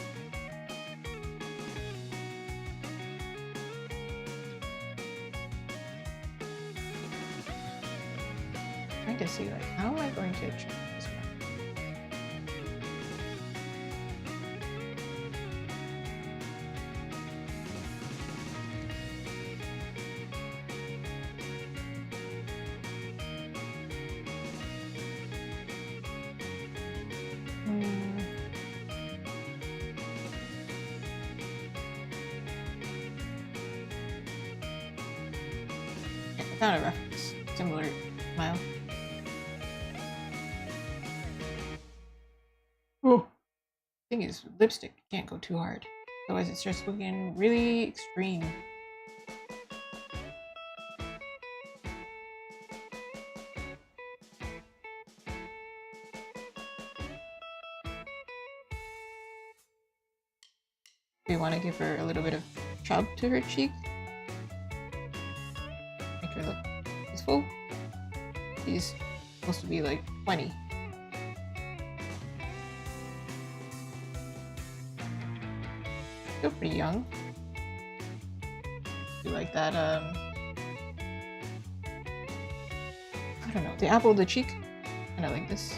Trying to see, like, how am I going to achieve this one? I found a reference similar smile. Oh, thing is, lipstick can't go too hard, otherwise it starts looking really extreme. We want to give her a little bit of chub to her cheek. Make her look peaceful. She's supposed to be like 20. Still pretty young. Do like that, I don't know, the apple of the cheek? Kinda like this.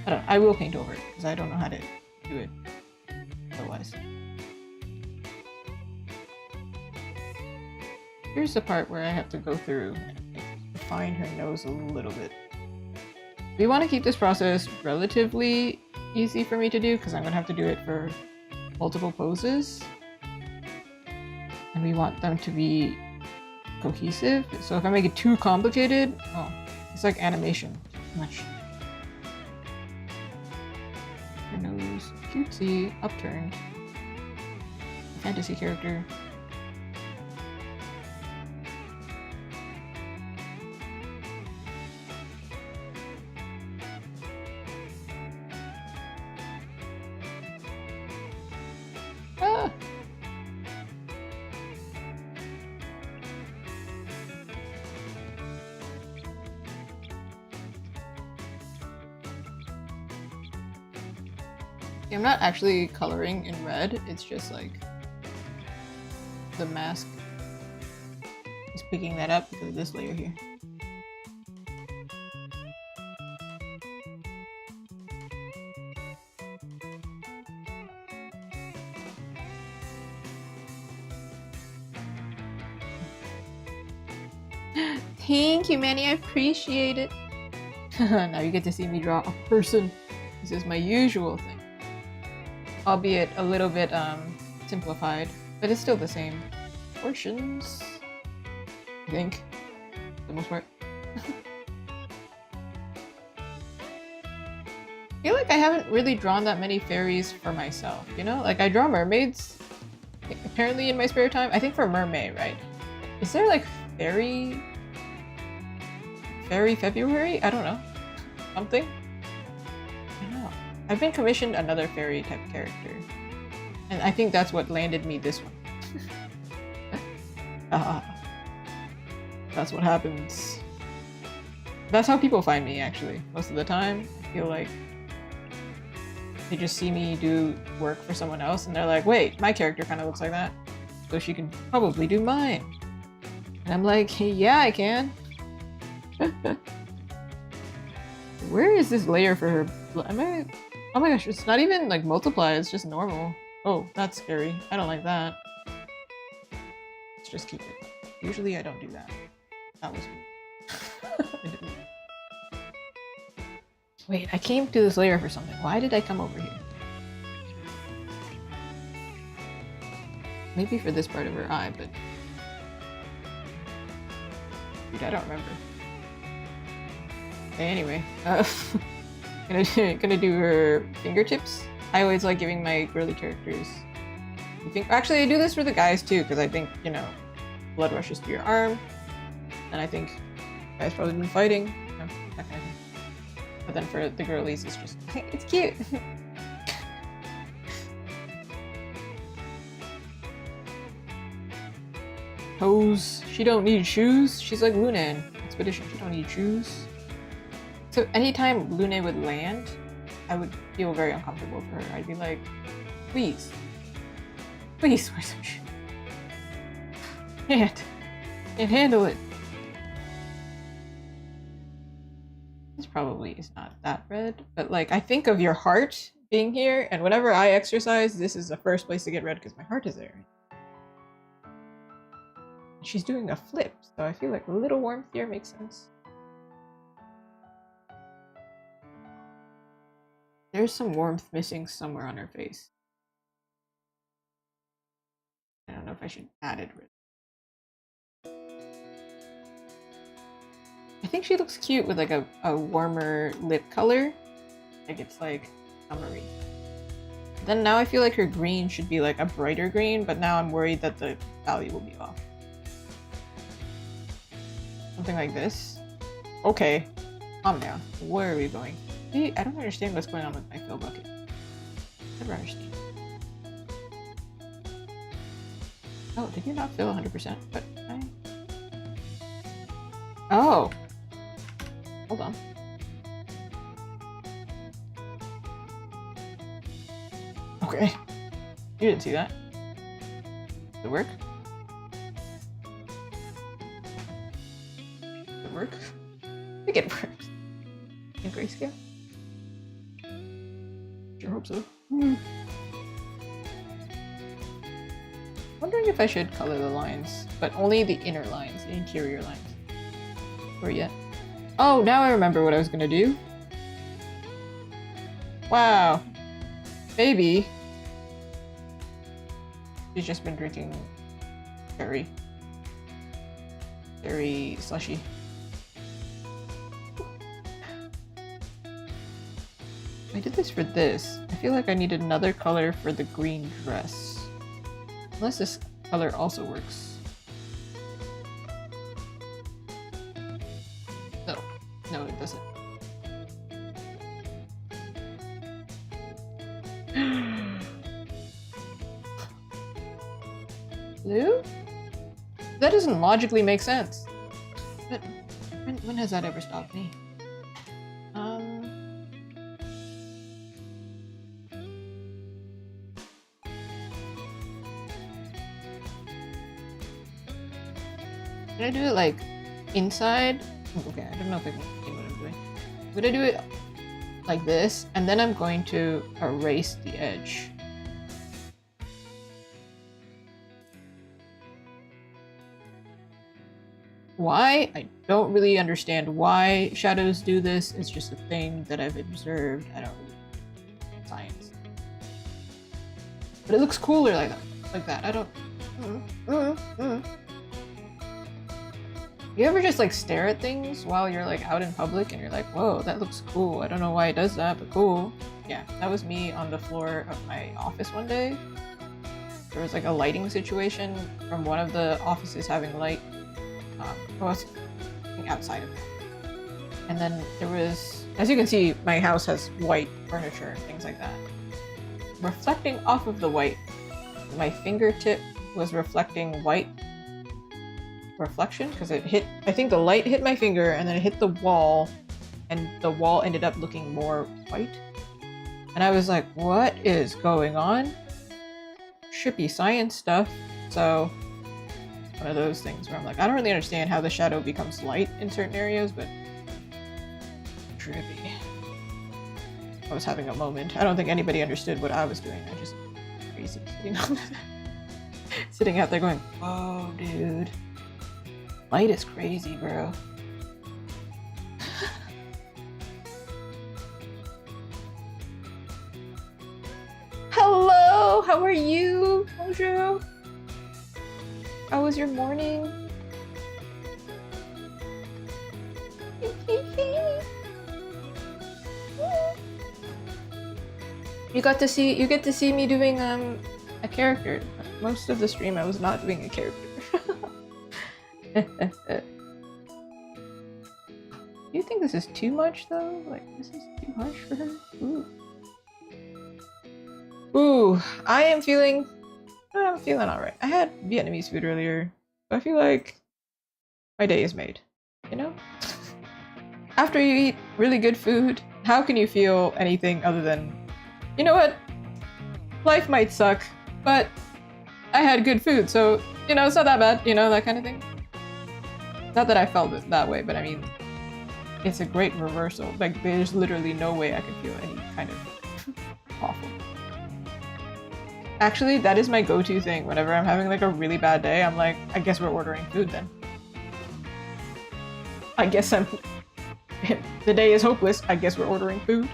I will paint over it, because I don't know how to do it otherwise. Here's the part where I have to go through and define her nose a little bit. We want to keep this process relatively easy for me to do, because I'm going to have to do it for multiple poses. And we want them to be cohesive. So if I make it too complicated, oh, it's like animation. Too much. Her nose, cutesy, upturned. Fantasy character. Ah! I'm not actually coloring in red, it's just like the mask is picking that up because of this layer here. Thank you, Manny, I appreciate it. Now you get to see me draw a person. This is my usual thing. Albeit a little bit simplified, but it's still the same portions, I think, for the most part. I feel like I haven't really drawn that many fairies for myself, you know? Like, I draw mermaids, apparently, in my spare time. I think for mermaid, right? Is there, like, fairy February? I don't know. Something? I don't know. I've been commissioned another fairy type character. And I think that's what landed me this one. That's what happens. That's how people find me, actually. Most of the time, I feel like they just see me do work for someone else and they're like, wait, my character kind of looks like that, so she can probably do mine. And I'm like, hey, yeah, I can. Where is this layer for her? Oh my gosh, it's not even like multiply, it's just normal. Oh, that's scary. I don't like that. Let's just keep it. Usually I don't do that. That was weird. Wait, I came to this layer for something. Why did I come over here? Maybe for this part of her eye, but dude, I don't remember. Okay, anyway, gonna do her fingertips. I always like giving my girly characters. Actually, I do this for the guys too, because I think, you know, blood rushes to your arm, and I think you guys probably been fighting, you know, that kind of thing. But then for the girlies, it's just it's cute. Toes. She don't need shoes. She's like Luna in Expedition. She don't need shoes. So anytime Luna would land, I would feel very uncomfortable for her. I'd be like, please. Please wear some shoes. Can't handle it. This probably is not that red, but like I think of your heart being here, and whenever I exercise, this is the first place to get red because my heart is there. She's doing a flip, so I feel like a little warmth here makes sense. There's some warmth missing somewhere on her face. I don't know if I should add it. I think she looks cute with like a warmer lip color. Like it's like summery. Then now I feel like her green should be like a brighter green, but now I'm worried that the value will be off. Something like this. Okay, calm down. Where are we going? See, I don't understand what's going on with my fill bucket. Never understand. Oh, did you not fill 100%? But I... Oh! Hold on. Okay. You didn't see that. Does it work? Does it work? I think it works. In grayscale? Sure hope so. Wondering if I should color the lines, but only the inner lines, the interior lines. Or yet. Oh, now I remember what I was gonna do. Wow. Baby. She's just been drinking cherry slushy. I did this for this. I feel like I need another color for the green dress. Unless this color also works. No, it doesn't. Blue? That doesn't logically make sense. But when has that ever stopped me? Can I do it like inside? Okay, I don't know if I can see what I'm doing. I'm gonna do it like this, and then I'm going to erase the edge. Why? I don't really understand why shadows do this. It's just a thing that I've observed. I don't really know science. But it looks cooler like that. I don't... You ever just like stare at things while you're like out in public and you're like, whoa, that looks cool. I don't know why it does that, but cool. Yeah, that was me on the floor of my office one day. There was like a lighting situation from one of the offices having light. Well, outside of it. And then there was, as you can see, my house has white furniture and things like that. Reflecting off of the white, my fingertip was reflecting white reflection because it hit, I think the light hit my finger and then it hit the wall and the wall ended up looking more white. And I was like, what is going on? Trippy science stuff. So one of those things where I'm like, I don't really understand how the shadow becomes light in certain areas, but trippy. I was having a moment. I don't think anybody understood what I was doing. I just crazy sitting out there going, whoa, dude. Light is crazy, bro. Hello, how are you? Bonjour. How was your morning? You get to see me doing a character. Most of the stream I was not doing a character. Do you think this is too much though? Like this is too harsh for her? Ooh. Ooh, I'm feeling alright. I had Vietnamese food earlier, but I feel like my day is made, you know? After you eat really good food, how can you feel anything other than, you know what? Life might suck, but I had good food, so, you know, it's not that bad, you know, that kind of thing. Not that I felt it that way, but I mean, it's a great reversal. Like, there's literally no way I can feel any kind of awful. Actually, that is my go-to thing. Whenever I'm having like a really bad day, I'm like, I guess we're ordering food then. I guess I'm... the day is hopeless. I guess we're ordering food.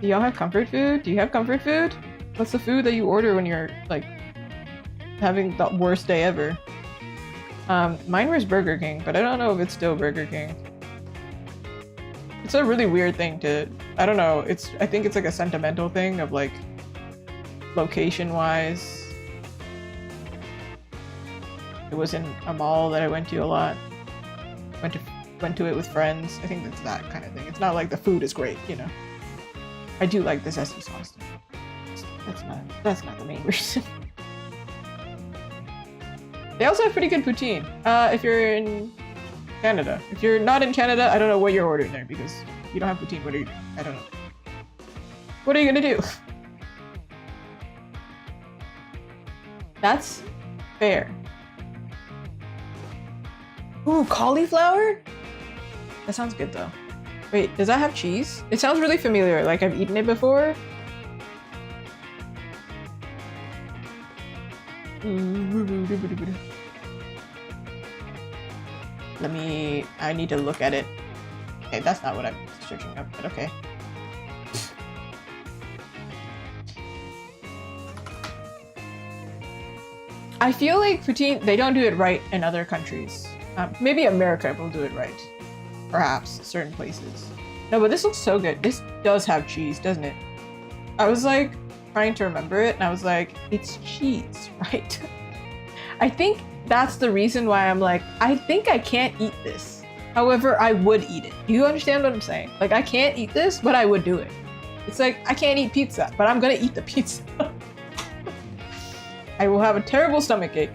Do y'all have comfort food? Do you have comfort food? What's the food that you order when you're like having the worst day ever? Mine was Burger King, but I don't know if it's still Burger King. It's a really weird thing to, I don't know, I think it's like a sentimental thing of like location-wise. It was in a mall that I went to a lot. Went to it with friends. I think it's that kind of thing. It's not like the food is great, you know. I do like the zesty sauce though. That's not the main reason. They also have pretty good poutine. If you're in Canada. If you're not in Canada, I don't know what you're ordering there because you don't have poutine. What are you doing? I don't know. What are you gonna do? That's fair. Ooh, cauliflower? That sounds good though. Wait, does that have cheese? It sounds really familiar, like I've eaten it before. I need to look at it. Okay, that's not what I'm searching up, but okay. I feel like poutine, they don't do it right in other countries. Maybe America will do it right. Perhaps, certain places. No, but this looks so good. This does have cheese, doesn't it? I was like, trying to remember it, and I was like, it's cheese, right? I think that's the reason why I'm like, I think I can't eat this. However, I would eat it. Do you understand what I'm saying? Like, I can't eat this, but I would do it. It's like, I can't eat pizza, but I'm gonna eat the pizza. I will have a terrible stomachache.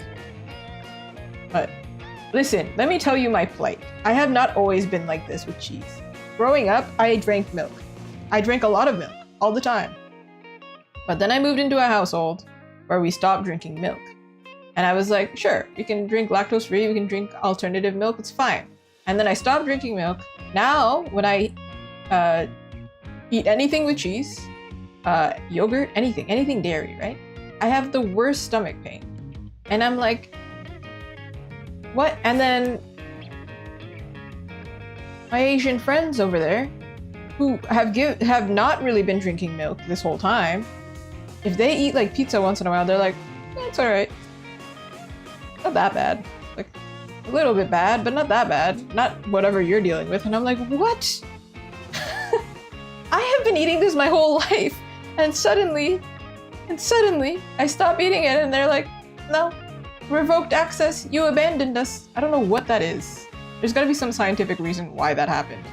But listen, let me tell you my plight. I have not always been like this with cheese. Growing up, I drank milk. I drank a lot of milk, all the time. But then I moved into a household where we stopped drinking milk. And I was like, sure, we can drink lactose-free, we can drink alternative milk, it's fine. And then I stopped drinking milk. Now, when I eat anything with cheese, yogurt, anything dairy, right? I have the worst stomach pain. And I'm like, what? And then my Asian friends over there, who have not really been drinking milk this whole time, if they eat like pizza once in a while, they're like, it's alright. Not that bad. Like, a little bit bad, but not that bad. Not whatever you're dealing with. And I'm like, what? I have been eating this my whole life. And suddenly, I stop eating it and they're like, no, revoked access, you abandoned us. I don't know what that is. There's gotta be some scientific reason why that happened.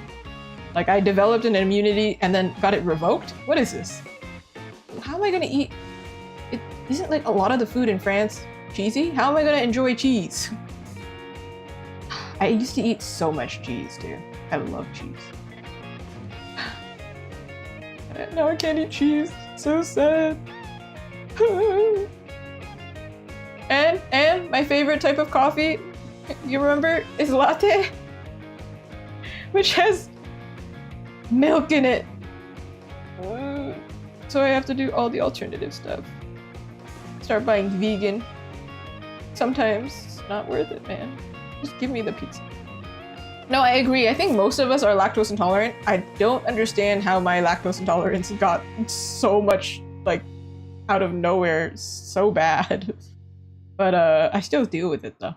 Like, I developed an immunity and then got it revoked? What is this? How am I gonna eat? It isn't like a lot of the food in France cheesy? How am I gonna enjoy cheese? I used to eat so much cheese, dude. I love cheese. Now I can't eat cheese. So sad. And my favorite type of coffee, you remember, is latte, which has milk in it. So I have to do all the alternative stuff. Start buying vegan. Sometimes it's not worth it, man. Just give me the pizza. No, I agree. I think most of us are lactose intolerant. I don't understand how my lactose intolerance got so much, like, out of nowhere so bad. But I still deal with it though.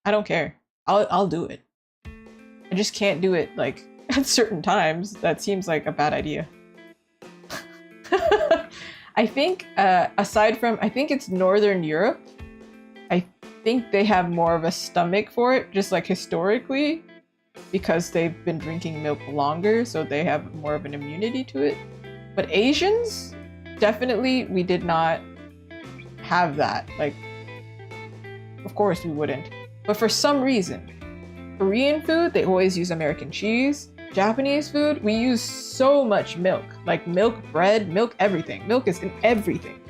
I don't care. I'll do it. I just can't do it like at certain times. That seems like a bad idea. I think aside from, I think it's Northern Europe, I think they have more of a stomach for it, just like historically, because they've been drinking milk longer, so they have more of an immunity to it. But Asians, definitely, we did not have that. Like, of course we wouldn't. But for some reason, Korean food, they always use American cheese. Japanese food, we use so much milk. Like milk bread, milk everything. Milk is in everything.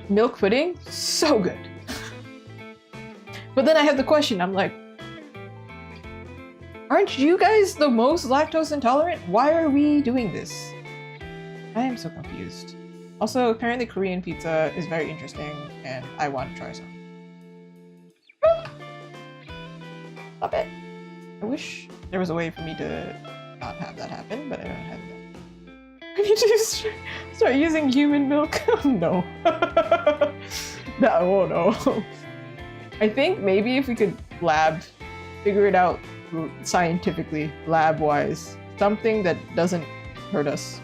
Milk pudding, so good. But then I have the question, I'm like, aren't you guys the most lactose intolerant? Why are we doing this? I am so confused. Also, apparently Korean pizza is very interesting and I want to try some. Stop it. I wish there was a way for me to not have that happen, but I don't have that. I need to start using human milk. Oh no. Oh no. I think maybe if we could figure it out scientifically, lab-wise, something that doesn't hurt us.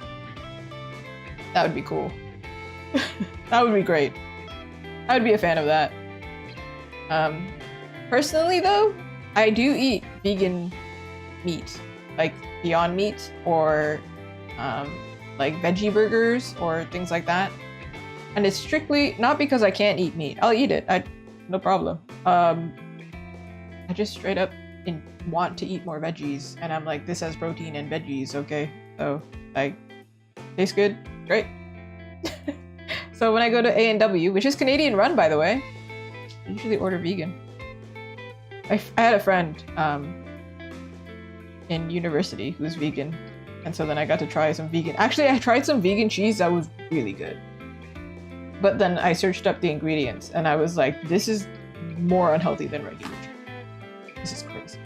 That would be cool. That would be great. I would be a fan of that. Personally though, I do eat vegan meat, like Beyond Meat or like veggie burgers or things like that. And it's strictly not because I can't eat meat. I'll eat it. No problem. I just straight up want to eat more veggies, and I'm like, this has protein and veggies, okay? So like, tastes good, great. So when I go to A&W, which is Canadian run by the way, I usually order vegan. I had a friend in university who's vegan, and so then I got to try some vegan. Actually, I tried some vegan cheese that was really good. But then I searched up the ingredients, and I was like, this is more unhealthy than regular cheese. This is crazy.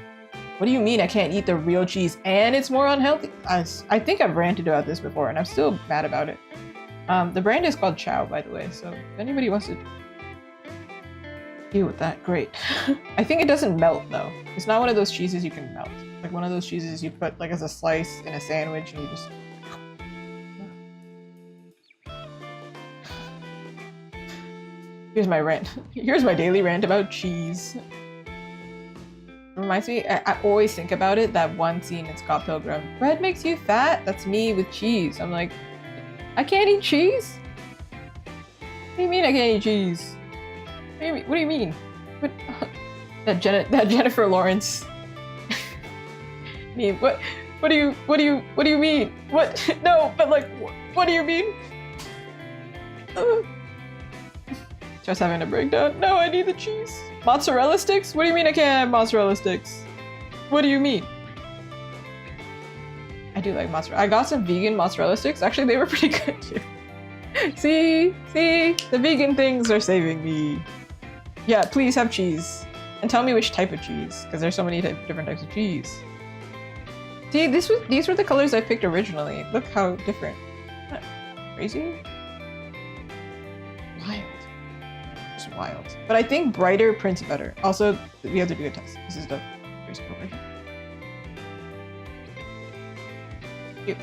What do you mean I can't eat the real cheese and it's more unhealthy? I think I've ranted about this before, and I'm still mad about it. The brand is called Chow, by the way, so if anybody wants to deal with that, great. I think it doesn't melt though. It's not one of those cheeses you can melt. Like one of those cheeses you put like as a slice in a sandwich and you just... Here's my rant. Here's my daily rant about cheese. Reminds me, I always think about it, that one scene in Scott Pilgrim. Bread makes you fat? That's me with cheese. I'm like, I can't eat cheese? What do you mean I can't eat cheese? What do you mean? What? That Jennifer Lawrence. I mean, what do you mean? What? No, but like, what do you mean? Just having a breakdown. No, I need the cheese. Mozzarella sticks? What do you mean I can't have mozzarella sticks? What do you mean? I do like mozzarella. I got some vegan mozzarella sticks. Actually, they were pretty good too. See, the vegan things are saving me. Yeah, please have cheese. And tell me which type of cheese, because there's so many different types of cheese. See, these were the colors I picked originally. Look how different. Isn't that crazy? Wild. Just wild. But I think brighter prints better. Also, we have to do a test. This is the grayscale version.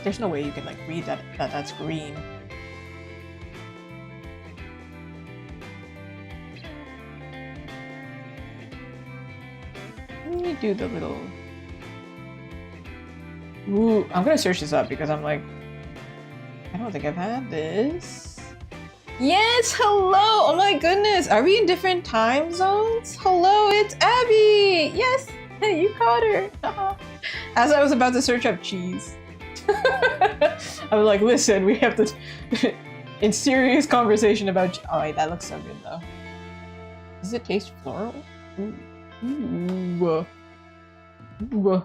There's no way you can like read that's green. Let me do the little... Ooh, I'm gonna search this up because I'm like, I don't think I've had this. Yes, hello! Oh my goodness, are we in different time zones? Hello, it's Abby! Yes, you caught her! As I was about to search up cheese. I was like, listen, we have to... in serious conversation about... Oh wait, that looks so good though. Does it taste floral? Ooh. Ooh. Ooh.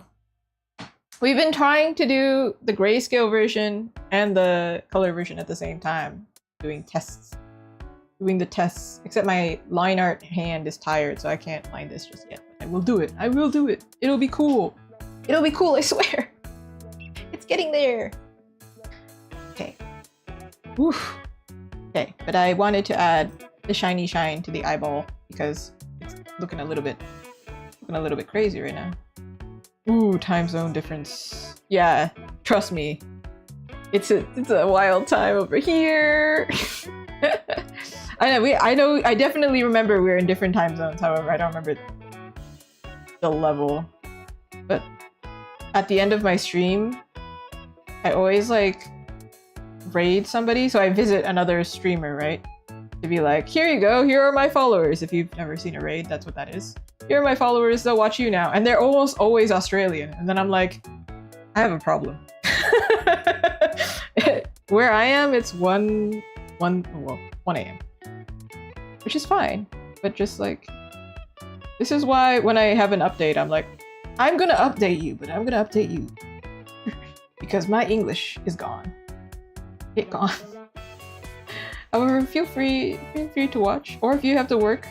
We've been trying to do the grayscale version and the color version at the same time. Doing the tests. Except my line art hand is tired, so I can't line this just yet. I will do it. I will do it. It'll be cool. It'll be cool, I swear. It's getting there. Okay. Oof. Okay, but I wanted to add the shiny shine to the eyeball because it's looking a little bit crazy right now. Ooh, time zone difference. Yeah, trust me. It's a wild time over here. I definitely remember we're in different time zones, however, I don't remember the level. But at the end of my stream, I always like raid somebody, so I visit another streamer, right? To be like, here you go, here are my followers. If you've never seen a raid, that's what that is. Here are my followers, they'll watch you now. And they're almost always Australian. And then I'm like, I have a problem. Where I am, it's 1 a.m. Which is fine. But just like, this is why when I have an update, I'm like, I'm gonna update you, but I'm gonna update you. Because my English is gone. It's gone. However, feel free to watch. Or if you have to work,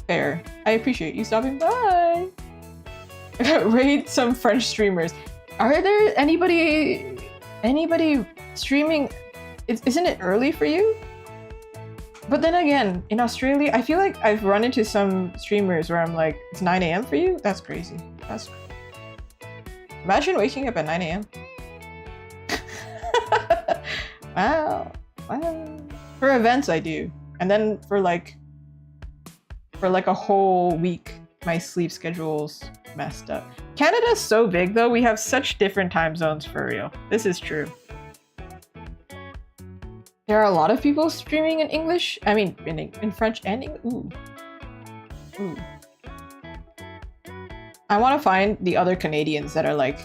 fair. I appreciate you stopping by. Raid some French streamers. Are there anybody streaming? Isn't it early for you? But then again, in Australia, I feel like I've run into some streamers where I'm like, it's 9 a.m. for you? That's crazy. That's crazy. Imagine waking up at 9 a.m. Wow. For events, I do. And then for like a whole week, my sleep schedule's messed up. Canada's so big though, we have such different time zones for real. This is true. There are a lot of people streaming in English. I mean, in French and English. Ooh. I want to find the other Canadians that are like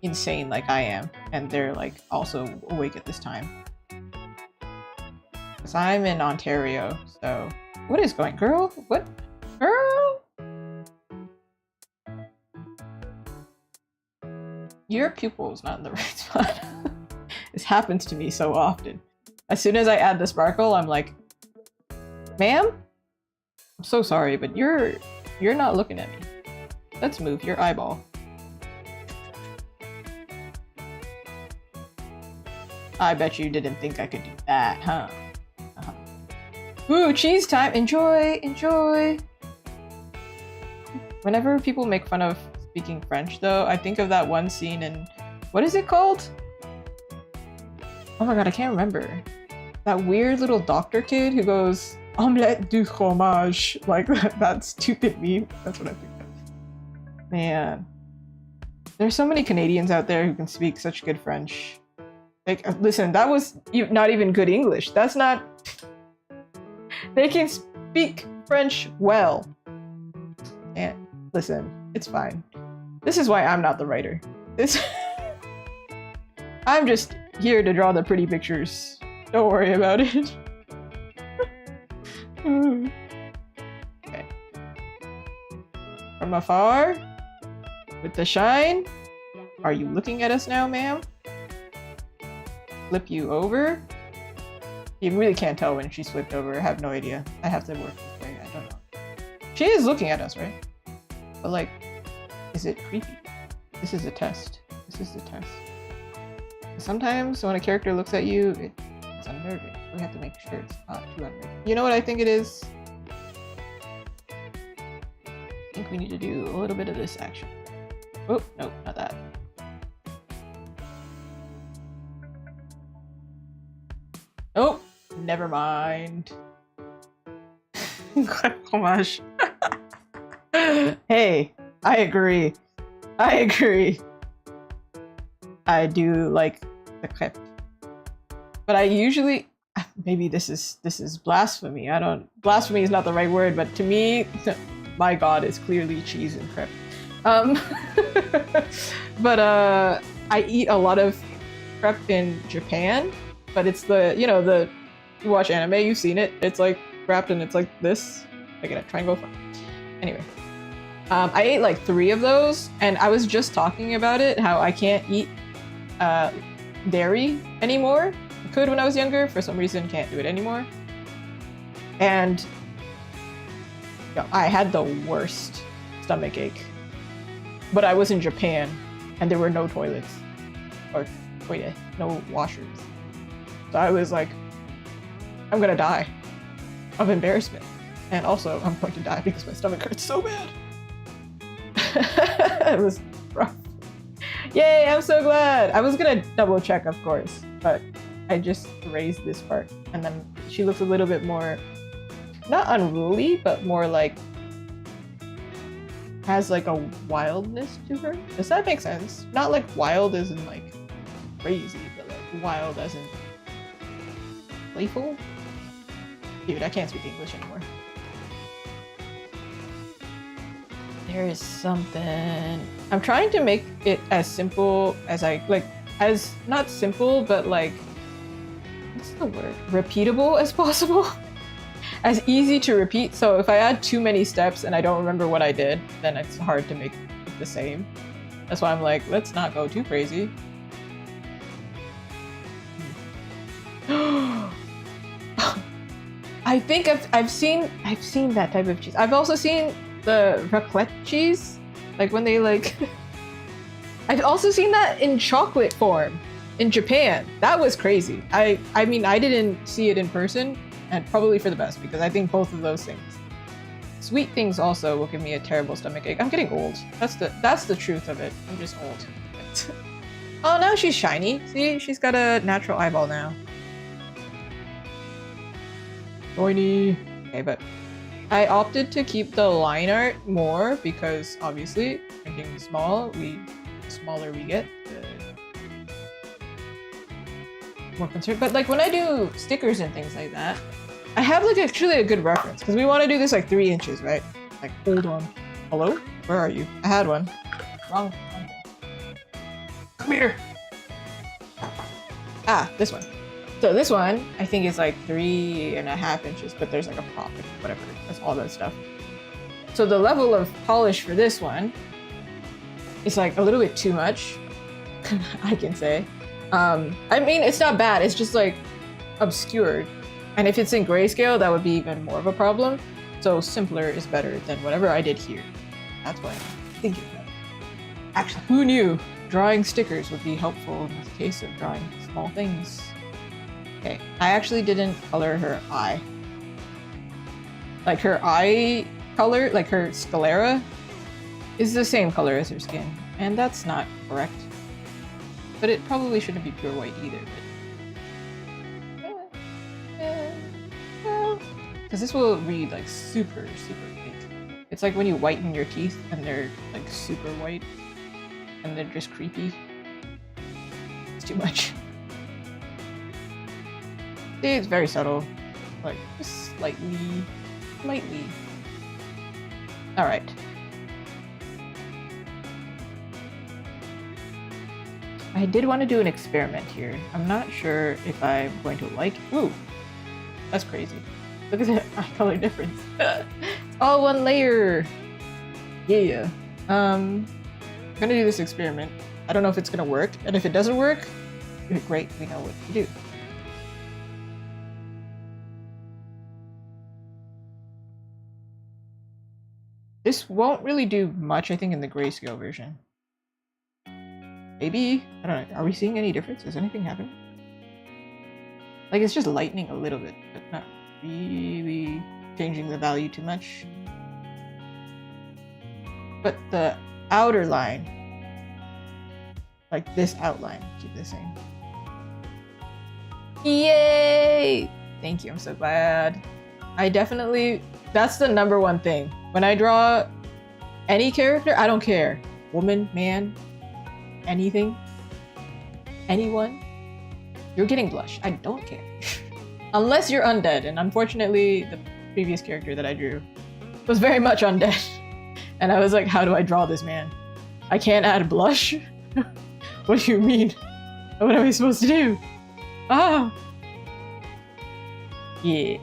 insane like I am, and they're like also awake at this time. Because I'm in Ontario, so what is going, girl? What, girl? Your pupil's not in the right spot. This happens to me so often. As soon as I add the sparkle, I'm like, ma'am, I'm so sorry, but you're not looking at me. Let's move your eyeball. I bet you didn't think I could do that, huh? Ooh, cheese time! Enjoy! Enjoy! Whenever people make fun of speaking French, though, I think of that one scene in... What is it called? Oh my god, I can't remember. That weird little doctor kid who goes, omelette du fromage. Like that stupid meme. That's what I think of. Man. There's so many Canadians out there who can speak such good French. Like, listen, that was not even good English. That's not... They can speak French well. And listen, it's fine. This is why I'm not the writer. I'm just here to draw the pretty pictures. Don't worry about it. Okay. From afar, with the shine. Are you looking at us now, ma'am? Flip you over. You really can't tell when she's flipped over. I have no idea. I have to work this way. I don't know. She is looking at us, right? But like, is it creepy? This is a test. This is the test. Sometimes when a character looks at you, it's unnerving. We have to make sure it's not too unnerving. You know what I think it is? I think we need to do a little bit of this action. Oh, no, not that. Oh, never mind. Fromage. Hey, I agree. I agree. I do like the crepe. But I usually... Maybe this is blasphemy. Blasphemy is not the right word, but to me, my god is clearly cheese and crepe. But I eat a lot of crepe in Japan, but it's the, you know, you watch anime, you've seen it. It's like wrapped and it's like this, like in a triangle form. Anyway, I ate like 3 of those, and I was just talking about it, how I can't eat dairy anymore. I could when I was younger, for some reason can't do it anymore. And you know, I had the worst stomach ache. But I was in Japan, and there were no toilets. Or, no washers. So I was like, I'm gonna die of embarrassment. And also, I'm going to die because my stomach hurts so bad. It was rough. Yay, I'm so glad. I was gonna double check, of course, but I just erased this part. And then she looks a little bit more, not unruly, but more like, has like a wildness to her. Does that make sense? Not like wild as in like crazy, but like wild as in playful? Dude, I can't speak English anymore. There is something. I'm trying to make it as simple as I like, as not simple, but like, what's the word? Repeatable as possible. As easy to repeat. So if I add too many steps and I don't remember what I did, then it's hard to make it the same. That's why I'm like, let's not go too crazy. I think I've seen that type of cheese. I've also seen the raclette cheese, like when they like. I've also seen that in chocolate form in Japan. That was crazy. I mean, I didn't see it in person, and probably for the best because I think both of those things. Sweet things also will give me a terrible stomach ache. I'm getting old. That's the truth of it. I'm just old. Oh, now she's shiny. See, she's got a natural eyeball now. Shiny. Okay, but I opted to keep the line art more because obviously, printing small, the smaller we get, the more concerned. But like when I do stickers and things like that, I have like actually a good reference because we want to do this like 3 inches, right? Like, hold on. Hello? Where are you? I had one. Wrong thing. Come here. Ah, this one. So this one, I think is like 3.5 inches, but there's like a prop, whatever. That's all that stuff. So the level of polish for this one is like a little bit too much, I can say. I mean, it's not bad. It's just like obscured. And if it's in grayscale, that would be even more of a problem. So simpler is better than whatever I did here. That's what I'm thinking of. Actually, who knew drawing stickers would be helpful in the case of drawing small things? Okay, I actually didn't color her eye. Like her eye color, like her sclera, is the same color as her skin. And that's not correct. But it probably shouldn't be pure white either. Because this will read like super, super pink. It's like when you whiten your teeth and they're like super white and they're just creepy. It's too much. See, it's very subtle. Like, just slightly. Alright. I did want to do an experiment here. I'm not sure if I'm going to like. Ooh, that's crazy. Look at the eye color difference. It's all one layer. Yeah. I'm gonna do this experiment. I don't know if it's gonna work, and if it doesn't work, great, we know what to do. This won't really do much, I think, in the grayscale version. Maybe? I don't know. Are we seeing any difference? Is anything happening? Like, it's just lightening a little bit, but not really changing the value too much. But the outer line, like this outline, keep the same. Yay! Thank you, I'm so glad. I definitely, that's the #1 thing. When I draw any character, I don't care. Woman, man, anything, anyone, you're getting blush. I don't care. Unless you're undead, and unfortunately, the previous character that I drew was very much undead. And I was like, how do I draw this man? I can't add blush? What do you mean? What am I supposed to do? Ah! Yeah.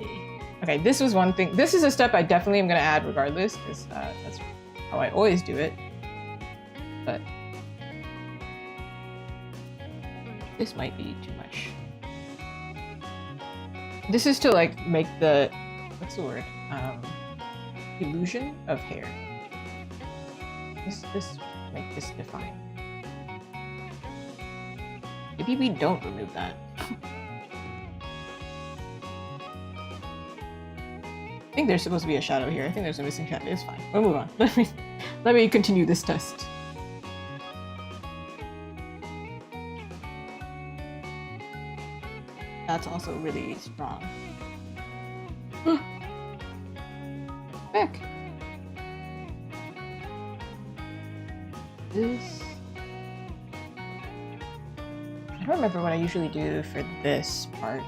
Okay, this was one thing. This is a step I definitely am going to add regardless, because that's how I always do it. But this might be too much. This is to like make the, what's the word? Illusion of hair. Make this define. Maybe we don't remove that. think there's supposed to be a shadow here. I think there's a missing shadow. It's fine. We'll move on. Let me continue this test. That's also really strong. Back. This. I don't remember what I usually do for this part.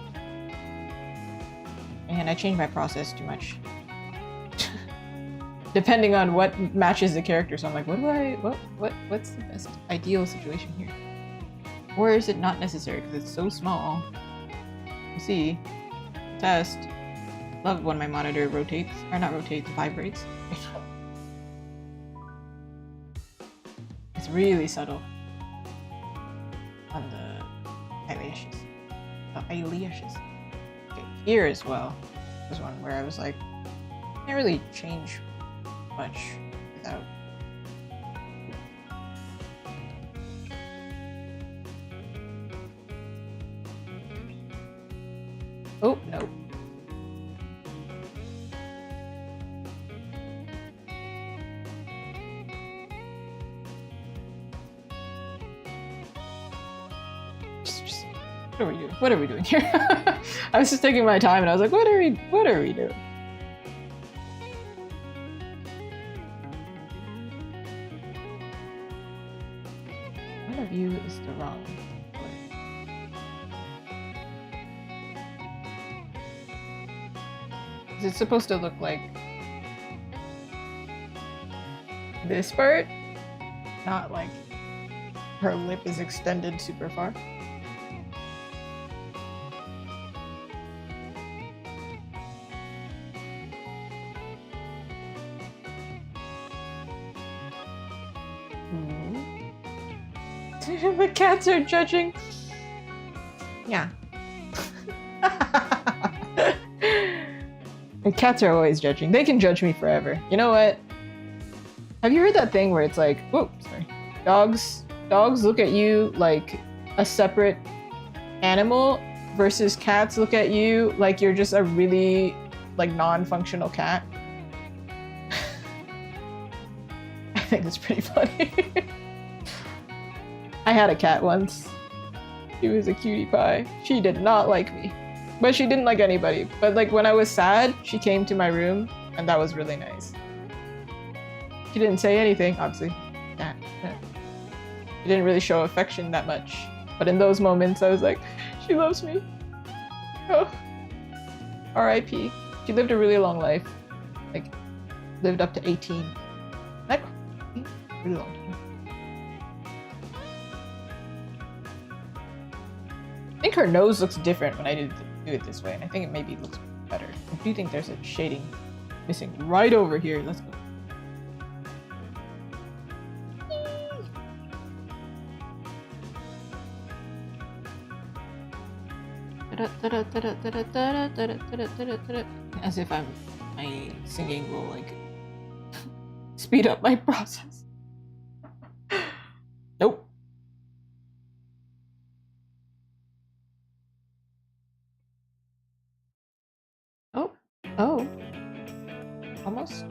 And I change my process too much. Depending on what matches the character. So I'm like, what's the best ideal situation here? Or is it not necessary because it's so small? We'll see. Test. Love when my monitor rotates. Or not rotates, vibrates. It's really subtle. On the eyelashes. Oh, eyelashes. Okay, here as well. This one where I was like, can't really change much without. Oh, no. What are we doing? What are we doing here? I was just taking my time and I was like, what are we doing? One of you is the wrong way. Is it supposed to look like this part? Not like her lip is extended super far. The cats are judging. Yeah. The cats are always judging. They can judge me forever. You know what? Have you heard that thing where it's like, whoa, sorry. Dogs look at you like a separate animal versus cats look at you like you're just a really like non-functional cat. I think it's pretty funny. I had a cat once. She was a cutie pie. She did not like me. But she didn't like anybody. But like when I was sad, she came to my room and that was really nice. She didn't say anything, obviously. Yeah. She didn't really show affection that much. But in those moments, I was like, she loves me. Oh. R.I.P. She lived a really long life. Like, lived up to 18. Like, really long time. I think her nose looks different when I do it this way, and I think it maybe looks better. I do think there's a shading missing right over here. Let's go. As if my singing will like speed up my process. Nope. Oh. Almost.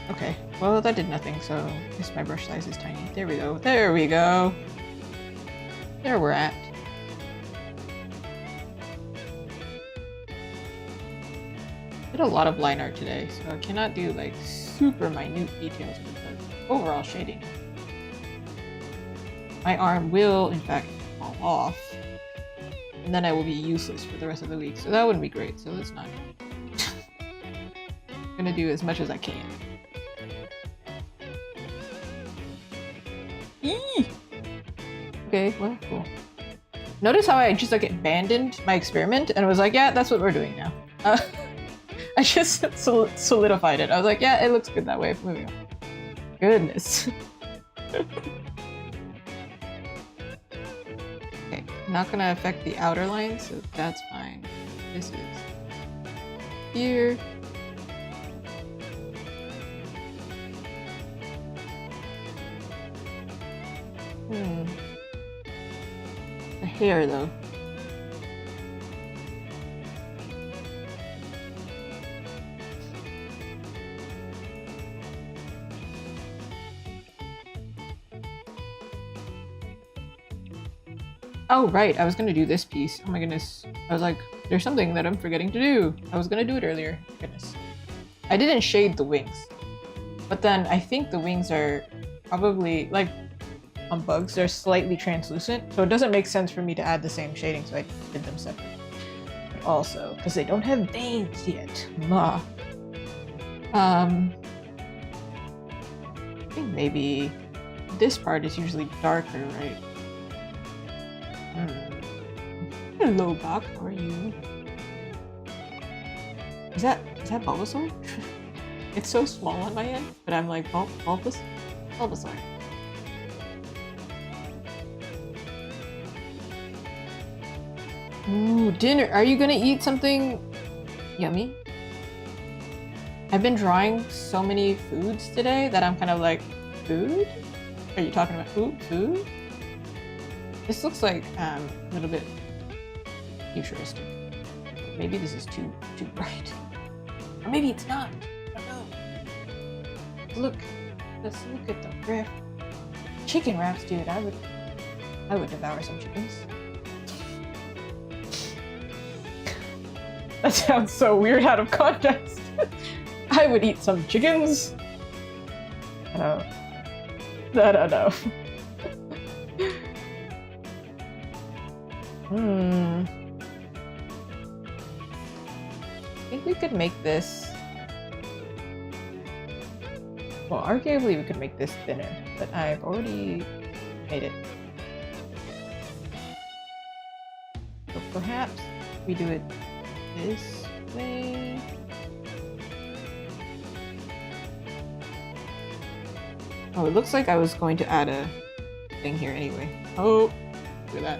Okay, well that did nothing, so I guess my brush size is tiny. There we go. There we go. There we're at. Did a lot of line art today, so I cannot do like super minute details with the overall shading. My arm will, in fact, fall off. And then I will be useless for the rest of the week, so that wouldn't be great, so let's not. I'm gonna do as much as I can. Eee! Okay, well, cool. Notice how I just like abandoned my experiment and was like, yeah, that's what we're doing now. I just solidified it. I was like, yeah, it looks good that way. Moving on. Goodness. Okay, not gonna affect the outer line, so that's fine. This is here. The hair, though. Oh, right. I was gonna do this piece. Oh my goodness. I was like, there's something that I'm forgetting to do. I was gonna do it earlier. Goodness. I didn't shade the wings. But then I think the wings are probably, like, on bugs, they're slightly translucent. So it doesn't make sense for me to add the same shading, so I did them separate. But also, because they don't have veins yet. Ma. I think maybe this part is usually darker, right? Hello, Bach. How are you? Is that Bulbasaur? It's so small on my end, but I'm like, Bulbasaur. Ooh, dinner. Are you gonna eat something yummy? I've been drawing so many foods today that I'm kind of like, food? Are you talking about food? This looks like a little bit futuristic. Maybe this is too bright. Or maybe it's not. I don't know. Look. Let's look at the wrap. Chicken wraps, dude. I would devour some chickens. That sounds so weird out of context. I would eat some chickens. I don't know. I think we could make this... Well, arguably we could make this thinner, but I've already made it. So perhaps we do it this way. Oh, it looks like I was going to add a thing here anyway. Oh, look at that.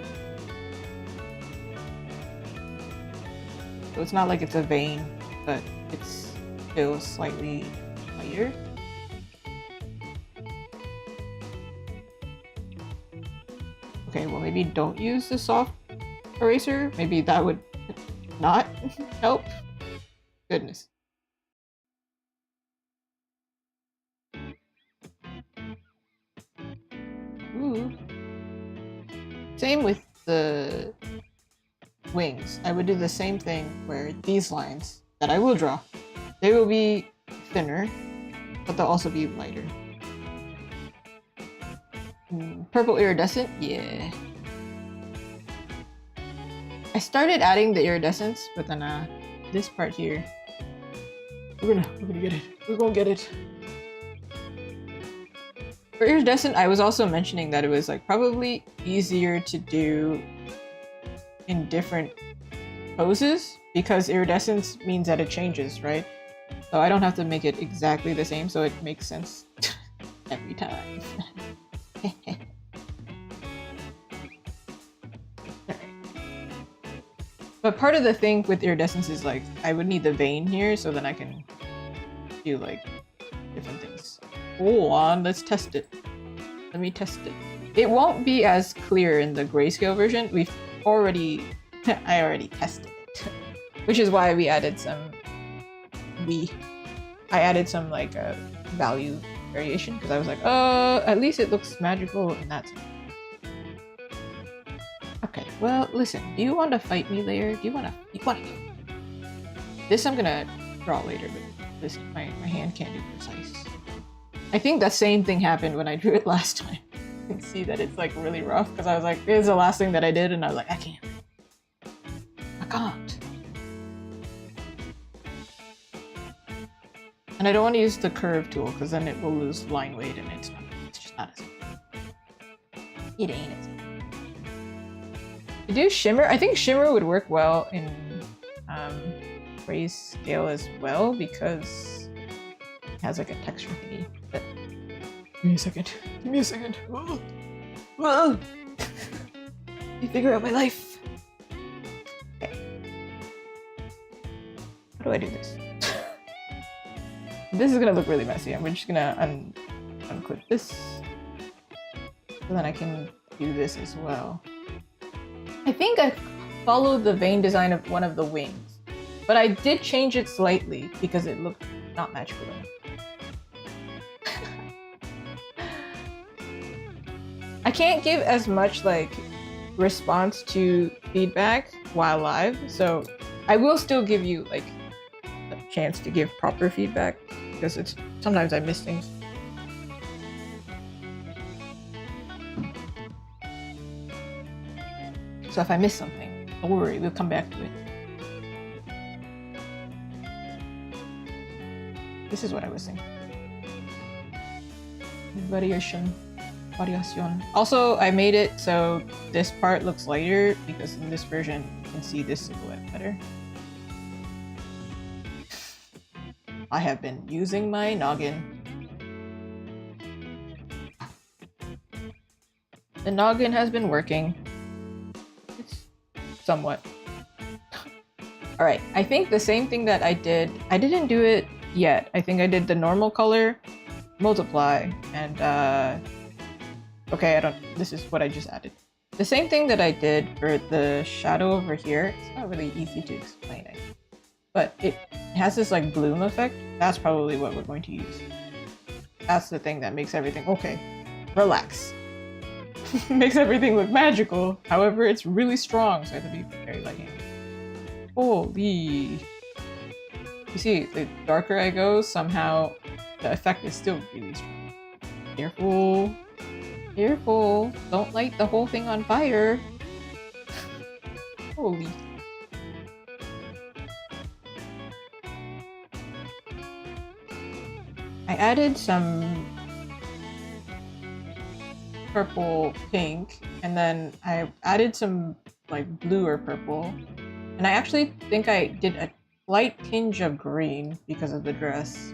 So it's not like it's a vein, but it's still slightly lighter. Okay, well maybe don't use the soft eraser. Maybe that would not help. Goodness. Ooh. Same with the wings. I would do the same thing where these lines that I will draw, they will be thinner, but they'll also be lighter. Purple iridescent? Yeah. I started adding the iridescence, but then this part here, we're gonna get it. We're gonna get it. For iridescent, I was also mentioning that it was like probably easier to do in different poses because iridescence means that it changes, right? So I don't have to make it exactly the same, so it makes sense every time. But part of the thing with iridescence is like I would need the vein here so then I can do like different things. Hold on, let's test it. Let me test it. It won't be as clear in the grayscale version. I already tested it. Which is why we added some I added some like value variation because I was like, at least it looks magical in that sense. Okay, well, listen, do you want to fight me later? Do you want to? This I'm gonna draw later, but listen, my hand can't be precise. I think that same thing happened when I drew it last time. You can see that it's like really rough because I was like, it's the last thing that I did, and I was like, I can't. And I don't want to use the curve tool because then it will lose line weight and it's just not as good. It ain't as good. To do shimmer, I think shimmer would work well in grayscale as well because it has like a texture thingy. But... Give me a second. Whoa. Whoa. You figure out my life. Okay. How do I do this? This is gonna look really messy. I'm just gonna unclip this. So then I can do this as well. I think I followed the vein design of one of the wings, but I did change it slightly because it looked not magical enough. I can't give as much like response to feedback while live, so I will still give you like a chance to give proper feedback because it's sometimes I miss things. So if I miss something, don't worry, we'll come back to it. This is what I was thinking. Variation. Also, I made it so this part looks lighter because in this version you can see this silhouette better. I have been using my noggin. The noggin has been working. It's somewhat. Alright, I think the same thing that I didn't do it yet. I think I did the normal color, multiply, and okay, this is what I just added. The same thing that I did for the shadow over here. It's not really easy to explain it, but it has this like bloom effect. That's probably what we're going to use. That's the thing that makes everything, okay, relax. Makes everything look magical. However, it's really strong, so I have to be very light-handed. Holy. You see, the darker I go, somehow the effect is still really strong. Careful. Careful. Don't light the whole thing on fire. Holy. I added some purple pink, and then I added some like blue or purple. And I actually think I did a light tinge of green because of the dress.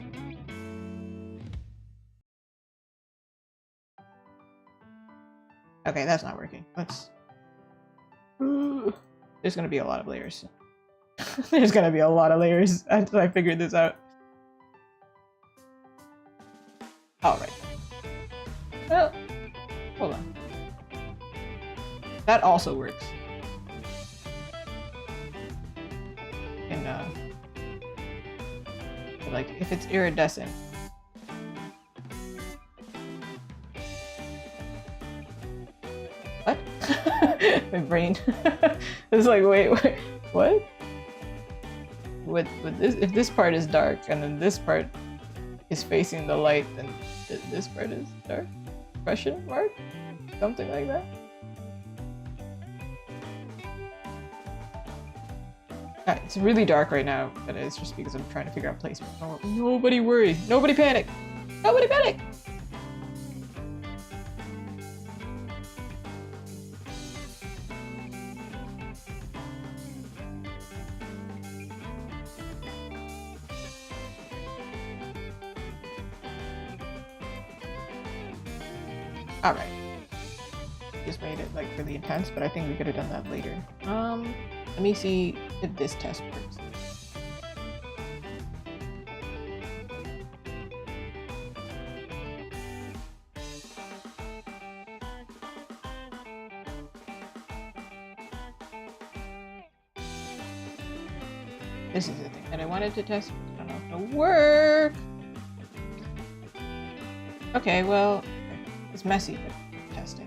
Okay, that's not working. Let's... There's gonna be a lot of layers. There's gonna be a lot of layers until I figure this out. Alright. Well, hold on. That also works. And like if it's iridescent. What? My brain is like, wait, what? With this, if this part is dark and then this part is facing the light, then this part is dark? Question mark? Something like that? It's really dark right now, but it's just because I'm trying to figure out placement. Oh, nobody worry. Nobody panic. Nobody panic! Alright. Just made it like really intense, but I think we could have done that later. Let me see if this test works. This is the thing that I wanted to test. I don't know if it'll work. Okay, well, it's messy, but test it.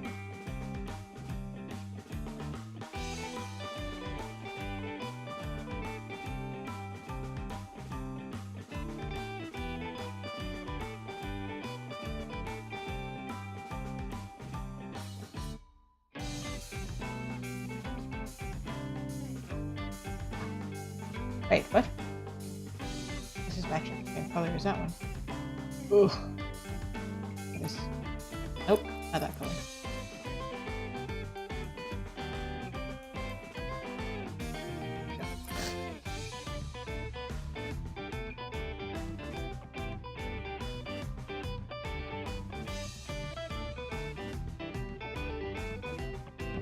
Wait, what? This is matching the same color as that one. Ugh. This. Nope, not that color.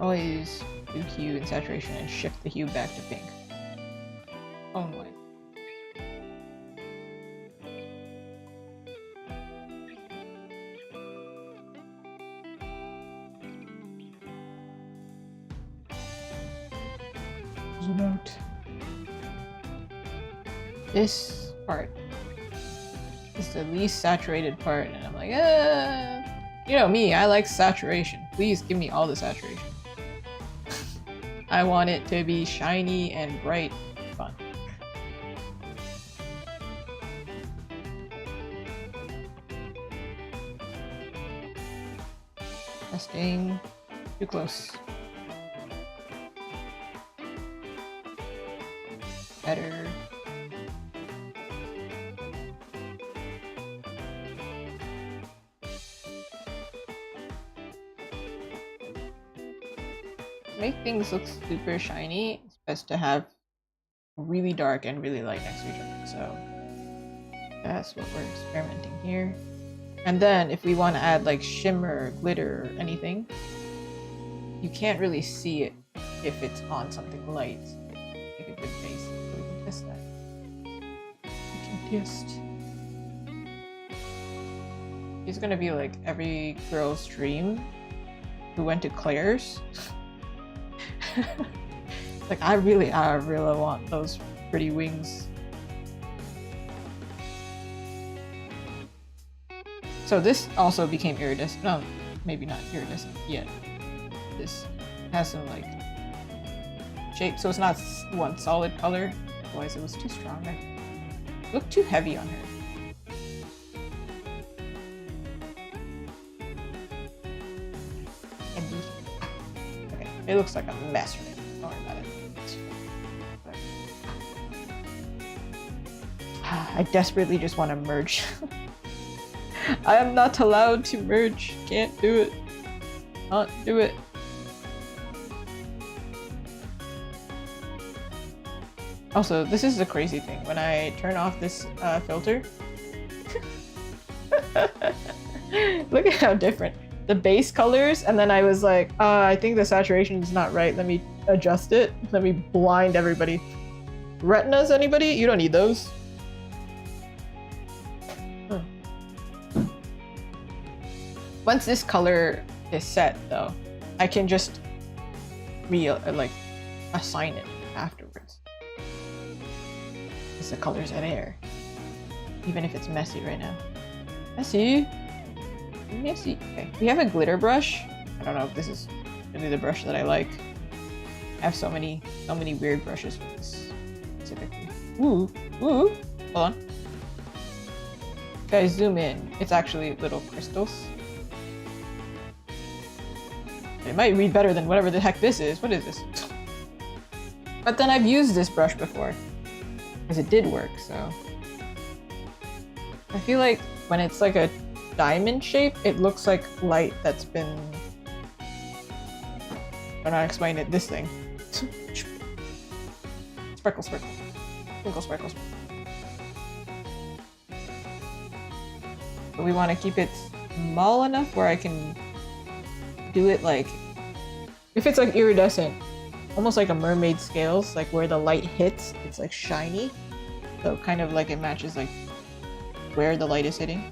Always do hue and saturation and shift the hue back to pink. Only. Zoom out. This part is the least saturated part, and I'm like, you know me, I like saturation. Please give me all the saturation. I want it to be shiny and bright and fun. Testing. Too close. Better. To make things look super shiny, it's best to have really dark and really light next to each other. So that's what we're experimenting here. And then if we want to add like shimmer, glitter, or anything, you can't really see it if it's on something light. Make a good base so we can test that. We can test. It's gonna be like every girl's dream who went to Claire's. Like I really want those pretty wings. So this also became iridescent. No, maybe not iridescent yet. This has some like shape, so it's not one solid color. Otherwise, it was too strong. It looked too heavy on her. Okay, it looks like a mess right now. Don't worry about it. I desperately just want to merge. I am not allowed to merge. Can't do it. Can't do it. Also, this is the crazy thing. When I turn off this filter, look at how different. The base colors, and then I was like, I think the saturation is not right. Let me adjust it. Let me blind everybody. Retinas, anybody? You don't need those. Once this color is set, though, I can just assign it afterwards. Because the colors are there. Even if it's messy right now. Messy? Messy. Okay, we have a glitter brush. I don't know if this is really the brush that I like. I have so many weird brushes for this specifically. Ooh, hold on. Guys, zoom in. It's actually little crystals. It might read better than whatever the heck this is. What is this? But then I've used this brush before. Because it did work, so. I feel like when it's like a diamond shape, it looks like light that's been... I don't know how to explain it. This thing. Sparkle, sparkle. Sprinkle, sparkle, sparkle. But we want to keep it small enough where I can do it like, if it's like iridescent, almost like a mermaid scales, like where the light hits, it's like shiny. So kind of like it matches like where the light is hitting.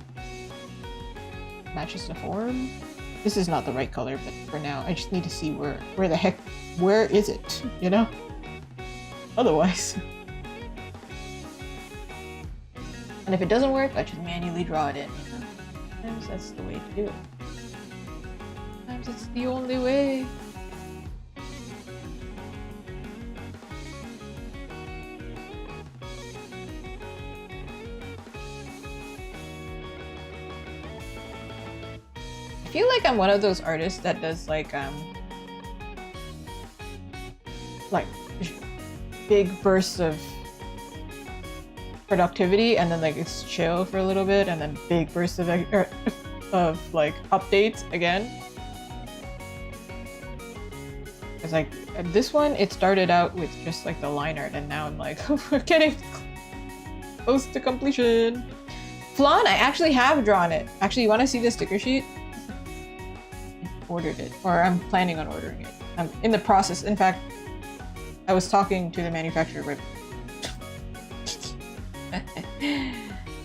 Matches the form. This is not the right color, but for now, I just need to see where the heck, where is it, you know? Otherwise. And if it doesn't work, I just manually draw it in, you know? Sometimes that's the way to do it. Sometimes it's the only way. I feel like I'm one of those artists that does like big bursts of productivity and then like it's chill for a little bit and then big bursts of like updates again. It's like this one, it started out with just like the line art and now I'm like, we're getting close to completion. Flan, I actually have drawn it. Actually, you want to see the sticker sheet? I ordered it, or I'm planning on ordering it. I'm in the process. In fact, I was talking to the manufacturer right.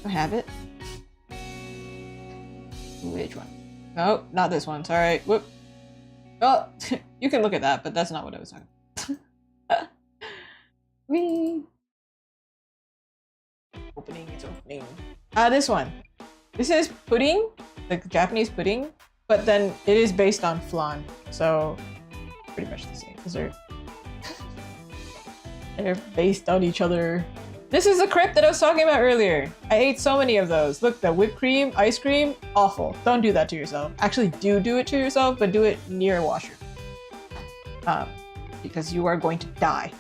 I have it. Which one? No, not this one. Sorry. Whoop. Oh, you can look at that, but that's not what I was talking about. Whee! Opening, it's opening. This one. This is pudding, like Japanese pudding, but then it is based on flan, so pretty much the same. Is there They're based on each other. This is the crepe that I was talking about earlier. I ate so many of those. Look, the whipped cream, ice cream, awful. Don't do that to yourself. Actually, do it to yourself, but do it near a washroom. Because you are going to die.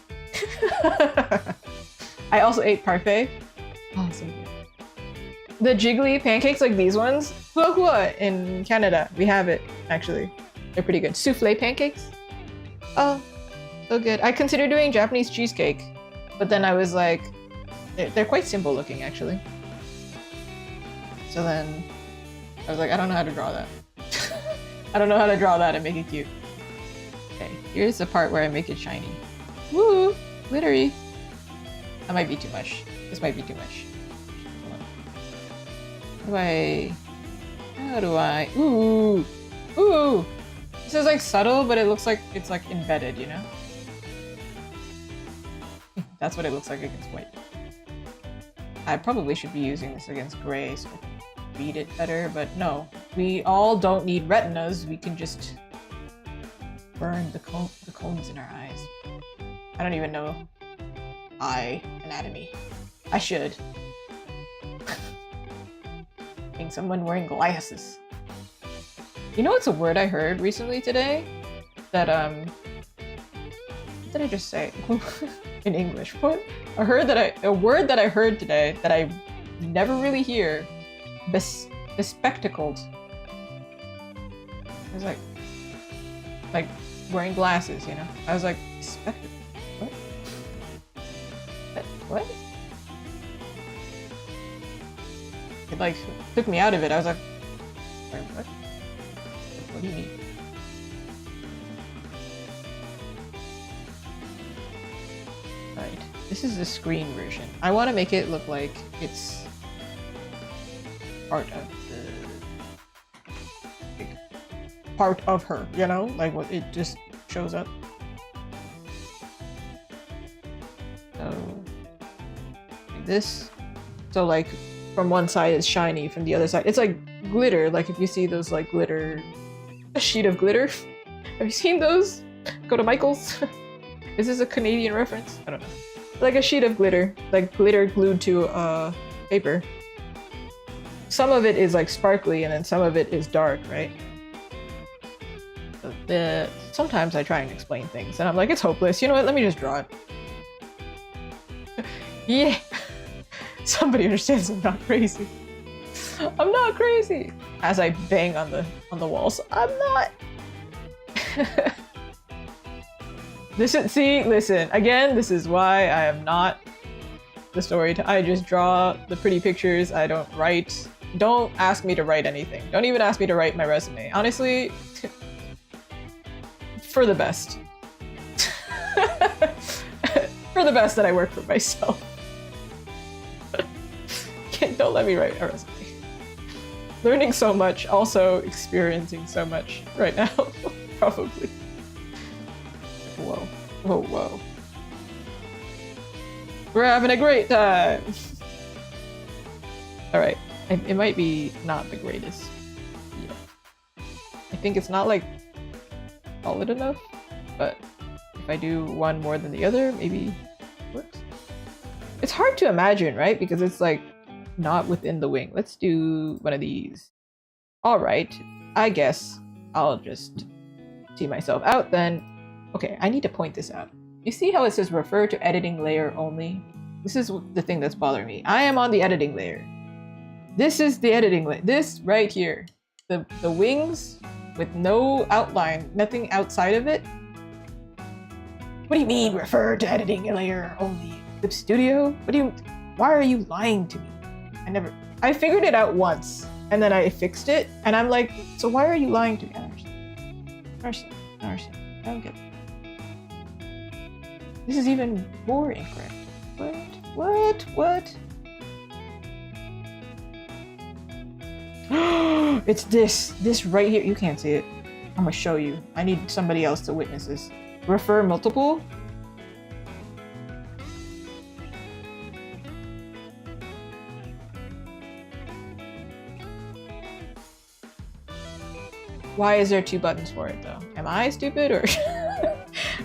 I also ate parfait. Oh, so good. The jiggly pancakes like these ones, hua hua in Canada. We have it, actually. They're pretty good. Souffle pancakes. Oh, so good. I considered doing Japanese cheesecake, but then I was like, they're quite simple looking, actually. So then I was like, I don't know how to draw that. I don't know how to draw that and make it cute. Okay, here's the part where I make it shiny. Woo! Glittery. That might be too much. This might be too much. How do I... Ooh! Ooh! This is like subtle, but it looks like it's like embedded, you know? That's what it looks like against white. I probably should be using this against gray so I can read it better, but no. We all don't need retinas. We can just burn the cones in our eyes. I don't even know eye anatomy. I should. Being someone wearing glasses. You know what's a word I heard recently today? That, what did I just say? In English. What? A word that I heard today that I never really hear. Bespectacled. I was like wearing glasses, you know? I was like, spectacle. What? What? It like took me out of it. I was like, wait, what? What do you mean? Right. This is the screen version. I want to make it look like it's part of the part of her, you know? Like what it just shows up. So like this. So like from one side it's shiny, from the other side it's like glitter. Like if you see those like glitter, a sheet of glitter. Have you seen those? Go to Michael's. Is this a Canadian reference? I don't know. Like a sheet of glitter, like glitter glued to paper. Some of it is like sparkly and then some of it is dark, right? Sometimes I try and explain things and I'm like, it's hopeless. You know what? Let me just draw it. Yeah. Somebody understands I'm not crazy. I'm not crazy. As I bang on the walls, I'm not. Listen, again, this is why I am not the storyteller. I just draw the pretty pictures. I don't write. Don't ask me to write anything. Don't even ask me to write my resume. Honestly, for the best. For the best that I work for myself. Don't let me write a resume. Learning so much, also experiencing so much right now, probably. Whoa, whoa, whoa. We're having a great time! Alright, it might be not the greatest. Yeah. I think it's not like solid enough, but if I do one more than the other, maybe it works. It's hard to imagine, right? Because it's like not within the wing. Let's do one of these. Alright, I guess I'll just see myself out then. Okay, I need to point this out. You see how it says refer to editing layer only? This is the thing that's bothering me. I am on the editing layer. This is the editing layer. This right here. The wings with no outline, nothing outside of it. What do you mean refer to editing layer only? Clip Studio? Why are you lying to me? I figured it out once and then I fixed it and I'm like, so why are you lying to me? I don't understand. I don't get it. This is even more incorrect. What? It's this right here. You can't see it. I'm gonna show you. I need somebody else to witness this. Refer multiple. Why is there 2 buttons for it though? Am I stupid or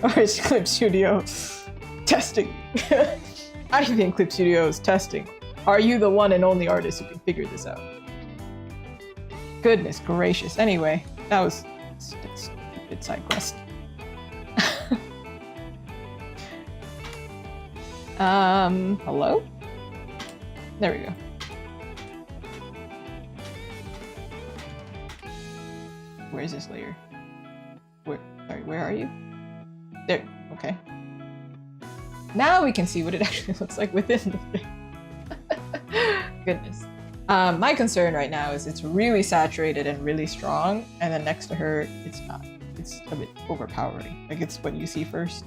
or is Clip Studio testing? I think Clip Studio is testing. Are you the one and only artist who can figure this out? Goodness gracious. Anyway, that was a stupid side quest. Hello? There we go. Where's this layer? Sorry, where are you? There, okay. Now we can see what it actually looks like within the thing. Goodness. My concern right now is it's really saturated and really strong, and then next to her, it's not. It's a bit overpowering. Like, it's what you see first.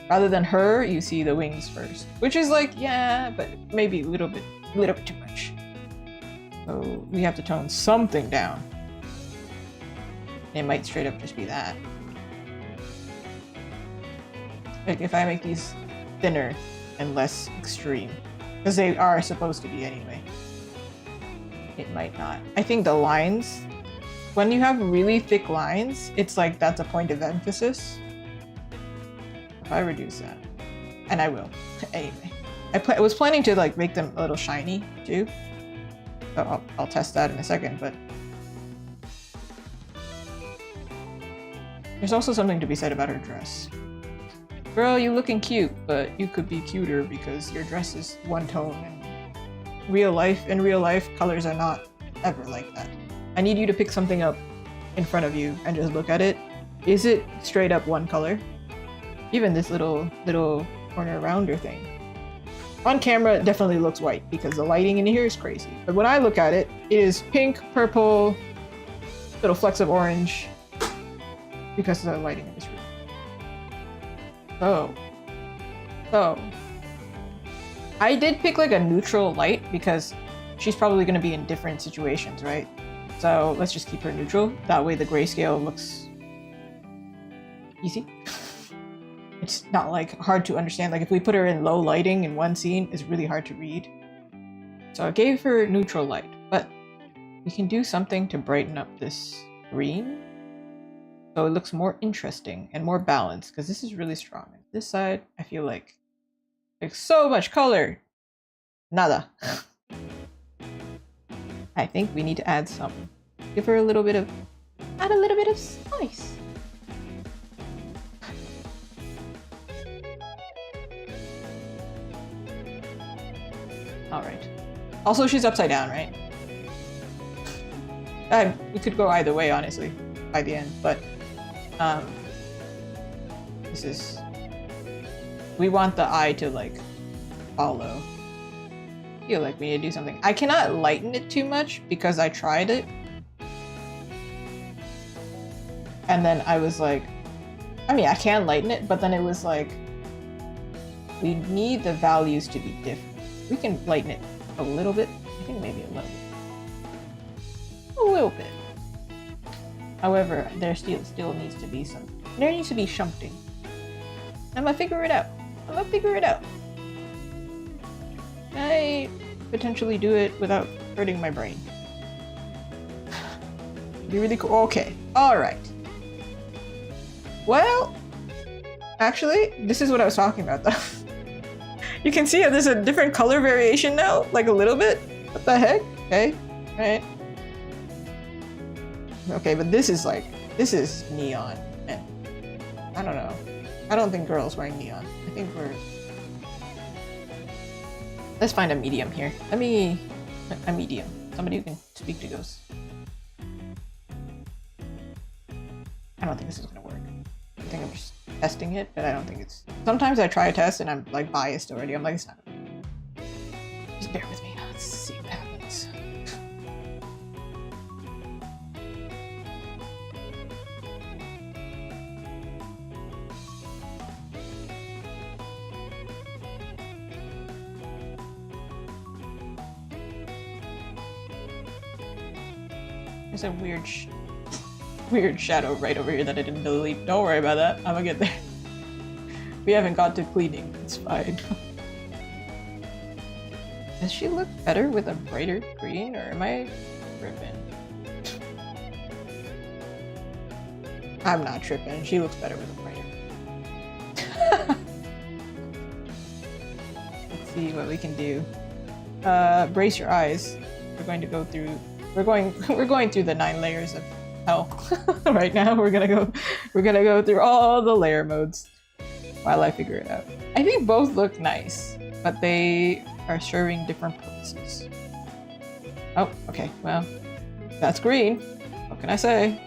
Rather than her, you see the wings first. Which is like, yeah, but maybe a little bit too much. So we have to tone something down. It might straight up just be that. Like, if I make these thinner and less extreme, because they are supposed to be anyway, it might not. I think the lines, when you have really thick lines, it's like that's a point of emphasis. If I reduce that, and I will, anyway. I was planning to like make them a little shiny too, so I'll test that in a second, but there's also something to be said about her dress. Girl, you looking cute, but you could be cuter because your dress is one tone, and in real life, colors are not ever like that. I need you to pick something up in front of you and just look at it. Is it straight up one color? Even this little corner rounder thing. On camera, it definitely looks white because the lighting in here is crazy. But when I look at it, it is pink, purple, little flecks of orange because of the lighting in this room. So, I did pick like a neutral light because she's probably going to be in different situations, right? So let's just keep her neutral. That way the grayscale looks easy. It's not like hard to understand. Like if we put her in low lighting in one scene, it's really hard to read. So I gave her neutral light, but we can do something to brighten up this green so it looks more interesting and more balanced, because this is really strong. This side, I feel like so much color. Nada. I think we need to add some. Give her a little bit of, add a little bit of spice. All right. Also, she's upside down, right? We could go either way, honestly, by the end, but this is, we want the eye to like follow. I feel like we need to do something. I cannot lighten it too much because I tried it. And then I was like, I mean, I can lighten it, but then it was like, we need the values to be different. We can lighten it a little bit. I think maybe a little bit. A little bit. However, there still needs to be some. There needs to be something. I'm gonna figure it out. Can I potentially do it without hurting my brain? Be really cool. Okay. All right. Well, actually, this is what I was talking about, though. You can see how there's a different color variation now, like a little bit. What the heck? Okay. All right. Okay, but this is neon, and I don't know. I don't think girls wearing neon. I think let's find a medium here. A medium. Somebody who can speak to ghosts. I don't think this is gonna work. I think I'm just testing it, but I don't think it's. Sometimes I try a test and I'm like biased already. I'm like, it's not. Just bear with me. Let's see what happens. There's a weird shadow right over here that I didn't delete. Don't worry about that. I'm gonna get there. We haven't got to cleaning. It's fine. Does she look better with a brighter green, or am I tripping? I'm not tripping. She looks better with a brighter. see what we can do. Brace your eyes. We're going to go through. We're going through the 9 layers of hell right now. We're gonna go through all the layer modes while I figure it out. I think both look nice, but they are serving different purposes. Oh, okay. Well, that's green. What can I say?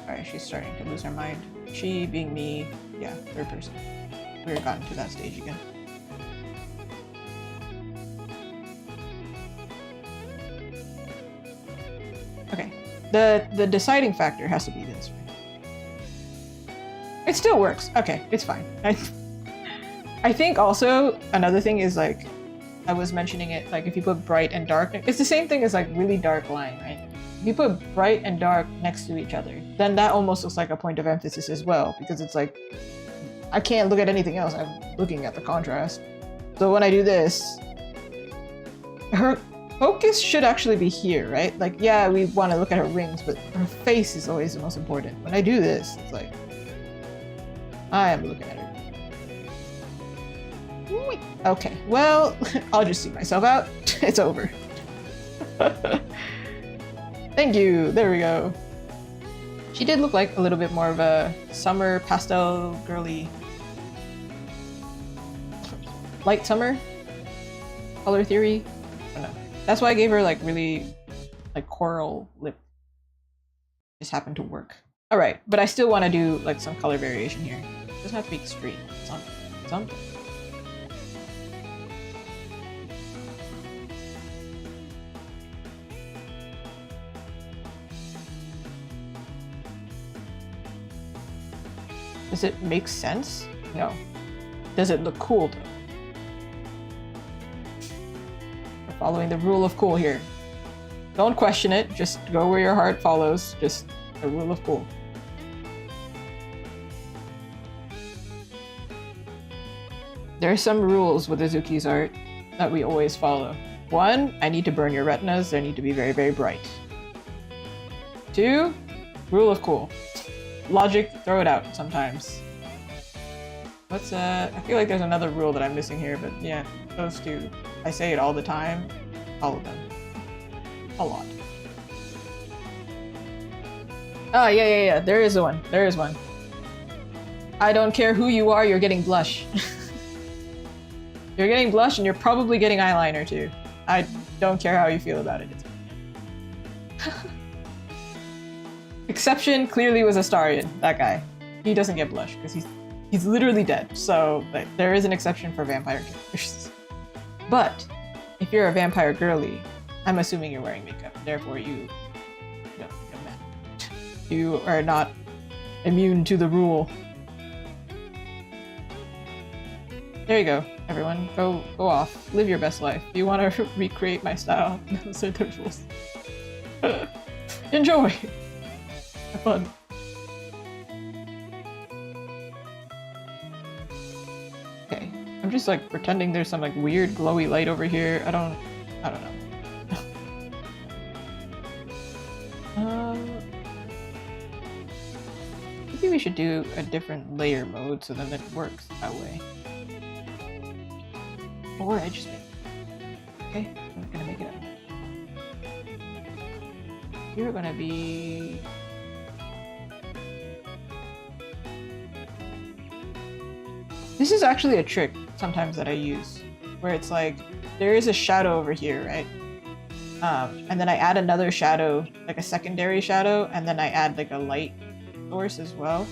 Alright, she's starting to lose her mind. She being me, yeah, third person. We've gotten to that stage again. Okay, the deciding factor has to be this, right? It still works. Okay, it's fine. I think also another thing is like, I was mentioning it, like if you put bright and dark, it's the same thing as like really dark line, right? If you put bright and dark next to each other, then that almost looks like a point of emphasis as well, because it's like, I can't look at anything else, I'm looking at the contrast. So when I do this, her focus should actually be here, right? Like, yeah, we want to look at her rings, but her face is always the most important. When I do this, it's like, I am looking at her. Okay, well, I'll just see myself out. It's over. Thank you, there we go. She did look like a little bit more of a summer pastel girly. Light summer? Color theory? I don't know. That's why I gave her like really like coral lip. Just happened to work. Alright, but I still want to do like some color variation here. It doesn't have to be extreme. Something. Does it make sense? No. Does it look cool though? We're following the rule of cool here. Don't question it, just go where your heart follows. Just the rule of cool. There are some rules with Izuki's art that we always follow. 1, I need to burn your retinas, they need to be very, very bright. 2, rule of cool. Logic, throw it out sometimes. What's I feel like there's another rule that I'm missing here, but yeah, those 2. I say it all the time. Follow them. A lot. Oh, yeah. There is one. There is one. I don't care who you are, you're getting blush. You're getting blush and you're probably getting eyeliner too. I don't care how you feel about it. Exception clearly was Astarion, that guy. He doesn't get blush because he's literally dead. So like, there is an exception for vampire characters. But if you're a vampire girly, I'm assuming you're wearing makeup. Therefore, you don't become mad. You are not immune to the rule. There you go, everyone. Go off. Live your best life. If you want to recreate my style, those are the rules. Enjoy! Have fun. Okay, I'm just like pretending there's some like weird glowy light over here. I don't know. Maybe we should do a different layer mode so then it works that way. Or I just make it. Okay, I'm gonna make it up. You're gonna be... This is actually a trick sometimes that I use, where it's like, there is a shadow over here, right? And then I add another shadow, like a secondary shadow, and then I add like a light source as well.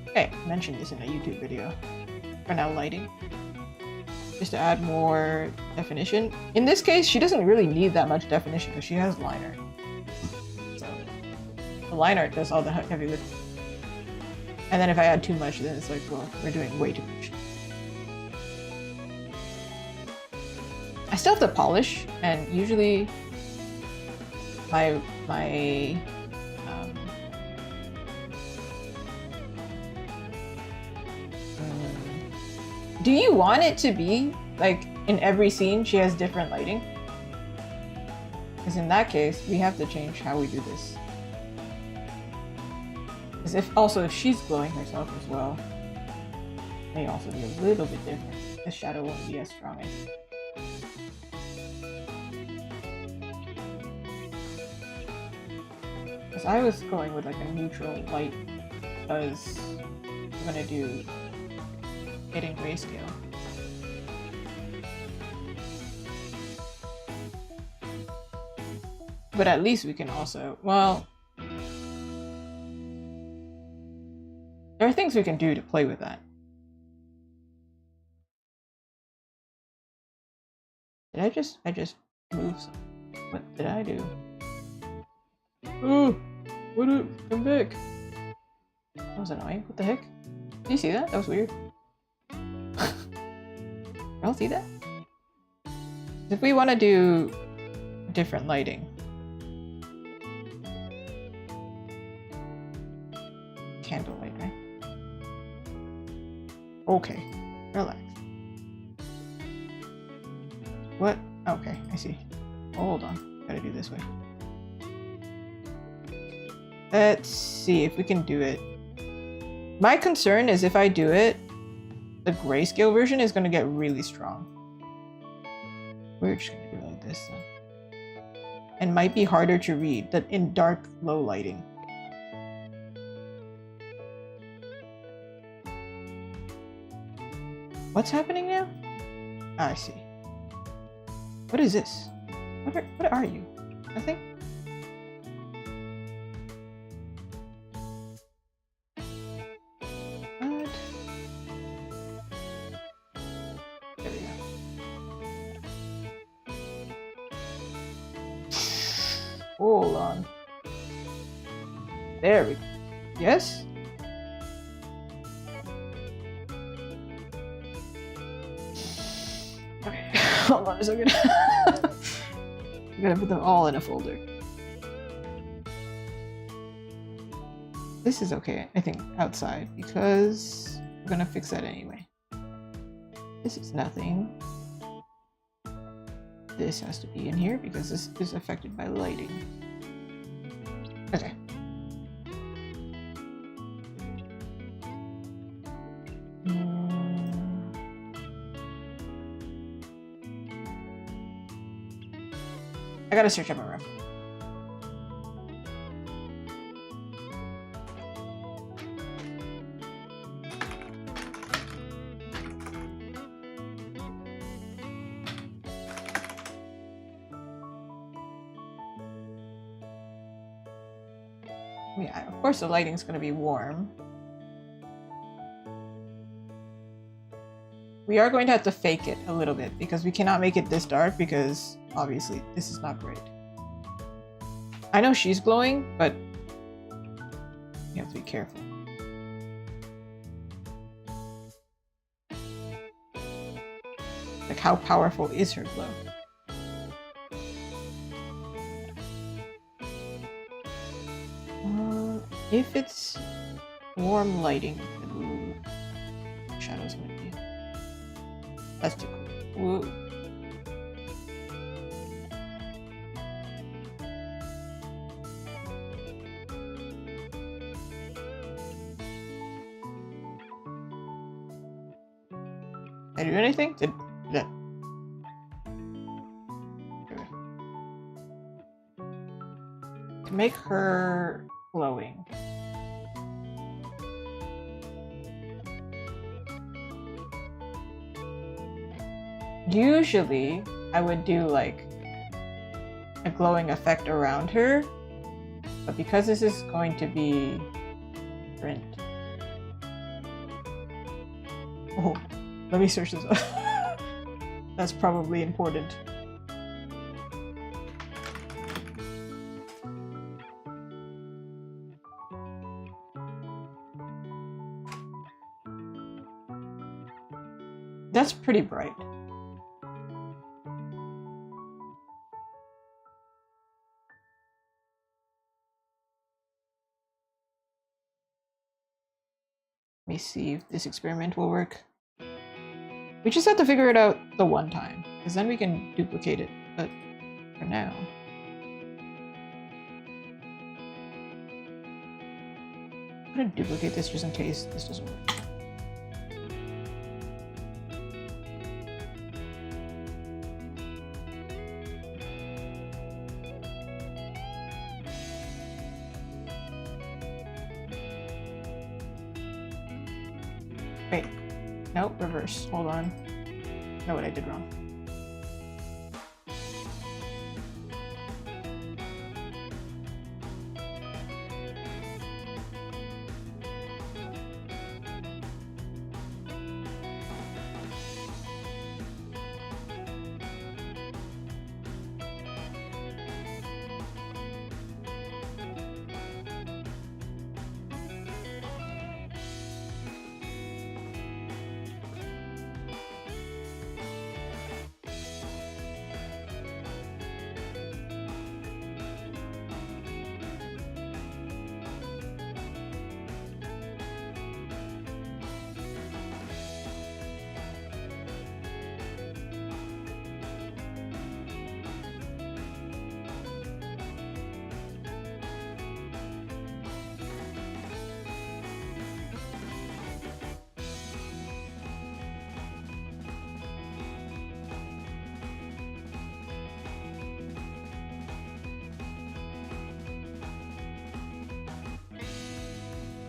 Okay, I mentioned this in a YouTube video. For now, lighting. Just to add more definition. In this case, she doesn't really need that much definition because she has liner. So the liner does all the heavy lifting. And then if I add too much, then it's like, well, we're doing way too much. I still have to polish, and usually my do you want it to be like in every scene she has different lighting? Because in that case, we have to change how we do this. As if also if she's glowing herself as well, it may also be a little bit different. The shadow won't be as strong, I think. Because I was going with like a neutral light because I'm gonna do it in grayscale. But at least we can also, well, there are things we can do to play with that. Did I just move something? What did I do? Oh, what up? Come back. That was annoying. What the heck? Did you see that? That was weird. Y'all see that? If we want to do different lighting. Candlelight, right? Okay. Relax. What? Okay, I see. Hold on. Gotta do this way. Let's see if we can do it. My concern is if I do it, the grayscale version is going to get really strong. We're just going to do it like this then. And might be harder to read than in dark, low lighting. What's happening now? Ah, I see. What is this? What are you? Nothing? What? There we go. Hold on. There we go. Yes? Okay, hold on a second. I'm gonna put them all in a folder. This is okay, I think, outside, because we're gonna fix that anyway. This is nothing. This has to be in here because this is affected by lighting. Okay. I gotta search up a reference. Yeah, of course the lighting's gonna be warm. We are going to have to fake it a little bit because we cannot make it this dark because obviously this is not bright. I know she's glowing, but you have to be careful. Like, how powerful is her glow? If it's warm lighting, ooh, shadow's gonna be. That's too cool. Whoa. Did I do anything? Did that? Okay. To make her glowing. Usually, I would do like a glowing effect around her, but because this is going to be print. Oh, let me search this up. That's probably important. That's pretty bright. Let me see if this experiment will work. We just have to figure it out the one time, because then we can duplicate it, but for now. I'm gonna duplicate this just in case this doesn't work. Wait, nope, reverse. Hold on. Know what I did wrong.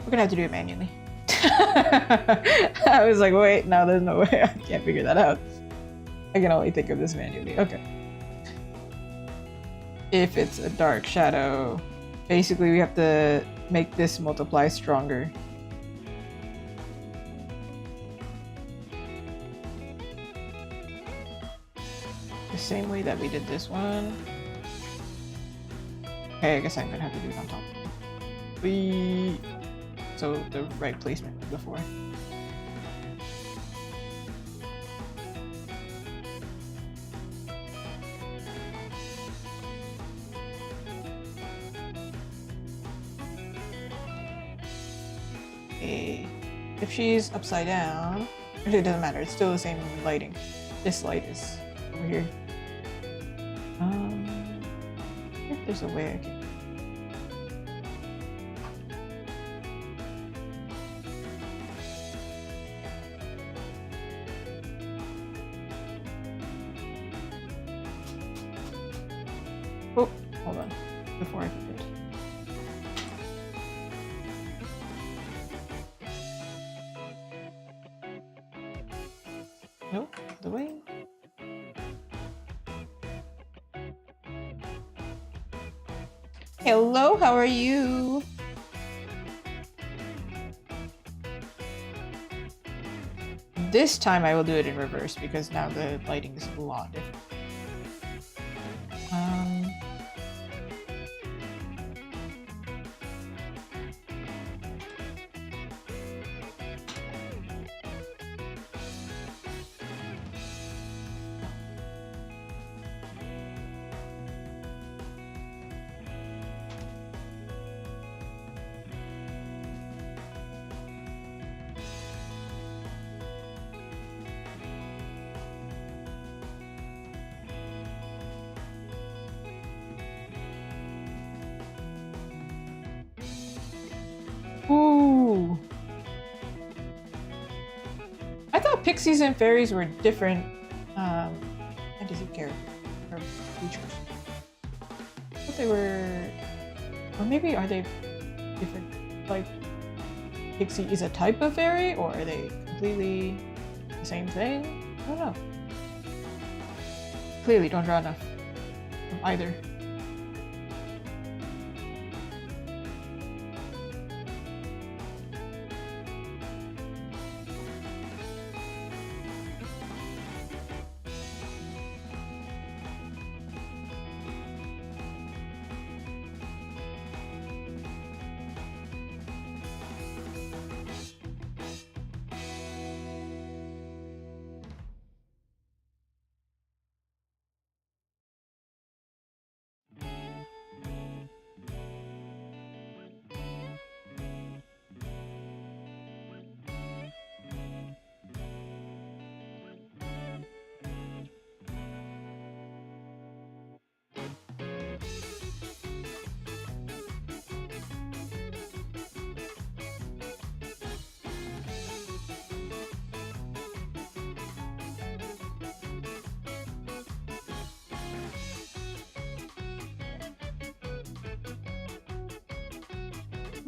We're gonna have to do it manually. I was like, wait, no, there's no way. I can't figure that out. I can only think of this manually. Okay. If it's a dark shadow, basically we have to make this multiply stronger. The same way that we did this one. Okay, I guess I'm gonna have to do it on top. So the right placement before. Okay. If she's upside down, actually it doesn't matter, it's still the same lighting. This light is over here. If there's a way I can. Oh, hold on, before I forget. Nope, the way. Hello, how are you? This time I will do it in reverse because now the lighting is a lot different. Ooh. I thought pixies and fairies were different fantasy characters or creatures. I thought they were, or maybe are they different? Like, pixie is a type of fairy, or are they completely the same thing? I don't know. Clearly, don't draw enough from either.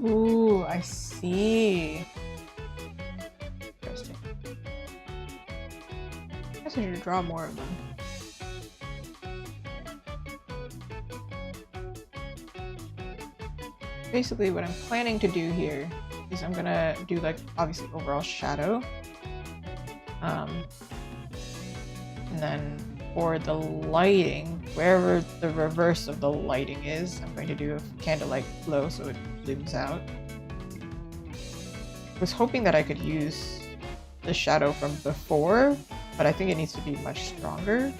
Ooh, I see. Interesting. I guess I should draw more of them. Basically, what I'm planning to do here is I'm gonna do like obviously overall shadow. And then for the lighting, wherever the reverse of the lighting is, I'm going to do a candlelight glow so it blooms out. I was hoping that I could use the shadow from before, but I think it needs to be much stronger.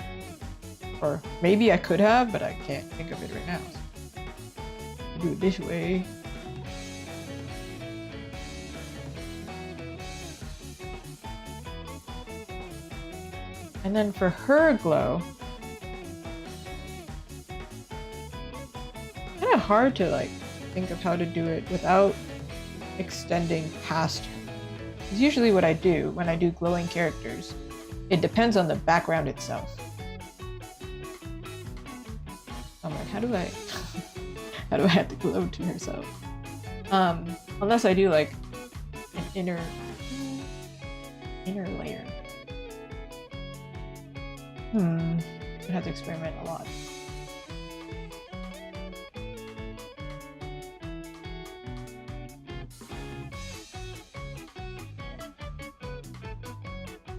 Or maybe I could have, but I can't think of it right now. So I'll do it this way. And then for her glow, kind of hard to like think of how to do it without extending past her. Because usually what I do when I do glowing characters, it depends on the background itself. I'm like, how do I have to glow to herself? Unless I do like an inner layer. I have to experiment a lot.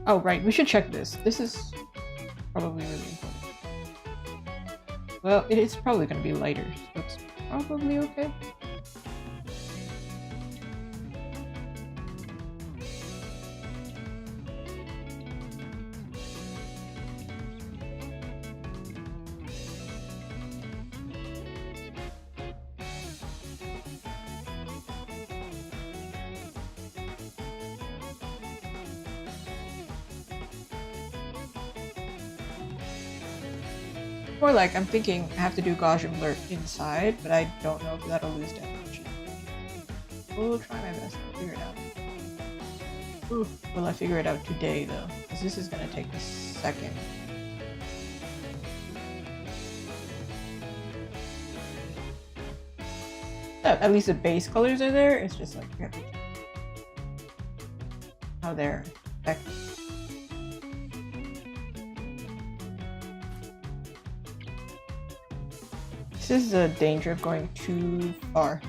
Oh, right, we should check this. This is probably really important. Well, it's probably going to be lighter, so it's probably okay. More like I'm thinking I have to do gauge and blur inside, but I don't know if that'll lose definition. We'll try my best to figure it out. Ooh, will I figure it out today though? Because this is gonna take a second. At least the base colors are there. It's just like you have to check how they're affected. This is the danger of going too far.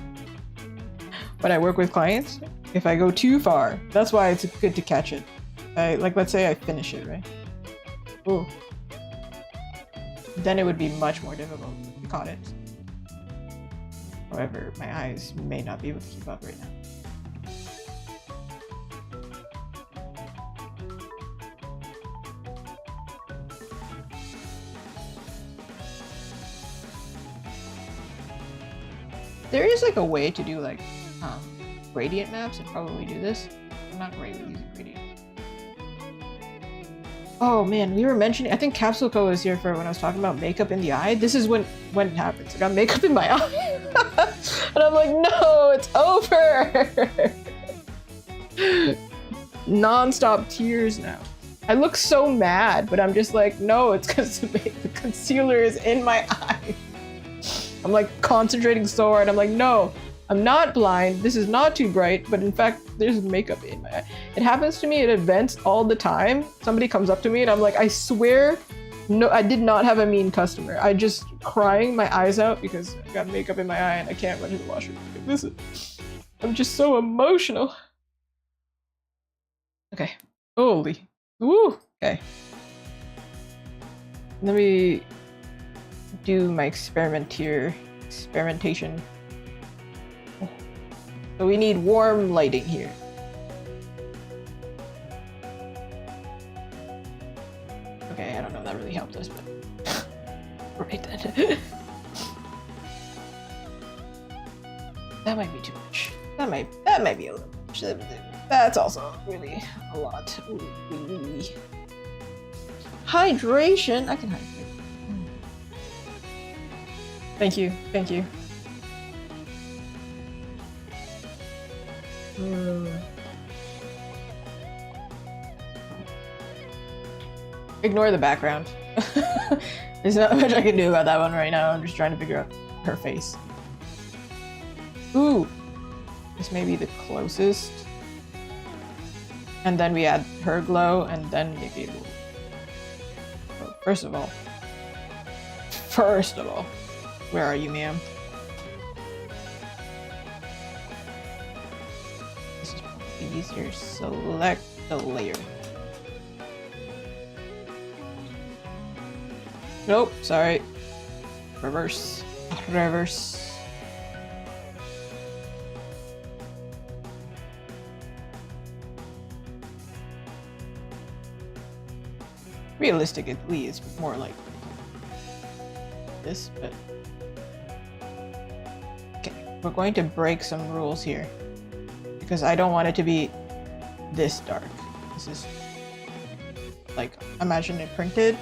When I work with clients, if I go too far, that's why it's good to catch it. Like, let's say I finish it, right? Ooh. Then it would be much more difficult if you caught it. However, my eyes may not be able to keep up right now. There is like a way to do like gradient maps and probably do this. I'm not great with using gradient. Oh man, we were mentioning, I think Capsule Co was here for when I was talking about makeup in the eye. This is when it happens. I got makeup in my eye. And I'm like, no, it's over. Non-stop tears now. I look so mad, but I'm just like, no, it's because the concealer is in my eye. I'm like concentrating so hard. I'm like, no, I'm not blind. This is not too bright, but in fact, there's makeup in my eye. It happens to me at events all the time. Somebody comes up to me and I'm like, I swear, no, I did not have a mean customer. I just crying my eyes out because I got makeup in my eye and I can't run to the washroom. I'm just so emotional. Okay. Holy. Woo. Okay. Let me do my experimentation. So we need warm lighting here. Okay, I don't know if that really helped us, but right then. That might be too much. That might be a little much. That's also really a lot. Ooh. Hydration. I can hydrate. Thank you. Thank you. Ignore the background. There's not much I can do about that one right now. I'm just trying to figure out her face. Ooh. is maybe the closest. And then we add her glow, and then maybe it will... Oh, first of all, where are you, ma'am? This is probably easier. Select the layer. Nope, sorry. Reverse. Reverse. Realistically, it's more like this, but... Okay, we're going to break some rules here. Because I don't want it to be this dark. This is... like, imagine it printed.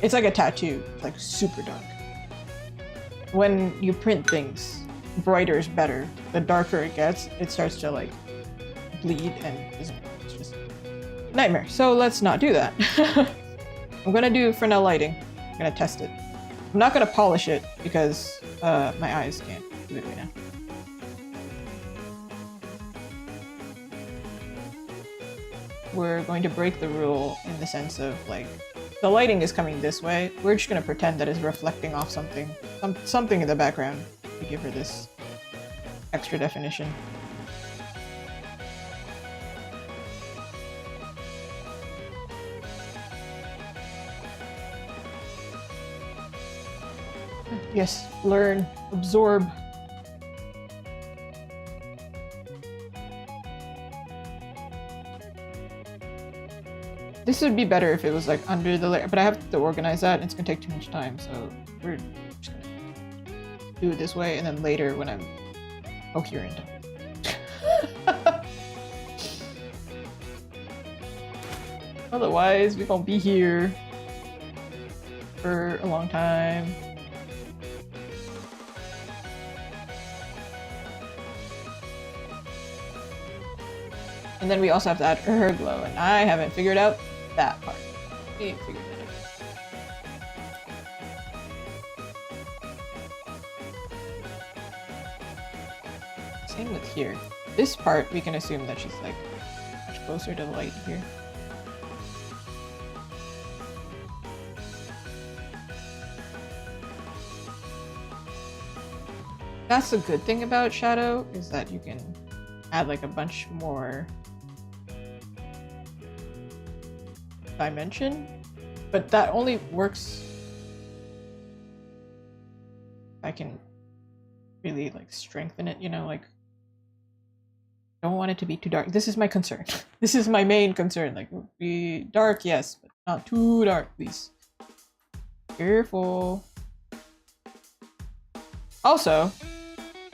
It's like a tattoo. It's like super dark. When you print things, brighter is better. The darker it gets, it starts to like bleed and it's just nightmare. So let's not do that. I'm gonna do Fresnel lighting. I'm gonna test it. I'm not gonna polish it because my eyes can't do it right now. We're going to break the rule in the sense of like, the lighting is coming this way. We're just gonna pretend that it's reflecting off something in the background to give her this extra definition. Yes, learn, absorb. This would be better if it was like under the layer, but I have to organize that and it's gonna take too much time, so we're just gonna do it this way and then later when I'm coherent. Otherwise, we're gonna be here for a long time. And then we also have to add her glow, and I haven't figured out that part. We ain't figured that out. Same with here. This part, we can assume that she's like much closer to the light here. That's the good thing about Shadow, is that you can add like a bunch more dimension, but that only works if I can really like strengthen it, you know, like don't want it to be too dark. This is my concern. This is my main concern. Like be dark, yes, but not too dark, please. Careful. Also,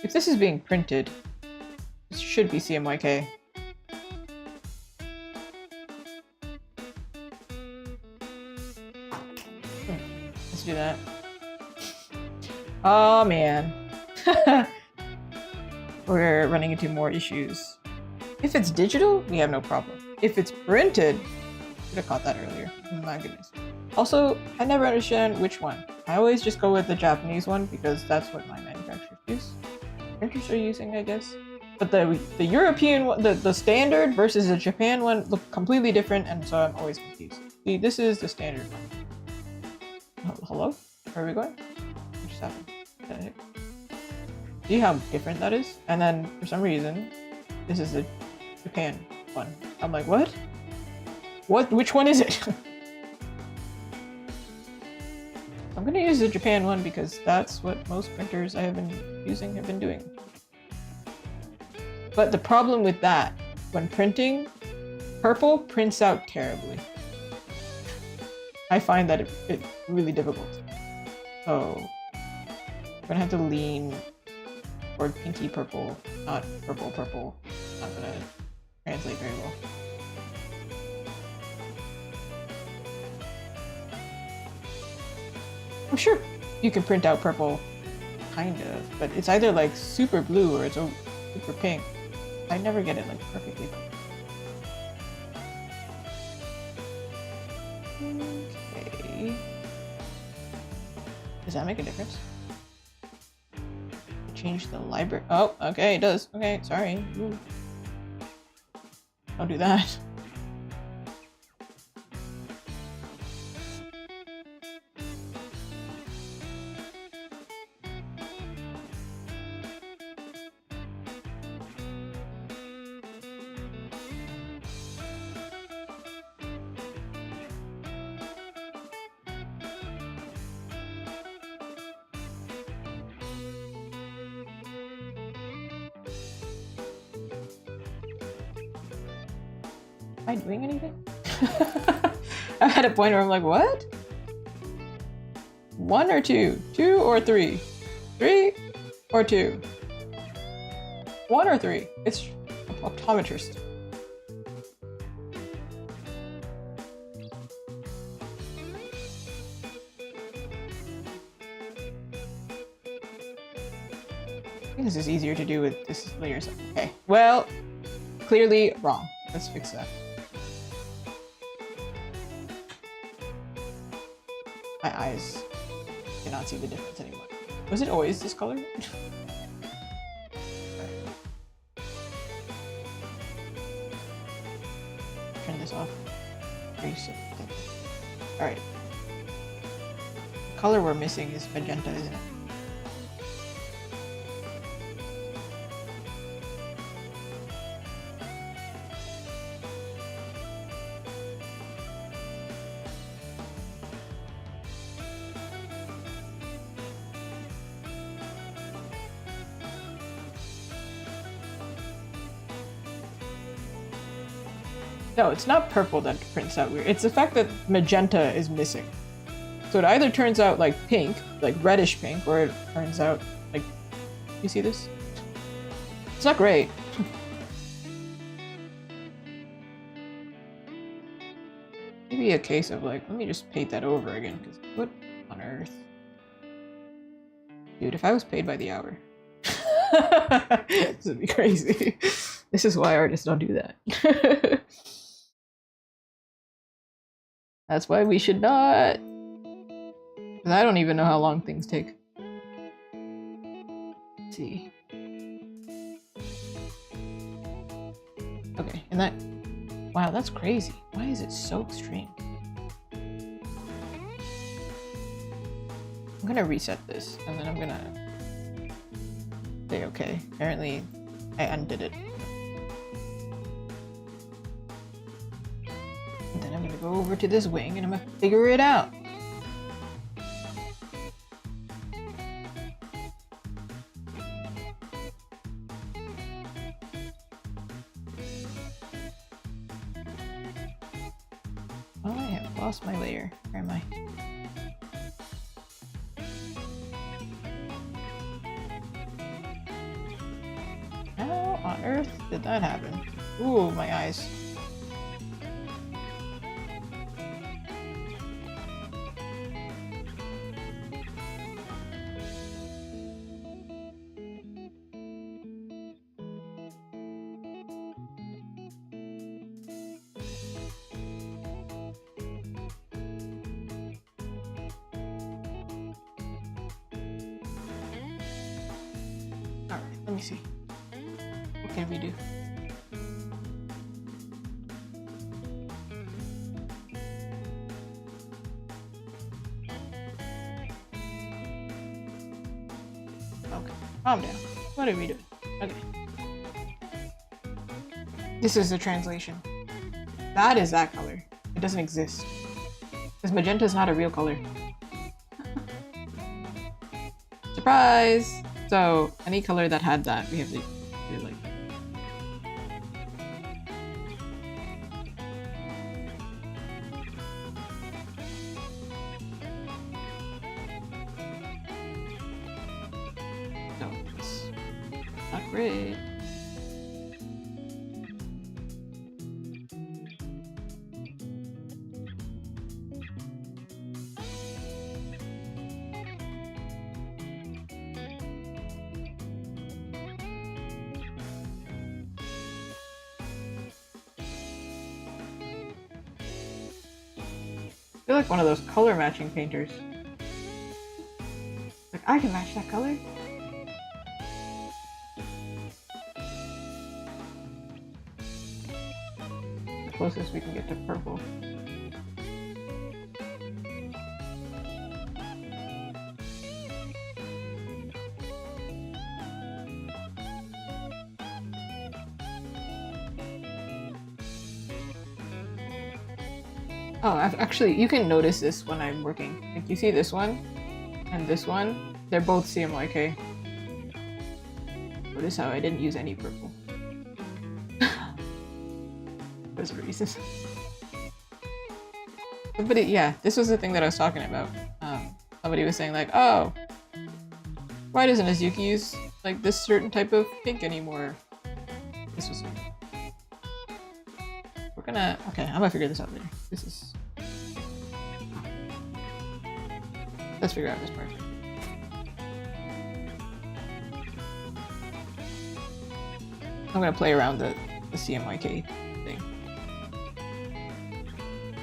if this is being printed, this should be CMYK. Let's do that. Oh man. We're running into more issues. If it's digital, we have no problem. If it's printed, should have caught that earlier. My goodness. Also, I never understand which one. I always just go with the Japanese one because that's what my manufacturers use. Printers are using, I guess. But the European one, the standard versus the Japan one look completely different, and so I'm always confused. See, this is the standard one. Hello? Where are we going? What just happened? What the heck? See how different that is? And then, for some reason, this is the Japan one. I'm like, what? What? Which one is it? I'm gonna use the Japan one because that's what most printers I have been using have been doing. But the problem with that, when printing, purple prints out terribly. I find that it's really difficult. So, I'm gonna have to lean toward pinky purple, not purple purple. Not gonna translate very well. I'm sure you can print out purple, kind of, but it's either like super blue or it's super pink. I never get it like perfectly pink. Okay. Does that make a difference? It change the library. Oh, okay, it does. Okay, sorry. Ooh. Don't do that. Am I doing anything? I'm at a point where I'm like, what? 1 or 2? 2 or 3? 3 or 2? 1 or 3? It's optometrist. I think this is easier to do with this layer. Okay, well, clearly wrong. Let's fix that. My eyes cannot see the difference anymore. Was it always this color? Turn this off. Alright. The color we're missing is magenta, isn't it? No, it's not purple that prints out weird. It's the fact that magenta is missing. So it either turns out like pink, like reddish pink, or it turns out like... You see this? It's not great. Maybe a case of like, let me just paint that over again, because what on earth? Dude, if I was paid by the hour. This would be crazy. This is why artists don't do that. That's why we should not. Because I don't even know how long things take. Let's see. Okay, and that... Wow, that's crazy. Why is it so extreme? I'm gonna reset this, and then I'm gonna... say okay. Apparently, I undid it. And then I'm gonna go over to this wing and I'm gonna figure it out. Oh, I have lost my layer. Where am I? How on earth did that happen? Ooh, my eyes. Alright, let me see. What can we do? Okay, calm down. What are we doing? Okay. This is the translation. That is that color. It doesn't exist. Because magenta is not a real color. Surprise! So, any color that had that, we have to do like... No, it's not great. I feel like one of those color matching painters. Like, I can match that color. closest we can get to purple. Oh, actually, you can notice this when I'm working. Like, you see this one and this one? They're both CMYK. Notice how I didn't use any purple. There's a reason. But yeah, this was the thing that I was talking about. Somebody was saying like, oh, why doesn't Azuki use like this certain type of pink anymore? This was... We're gonna... Okay, I'm gonna figure this out later. This is... Let's figure out this part. I'm gonna play around the CMYK thing.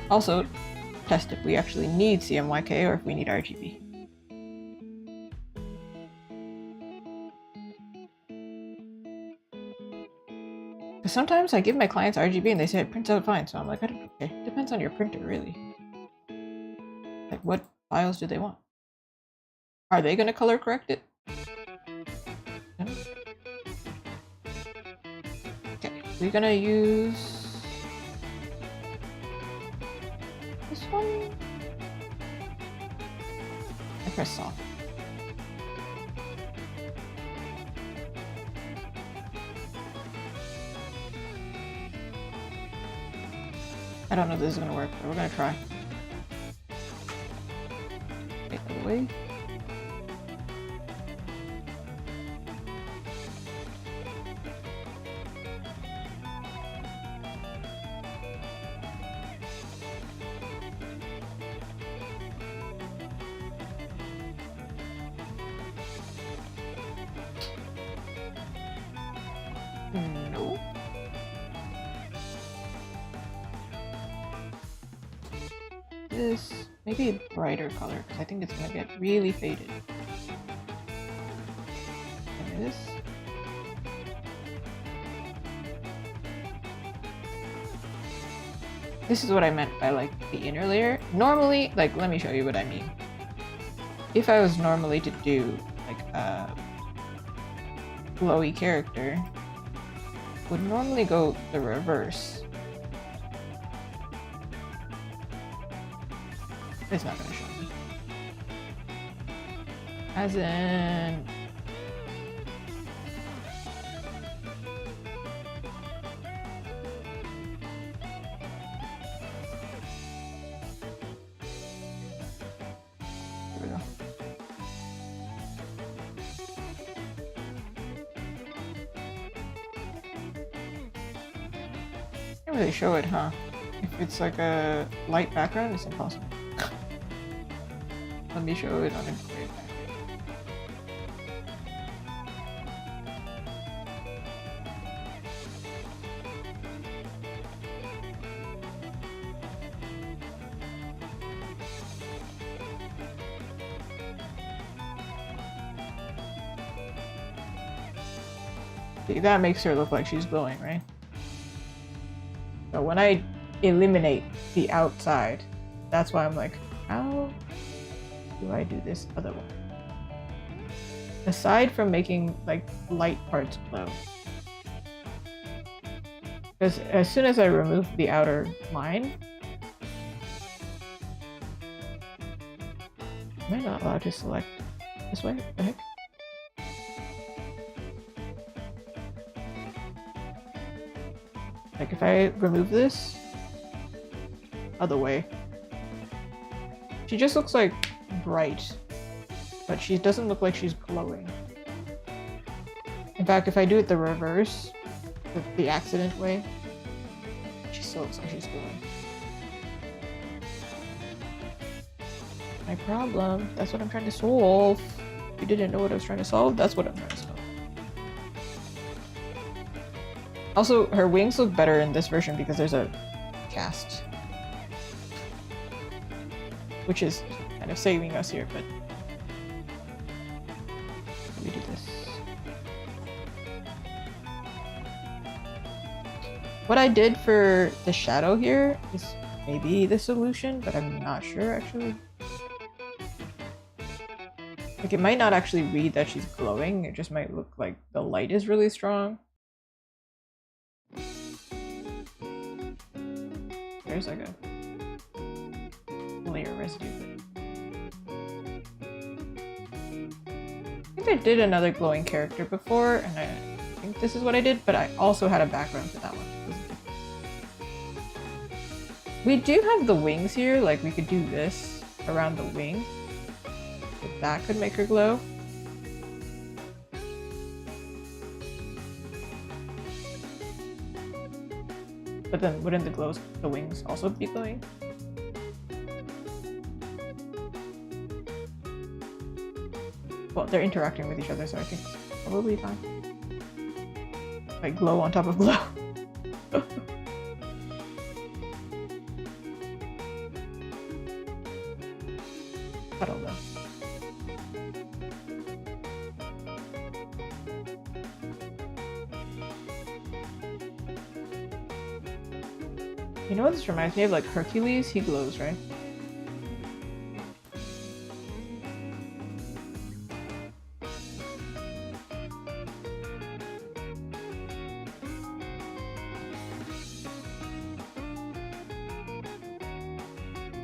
Also, test if we actually need CMYK or if we need RGB. Because sometimes I give my clients RGB and they say it prints out fine, so I'm like, I don't know. Okay, depends on your printer, really. Like, what files do they want? Are they gonna color correct it? No? Okay, we're gonna use this one. I press soft. I don't know if this is gonna work, but we're gonna try. Get out of the way. No. This maybe a brighter color because I think it's gonna get really faded. And this. This is what I meant by like the inner layer. Normally, like let me show you what I mean. If I was normally to do like a glowy character, would normally go the reverse. It's not gonna show me. As in... Here we go. Can't really show it, huh? If it's like a light background, it's impossible. Let me show it on a gray background. See, that makes her look like she's glowing, right? So when I eliminate the outside, that's why I'm like, how do I do this other one? Aside from making like light parts glow. Because as soon as I remove the outer line, am I not allowed to select this way? What the heck? Like if I remove this other way, she just looks like bright, but she doesn't look like she's glowing. In fact, if I do it the reverse, the accident way, she still looks like she's glowing. My problem, that's what I'm trying to solve. If you didn't know what I was trying to solve, that's what I'm trying to solve. Also, her wings look better in this version because there's a cast, which is kind of saving us here, but let me do this. What I did for the shadow here is maybe the solution, but I'm not sure actually. Like it might not actually read that she's glowing, it just might look like the light is really strong. There's like a layer residue. I think I did another glowing character before, and I think this is what I did, but I also had a background for that one. We do have the wings here, like we could do this around the wing. So that could make her glow. But then wouldn't the wings also be glowing? Well, they're interacting with each other, so I think it's probably fine. Like glow on top of glow. I don't know. You know what this reminds me of? Like Hercules, he glows, right?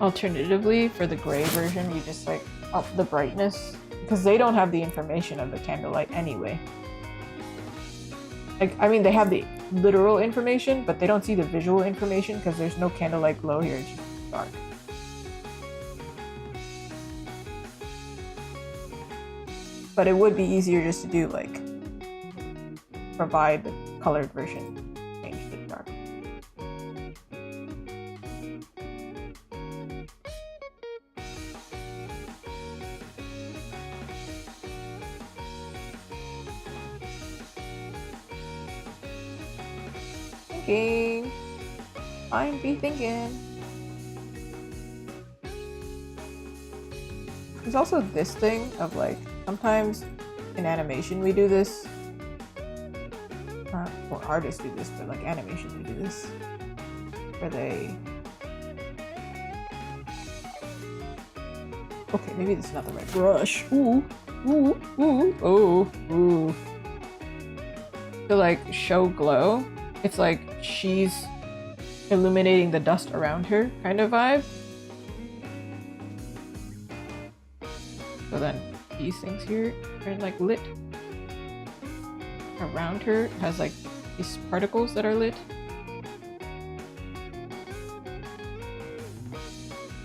Alternatively, for the gray version, you just like up the brightness because they don't have the information of the candlelight anyway. Like, I mean, they have the literal information, but they don't see the visual information because there's no candlelight glow here, it's just dark. But it would be easier just to do like provide the colored version, change the dark. Thinking. Fine, be thinking. There's also this thing of like, sometimes in animation we do this. Or artists do this, but like animation they do this. Where they... Okay, maybe this is not the right brush. Ooh, ooh, ooh, oh, ooh. To like show glow, it's like she's illuminating the dust around her kind of vibe. So then these things here are like lit. Around her has like these particles that are lit.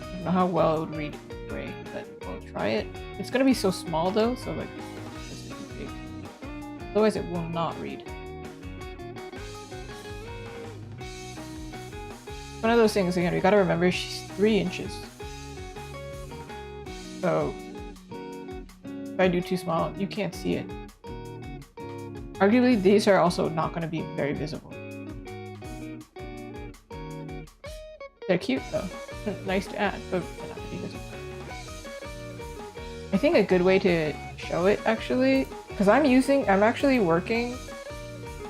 I don't know how well it would read gray, but we'll try it. It's gonna be so small though, so like this is too big. Otherwise it will not read. One of those things, again, we gotta remember she's 3 inches. So if I do too small, you can't see it. Arguably, these are also not going to be very visible. They're cute though. Nice to add, but they're not going to be visible. I think a good way to show it, actually, because I'm actually working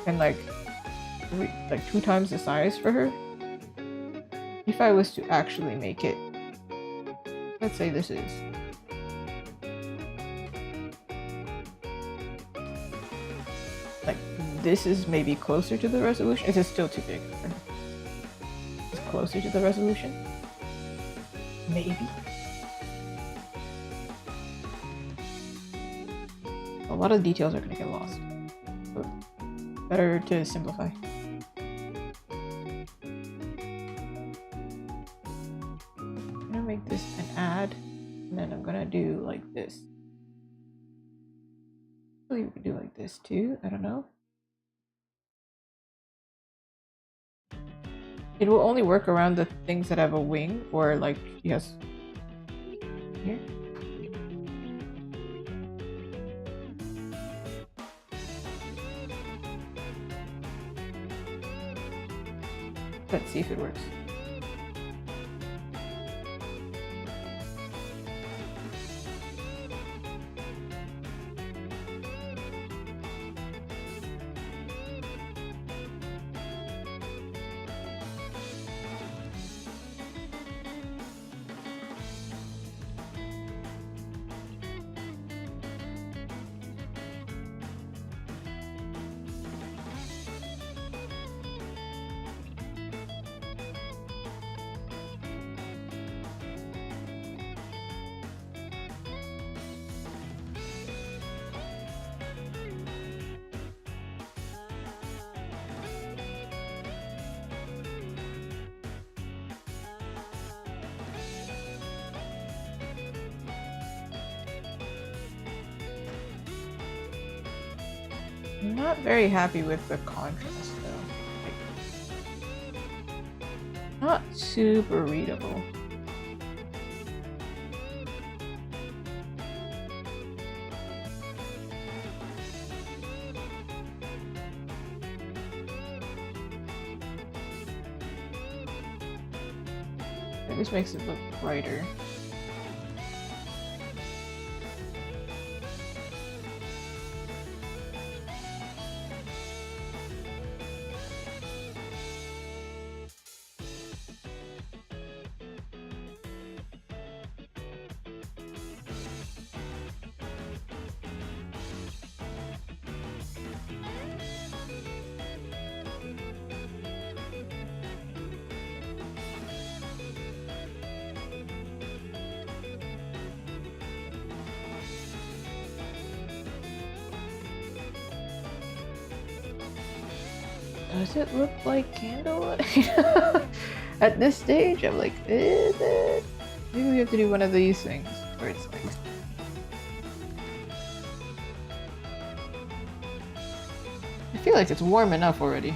in like 2 times the size for her. If I was to actually make it, let's say this is like, this is maybe closer to the resolution. Is it still too big for her? It's closer to the resolution? Maybe. A lot of details are gonna get lost. So better to simplify. I'm gonna make this an add, and then I'm gonna do like this. We could do like this too, I don't know. It will only work around the things that have a wing, or like, yes. Here. Let's see if it works. I'm not very happy with the contrast though. Like, not super readable. This makes it look brighter. Does it look like candlelight? At this stage, I'm like, is it? Maybe we have to do one of these things where it's like. I feel like it's warm enough already.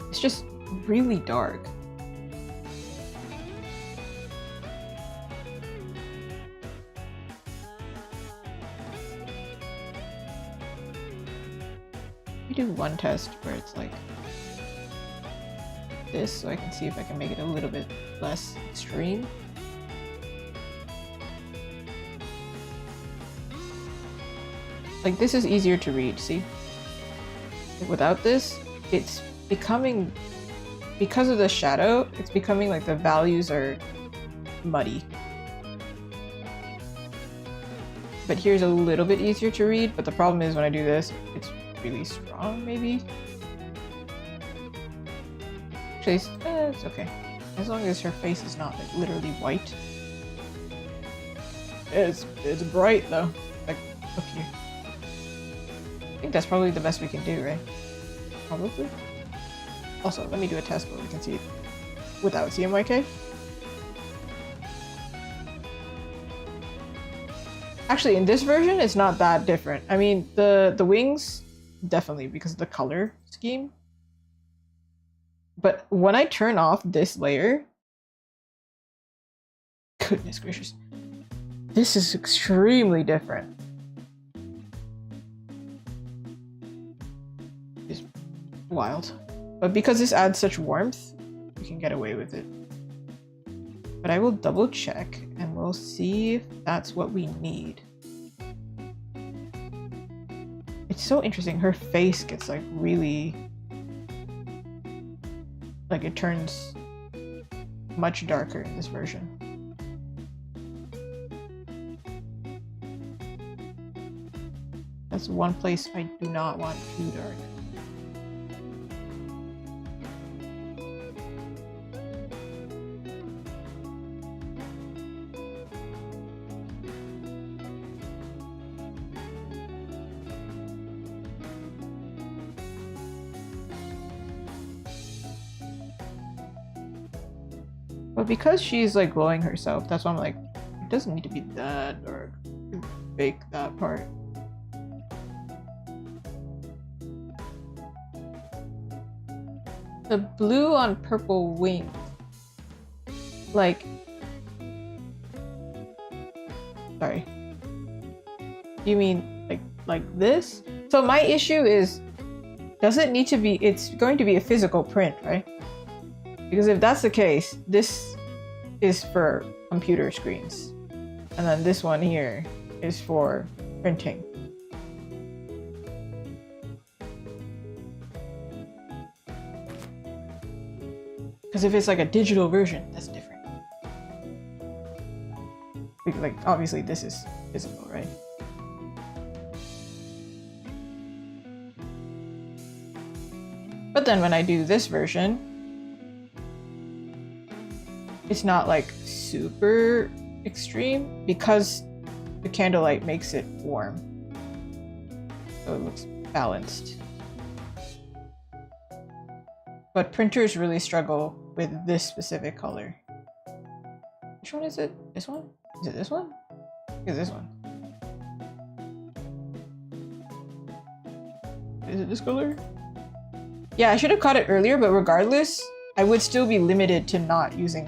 It's just really dark. Do one test where it's like this so I can see if I can make it a little bit less extreme. Like this is easier to read, see? Like, without this, it's becoming, because of the shadow, it's becoming like the values are muddy. But here's a little bit easier to read, but the problem is when I do this, it's really strong, maybe? Actually, it's okay. As long as her face is not like literally white. It's bright though. Like, up here. I think that's probably the best we can do, right? Probably. Also, let me do a test where we can see it without CMYK. Actually, in this version, it's not that different. I mean, the wings, definitely because of the color scheme. But when I turn off this layer, goodness gracious, this is extremely different. It's wild. But because this adds such warmth, we can get away with it. But I will double check and we'll see if that's what we need. It's so interesting. Her face gets like really, like it turns much darker in this version. That's one place I do not want too dark. But because she's like glowing herself, that's why I'm like, it doesn't need to be that dark. Fake that part. The blue on purple wing. Like, sorry. You mean like this? So my issue is, does it need to be, it's going to be a physical print, right? Because if that's the case, this is for computer screens. And then this one here is for printing. Because if it's like a digital version, that's different. Like, obviously this is physical, right? But then when I do this version, it's not like super extreme because the candlelight makes it warm. So it looks balanced. But printers really struggle with this specific color. Which one is it? This one? Is it this one? Is this one? Is it this color? Yeah, I should have caught it earlier, but regardless, I would still be limited to not using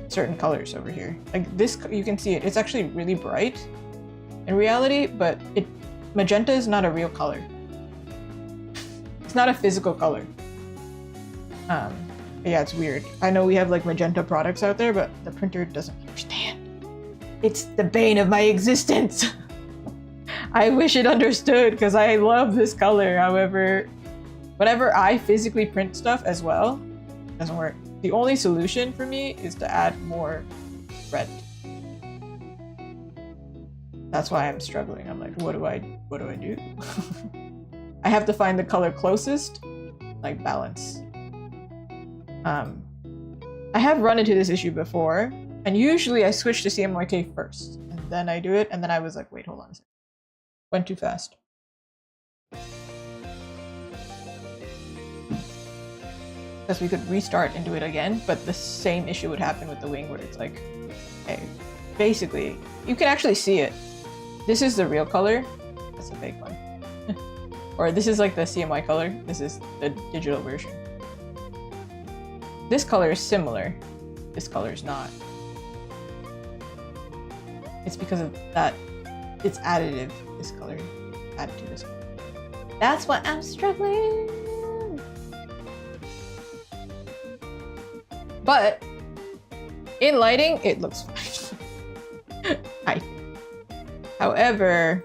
certain colors over here. Like this, you can see it. It's actually really bright in reality, but magenta is not a real color. It's not a physical color. Yeah, it's weird. I know we have like magenta products out there, but the printer doesn't understand. It's the bane of my existence. I wish it understood because I love this color. However, whenever I physically print stuff as well, it doesn't work. The only solution for me is to add more red. That's why I'm struggling. I'm like, what do I do? I have to find the color closest, like balance. I have run into this issue before, and usually I switch to CMYK first, and then I do it, and then I was like, wait, hold on a second. Went too fast. Because we could restart and do it again, but the same issue would happen with the wing where it's like, okay, basically, you can actually see it. This is the real color. That's a fake one. Or this is like the CMY color. This is the digital version. This color is similar. This color is not. It's because of that. It's additive. This color added to this color. That's why I'm struggling. But in lighting, it looks fine. I think. However,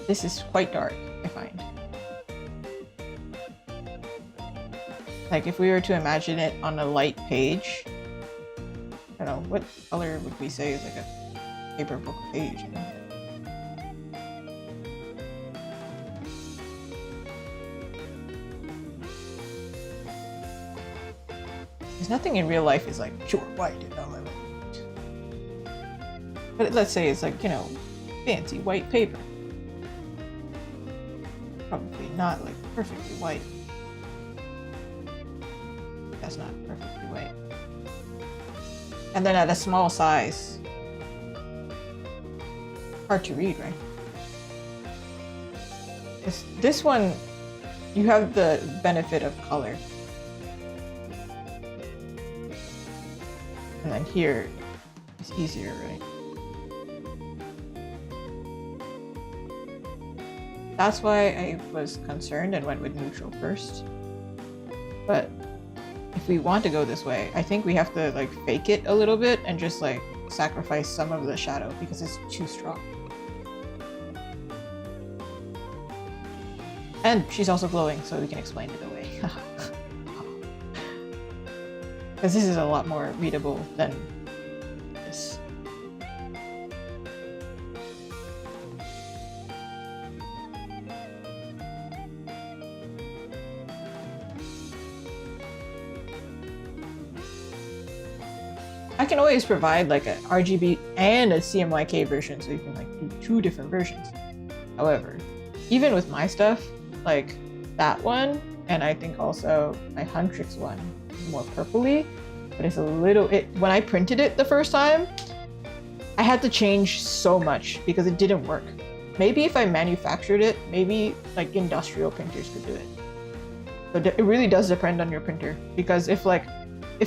this is quite dark, I find. Like if we were to imagine it on a light page, I don't know, what color would we say is like a paper book page? You know? Because nothing in real life is like pure white in all of it. But let's say it's like, you know, fancy white paper. Probably not like perfectly white. That's not perfectly white. And then at a small size. Hard to read, right? This one, you have the benefit of color. And then here, it's easier, right? That's why I was concerned and went with neutral first. But if we want to go this way, I think we have to like fake it a little bit and just like sacrifice some of the shadow because it's too strong. And she's also glowing, so we can explain it away. Because this is a lot more readable than this. I can always provide like a RGB and a CMYK version, so you can like do two different versions. However, even with my stuff, like that one, and I think also my Huntrix one, more purpley, but it's a little, when I printed it the first time, I had to change so much because it didn't work. Maybe if I manufactured it, maybe like industrial printers could do it. So it really does depend on your printer, because if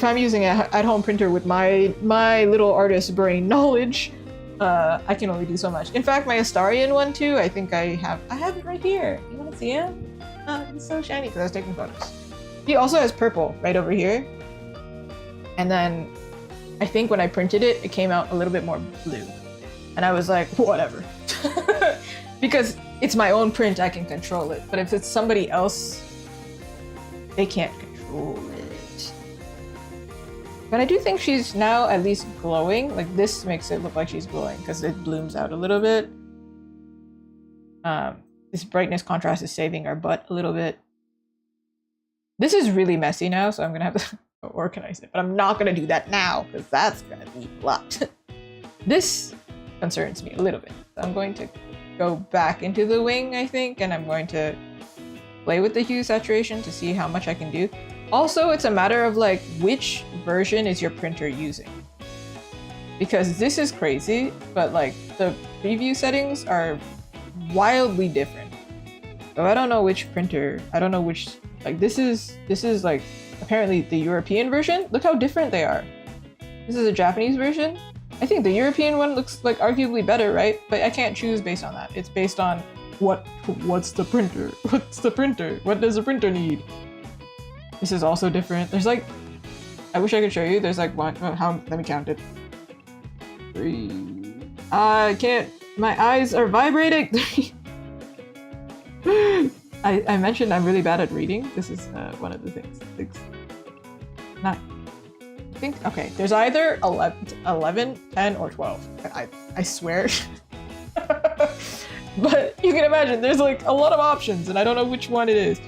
I'm using an at-home printer with my little artist brain knowledge, I can only do so much. In fact, my Astarian one too, I think I have it right here. You want to see him? He's so shiny because I was taking photos. He also has purple right over here. And then I think when I printed it, it came out a little bit more blue. And I was like, whatever. Because it's my own print, I can control it. But if it's somebody else, they can't control it. But I do think she's now at least glowing. Like this makes it look like she's glowing because it blooms out a little bit. This brightness contrast is saving our butt a little bit. This is really messy now, so I'm gonna have to organize it. But I'm not gonna do that now because that's gonna be blocked. This concerns me a little bit. So I'm going to go back into the wing, I think, and I'm going to play with the hue saturation to see how much I can do. Also, it's a matter of like which version is your printer using. Because this is crazy, but like the preview settings are wildly different. So I don't know which printer, I don't know which, like this is like apparently the European version. Look how different they are. This is a Japanese version. I think the European one looks like arguably better, right? But I can't choose based on that. It's based on what's the printer? What's the printer? What does the printer need? This is also different. There's like, I wish I could show you. There's like one, let me count it. 3. I can't, my eyes are vibrating. I mentioned I'm really bad at reading. This is one of the things. 6, 9. I think, okay, there's either 11, 10, or 12. I swear. But you can imagine there's like a lot of options and I don't know which one it is.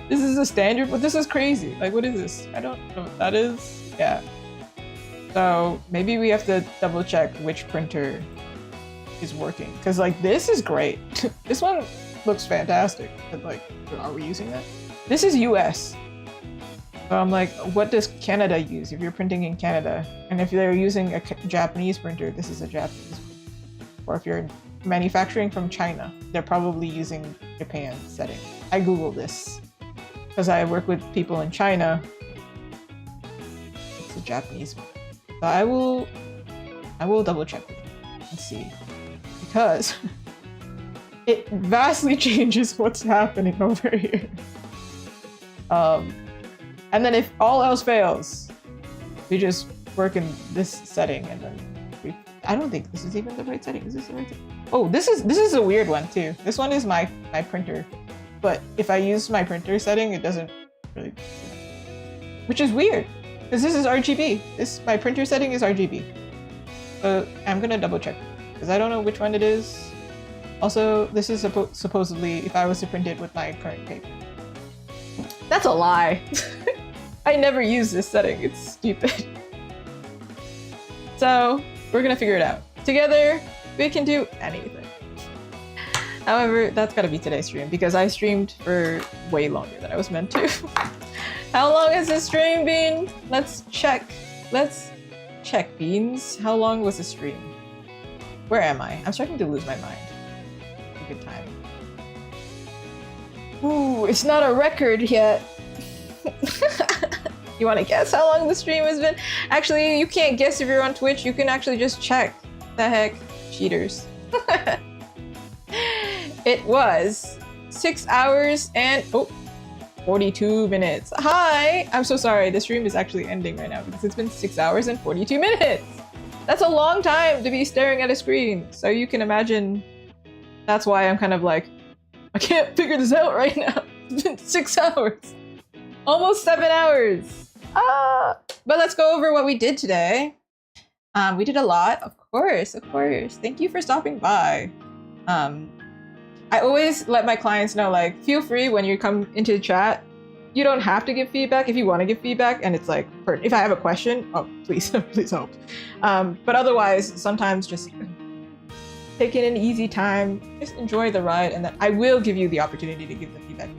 This is a standard, but this is crazy. Like, what is this? I don't know what that is. Yeah. So maybe we have to double check which printer is working. Because like, this is great. This one looks fantastic. But like, are we using that? This is US. So I'm like, what does Canada use if you're printing in Canada? And if they're using a Japanese printer, this is a Japanese printer. Or if you're manufacturing from China, they're probably using Japan setting. I Googled this because I work with people in China. It's a Japanese one. So I will double check with them and see, because it vastly changes what's happening over here. And then if all else fails, we just work in this setting and then I don't think this is even the right setting. Is this the right setting? Oh, this is a weird one too. This one is my printer, but if I use my printer setting, it doesn't really, which is weird because this is RGB. My printer setting is RGB. So I'm gonna double check because I don't know which one it is. Also, this is supposedly if I was to print it with my current paper. That's a lie. I never use this setting. It's stupid. So we're gonna figure it out. Together, we can do anything. However, that's gotta be today's stream because I streamed for way longer than I was meant to. How long has this stream been? Let's check. Let's check, Beans. How long was the stream? Where am I? I'm starting to lose my mind. A good time. Ooh, it's not a record yet. You want to guess how long the stream has been? Actually, you can't guess if you're on Twitch. You can actually just check. The heck? Cheaters. It was 6 hours and 42 minutes. Hi! I'm so sorry. The stream is actually ending right now because it's been 6 hours and 42 minutes. That's a long time to be staring at a screen. So you can imagine that's why I'm kind of like, I can't figure this out right now. It's been 6 hours. Almost 7 hours. But let's go over what we did today. We did a lot, of course. Thank you for stopping by. I always let my clients know, like, feel free when you come into the chat. You don't have to give feedback if you want to give feedback, and it's like, if I have a question, oh, please, please help. But otherwise, sometimes just take it an easy time, just enjoy the ride, and then I will give you the opportunity to give the feedback.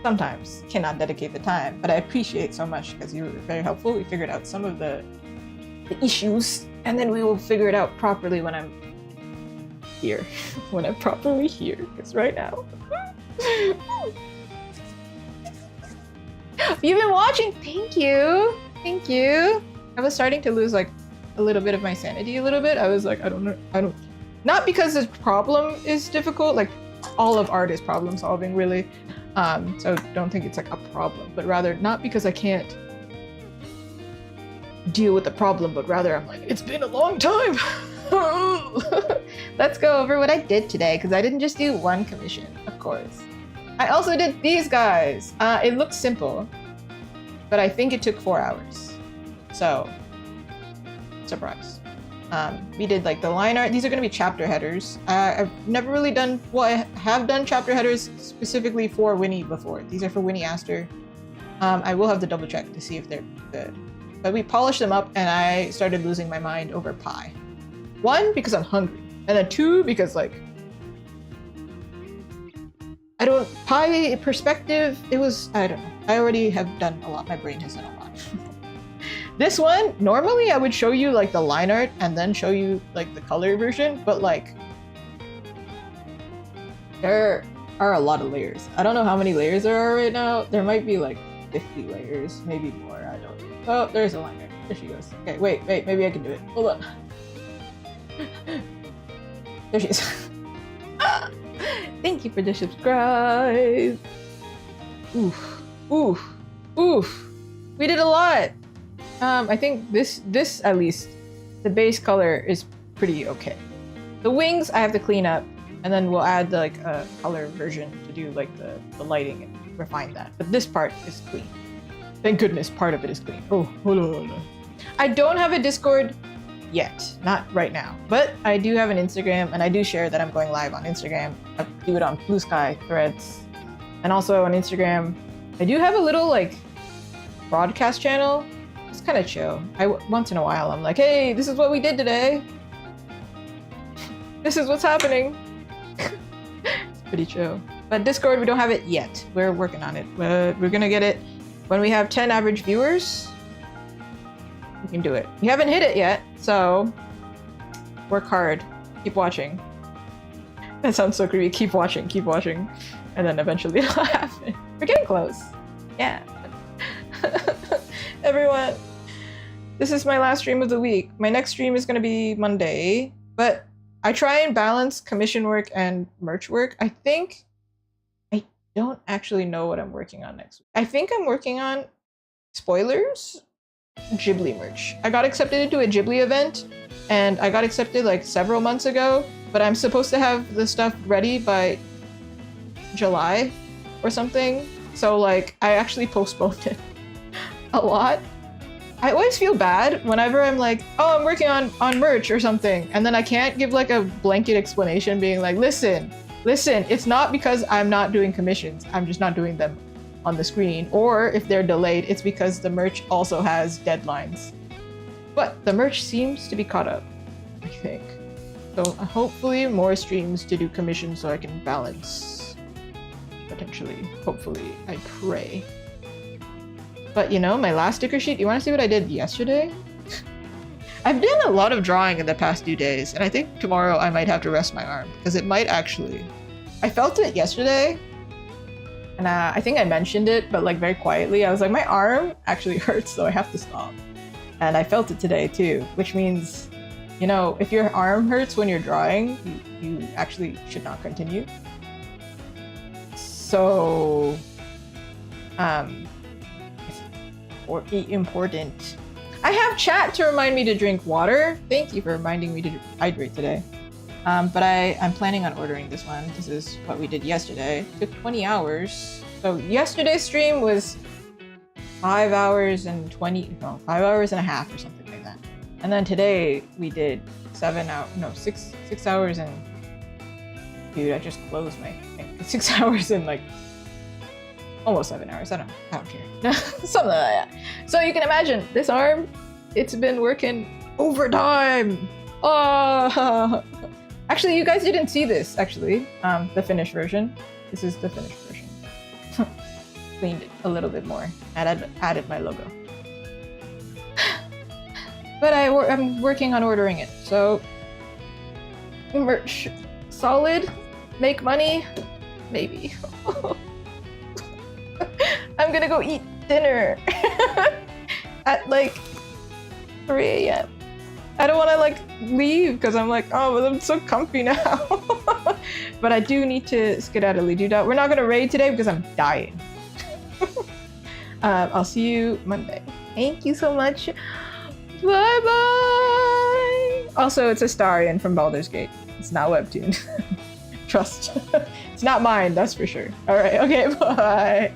Sometimes cannot dedicate the time, but I appreciate so much because you were very helpful. We figured out some of the issues, and then we will figure it out properly when I'm here. When I'm properly here, because right now. You've been watching. Thank you. I was starting to lose like a little bit of my sanity a little bit. I was like, I don't know. Not because the problem is difficult, like all of art is problem solving really. So don't think it's like a problem, but rather not because I can't deal with the problem, but rather I'm like, it's been a long time. Let's go over what I did today, because I didn't just do one commission, of course. I also did these guys. It looks simple, but I think it took 4 hours. So, surprise. We did like the line art. These are going to be chapter headers. I've never really done, well, I have done chapter headers specifically for Winnie before. These are for Winnie Aster. I will have to double check to see if they're good. But we polished them up and I started losing my mind over pie. 1, because I'm hungry. And then 2, because like, I don't, pie perspective, it was, I don't know. I already have done a lot. My brain has done a lot. This one, normally I would show you like the line art and then show you like the color version, but like there are a lot of layers. I don't know how many layers there are right now. There might be like 50 layers, maybe more. I don't know. Oh, there's a line art. There she goes. Okay, wait, maybe I can do it. Hold on. There she is. Thank you for the subscribe. Oof, oof, oof. We did a lot. I think this at least, the base color is pretty okay. The wings I have to clean up, and then we'll add like a color version to do like the lighting and refine that. But this part is clean. Thank goodness part of it is clean. Oh, hold on. I don't have a Discord yet, not right now, but I do have an Instagram, and I do share that I'm going live on Instagram. I do it on Blue Sky Threads, and also on Instagram. I do have a little like broadcast channel. It's kind of chill. Once in a while I'm like, hey, this is what we did today. This is what's happening. It's pretty chill. But Discord, we don't have it yet. We're working on it. But we're gonna get it when we have 10 average viewers. We can do it. We haven't hit it yet, so work hard. Keep watching. That sounds so creepy. Keep watching, and then eventually it'll happen. We're getting close. Yeah. Everyone, this is my last stream of the week. My next stream is going to be Monday, but I try and balance commission work and merch work. I don't actually know what I'm working on next week. I think I'm working on, spoilers, Ghibli merch. I got accepted into a Ghibli event, and I got accepted like several months ago, but I'm supposed to have the stuff ready by July or something. So like, I actually postponed it a lot. I always feel bad whenever I'm like, oh, I'm working on merch or something, and then I can't give like a blanket explanation being like, listen, it's not because I'm not doing commissions, I'm just not doing them on the screen, or if they're delayed, it's because the merch also has deadlines. But the merch seems to be caught up, I think. So hopefully more streams to do commissions so I can balance, potentially, hopefully, I pray. But you know, my last sticker sheet, you want to see what I did yesterday? I've done a lot of drawing in the past 2 days, and I think tomorrow I might have to rest my arm, because it might actually... I felt it yesterday, and I think I mentioned it, but like very quietly, I was like, my arm actually hurts, so I have to stop. And I felt it today too, which means, you know, if your arm hurts when you're drawing, you actually should not continue. So, important. I have chat to remind me to drink water. Thank you for reminding me to hydrate today. But I'm planning on ordering this one. This is what we did yesterday. It took 20 hours. So yesterday's stream was 5 hours and 5 hours and a half or something like that. And then today we did 6 hours and, dude, I just closed my thing. 6 hours and like almost 7 hours. I don't care. Something like that. So you can imagine this arm, it's been working overtime. Oh. Actually, you guys didn't see this, actually. The finished version. This is the finished version. Cleaned it a little bit more. Added my logo. But I'm working on ordering it. So, merch. Solid. Make money. Maybe. I'm gonna go eat dinner at like 3 a.m. I don't want to like leave because I'm like, oh, but I'm so comfy now. But I do need to skedaddly do that. We're not gonna raid today because I'm dying. I'll see you Monday. Thank you so much. Bye bye. Also, it's Astarion from Baldur's Gate. It's not Webtoon. Trust. It's not mine, that's for sure. All right. Okay. Bye.